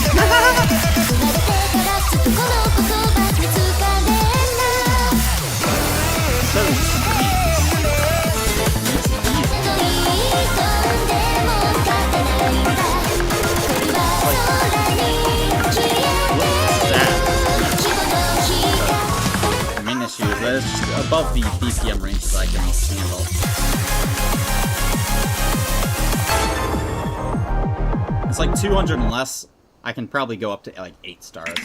That's just above the BPM ranges I can handle. It's like 200 and less. I can probably go up to like 8 stars.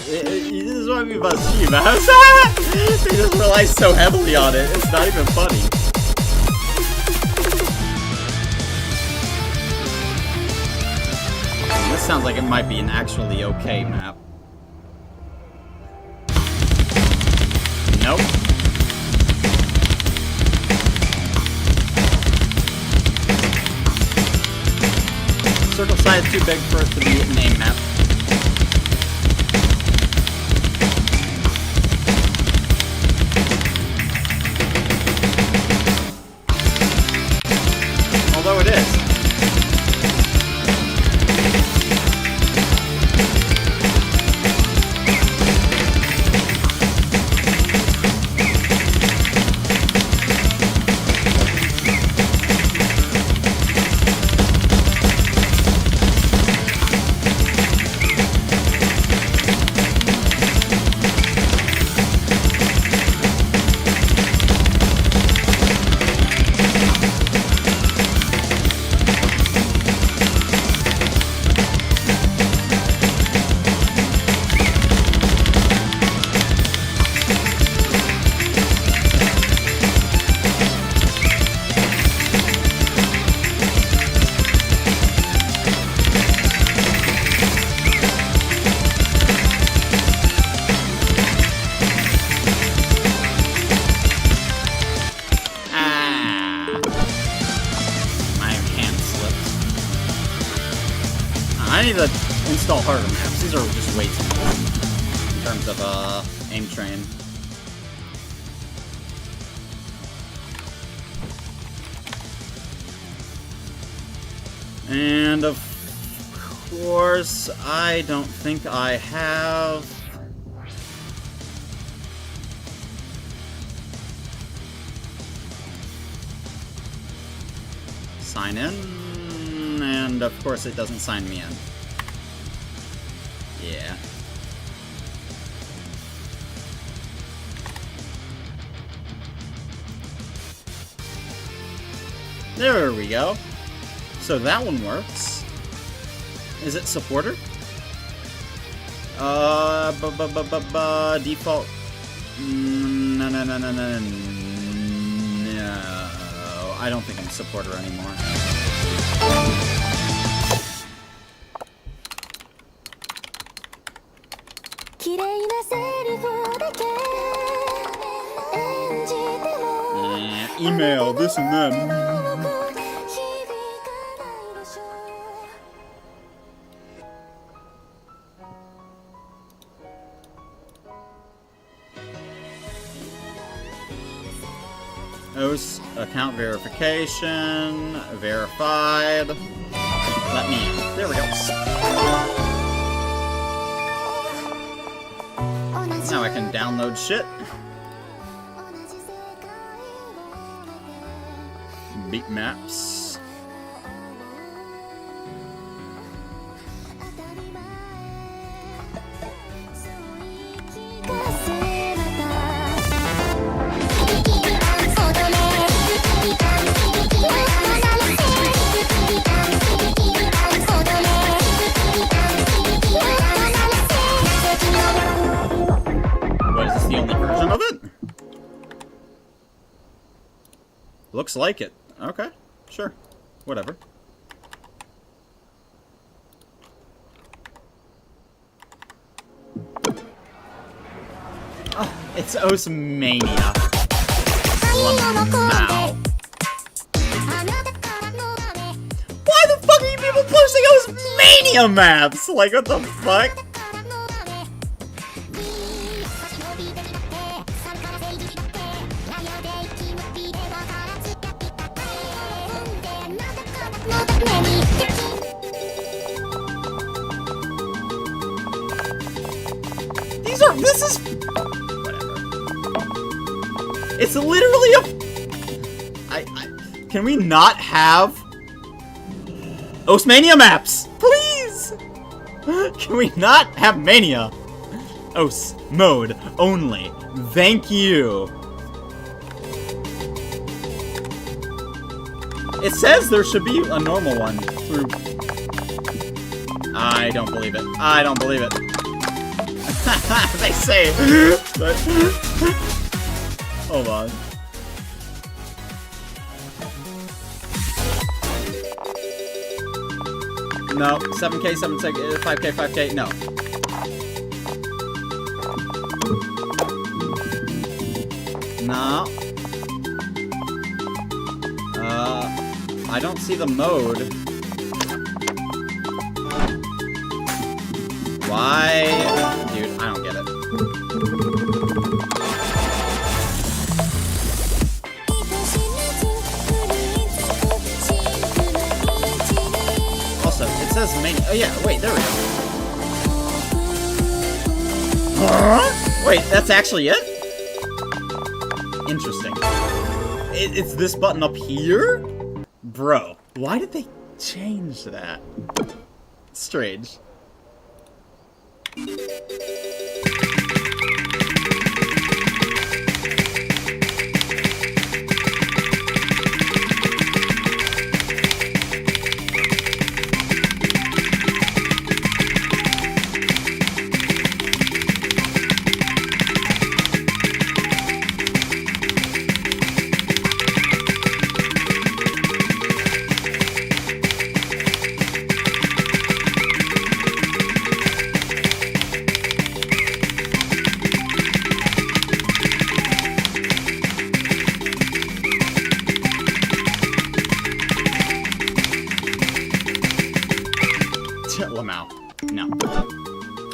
This is what I mean about Steam. They just rely so heavily on it. It's not even funny. This sounds like it might be an actually okay map. Nope. Circle size too big for it to be an aim map. Although it is. I need to install harder maps. These are just way too cool in terms of aim train. And of course, I don't think I have. Sign in, and of course it doesn't sign me in. Yeah. There we go. So that one works. Is it supporter? Default. No. I don't think I'm a supporter anymore. Email, this and that. OS account verification, verified. Let me in. There we go. Now I can download shit. Beat maps. Looks like it. Okay, sure. Whatever. Oh, it's Osmania. Lamau. Why the fuck are you people posting Osmania maps? Like, what the fuck? This is... whatever. It's literally a... Can we not have... Osmania maps? Please! Can we not have Mania? Os mode only. Thank you. It says there should be a normal one through... I don't believe it. I don't believe it. They say, but hold on. No, 7K, 7K, 5K, 5K, no. No. I don't see the mode. Why? Dude, I don't get it. Also, it says main... Oh yeah, wait, there we go. Huh? Wait, that's actually it? Interesting. It's this button up here? Bro, why did they change that? Strange. Lamau. No.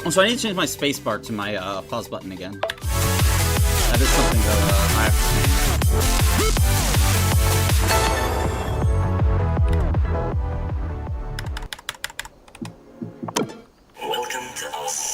Oh, so I need to change my spacebar to my pause button again. That is something that I have to change. Welcome to us.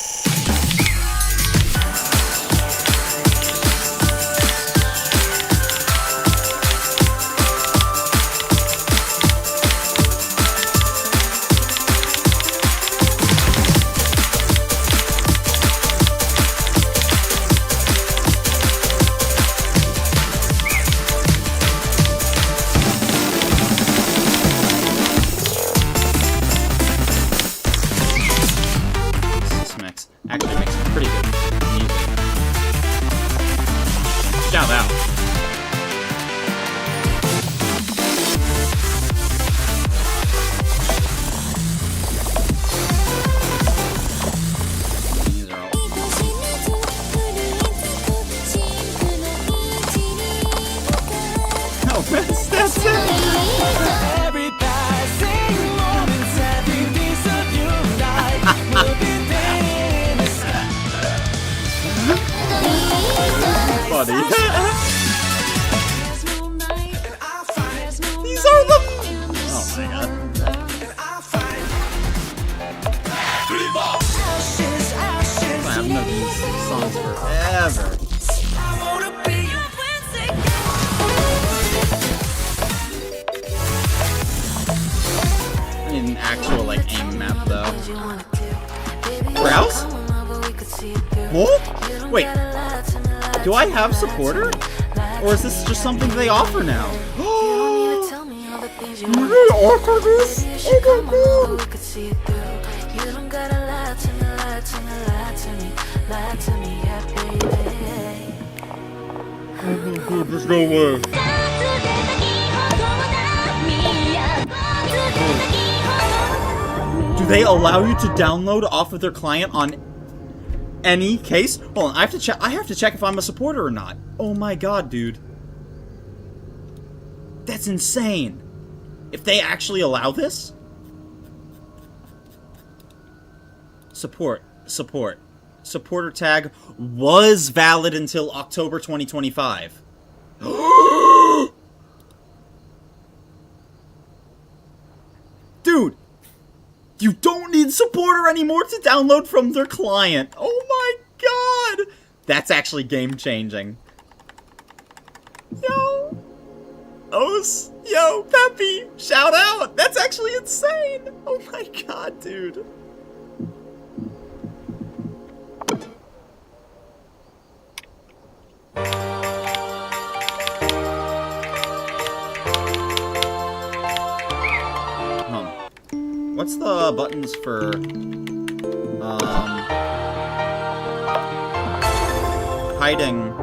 Actually makes pretty good music. Shout out. These are all... No, that's it! Every passing moments, every piece of you life will be there in the sky. Funny. There's no night, and I'll find there's no These are the... Oh my God. And I'll find ashes, I ashes. haven't known these songs forever. I wanna be your Wednesday. I need an actual, like, aim map, though. Browse? What? Wait. Do I have supporter? Or is this just something they offer now? Do they offer this? Oh my god. There's no way. Do they allow you to download off of their client on any case? Hold on, I have to check if I'm a supporter or not. Oh my god, dude. That's insane. If they actually allow this? Supporter tag was valid until October 2025. Dude, you don't need supporter anymore to download from their client. Oh my god. That's actually game changing. Yo. Os. Yo, Peppy. Shout out. That's actually insane. Oh my god, dude. What's the buttons for, hiding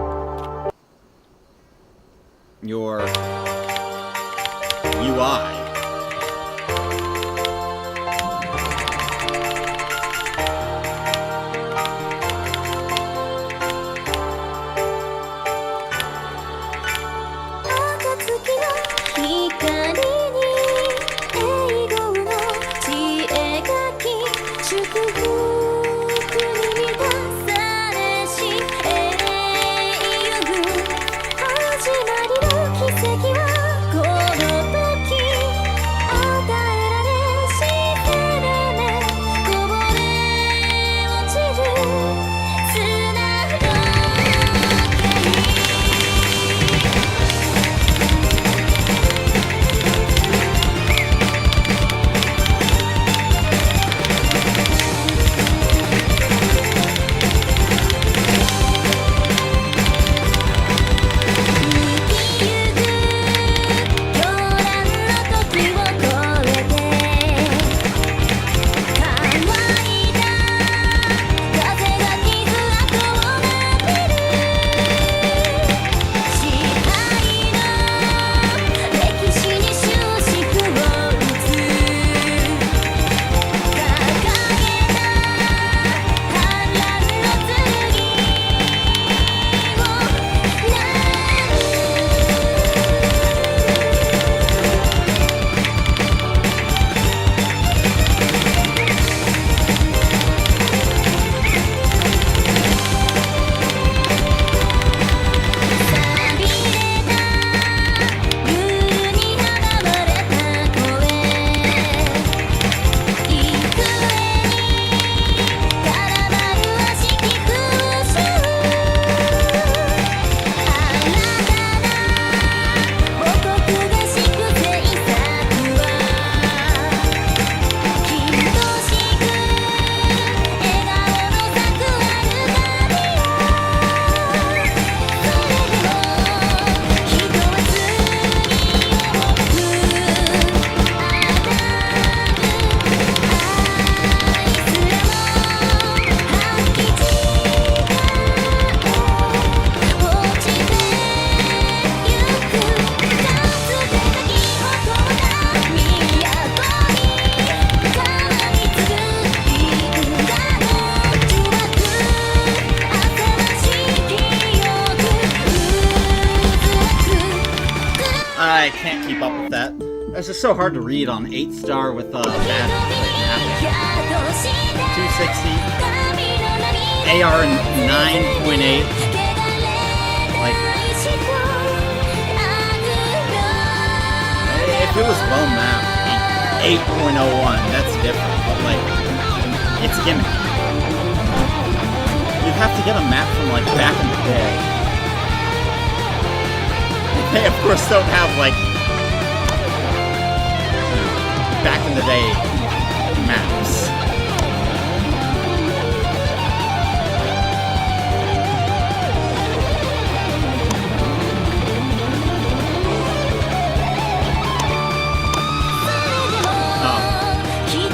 your UI? It's just so hard to read on 8-star with bad mapping. 260. AR 9.8. Like, if it was well mapped, 8.01, that's different. But like, it's gimmick. You'd have to get a map from like back in the day. They of course don't have like back in the day maps.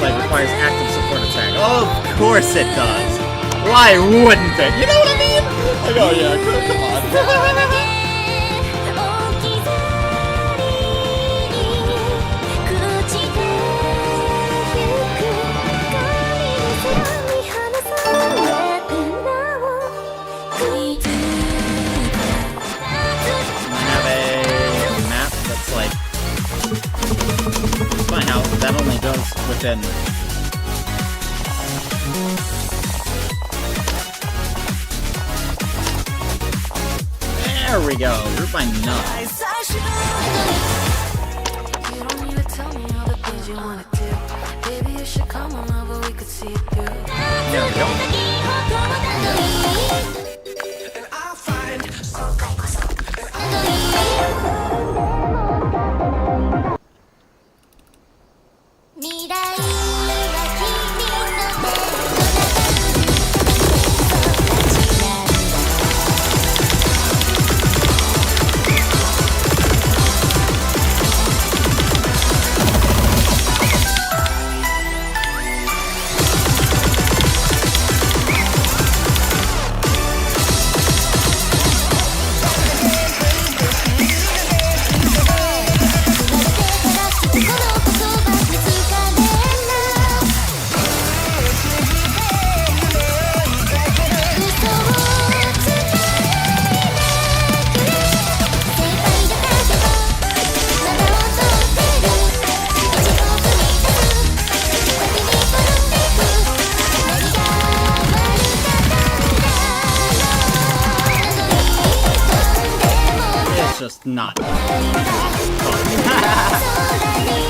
Like requires active support attack. Oh, of course it does. Why wouldn't it? You know what I mean? Like, oh yeah, come on. I have a map that's like, it's funny how that only goes within. There we go. Group by none. You don't need to tell me all the things you wanna do. Baby, you should come on over, we could see it through. There we go. And I'll find It's just not fun. To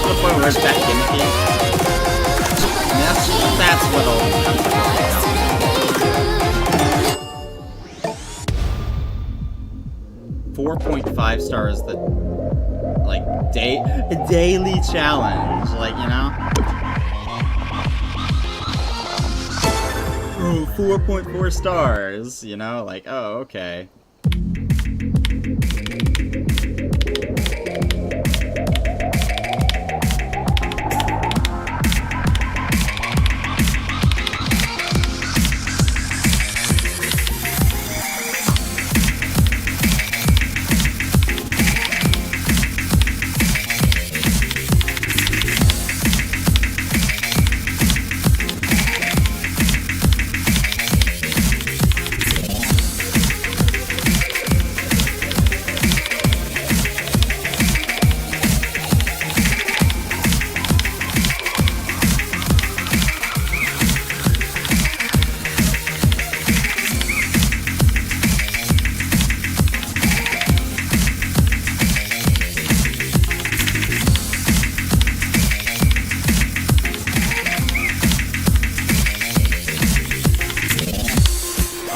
the point where it's that gimmicky. And that's what'll come to me. 4.5 stars the like daily challenge, like, you know? Ooh, 4.4 stars, you know? Like, oh, okay.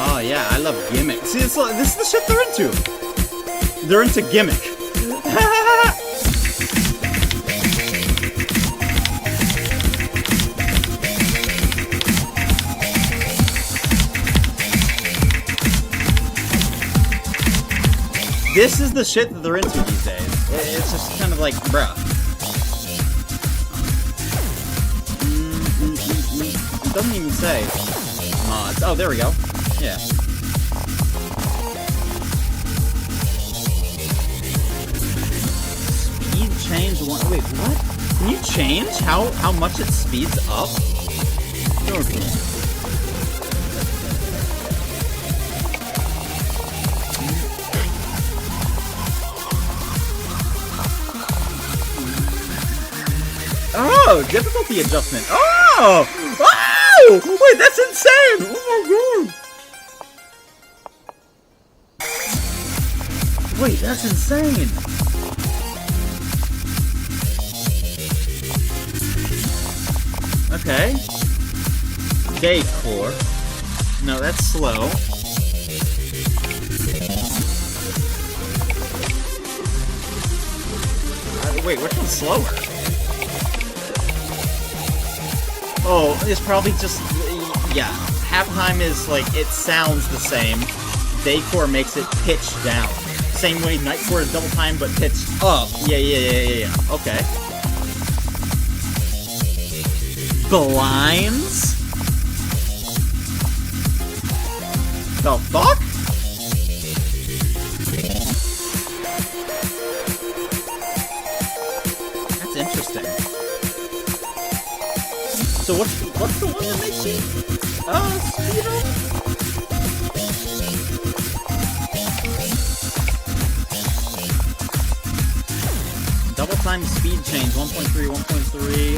Oh yeah, I love gimmick. See, this is the shit they're into. They're into gimmick. This is the shit that they're into these days. It's just kind of like, bruh. It doesn't even say mods. Oh, there we go. Yeah. Speed change one. Wait, what? Can you change how much it speeds up? Okay. Oh, difficulty adjustment. Oh! Oh! Wait, that's insane! Oh my god! Wait, that's insane! Okay. Decor. No, that's slow. Wait, which one's slower? Oh, it's probably just... Yeah. Halftime is, like, it sounds the same. Decor makes it pitched down. Same way Nightcore is double time, but pitched up. Yeah. Okay. Blinds? The fuck? That's interesting. So what's the one that makes you speed up? Double time speed change 1.3, 1.3,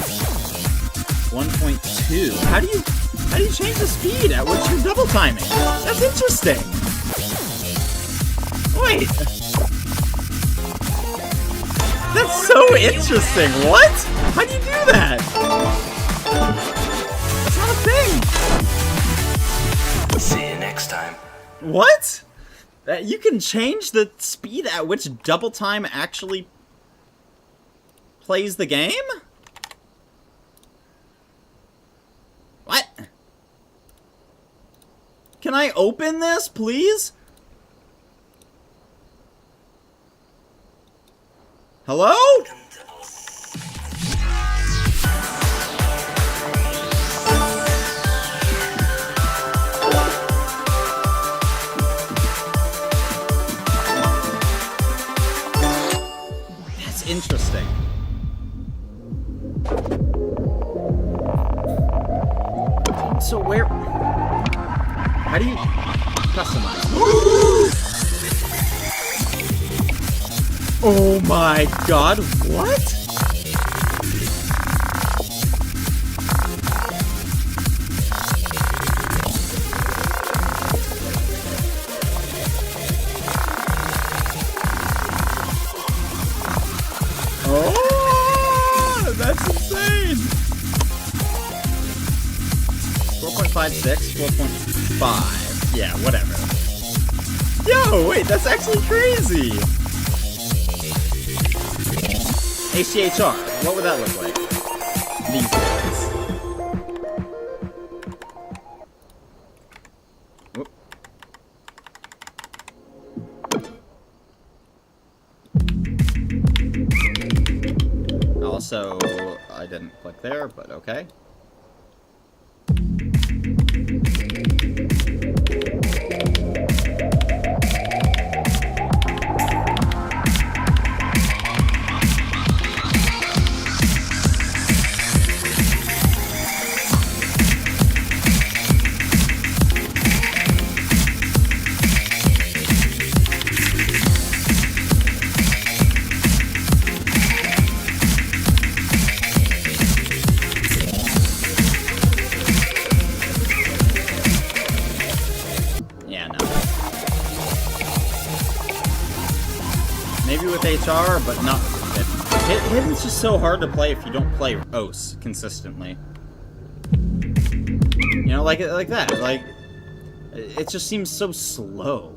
1.2. How do you change the speed at which you're double timing? That's interesting. Wait. That's so interesting. What? How do you do that? That's not a thing. See you next time. What? You can change the speed at which double time actually plays the game? What? Can I open this, please? Hello? That's interesting. So where... How do you customize? Oh my god, what? Oh, that's insane! 4.56, 4.5. Yeah, whatever. Yo, wait, that's actually crazy! ACHR, what would that look like these days? Whoop. Also, I didn't click there, but okay. Maybe with HR, but not with Hidden. Hidden's just so hard to play if you don't play OS consistently. You know, like that. Like, it just seems so slow.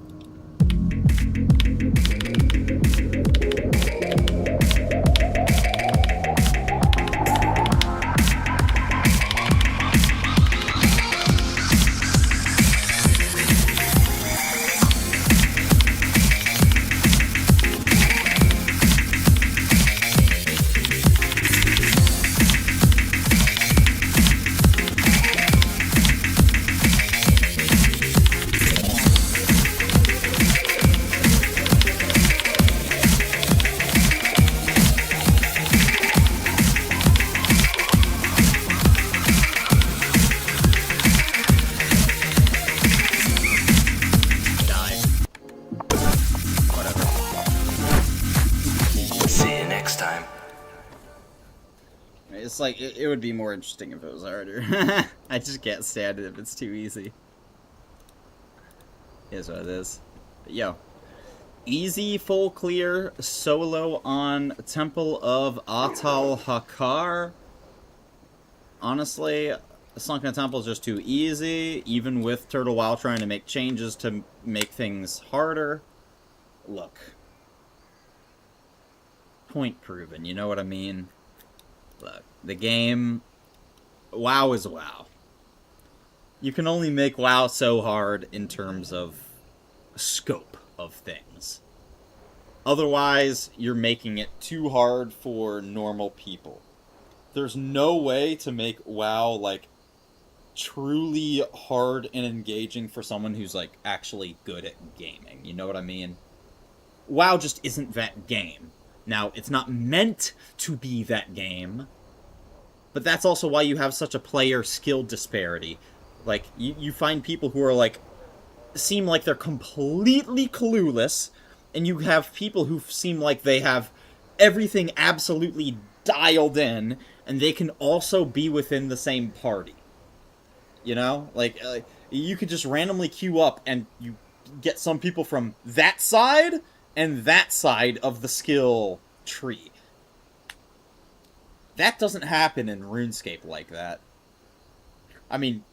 It's like, it would be more interesting if it was harder. I just can't stand it if it's too easy. Here's what it is. But, yo. Easy, full clear, solo on Temple of Atal Hakar. Honestly, Sunken Temple is just too easy, even with turtlewow trying to make changes to make things harder. Look. Point proven, you know what I mean? Look, the game... WoW is WoW. You can only make WoW so hard in terms of scope of things. Otherwise, you're making it too hard for normal people. There's no way to make WoW, like, truly hard and engaging for someone who's, like, actually good at gaming. You know what I mean? WoW just isn't that game. Now, it's not meant to be that game, but that's also why you have such a player skill disparity. Like, you find people who are, like, seem like they're completely clueless, and you have people who seem like they have everything absolutely dialed in, and they can also be within the same party. You know? Like, you could just randomly queue up, and you get some people from that side, and that side of the skill tree. That doesn't happen in RuneScape like that. I mean,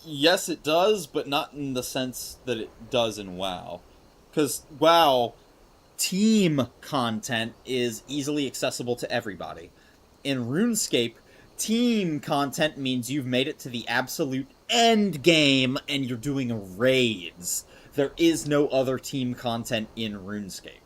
yes it does, but not in the sense that it does in WoW. Because WoW, team content is easily accessible to everybody. In RuneScape, team content means you've made it to the absolute end game and you're doing raids. There is no other team content in RuneScape.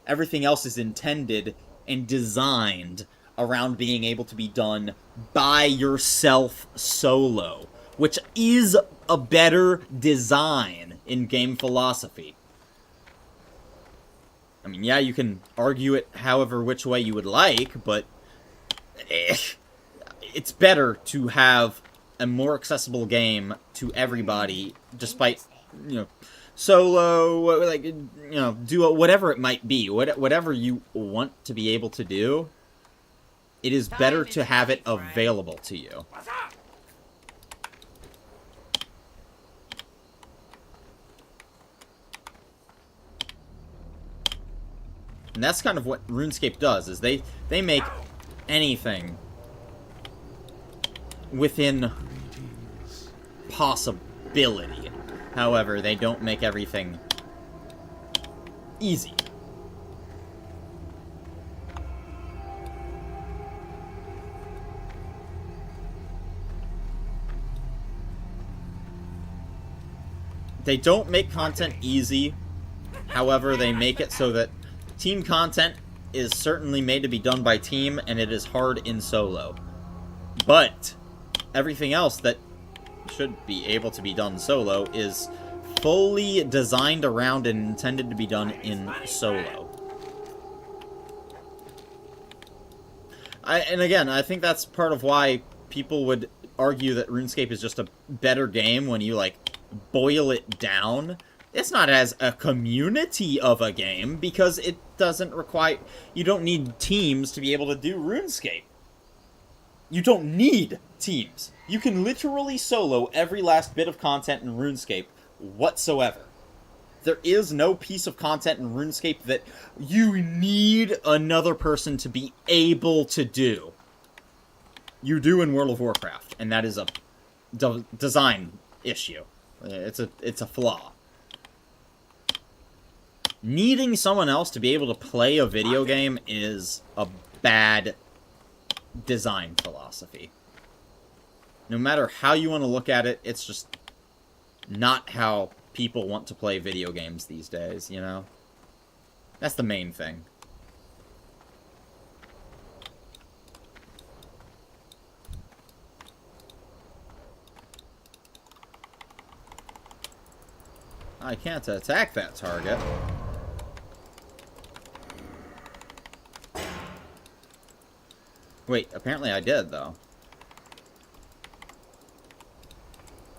Everything else is intended and designed around being able to be done by yourself solo, which is a better design in game philosophy. I mean, yeah, you can argue it however which way you would like, but it's better to have a more accessible game to everybody, despite, you know, solo, like, you know, duo, whatever it might be, whatever you want to be able to do, it is better to have it available to you. And that's kind of what RuneScape does, is they make anything within possibility. However, they don't make everything easy. They don't make content easy. However, they make it so that team content is certainly made to be done by team, and it is hard in solo. But everything else that should be able to be done solo is fully designed around and intended to be done in solo. And again, I think that's part of why people would argue that RuneScape is just a better game when you, like, boil it down. It's not as a community of a game, because it doesn't require... You don't need teams to be able to do RuneScape. You don't need teams. You can literally solo every last bit of content in RuneScape whatsoever. There is no piece of content in RuneScape that you need another person to be able to do. You do in World of Warcraft, and that is a design issue. It's a flaw. Needing someone else to be able to play a video game is a bad design philosophy. No matter how you want to look at it, it's just not how people want to play video games these days, you know? That's the main thing. I can't attack that target. Wait, apparently I did, though.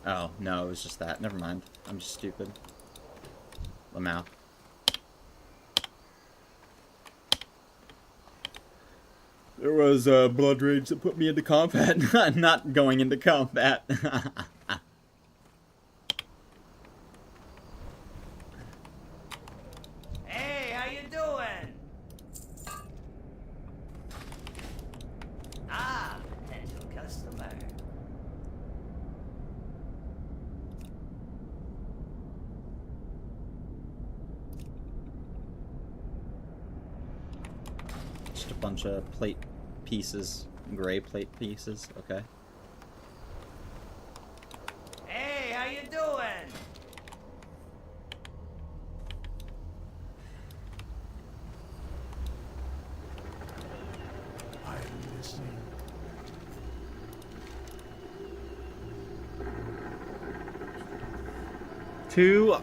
Oh, no, it was just that. Never mind. I'm just stupid. Lamau. There was blood rage that put me into combat, not going into combat. Hey, how you doing? Ah, potential customer. Just a bunch of plate pieces, gray plate pieces. Okay. Hey, how you doing? I'm listening. Two,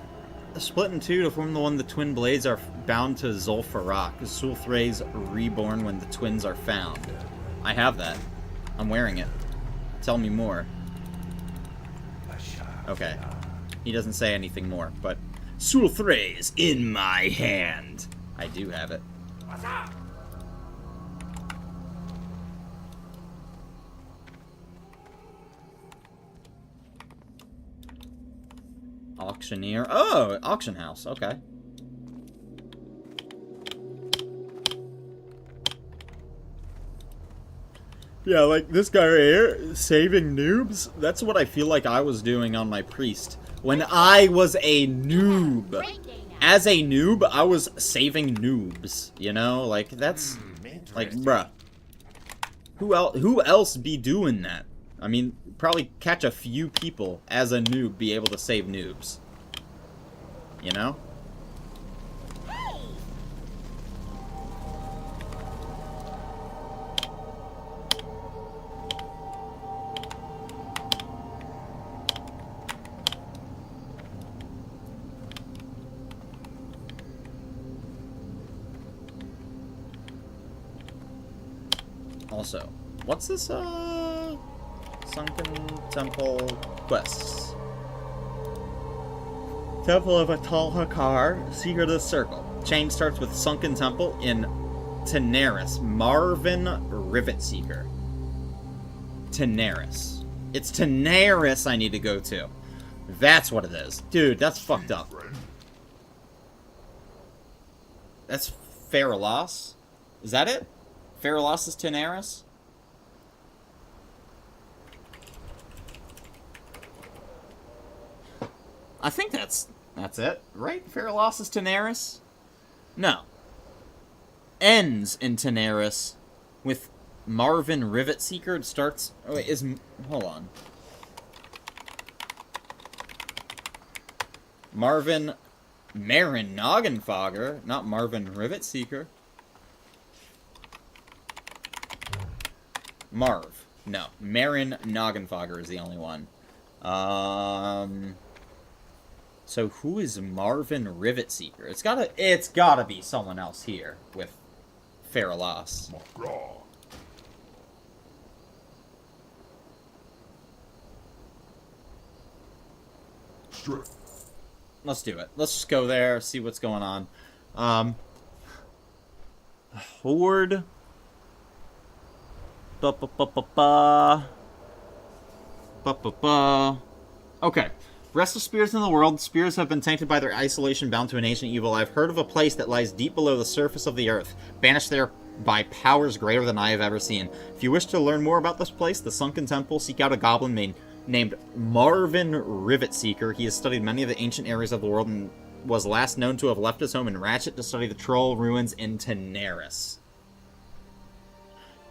split in two to form the one. The twin blades are bound to Zul'Farrak. Sul'Thrae's reborn when the twins are found. I have that. I'm wearing it. Tell me more. Okay. He doesn't say anything more, but Sul'Thrae's in my hand. I do have it. What's up? Auctioneer. Oh, auction house. Okay. Yeah, like this guy right here, saving noobs. That's what I feel like I was doing on my priest. When I was a noob. As a noob, I was saving noobs. You know? Like, that's... Like, bruh. Who else be doing that? I mean, probably catch a few people as a noob be able to save noobs. You know? Also, what's this, Sunken Temple quests? Temple of Atal Hakar, Secret of the Circle. Chain starts with Sunken Temple in Tenaris. Marvin Rivet Seeker. Tenaris. It's Tenaris I need to go to. That's what it is. Dude, that's fucked up. That's Faralas? Is that it? Faralas is Tenaris? I think that's it, right? Faralas is Tenaris? No. Ends in Tenaris with Marvin Rivet Seeker. It starts... Oh, wait, hold on. Marin Noggenfogger, not Marvin Rivet Seeker. Marv. No. Marin Noggenfogger is the only one. So who is Marvin Rivet Seeker? It's gotta be someone else here with Faralas. Raw. Strip. Let's do it. Let's just go there, see what's going on. Horde. Okay. Restless spirits in the world. Spirits have been tainted by their isolation, bound to an ancient evil. I've heard of a place that lies deep below the surface of the earth, banished there by powers greater than I have ever seen. If you wish to learn more about this place, the Sunken Temple, seek out a goblin named Marvin Rivet Seeker. He has studied many of the ancient areas of the world and was last known to have left his home in Ratchet to study the troll ruins in Tenaris.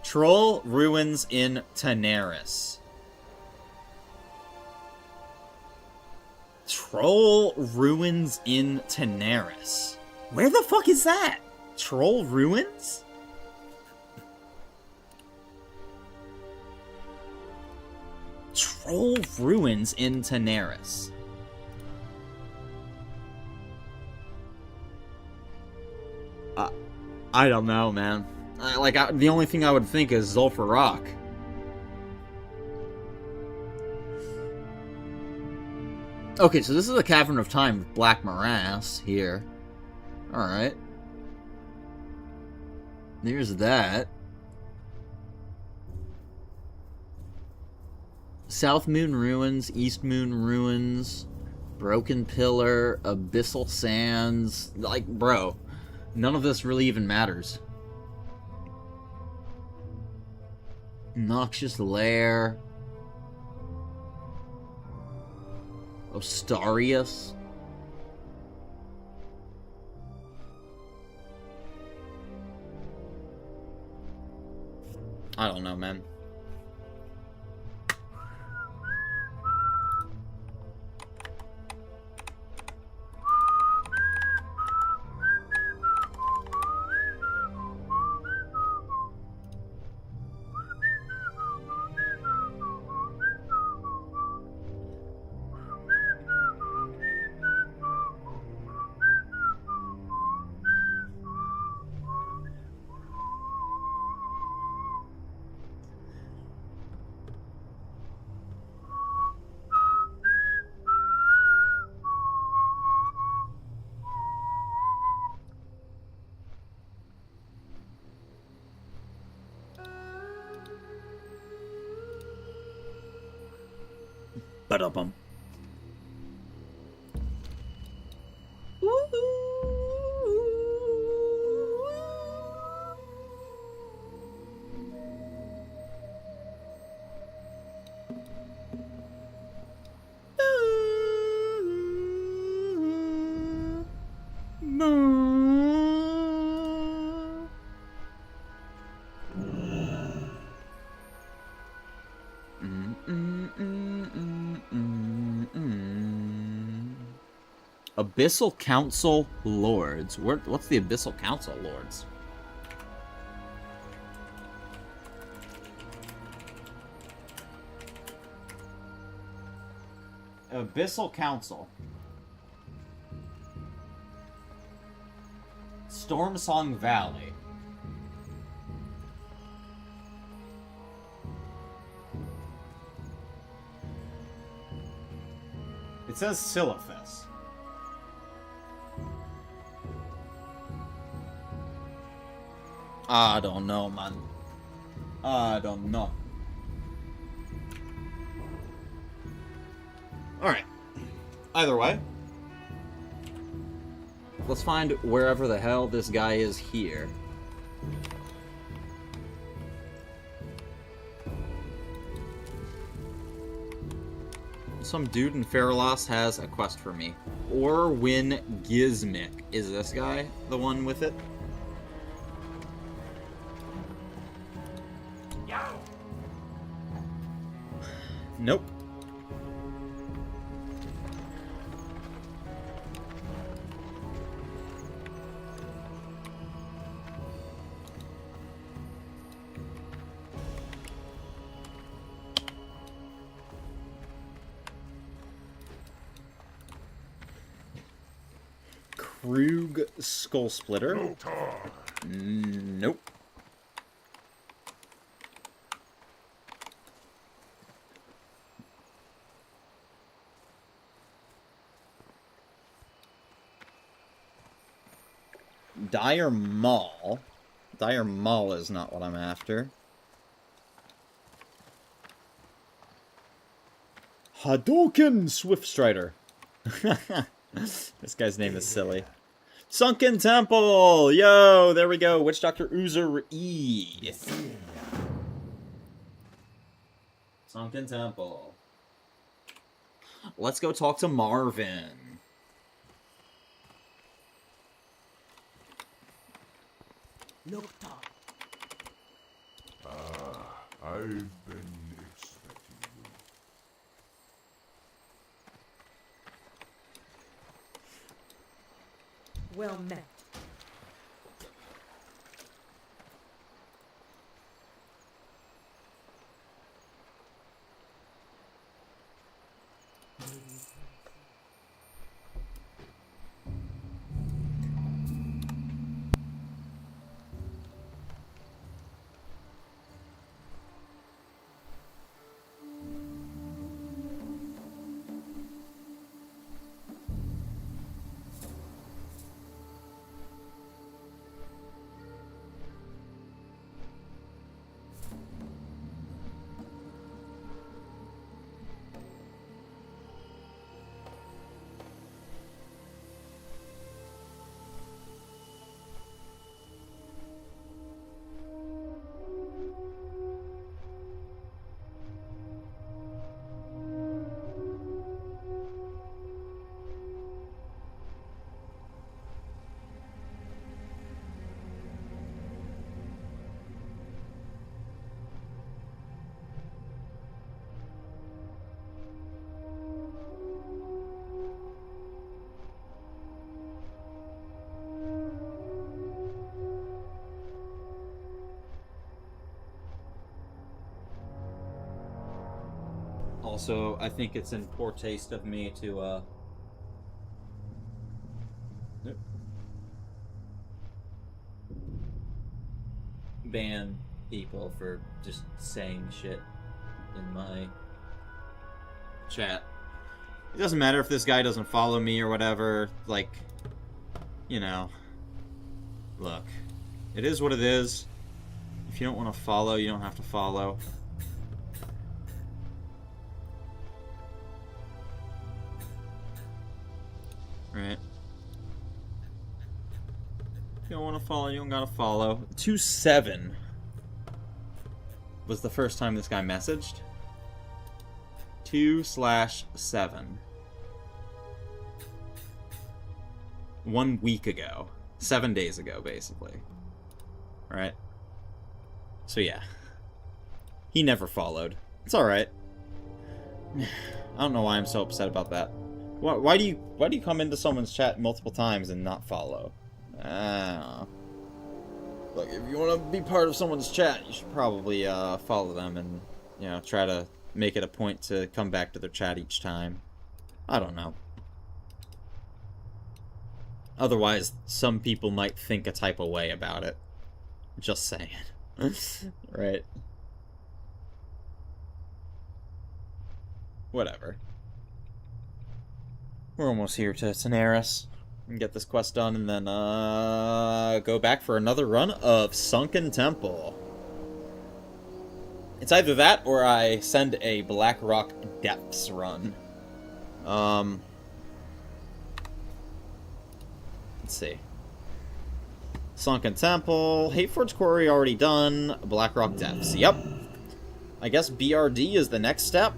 Troll ruins in Tenaris. Troll ruins in Tenaris. Where the fuck is that? Troll ruins? Troll ruins in Tenaris. I don't know, man. The only thing I would think is Zul'Farrak. Okay, so this is a Cavern of Time with Black Morass here. Alright. There's that. South Moon Ruins, East Moon Ruins, Broken Pillar, Abyssal Sands. Like, bro, none of this really even matters. Noxious Lair. Ostarius. I don't know, man. Ba-da-bum. Abyssal Council Lords. What's the Abyssal Council Lords? Abyssal Council. Stormsong Valley. It says Silithus. I don't know, man. I don't know. Alright. Either way. Let's find wherever the hell this guy is here. Some dude in Faralos has a quest for me. Orwin Gizmic. Is this guy the one with it? Nope. Krug Skull Splitter. Nope. Dire Maul. Dire Maul is not what I'm after. Hadouken Swift Strider. This guy's name is silly. Sunken Temple! Yo, there we go. Witch Doctor Uzer E. Sunken Temple. Let's go talk to Marvin. I've been expecting you. Well met. Also, I think it's in poor taste of me to, ban people for just saying shit in my chat. It doesn't matter if this guy doesn't follow me or whatever, like, you know, look, it is what it is. If you don't want to follow, you don't have to follow. Right. If you don't want to follow, you don't gotta follow. 2-7 was the first time this guy messaged. 2/7. 1 week ago. 7 days ago, basically. Right? So yeah. He never followed. It's alright. I don't know why I'm so upset about that. Why do you come into someone's chat multiple times and not follow? I don't know. Look, if you want to be part of someone's chat, you should probably follow them and, you know, try to make it a point to come back to their chat each time. I don't know. Otherwise, some people might think a type of way about it. Just saying. Right. Whatever. We're almost here to Tenaris. And get this quest done and then go back for another run of Sunken Temple. It's either that or I send a Black Rock Depths run. Let's see. Sunken Temple, Hateforge Quarry already done, Black Rock Depths. Yep. I guess BRD is the next step.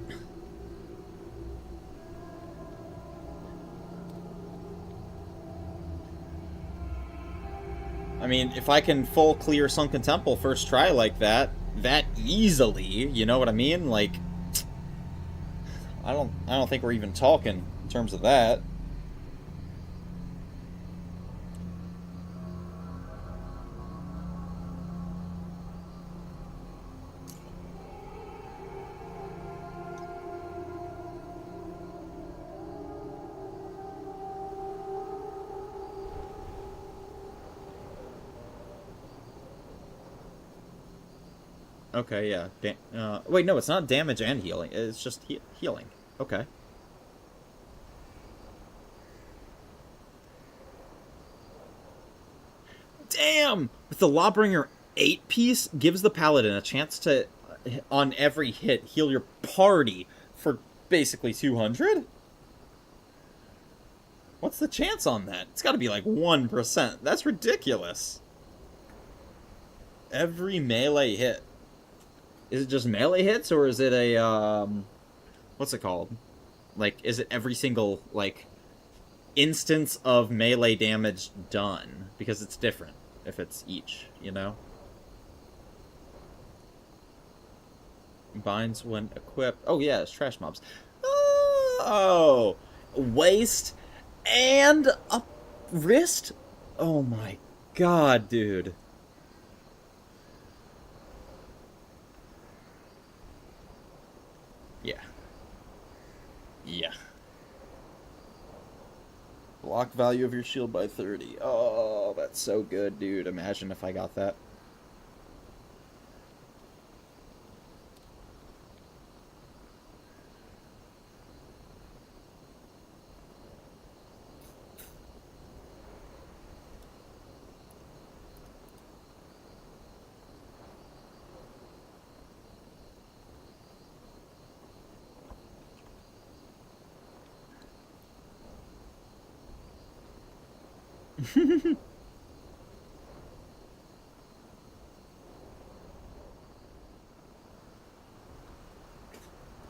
I mean, if I can full clear Sunken Temple first try like that easily, you know what I mean? Like, I don't think we're even talking in terms of that. Okay, yeah. Wait, no, it's not damage and healing. It's just healing. Okay. Damn! With the Lawbringer 8-piece, gives the Paladin a chance to, on every hit, heal your party for basically 200? What's the chance on that? It's gotta be like 1%. That's ridiculous. Every melee hit. Is it just melee hits, or is it a, what's it called? Like, is it every single, like, instance of melee damage done? Because it's different if it's each, you know? Binds when equipped. Oh, yeah, it's trash mobs. Oh! Waist and a wrist? Oh my god, dude. Yeah. Yeah. Block value of your shield by 30. Oh, that's so good, dude. Imagine if I got that.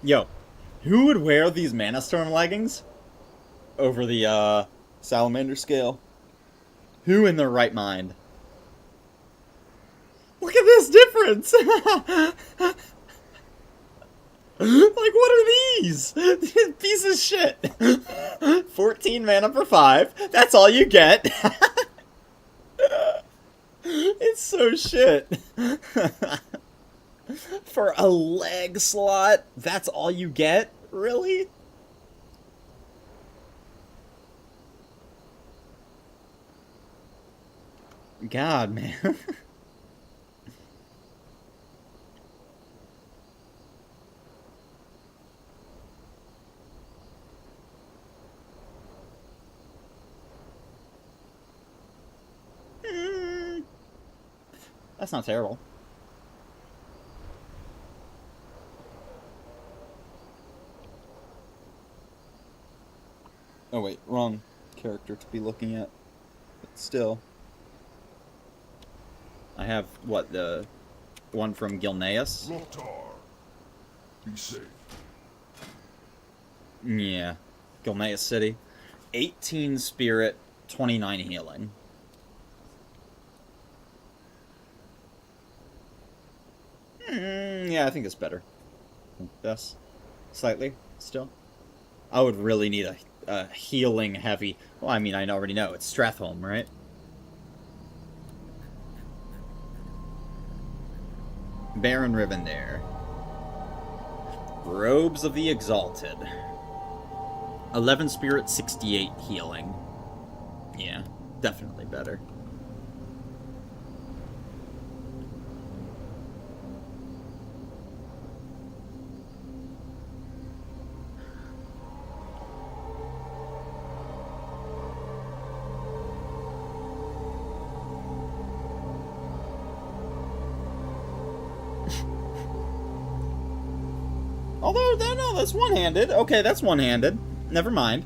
Yo, who would wear these Mana Storm leggings over the Salamander scale? Who in their right mind? Look at this difference! Like, what are these? Piece of shit. 14 mana per 5. That's all you get. It's so shit. For a leg slot? That's all you get? Really? God, man. That's not terrible. Oh wait, wrong character to be looking at. But still. I have, what, the one from Gilneas? Lotar. Be safe. Yeah. Gilneas City. 18 spirit, 29 healing. Yeah, I think it's better. This. Slightly, still. I would really need a healing heavy... Well, I mean, I already know. It's Stratholme, right? Baron Rivendare. Robes of the Exalted. 11 spirit, 68 healing. Yeah, definitely better. Although, no, that's one-handed. Okay, that's one-handed. Never mind.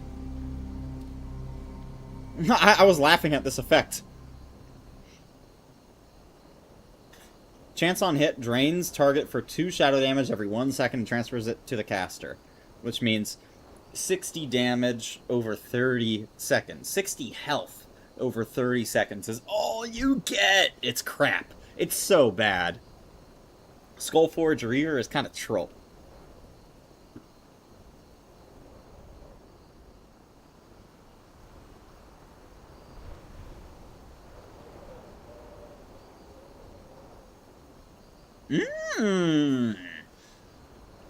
I was laughing at this effect. Chance on hit drains target for 2 shadow damage every 1 second and transfers it to the caster. Which means 60 damage over 30 seconds. 60 health over 30 seconds is all you get! It's crap. It's so bad. Skullforge Rear is kind of troll.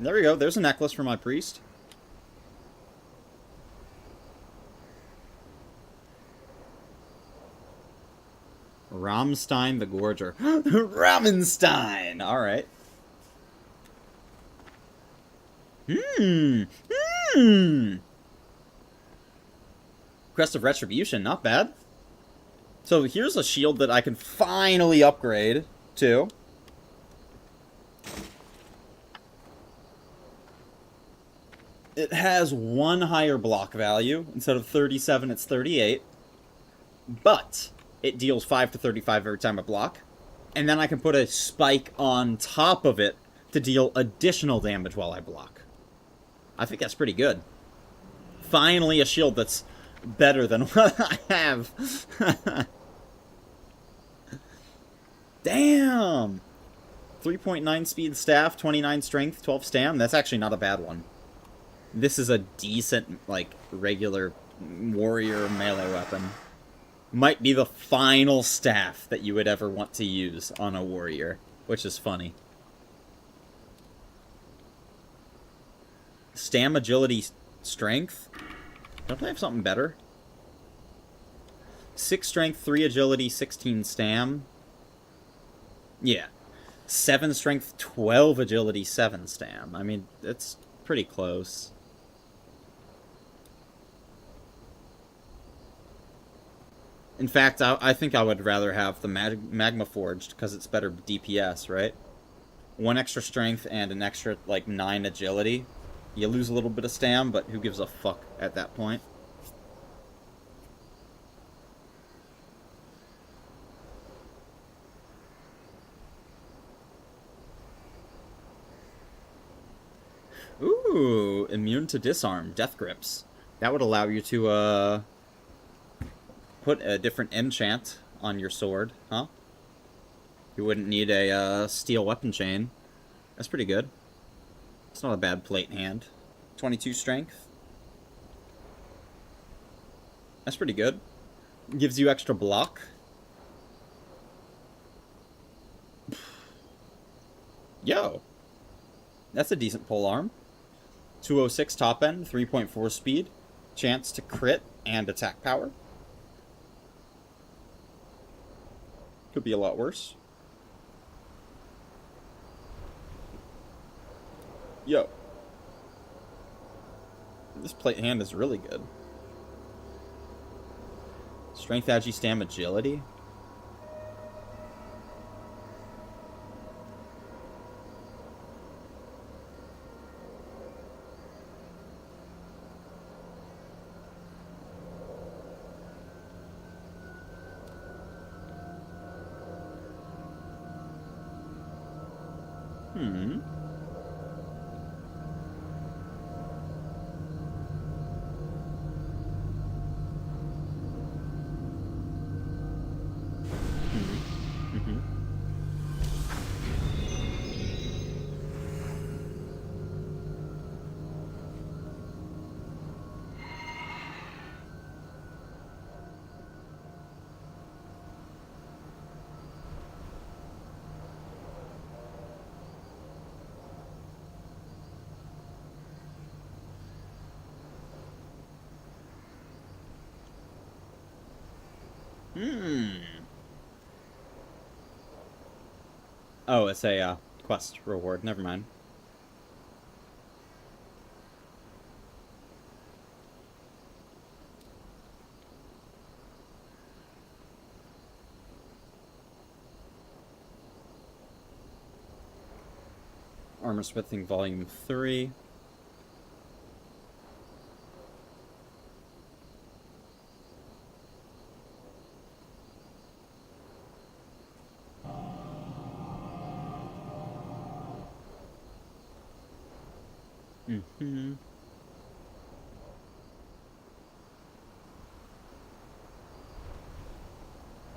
There we go. There's a necklace for my priest. Rammstein the Gorger. Ramenstein! Alright. Crest of Retribution, not bad. So here's a shield that I can finally upgrade to. It has 1 higher block value. Instead of 37, it's 38. But it deals 5 to 35 every time I block. And then I can put a spike on top of it to deal additional damage while I block. I think that's pretty good. Finally a shield that's better than what I have. Damn! 3.9 speed staff, 29 strength, 12 stam. That's actually not a bad one. This is a decent, like, regular warrior melee weapon. Might be the final staff that you would ever want to use on a warrior, which is funny. Stam, agility, strength? Don't I have something better? 6 strength, 3 agility, 16 stam. Yeah. 7 strength, 12 agility, 7 stam. I mean, it's pretty close. In fact, I think I would rather have the Magma Forged, because it's better DPS, right? 1 extra strength and an extra, like, 9 agility. You lose a little bit of stam, but who gives a fuck at that point? Ooh, immune to disarm, death grips. That would allow you to, put a different enchant on your sword, huh? You wouldn't need a steel weapon chain. That's pretty good. It's not a bad plate in hand. 22 strength. That's pretty good. Gives you extra block. Yo. That's a decent pole arm. 206 top end, 3.4 speed. Chance to crit and attack power. Could be a lot worse. Yo. This plate hand is really good. Strength, agi, stam, agility. Hmm. Mm-hmm. Hmm. Oh, it's a quest reward. Never mind. Armor Smithing Volume 3. Mm-hmm.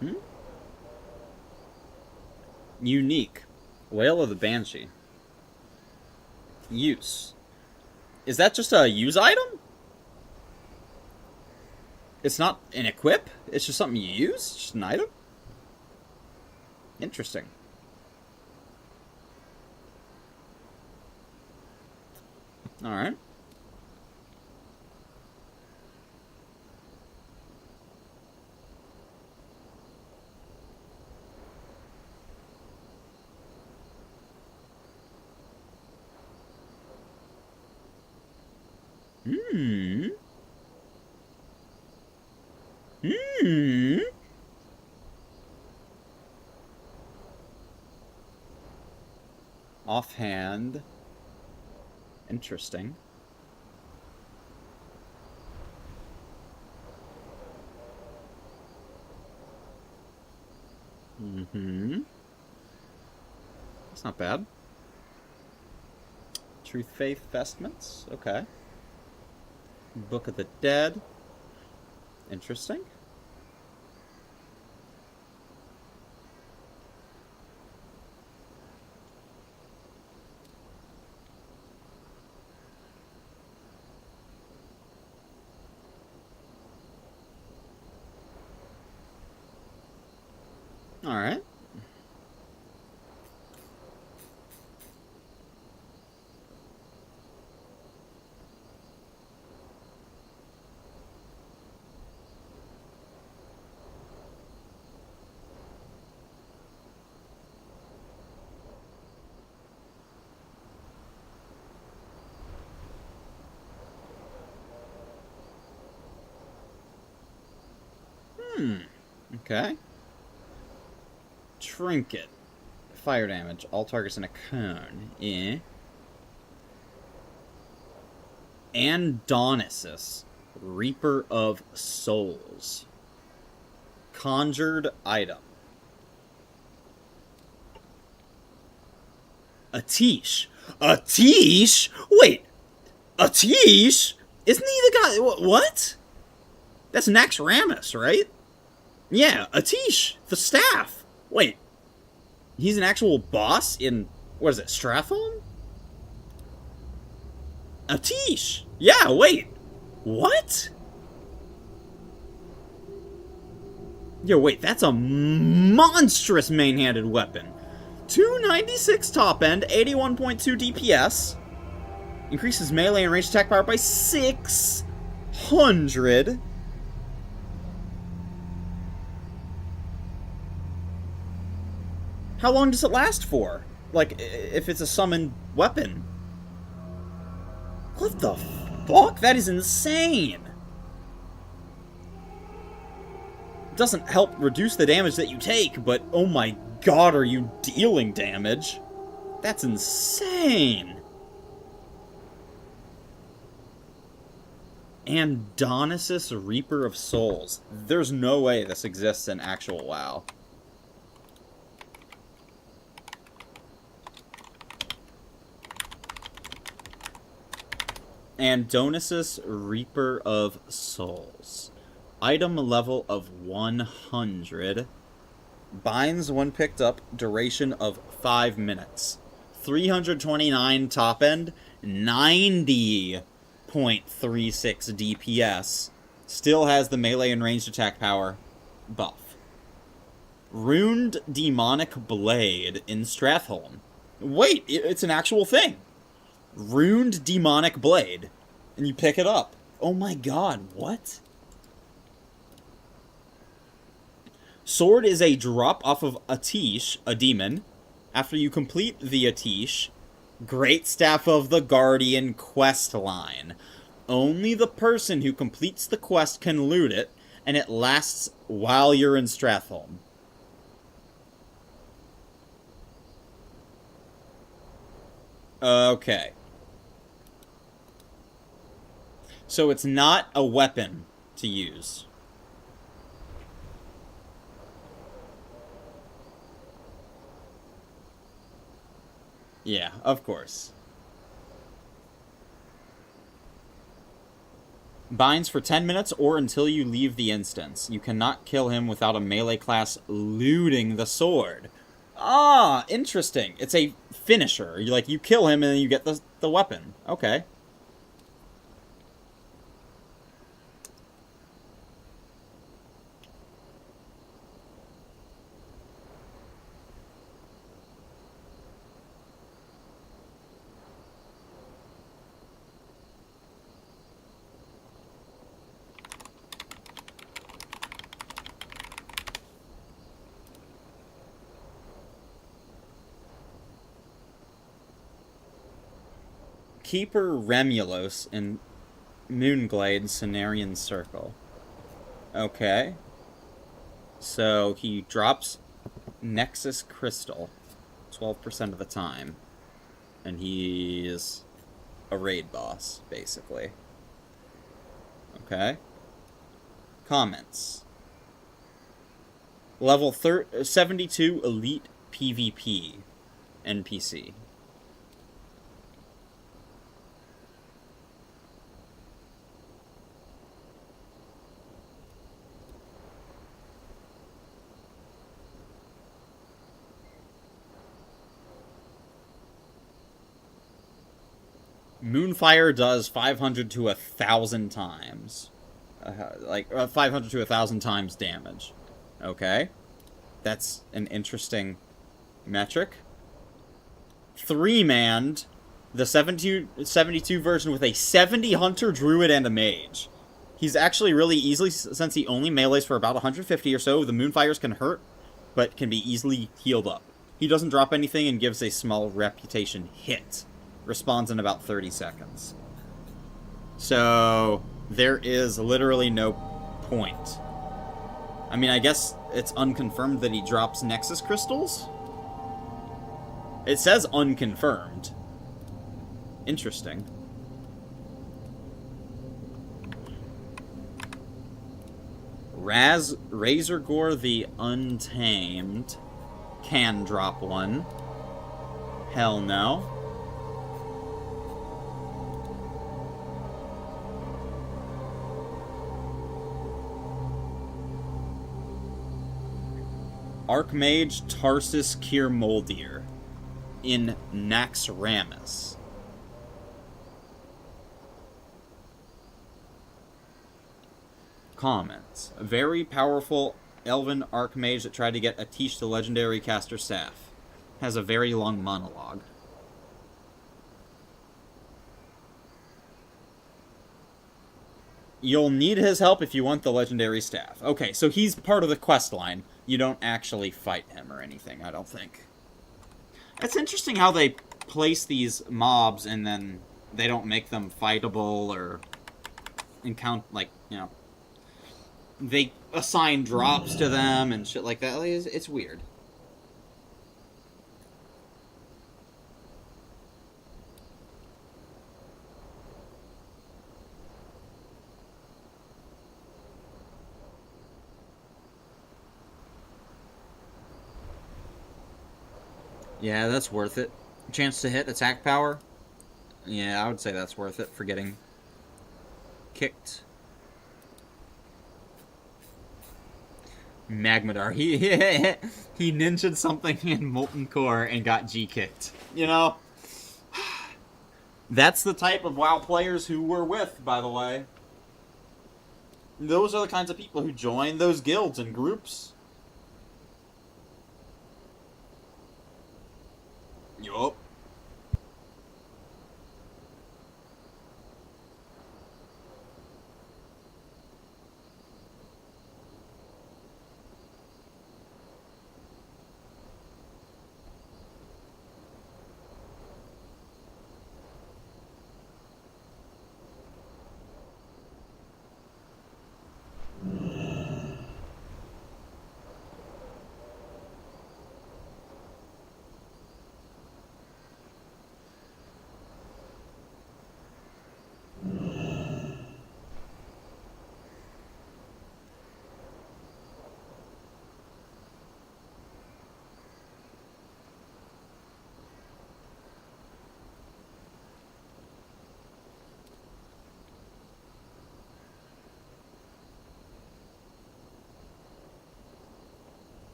Hmm? Unique. Wail of the Banshee. Use. Is that just a use item? It's not an equip? It's just something you use? Just an item? Interesting. Alright. Hmm. Hmm. Offhand. Interesting. Mm-hmm. That's not bad. Truth, Faith, Vestments. Okay. Book of the Dead. Interesting. Alright. Okay. Trinket. Fire damage. All targets in a cone. Eh. Andonisis. Reaper of Souls. Conjured item. Atish. Atish? Wait. Atish? Isn't he the guy... What? That's Naxxramas, right? Yeah, Atish, the staff. Wait, he's an actual boss in, what is it, Strathholm? Atish. Yeah, wait. What? Yo, wait, that's a monstrous main-handed weapon. 296 top end, 81.2 DPS. Increases melee and ranged attack power by 600. How long does it last for? Like, if it's a summoned weapon? What the fuck? That is insane! It doesn't help reduce the damage that you take, but oh my god, are you dealing damage? That's insane! Andonisis, Reaper of Souls. There's no way this exists in actual WoW. Andonisis, Reaper of Souls. Item level of 100. Binds when picked up, duration of 5 minutes. 329 top end, 90.36 DPS. Still has the melee and ranged attack power buff. Runed Demonic Blade in Stratholme. Wait, it's an actual thing. Runed Demonic Blade. And you pick it up. Oh my god, what? Sword is a drop off of Atish, a demon. After you complete the Atish, Great Staff of the Guardian quest line. Only the person who completes the quest can loot it, and it lasts while you're in Stratholme. Okay. So it's not a weapon to use. Yeah, of course. Binds for 10 minutes or until you leave the instance. You cannot kill him without a melee class looting the sword. Ah, interesting. It's a finisher. You kill him and then you get the weapon. Okay. Keeper Remulos in Moonglade Cenarian Circle. Okay. So he drops Nexus Crystal 12% of the time. And he's a raid boss, basically. Okay. Comments. Level 72 Elite PvP NPC. Moonfire does 500 to 1,000 times. 500 to 1,000 times damage. Okay. That's an interesting metric. 3-manned, the 72 version with a 70 hunter, druid, and a mage. He's actually really easily, since he only melees for about 150 or so, the Moonfires can hurt, but can be easily healed up. He doesn't drop anything and gives a small reputation hit. Responds in about 30 seconds. So, there is literally no point. I mean, I guess it's unconfirmed that he drops Nexus Crystals? It says unconfirmed. Interesting. Razorgore the Untamed can drop one. Hell no. Archmage Tarsus Kirmoldir in Naxxramas. Comments. A very powerful elven archmage that tried to get Atish the legendary caster staff. has a very long monologue. You'll need his help if you want the legendary staff. Okay, so he's part of the quest line. You don't actually fight him or anything, I don't think. It's interesting how they place these mobs and then they don't make them fightable or encounter, like, you know, they assign drops to them and shit like that. It's weird. Yeah, that's worth it. Chance to hit, attack power. Yeah, I would say that's worth it for getting kicked. Magmadar, he ninja'd something in Molten Core and got G-kicked. You know, that's the type of WoW players who we're with, by the way. Those are the kinds of people who join those guilds and groups. Yup.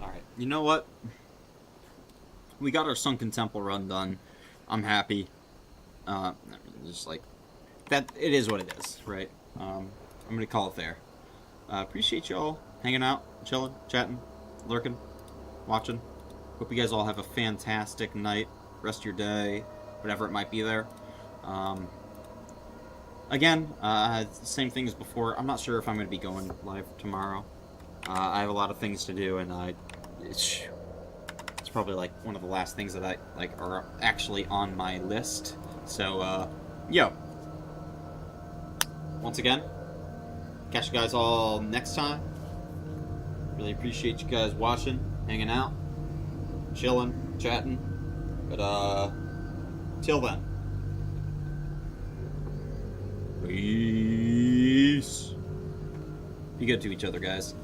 Alright, you know what? We got our Sunken Temple run done. I'm happy. Just like, that, it is what it is, right? I'm gonna call it there. Appreciate y'all hanging out, chilling, chatting, lurking, watching. Hope you guys all have a fantastic night, rest of your day, whatever it might be there. Again, same thing as before. I'm not sure if I'm going to be going live tomorrow. I have a lot of things to do, and it's probably like one of the last things that I like are actually on my list. So, yo. Once again, catch you guys all next time. Really appreciate you guys watching, hanging out, chilling, chatting. But till then. Peace. Be good to each other, guys.